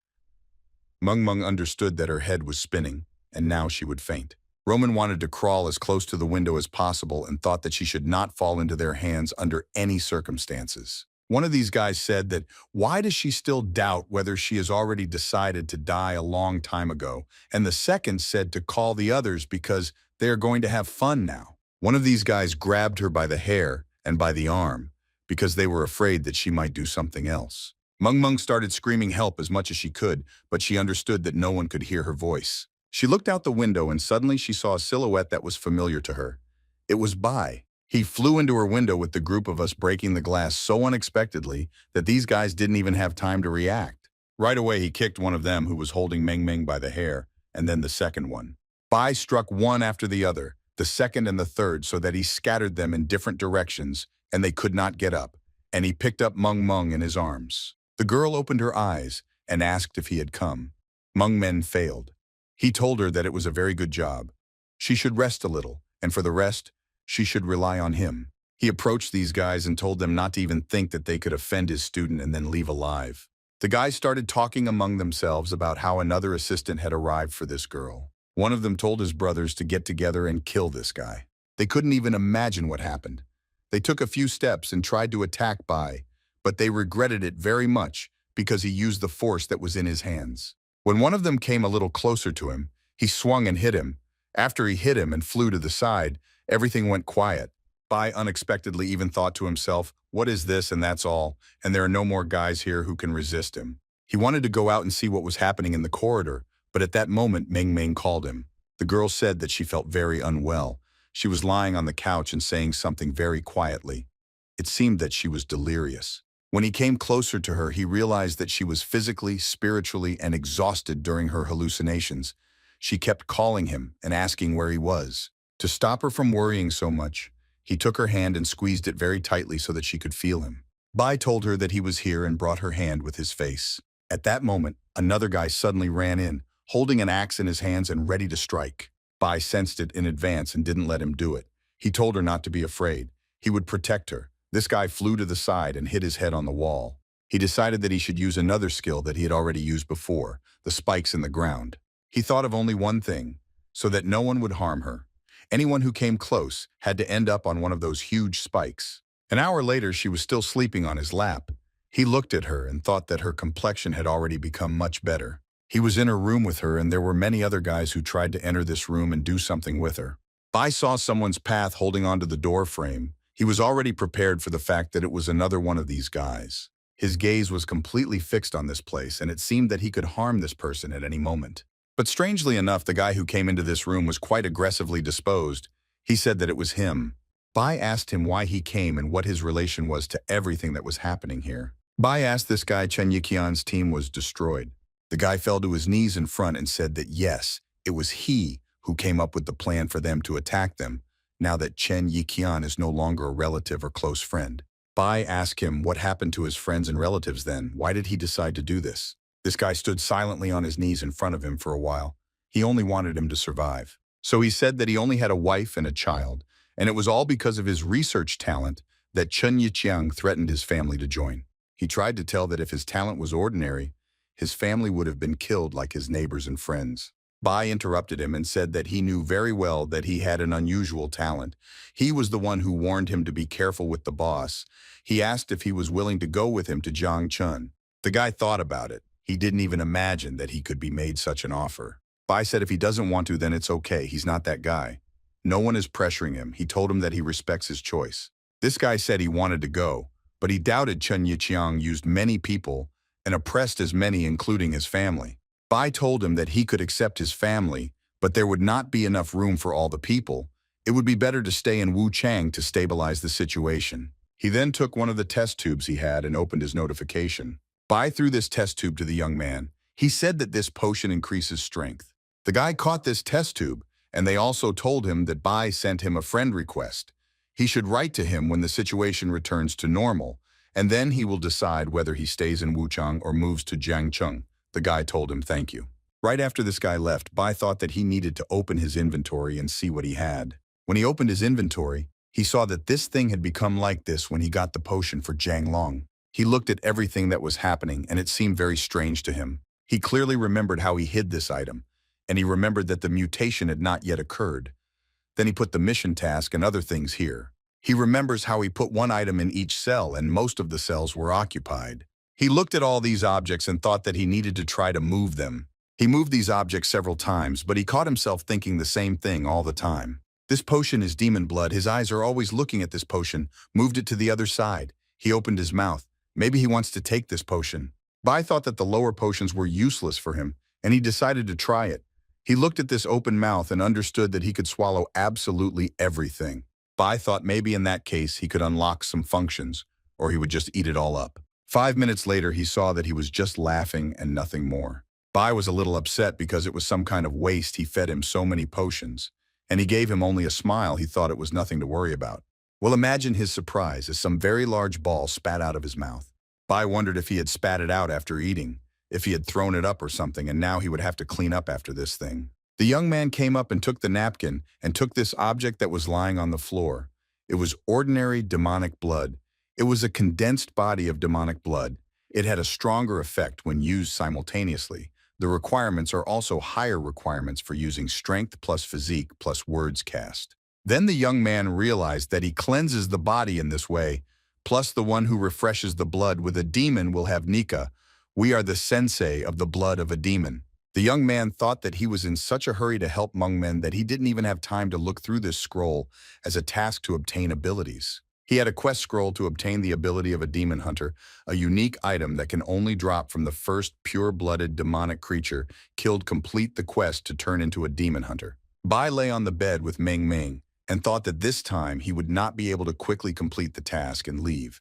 Mung understood that her head was spinning, and now she would faint. Roman wanted to crawl as close to the window as possible and thought that she should not fall into their hands under any circumstances. One of these guys said that, why does she still doubt whether she has already decided to die a long time ago? And the second said to call the others because they are going to have fun now. One of these guys grabbed her by the hair and by the arm because they were afraid that she might do something else. Mung started screaming help as much as she could, but she understood that no one could hear her voice. She looked out the window and suddenly she saw a silhouette that was familiar to her. It was Bai. He flew into her window with the group of us breaking the glass so unexpectedly that these guys didn't even have time to react. Right away he kicked one of them who was holding Meng by the hair, and then the second one. Bai struck one after the other, the second and the third, so that he scattered them in different directions and they could not get up, and he picked up Mung in his arms. The girl opened her eyes and asked if he had come. Meng failed. He told her that it was a very good job. She should rest a little, and for the rest, she should rely on him. He approached these guys and told them not to even think that they could offend his student and then leave alive. The guys started talking among themselves about how another assistant had arrived for this girl. One of them told his brothers to get together and kill this guy. They couldn't even imagine what happened. They took a few steps and tried to attack Bai, but they regretted it very much because he used the force that was in his hands. When one of them came a little closer to him, he swung and hit him. After he hit him and flew to the side, everything went quiet. Bai unexpectedly even thought to himself, what is this and that's all, and there are no more guys here who can resist him. He wanted to go out and see what was happening in the corridor, but at that moment Meng called him. The girl said that she felt very unwell. She was lying on the couch and saying something very quietly. It seemed that she was delirious. When he came closer to her, he realized that she was physically, spiritually, and exhausted during her hallucinations. She kept calling him and asking where he was. To stop her from worrying so much, he took her hand and squeezed it very tightly so that she could feel him. Bai told her that he was here and brought her hand with his face. At that moment, another guy suddenly ran in, holding an axe in his hands and ready to strike. Bai sensed it in advance and didn't let him do it. He told her not to be afraid. He would protect her. This guy flew to the side and hit his head on the wall. He decided that he should use another skill that he had already used before, the spikes in the ground. He thought of only one thing, so that no one would harm her. Anyone who came close had to end up on one of those huge spikes. An hour later, she was still sleeping on his lap. He looked at her and thought that her complexion had already become much better. He was in her room with her, and there were many other guys who tried to enter this room and do something with her. Bai saw someone's path holding onto the door frame. He was already prepared for the fact that it was another one of these guys. His gaze was completely fixed on this place, and it seemed that he could harm this person at any moment. But strangely enough, the guy who came into this room was quite aggressively disposed. He said that it was him. Bai asked him why he came and what his relation was to everything that was happening here. Bai asked this guy Chen Yiqian's team was destroyed. The guy fell to his knees in front and said that yes, it was he who came up with the plan for them to attack them, now that Chen Yiqian is no longer a relative or close friend. Bai asked him what happened to his friends and relatives then. Why did he decide to do this? This guy stood silently on his knees in front of him for a while. He only wanted him to survive. So he said that he only had a wife and a child, and it was all because of his research talent that Chen Yiqiang threatened his family to join. He tried to tell that if his talent was ordinary, his family would have been killed like his neighbors and friends. Bai interrupted him and said that he knew very well that he had an unusual talent. He was the one who warned him to be careful with the boss. He asked if he was willing to go with him to Jiangchun. The guy thought about it. He didn't even imagine that he could be made such an offer. Bai said if he doesn't want to, then it's okay, he's not that guy. No one is pressuring him, he told him that he respects his choice. This guy said he wanted to go, but he doubted Chen Yiqiang used many people and oppressed as many, including his family. Bai told him that he could accept his family, but there would not be enough room for all the people. It would be better to stay in Wuchang to stabilize the situation. He then took one of the test tubes he had and opened his notification. Bai threw this test tube to the young man. He said that this potion increases strength. The guy caught this test tube, and they also told him that Bai sent him a friend request. He should write to him when the situation returns to normal, and then he will decide whether he stays in Wuchang or moves to Jiangcheng. The guy told him thank you. Right after this guy left, Bai thought that he needed to open his inventory and see what he had. When he opened his inventory, he saw that this thing had become like this when he got the potion for Jiang Long. He looked at everything that was happening, and it seemed very strange to him. He clearly remembered how he hid this item, and he remembered that the mutation had not yet occurred. Then he put the mission task and other things here. He remembers how he put one item in each cell, and most of the cells were occupied. He looked at all these objects and thought that he needed to try to move them. He moved these objects several times, but he caught himself thinking the same thing all the time. This potion is demon blood. His eyes are always looking at this potion. Moved it to the other side. He opened his mouth. Maybe he wants to take this potion. Bai thought that the lower potions were useless for him, and he decided to try it. He looked at this open mouth and understood that he could swallow absolutely everything. Bai thought maybe in that case he could unlock some functions, or he would just eat it all up. 5 minutes later, he saw that he was just laughing and nothing more. Bai was a little upset because it was some kind of waste. He fed him so many potions, and he gave him only a smile. He thought it was nothing to worry about. Well, imagine his surprise as some very large ball spat out of his mouth. Bai wondered if he had spat it out after eating, if he had thrown it up or something, and now he would have to clean up after this thing. The young man came up and took the napkin and took this object that was lying on the floor. It was ordinary demonic blood. It was a condensed body of demonic blood. It had a stronger effect when used simultaneously. The requirements are also higher requirements for using strength plus physique plus words cast. Then the young man realized that he cleanses the body in this way, plus the one who refreshes the blood with a demon will have Nika. We are the sensei of the blood of a demon. The young man thought that he was in such a hurry to help Mengmen that he didn't even have time to look through this scroll as a task to obtain abilities. He had a quest scroll to obtain the ability of a demon hunter, a unique item that can only drop from the first pure-blooded demonic creature killed. Complete the quest to turn into a demon hunter. Bai lay on the bed with Meng Meng and thought that this time he would not be able to quickly complete the task and leave.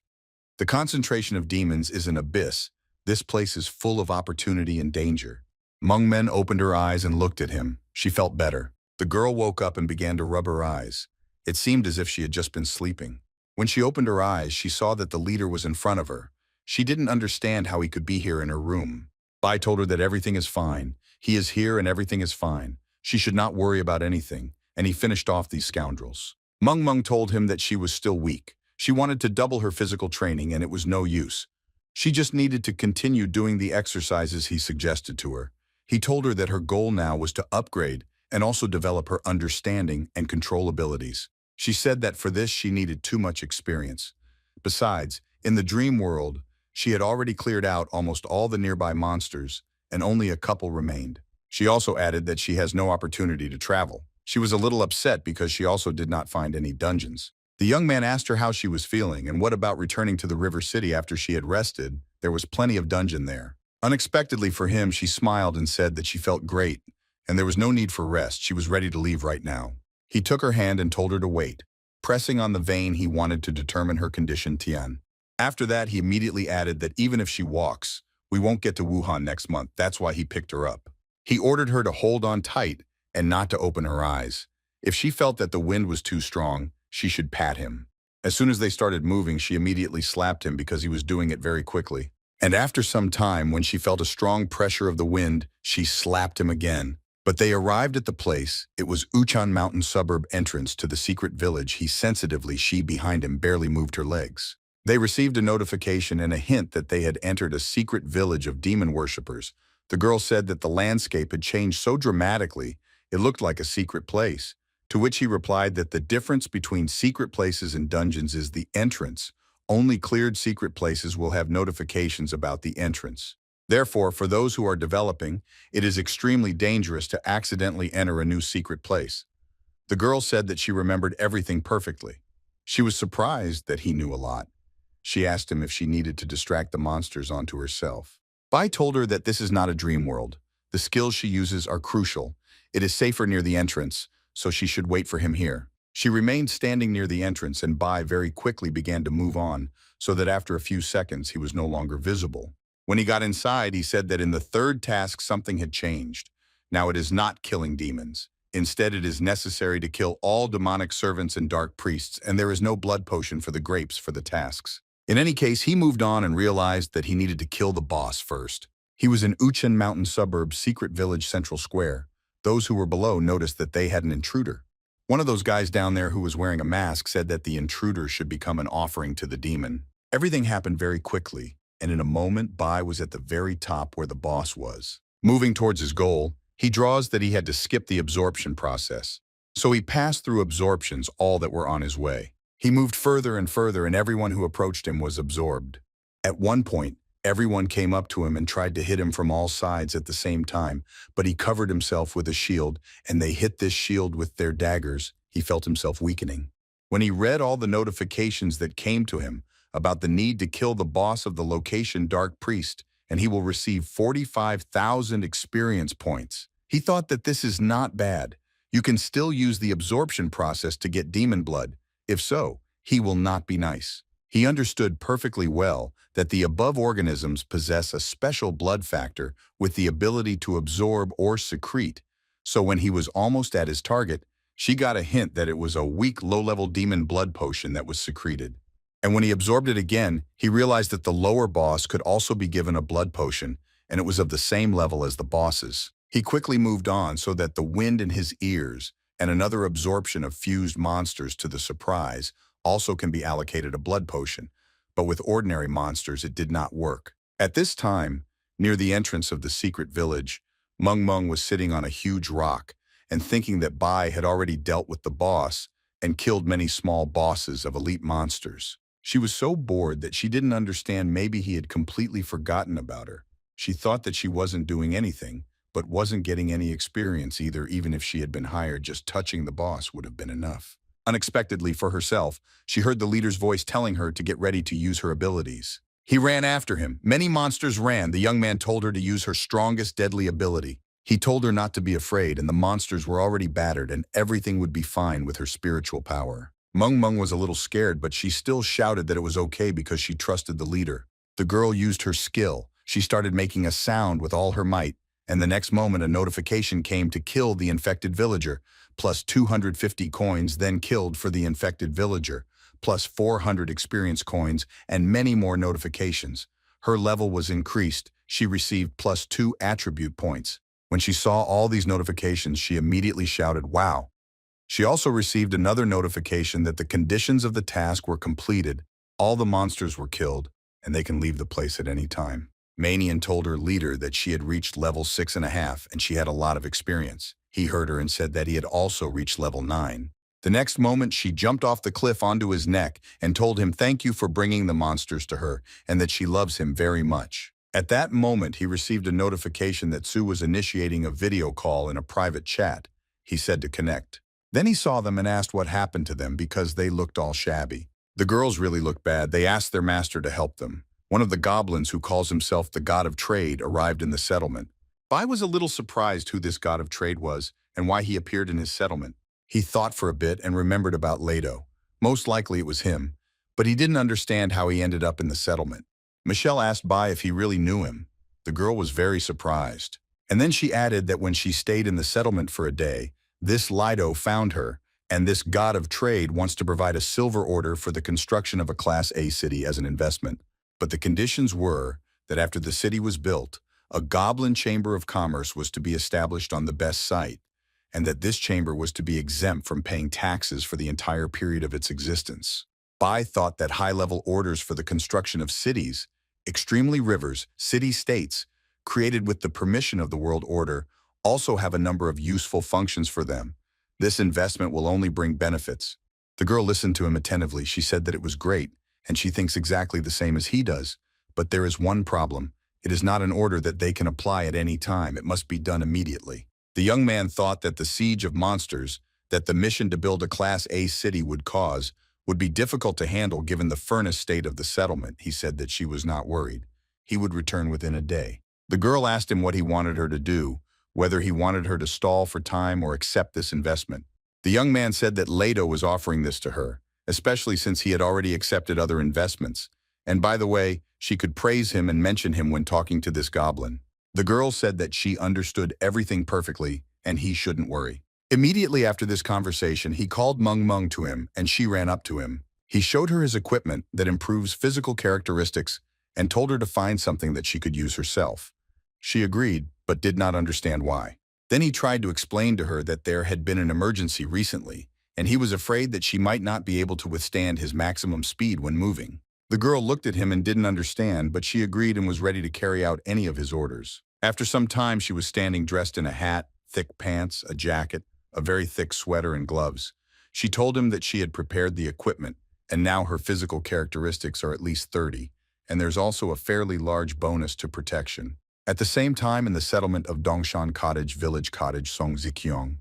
The concentration of demons is an abyss. This place is full of opportunity and danger. Mengmen opened her eyes and looked at him. She felt better. The girl woke up and began to rub her eyes. It seemed as if she had just been sleeping. When she opened her eyes, she saw that the leader was in front of her. She didn't understand how he could be here in her room. Bai told her that everything is fine. He is here and everything is fine. She should not worry about anything, and he finished off these scoundrels. Meng told him that she was still weak. She wanted to double her physical training, and it was no use. She just needed to continue doing the exercises he suggested to her. He told her that her goal now was to upgrade and also develop her understanding and control abilities. She said that for this she needed too much experience. Besides, in the dream world, she had already cleared out almost all the nearby monsters, and only a couple remained. She also added that she has no opportunity to travel. She was a little upset because she also did not find any dungeons. The young man asked her how she was feeling and what about returning to the river city after she had rested. There was plenty of dungeon there. Unexpectedly for him, she smiled and said that she felt great, and there was no need for rest. She was ready to leave right now. He took her hand and told her to wait, pressing on the vein he wanted to determine her condition Tian. After that, he immediately added that even if she walks, we won't get to Wuhan next month. That's why he picked her up. He ordered her to hold on tight and not to open her eyes. If she felt that the wind was too strong, she should pat him. As soon as they started moving, she immediately slapped him because he was doing it very quickly. And after some time, when she felt a strong pressure of the wind, she slapped him again. But they arrived at the place. It was Uchan Mountain suburb entrance to the secret village. She behind him barely moved her legs. They received a notification and a hint that they had entered a secret village of demon worshippers. The girl said that the landscape had changed so dramatically, it looked like a secret place. To which he replied that the difference between secret places and dungeons is the entrance. Only cleared secret places will have notifications about the entrance. Therefore, for those who are developing, it is extremely dangerous to accidentally enter a new secret place. The girl said that she remembered everything perfectly. She was surprised that he knew a lot. She asked him if she needed to distract the monsters onto herself. Bai told her that this is not a dream world. The skills she uses are crucial. It is safer near the entrance, so she should wait for him here. She remained standing near the entrance, and Bai very quickly began to move on, so that after a few seconds he was no longer visible. When he got inside, he said that in the third task something had changed. Now it is not killing demons. Instead, it is necessary to kill all demonic servants and dark priests, and there is no blood potion for the grapes for the tasks. In any case, he moved on and realized that he needed to kill the boss first. He was in Uchen Mountain Suburb's secret village Central Square. Those who were below noticed that they had an intruder. One of those guys down there who was wearing a mask said that the intruder should become an offering to the demon. Everything happened very quickly, and in a moment, Bai was at the very top where the boss was. Moving towards his goal, he draws that he had to skip the absorption process. So he passed through absorptions all that were on his way. He moved further and further, and everyone who approached him was absorbed. At one point, everyone came up to him and tried to hit him from all sides at the same time, but he covered himself with a shield, and they hit this shield with their daggers. He felt himself weakening. When he read all the notifications that came to him about the need to kill the boss of the location Dark Priest, and he will receive 45,000 experience points, he thought that this is not bad. You can still use the absorption process to get demon blood. If so, he will not be nice. He understood perfectly well that the above organisms possess a special blood factor with the ability to absorb or secrete. So when he was almost at his target, she got a hint that it was a weak low-level demon blood potion that was secreted. And when he absorbed it again, he realized that the lower boss could also be given a blood potion, and it was of the same level as the boss's. He quickly moved on so that the wind in his ears and another absorption of fused monsters to the surprise also can be allocated a blood potion, but with ordinary monsters it did not work. At this time, near the entrance of the secret village, Meng Meng was sitting on a huge rock and thinking that Bai had already dealt with the boss and killed many small bosses of elite monsters. She was so bored that she didn't understand maybe he had completely forgotten about her. She thought that she wasn't doing anything, but wasn't getting any experience either. Even if she had been hired, just touching the boss would have been enough. Unexpectedly for herself, she heard the leader's voice telling her to get ready to use her abilities. He ran after him. Many monsters ran. The young man told her to use her strongest deadly ability. He told her not to be afraid, and the monsters were already battered, and everything would be fine with her spiritual power. Meng Meng was a little scared, but she still shouted that it was okay because she trusted the leader. The girl used her skill. She started making a sound with all her might, and the next moment a notification came to kill the infected villager, plus 250 coins, then killed for the infected villager, plus 400 experience coins, and many more notifications. Her level was increased. She received plus 2 attribute points. When she saw all these notifications, she immediately shouted, "Wow!" She also received another notification that the conditions of the task were completed, all the monsters were killed, and they can leave the place at any time. Manian told her leader that she had reached level 6.5 and she had a lot of experience. He heard her and said that he had also reached level 9. The next moment, she jumped off the cliff onto his neck and told him thank you for bringing the monsters to her and that she loves him very much. At that moment, he received a notification that Sue was initiating a video call in a private chat. He said to connect. Then he saw them and asked what happened to them because they looked all shabby. The girls really looked bad. They asked their master to help them. One of the goblins who calls himself the god of trade arrived in the settlement. Bai was a little surprised who this god of trade was and why he appeared in his settlement. He thought for a bit and remembered about Lado. Most likely it was him, but he didn't understand how he ended up in the settlement. Michelle asked Bai if he really knew him. The girl was very surprised. And then she added that when she stayed in the settlement for a day, this Lido found her, and this god of trade wants to provide a silver order for the construction of a Class A city as an investment. But the conditions were that after the city was built, a goblin chamber of commerce was to be established on the best site, and that this chamber was to be exempt from paying taxes for the entire period of its existence. Bai thought that high-level orders for the construction of cities, extremely rivers, city-states, created with the permission of the world order, also have a number of useful functions for them. This investment will only bring benefits. The girl listened to him attentively. She said that it was great, and she thinks exactly the same as he does. But there is one problem. It is not an order that they can apply at any time. It must be done immediately. The young man thought that the siege of monsters, that the mission to build a Class A city would cause, would be difficult to handle given the furnace state of the settlement. He said that she was not worried. He would return within a day. The girl asked him what he wanted her to do, whether he wanted her to stall for time or accept this investment. The young man said that Leto was offering this to her, especially since he had already accepted other investments. And by the way, she could praise him and mention him when talking to this goblin. The girl said that she understood everything perfectly and he shouldn't worry. Immediately after this conversation, he called Mung Mung to him and she ran up to him. He showed her his equipment that improves physical characteristics and told her to find something that she could use herself. She agreed, but did not understand why. Then he tried to explain to her that there had been an emergency recently, and he was afraid that she might not be able to withstand his maximum speed when moving. The girl looked at him and didn't understand, but she agreed and was ready to carry out any of his orders. After some time, she was standing dressed in a hat, thick pants, a jacket, a very thick sweater, and gloves. She told him that she had prepared the equipment, and now her physical characteristics are at least 30, and there's also a fairly large bonus to protection. At the same time, in the settlement of Dongshan Cottage, Village Cottage, Songzikyong,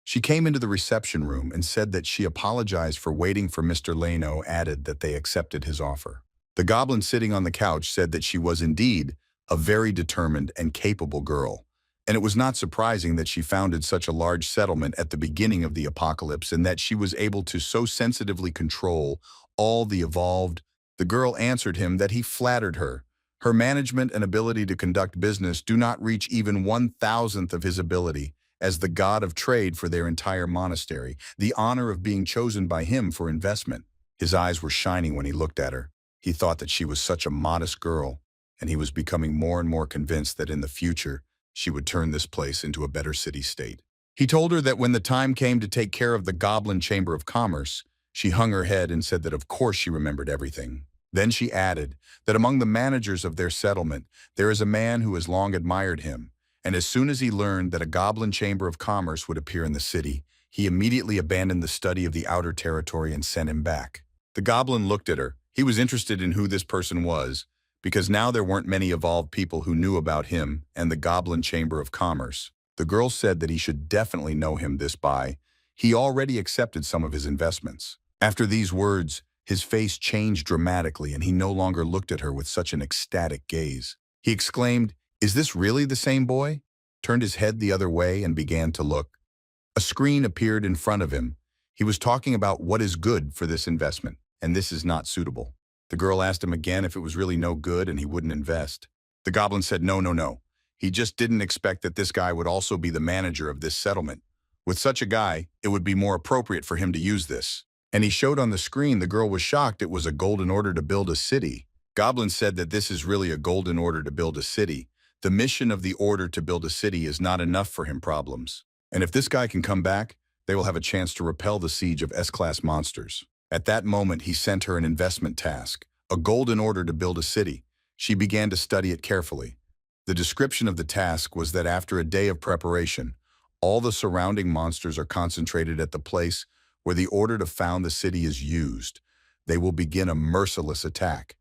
she came into the reception room and said that she apologized for waiting for Mr. Leno, added that they accepted his offer. The goblin sitting on the couch said that she was indeed a very determined and capable girl, and it was not surprising that she founded such a large settlement at the beginning of the apocalypse and that she was able to so sensitively control all the evolved. The girl answered him that he flattered her. Her management and ability to conduct business do not reach even 1,000th of his ability as the god of trade for their entire monastery, the honor of being chosen by him for investment. His eyes were shining when he looked at her. He thought that she was such a modest girl, and he was becoming more and more convinced that in the future, she would turn this place into a better city-state. He told her that when the time came to take care of the Goblin Chamber of Commerce, she hung her head and said that of course she remembered everything. Then she added that among the managers of their settlement, there is a man who has long admired him, and as soon as he learned that a Goblin Chamber of Commerce would appear in the city, he immediately abandoned the study of the outer territory and sent him back. The goblin looked at her. He was interested in who this person was, because now there weren't many evolved people who knew about him and the Goblin Chamber of Commerce. The girl said that he should definitely know him this by. He already accepted some of his investments. After these words, his face changed dramatically and he no longer looked at her with such an ecstatic gaze. He exclaimed, "Is this really the same boy?" Turned his head the other way and began to look. A screen appeared in front of him. He was talking about what is good for this investment, and this is not suitable. The girl asked him again if it was really no good and he wouldn't invest. The goblin said no, no, no. He just didn't expect that this guy would also be the manager of this settlement. With such a guy, it would be more appropriate for him to use this. And he showed on the screen. The girl was shocked. It was a golden order to build a city. Goblin said that this is really a golden order to build a city. The mission of the order to build a city is not enough for him problems. And if this guy can come back, they will have a chance to repel the siege of S-class monsters. At that moment, he sent her an investment task, a golden order to build a city. She began to study it carefully. The description of the task was that after a day of preparation, all the surrounding monsters are concentrated at the place where the order to found the city is used. They will begin a merciless attack.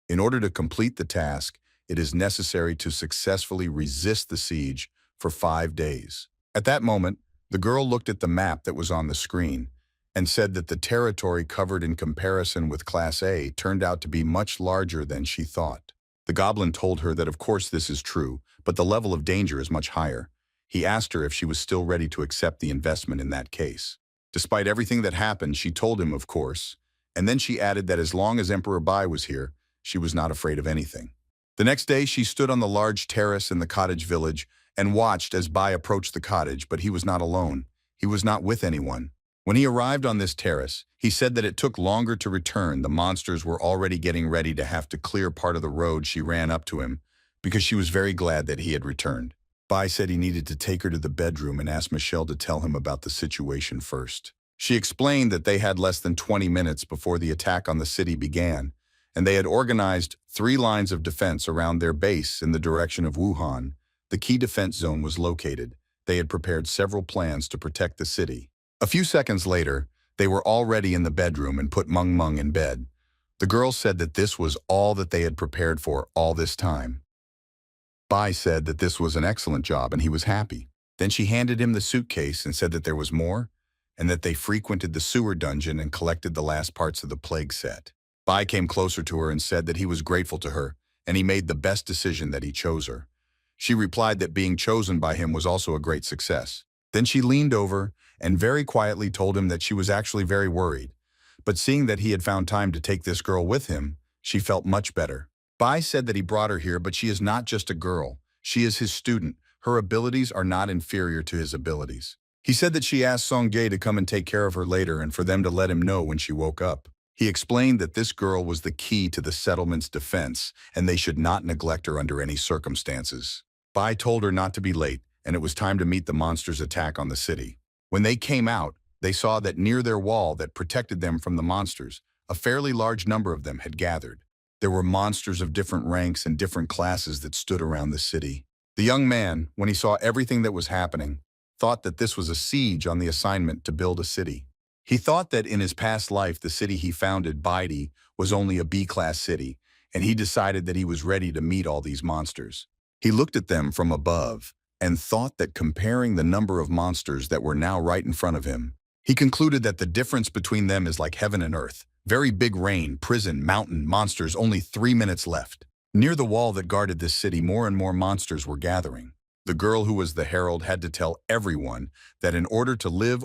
In order to complete the task, it is necessary to successfully resist the siege for 5 days. At that moment, the girl looked at the map that was on the screen and said that the territory covered in comparison with Class A turned out to be much larger than she thought. The goblin told her that of course this is true, but the level of danger is much higher. He asked her if she was still ready to accept the investment in that case. Despite everything that happened, she told him, of course, and then she added that as long as Emperor Bai was here, she was not afraid of anything. The next day, she stood on the large terrace in the cottage village and watched as Bai approached the cottage, but he was not alone. He was not with anyone. When he arrived on this terrace, he said that it took longer to return. The monsters were already getting ready to have to clear part of the road. She ran up to him because she was very glad that he had returned. Bai said he needed to take her to the bedroom and asked Michelle to tell him about the situation first. She explained that they had less than 20 minutes before the attack on the city began, and they had organized 3 lines of defense around their base in the direction of Wuhan. The key defense zone was located. They had prepared several plans to protect the city. A few seconds later, they were already in the bedroom and put Mung Mung in bed. The girl said that this was all that they had prepared for all this time. Bai said that this was an excellent job and he was happy. Then she handed him the suitcase and said that there was more, and that they frequented the sewer dungeon and collected the last parts of the plague set. Bai came closer to her and said that he was grateful to her, and he made the best decision that he chose her. She replied that being chosen by him was also a great success. Then she leaned over and very quietly told him that she was actually very worried. But seeing that he had found time to take this girl with him, she felt much better. Bai said that he brought her here, but she is not just a girl. She is his student. Her abilities are not inferior to his abilities. He said that she asked Song-Gae to come and take care of her later and for them to let him know when she woke up. He explained that this girl was the key to the settlement's defense, and they should not neglect her under any circumstances. Bai told her not to be late, and it was time to meet the monsters' attack on the city. When they came out, they saw that near their wall that protected them from the monsters, a fairly large number of them had gathered. There were monsters of different ranks and different classes that stood around the city. The young man, when he saw everything that was happening, thought that this was a siege on the assignment to build a city. He thought that in his past life, the city he founded, Baidi, was only a B-class city, and he decided that he was ready to meet all these monsters. He looked at them from above and thought that comparing the number of monsters that were now right in front of him, he concluded that the difference between them is like heaven and earth. Very big rain, prison, mountain, monsters, only 3 minutes left. Near the wall that guarded this city, more and more monsters were gathering. The girl who was the herald had to tell everyone that in order to live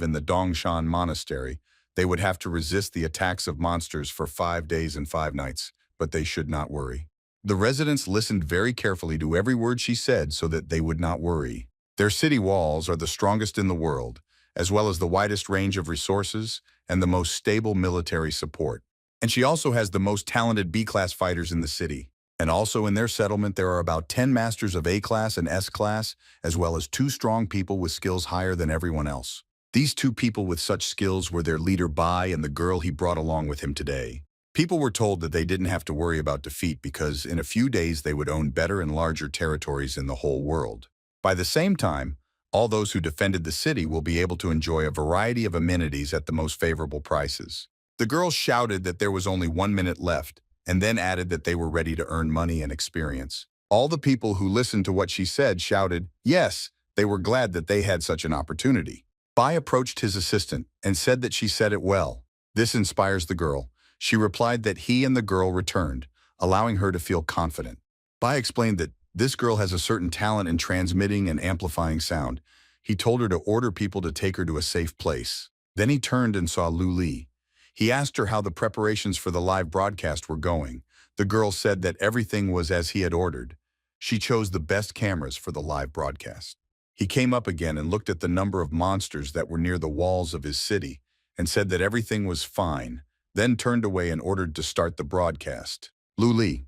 in the Dongshan monastery, they would have to resist the attacks of monsters for 5 days and 5 nights, but they should not worry. The residents listened very carefully to every word she said so that they would not worry. Their city walls are the strongest in the world, as well as the widest range of resources and the most stable military support. And she also has the most talented B-class fighters in the city. And also in their settlement, there are about 10 masters of A-class and S-class, as well as 2 strong people with skills higher than everyone else. These 2 people with such skills were their leader Bai and the girl he brought along with him today. People were told that they didn't have to worry about defeat because in a few days they would own better and larger territories in the whole world. By the same time, all those who defended the city will be able to enjoy a variety of amenities at the most favorable prices. The girl shouted that there was only 1 minute left, and then added that they were ready to earn money and experience. All the people who listened to what she said shouted, yes, they were glad that they had such an opportunity. Bai approached his assistant and said that she said it well. This inspires the girl. She replied that he and the girl returned, allowing her to feel confident. Bai explained that this girl has a certain talent in transmitting and amplifying sound. He told her to order people to take her to a safe place. Then he turned and saw Lu Li. He asked her how the preparations for the live broadcast were going. The girl said that everything was as he had ordered. She chose the best cameras for the live broadcast. He came up again and looked at the number of monsters that were near the walls of his city and said that everything was fine, then turned away and ordered to start the broadcast. Lu Li.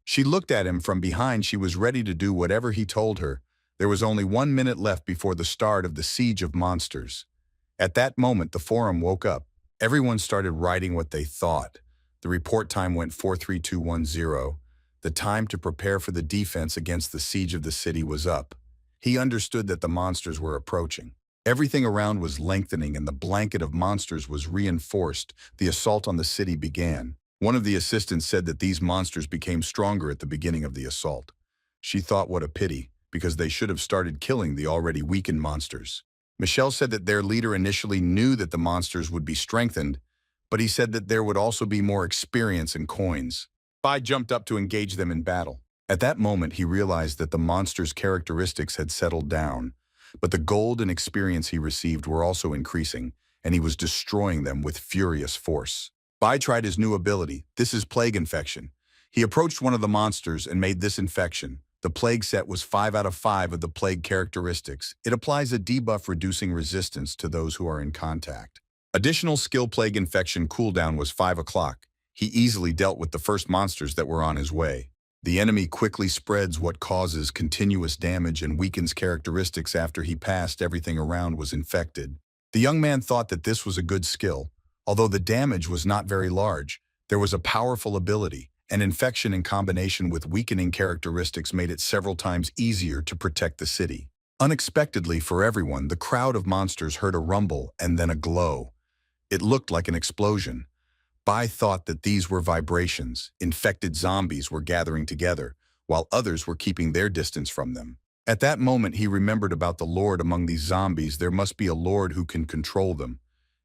She looked at him from behind. She was ready to do whatever he told her. There was only 1 minute left before the start of the siege of monsters. At that moment, the forum woke up. Everyone started writing what they thought. The report time went 43210. The time to prepare for the defense against the siege of the city was up. He understood that the monsters were approaching. Everything around was lengthening and the blanket of monsters was reinforced. The assault on the city began. One of the assistants said that these monsters became stronger at the beginning of the assault. She thought what a pity, because they should have started killing the already weakened monsters. Michelle said that their leader initially knew that the monsters would be strengthened, but he said that there would also be more experience and coins. Bai jumped up to engage them in battle. At that moment, he realized that the monsters' characteristics had settled down, but the gold and experience he received were also increasing, and he was destroying them with furious force. Bai tried his new ability. This is Plague Infection. He approached one of the monsters and made this infection. The plague set was 5 out of 5 of the plague characteristics. It applies a debuff reducing resistance to those who are in contact. Additional skill Plague Infection cooldown was 5 o'clock. He easily dealt with the first monsters that were on his way. The enemy quickly spreads what causes continuous damage and weakens characteristics after he passed everything around was infected. The young man thought that this was a good skill. Although the damage was not very large, there was a powerful ability. An infection in combination with weakening characteristics made it several times easier to protect the city. Unexpectedly for everyone, the crowd of monsters heard a rumble and then a glow. It looked like an explosion. Bai thought that these were vibrations. Infected zombies were gathering together. while others were keeping their distance from them. At that moment, he remembered about the Lord among these zombies. There must be a Lord who can control them.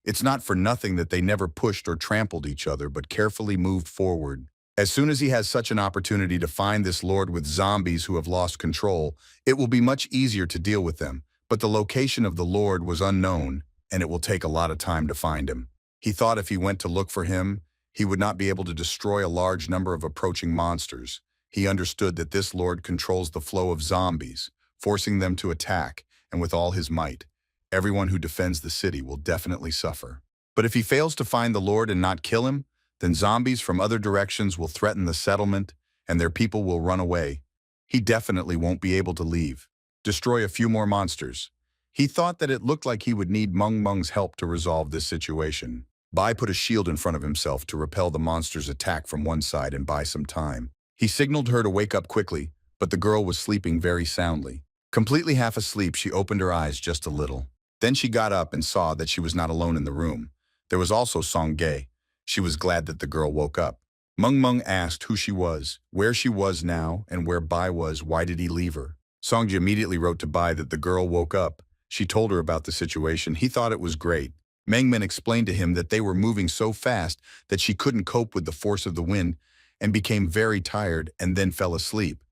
It's not for nothing that they never pushed or trampled each other, but carefully moved forward. As soon as he has such an opportunity to find this Lord with zombies who have lost control, it will be much easier to deal with them. But the location of the Lord was unknown, and it will take a lot of time to find him. He thought if he went to look for him, he would not be able to destroy a large number of approaching monsters. He understood that this Lord controls the flow of zombies, forcing them to attack, and with all his might, everyone who defends the city will definitely suffer. But if he fails to find the Lord and not kill him, then zombies from other directions will threaten the settlement, and their people will run away. He definitely won't be able to leave. Destroy a few more monsters. He thought that it looked like he would need Meng Meng's help to resolve this situation. Bai put a shield in front of himself to repel the monster's attack from one side and buy some time. He signaled her to wake up quickly, but the girl was sleeping very soundly. Completely half asleep, she opened her eyes just a little. Then she got up and saw that she was not alone in the room. There was also Song Ge. She was glad that the girl woke up. Meng Meng asked who she was, where she was now, and where Bai was. Why did he leave her? Song Ji immediately wrote to Bai that the girl woke up. She told her about the situation. He thought it was great. Meng Meng explained to him that they were moving so fast that she couldn't cope with the force of the wind and became very tired and then fell asleep.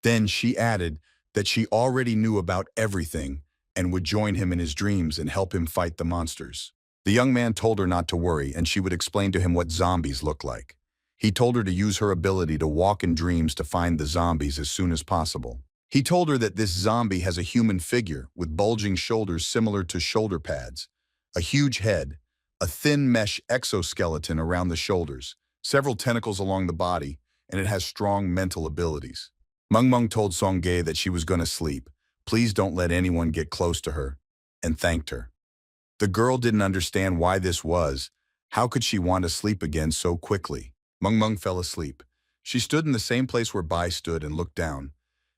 Then she added that she already knew about everything and would join him in his dreams and help him fight the monsters. The young man told her not to worry, and she would explain to him what zombies look like. He told her to use her ability to walk in dreams to find the zombies as soon as possible. He told her that this zombie has a human figure with bulging shoulders similar to shoulder pads, a huge head, a thin mesh exoskeleton around the shoulders, several tentacles along the body, and it has strong mental abilities. Meng Meng told Song Ge that she was going to sleep. Please don't let anyone get close to her, and thanked her. The girl didn't understand why this was. How could she want to sleep again so quickly? Meng Meng fell asleep. She stood in the same place where Bai stood and looked down.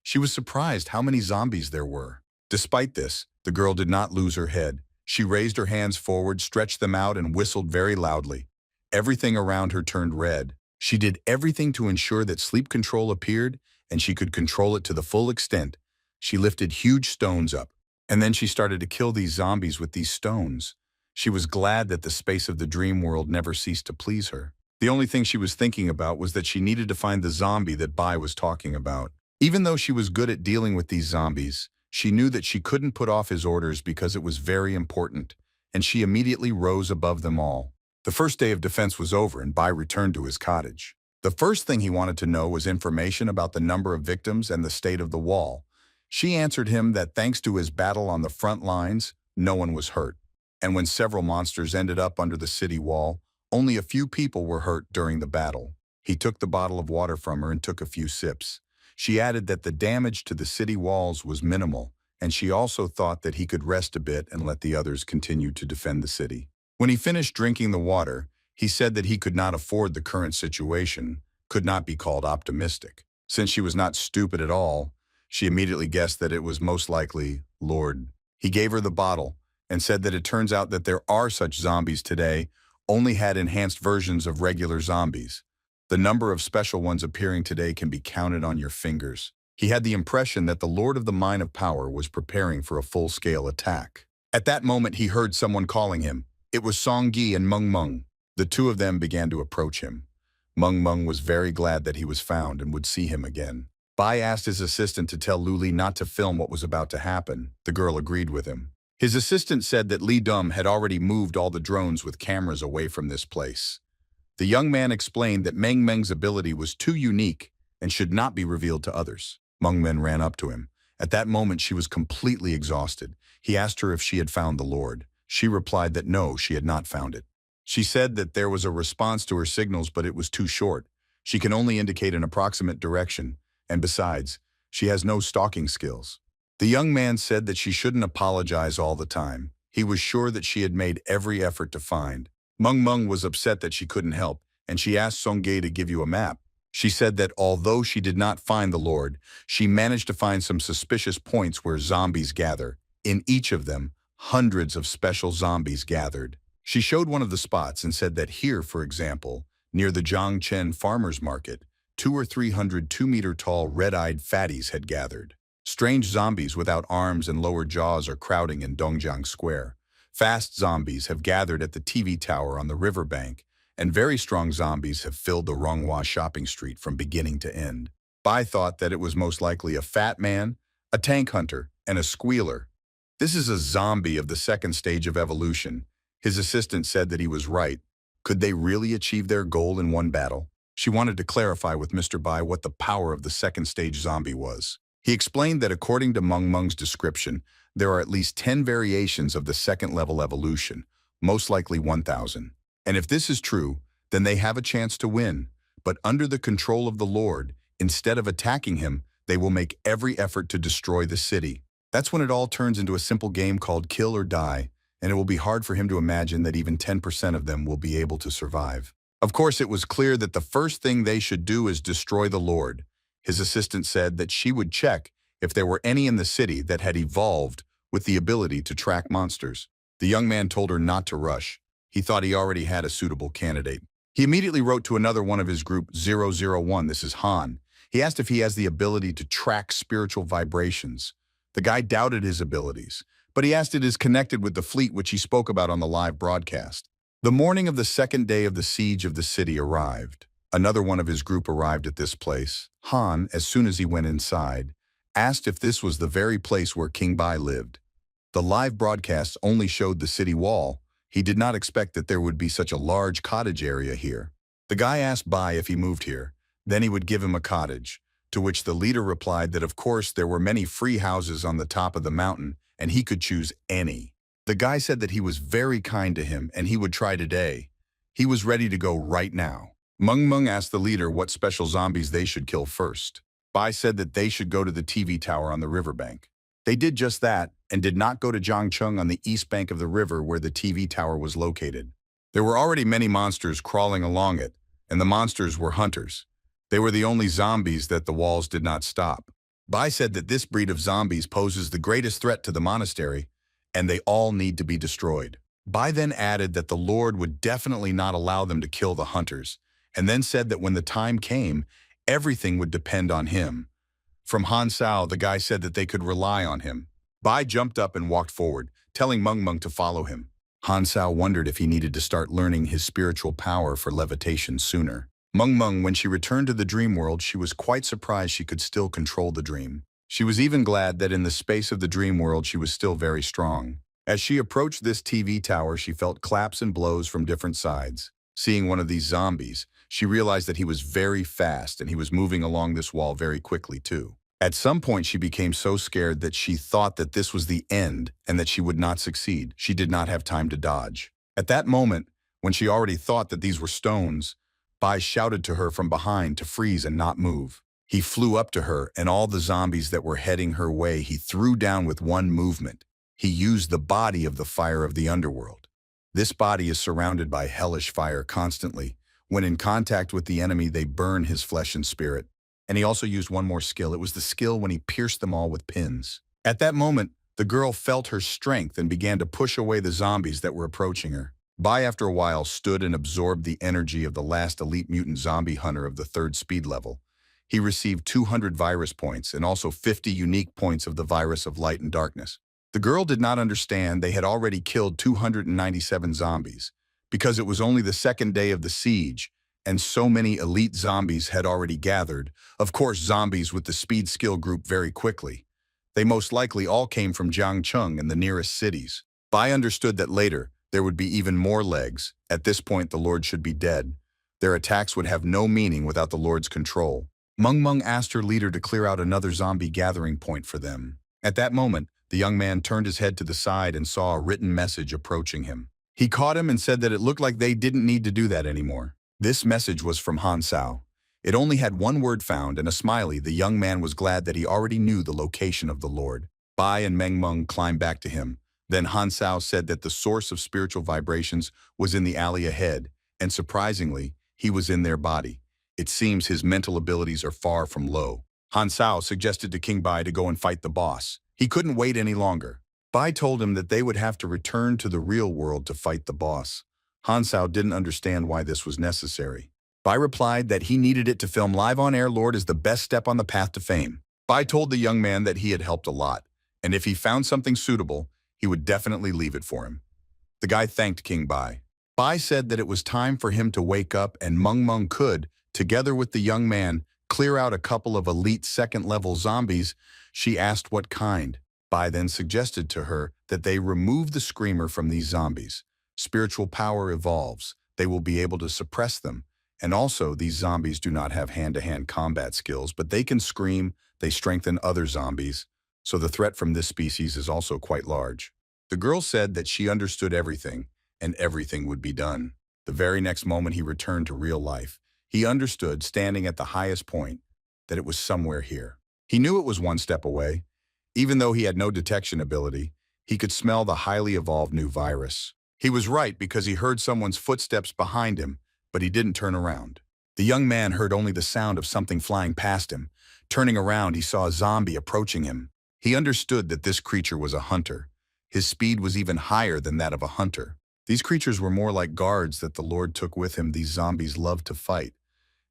She was surprised how many zombies there were. Despite this, the girl did not lose her head. She raised her hands forward, stretched them out, and whistled very loudly. Everything around her turned red. She did everything to ensure that sleep control appeared, and she could control it to the full extent. She lifted huge stones up, and then she started to kill these zombies with these stones. She was glad that the space of the dream world never ceased to please her. The only thing she was thinking about was that she needed to find the zombie that Bai was talking about. Even though she was good at dealing with these zombies, she knew that she couldn't put off his orders because it was very important, and she immediately rose above them all. The first day of defense was over, and Bai returned to his cottage. The first thing he wanted to know was information about the number of victims and the state of the wall. She answered him that thanks to his battle on the front lines, no one was hurt. And when several monsters ended up under the city wall, only a few people were hurt during the battle. He took the bottle of water from her and took a few sips. She added that the damage to the city walls was minimal, and she also thought that he could rest a bit and let the others continue to defend the city. When he finished drinking the water, he said that he could not afford the current situation, could not be called optimistic. Since she was not stupid at all, she immediately guessed that it was most likely Lord. He gave her the bottle and said that it turns out that there are such zombies today, only had enhanced versions of regular zombies. The number of special ones appearing today can be counted on your fingers. He had the impression that the Lord of the Mine of Power was preparing for a full-scale attack. At that moment, he heard someone calling him. It was Song Ge and Meng Meng. The two of them began to approach him. Meng Meng was very glad that he was found and would see him again. Bai asked his assistant to tell Luli not to film what was about to happen. The girl agreed with him. His assistant said that Li Dum had already moved all the drones with cameras away from this place. The young man explained that Meng Meng's ability was too unique and should not be revealed to others. Meng Meng ran up to him. At that moment, she was completely exhausted. He asked her if she had found the Lord. She replied that no, she had not found it. She said that there was a response to her signals, but it was too short. She can only indicate an approximate direction, and besides, she has no stalking skills. The young man said that she shouldn't apologize all the time. He was sure that she had made every effort to find. Meng Meng was upset that she couldn't help, and she asked Song Ge to give you a map. She said that although she did not find the Lord, she managed to find some suspicious points where zombies gather. In each of them, hundreds of special zombies gathered. She showed one of the spots and said that here, for example, near the Zhangchen farmers market, 2 or 300 2-meter-tall red-eyed fatties had gathered. Strange zombies without arms and lower jaws are crowding in Dongjiang Square. Fast zombies have gathered at the TV tower on the riverbank, and very strong zombies have filled the Ronghua shopping street from beginning to end. Bai thought that it was most likely a fat man, a tank hunter, and a squealer. This is a zombie of the second stage of evolution. His assistant said that he was right. Could they really achieve their goal in one battle? She wanted to clarify with Mr. Bai what the power of the second stage zombie was. He explained that according to Meng Meng's description, there are at least 10 variations of the second level evolution, most likely 1,000. And if this is true, then they have a chance to win. But under the control of the Lord, instead of attacking him, they will make every effort to destroy the city. That's when it all turns into a simple game called Kill or Die, and it will be hard for him to imagine that even 10% of them will be able to survive. Of course, it was clear that the first thing they should do is destroy the Lord. His assistant said that she would check if there were any in the city that had evolved with the ability to track monsters. The young man told her not to rush. He thought he already had a suitable candidate. He immediately wrote to another one of his group, 001, this is Han. He asked if he has the ability to track spiritual vibrations. The guy doubted his abilities, but he asked it is connected with the fleet which he spoke about on the live broadcast. The morning of the second day of the siege of the city arrived. Another one of his group arrived at this place. Han, as soon as he went inside, asked if this was the very place where King Bai lived. The live broadcasts only showed the city wall. He did not expect that there would be such a large cottage area here. The guy asked Bai if he moved here. Then he would give him a cottage, to which the leader replied that of course there were many free houses on the top of the mountain and he could choose any. The guy said that he was very kind to him and he would try today. He was ready to go right now. Meng Meng asked the leader what special zombies they should kill first. Bai said that they should go to the TV tower on the riverbank. They did just that and did not go to Jiangcheng on the east bank of the river where the TV tower was located. There were already many monsters crawling along it, and the monsters were hunters. They were the only zombies that the walls did not stop. Bai said that this breed of zombies poses the greatest threat to the monastery, and they all need to be destroyed. Bai then added that the Lord would definitely not allow them to kill the hunters, and then said that when the time came, everything would depend on him. From Han Sao, the guy said that they could rely on him. Bai jumped up and walked forward, telling Meng Meng to follow him. Han Sao wondered if he needed to start learning his spiritual power for levitation sooner. Meng Meng, when she returned to the dream world, she was quite surprised she could still control the dream. She was even glad that in the space of the dream world she was still very strong. As she approached this TV tower, she felt claps and blows from different sides. Seeing one of these zombies, she realized that he was very fast and he was moving along this wall very quickly too. At some point she became so scared that she thought that this was the end and that she would not succeed. She did not have time to dodge. At that moment, when she already thought that these were stones, Bai shouted to her from behind to freeze and not move. He flew up to her and all the zombies that were heading her way he threw down with one movement. He used the body of the fire of the underworld. This body is surrounded by hellish fire constantly. When in contact with the enemy, they burn his flesh and spirit. And he also used one more skill. It was the skill when he pierced them all with pins. At that moment, the girl felt her strength and began to push away the zombies that were approaching her. Bai, after a while, stood and absorbed the energy of the last elite mutant zombie hunter of the 3rd speed level. He received 200 virus points and also 50 unique points of the virus of light and darkness. The girl did not understand they had already killed 297 zombies, because it was only the second day of the siege, and so many elite zombies had already gathered, of course zombies with the speed skill group very quickly. They most likely all came from Jiangcheng and the nearest cities. Bai understood that later, there would be even more legs. At this point, the Lord should be dead. Their attacks would have no meaning without the Lord's control. Meng Meng asked her leader to clear out another zombie gathering point for them. At that moment, the young man turned his head to the side and saw a written message approaching him. He caught him and said that it looked like they didn't need to do that anymore. This message was from Han Sao. It only had one word found and a smiley. The young man was glad that he already knew the location of the Lord. Bai and Meng Meng climbed back to him. Then Han Sao said that the source of spiritual vibrations was in the alley ahead, and surprisingly, he was in their body. It seems his mental abilities are far from low. Han Sao suggested to King Bai to go and fight the boss. He couldn't wait any longer. Bai told him that they would have to return to the real world to fight the boss. Han Sao didn't understand why this was necessary. Bai replied that he needed it to film live on air. Lord is the best step on the path to fame. Bai told the young man that he had helped a lot, and if he found something suitable, he would definitely leave it for him. The guy thanked King Bai. Bai said that it was time for him to wake up, and Meng Meng could, together with the young man, clear out a couple of elite second-level zombies. She asked what kind. Bai then suggested to her that they remove the screamer from these zombies. Spiritual power evolves. They will be able to suppress them. And also, these zombies do not have hand-to-hand combat skills, but they can scream, they strengthen other zombies. So the threat from this species is also quite large. The girl said that she understood everything, and everything would be done. The very next moment he returned to real life, he understood, standing at the highest point, that it was somewhere here. He knew it was one step away. Even though he had no detection ability, he could smell the highly evolved new virus. He was right because he heard someone's footsteps behind him, but he didn't turn around. The young man heard only the sound of something flying past him. Turning around, he saw a zombie approaching him. He understood that this creature was a hunter. His speed was even higher than that of a hunter. These creatures were more like guards that the Lord took with him. These zombies love to fight,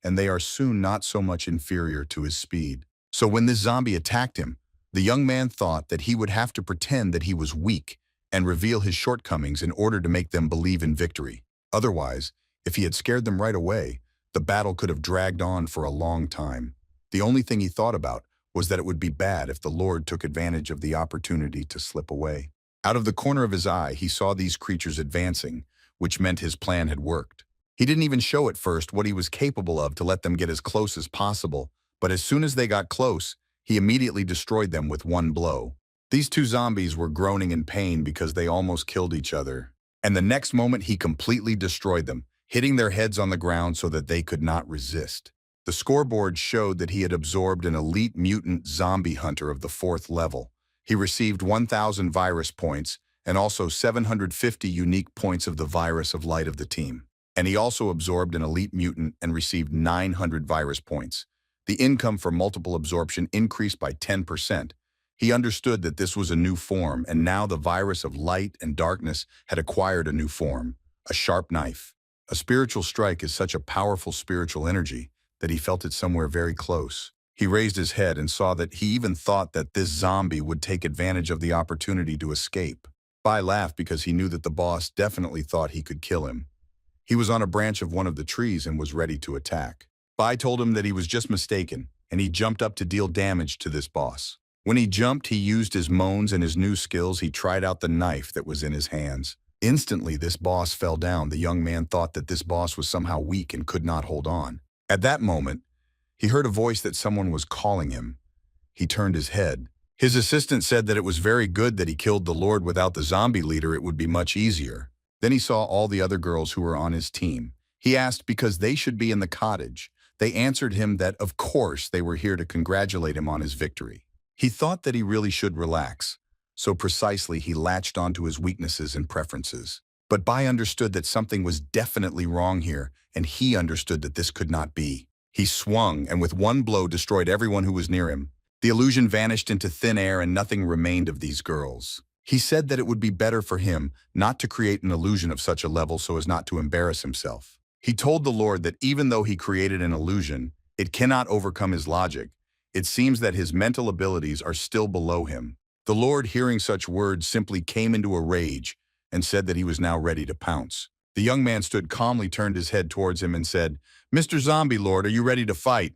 and they are soon not so much inferior to his speed. So when this zombie attacked him, the young man thought that he would have to pretend that he was weak and reveal his shortcomings in order to make them believe in victory. Otherwise, if he had scared them right away, the battle could have dragged on for a long time. The only thing he thought about was that it would be bad if the Lord took advantage of the opportunity to slip away. Out of the corner of his eye, he saw these creatures advancing, which meant his plan had worked. He didn't even show at first what he was capable of to let them get as close as possible, but as soon as they got close, he immediately destroyed them with one blow. These two zombies were groaning in pain because they almost killed each other. And the next moment, he completely destroyed them, hitting their heads on the ground so that they could not resist. The scoreboard showed that he had absorbed an elite mutant zombie hunter of the 4th level. He received 1,000 virus points and also 750 unique points of the virus of light of the team. And he also absorbed an elite mutant and received 900 virus points. The income for multiple absorption increased by 10%. He understood that this was a new form, and now the virus of light and darkness had acquired a new form, a sharp knife. A spiritual strike is such a powerful spiritual energy that he felt it somewhere very close. He raised his head and saw that he even thought that this zombie would take advantage of the opportunity to escape. Bai laughed because he knew that the boss definitely thought he could kill him. He was on a branch of one of the trees and was ready to attack. Bai told him that he was just mistaken, and he jumped up to deal damage to this boss. When he jumped, he used his moans and his new skills. He tried out the knife that was in his hands. Instantly, this boss fell down. The young man thought that this boss was somehow weak and could not hold on. At that moment, he heard a voice that someone was calling him. He turned his head. His assistant said that it was very good that he killed the Lord. Without the zombie leader, it would be much easier. Then he saw all the other girls who were on his team. He asked because they should be in the cottage. They answered him that, of course, they were here to congratulate him on his victory. He thought that he really should relax, so precisely he latched onto his weaknesses and preferences. But Bai understood that something was definitely wrong here, and he understood that this could not be. He swung and with one blow destroyed everyone who was near him. The illusion vanished into thin air and nothing remained of these girls. He said that it would be better for him not to create an illusion of such a level so as not to embarrass himself. He told the Lord that even though he created an illusion, it cannot overcome his logic. It seems that his mental abilities are still below him. The Lord, hearing such words, simply came into a rage and said that he was now ready to pounce. The young man stood calmly, turned his head towards him and said, "Mr. Zombie Lord, are you ready to fight?"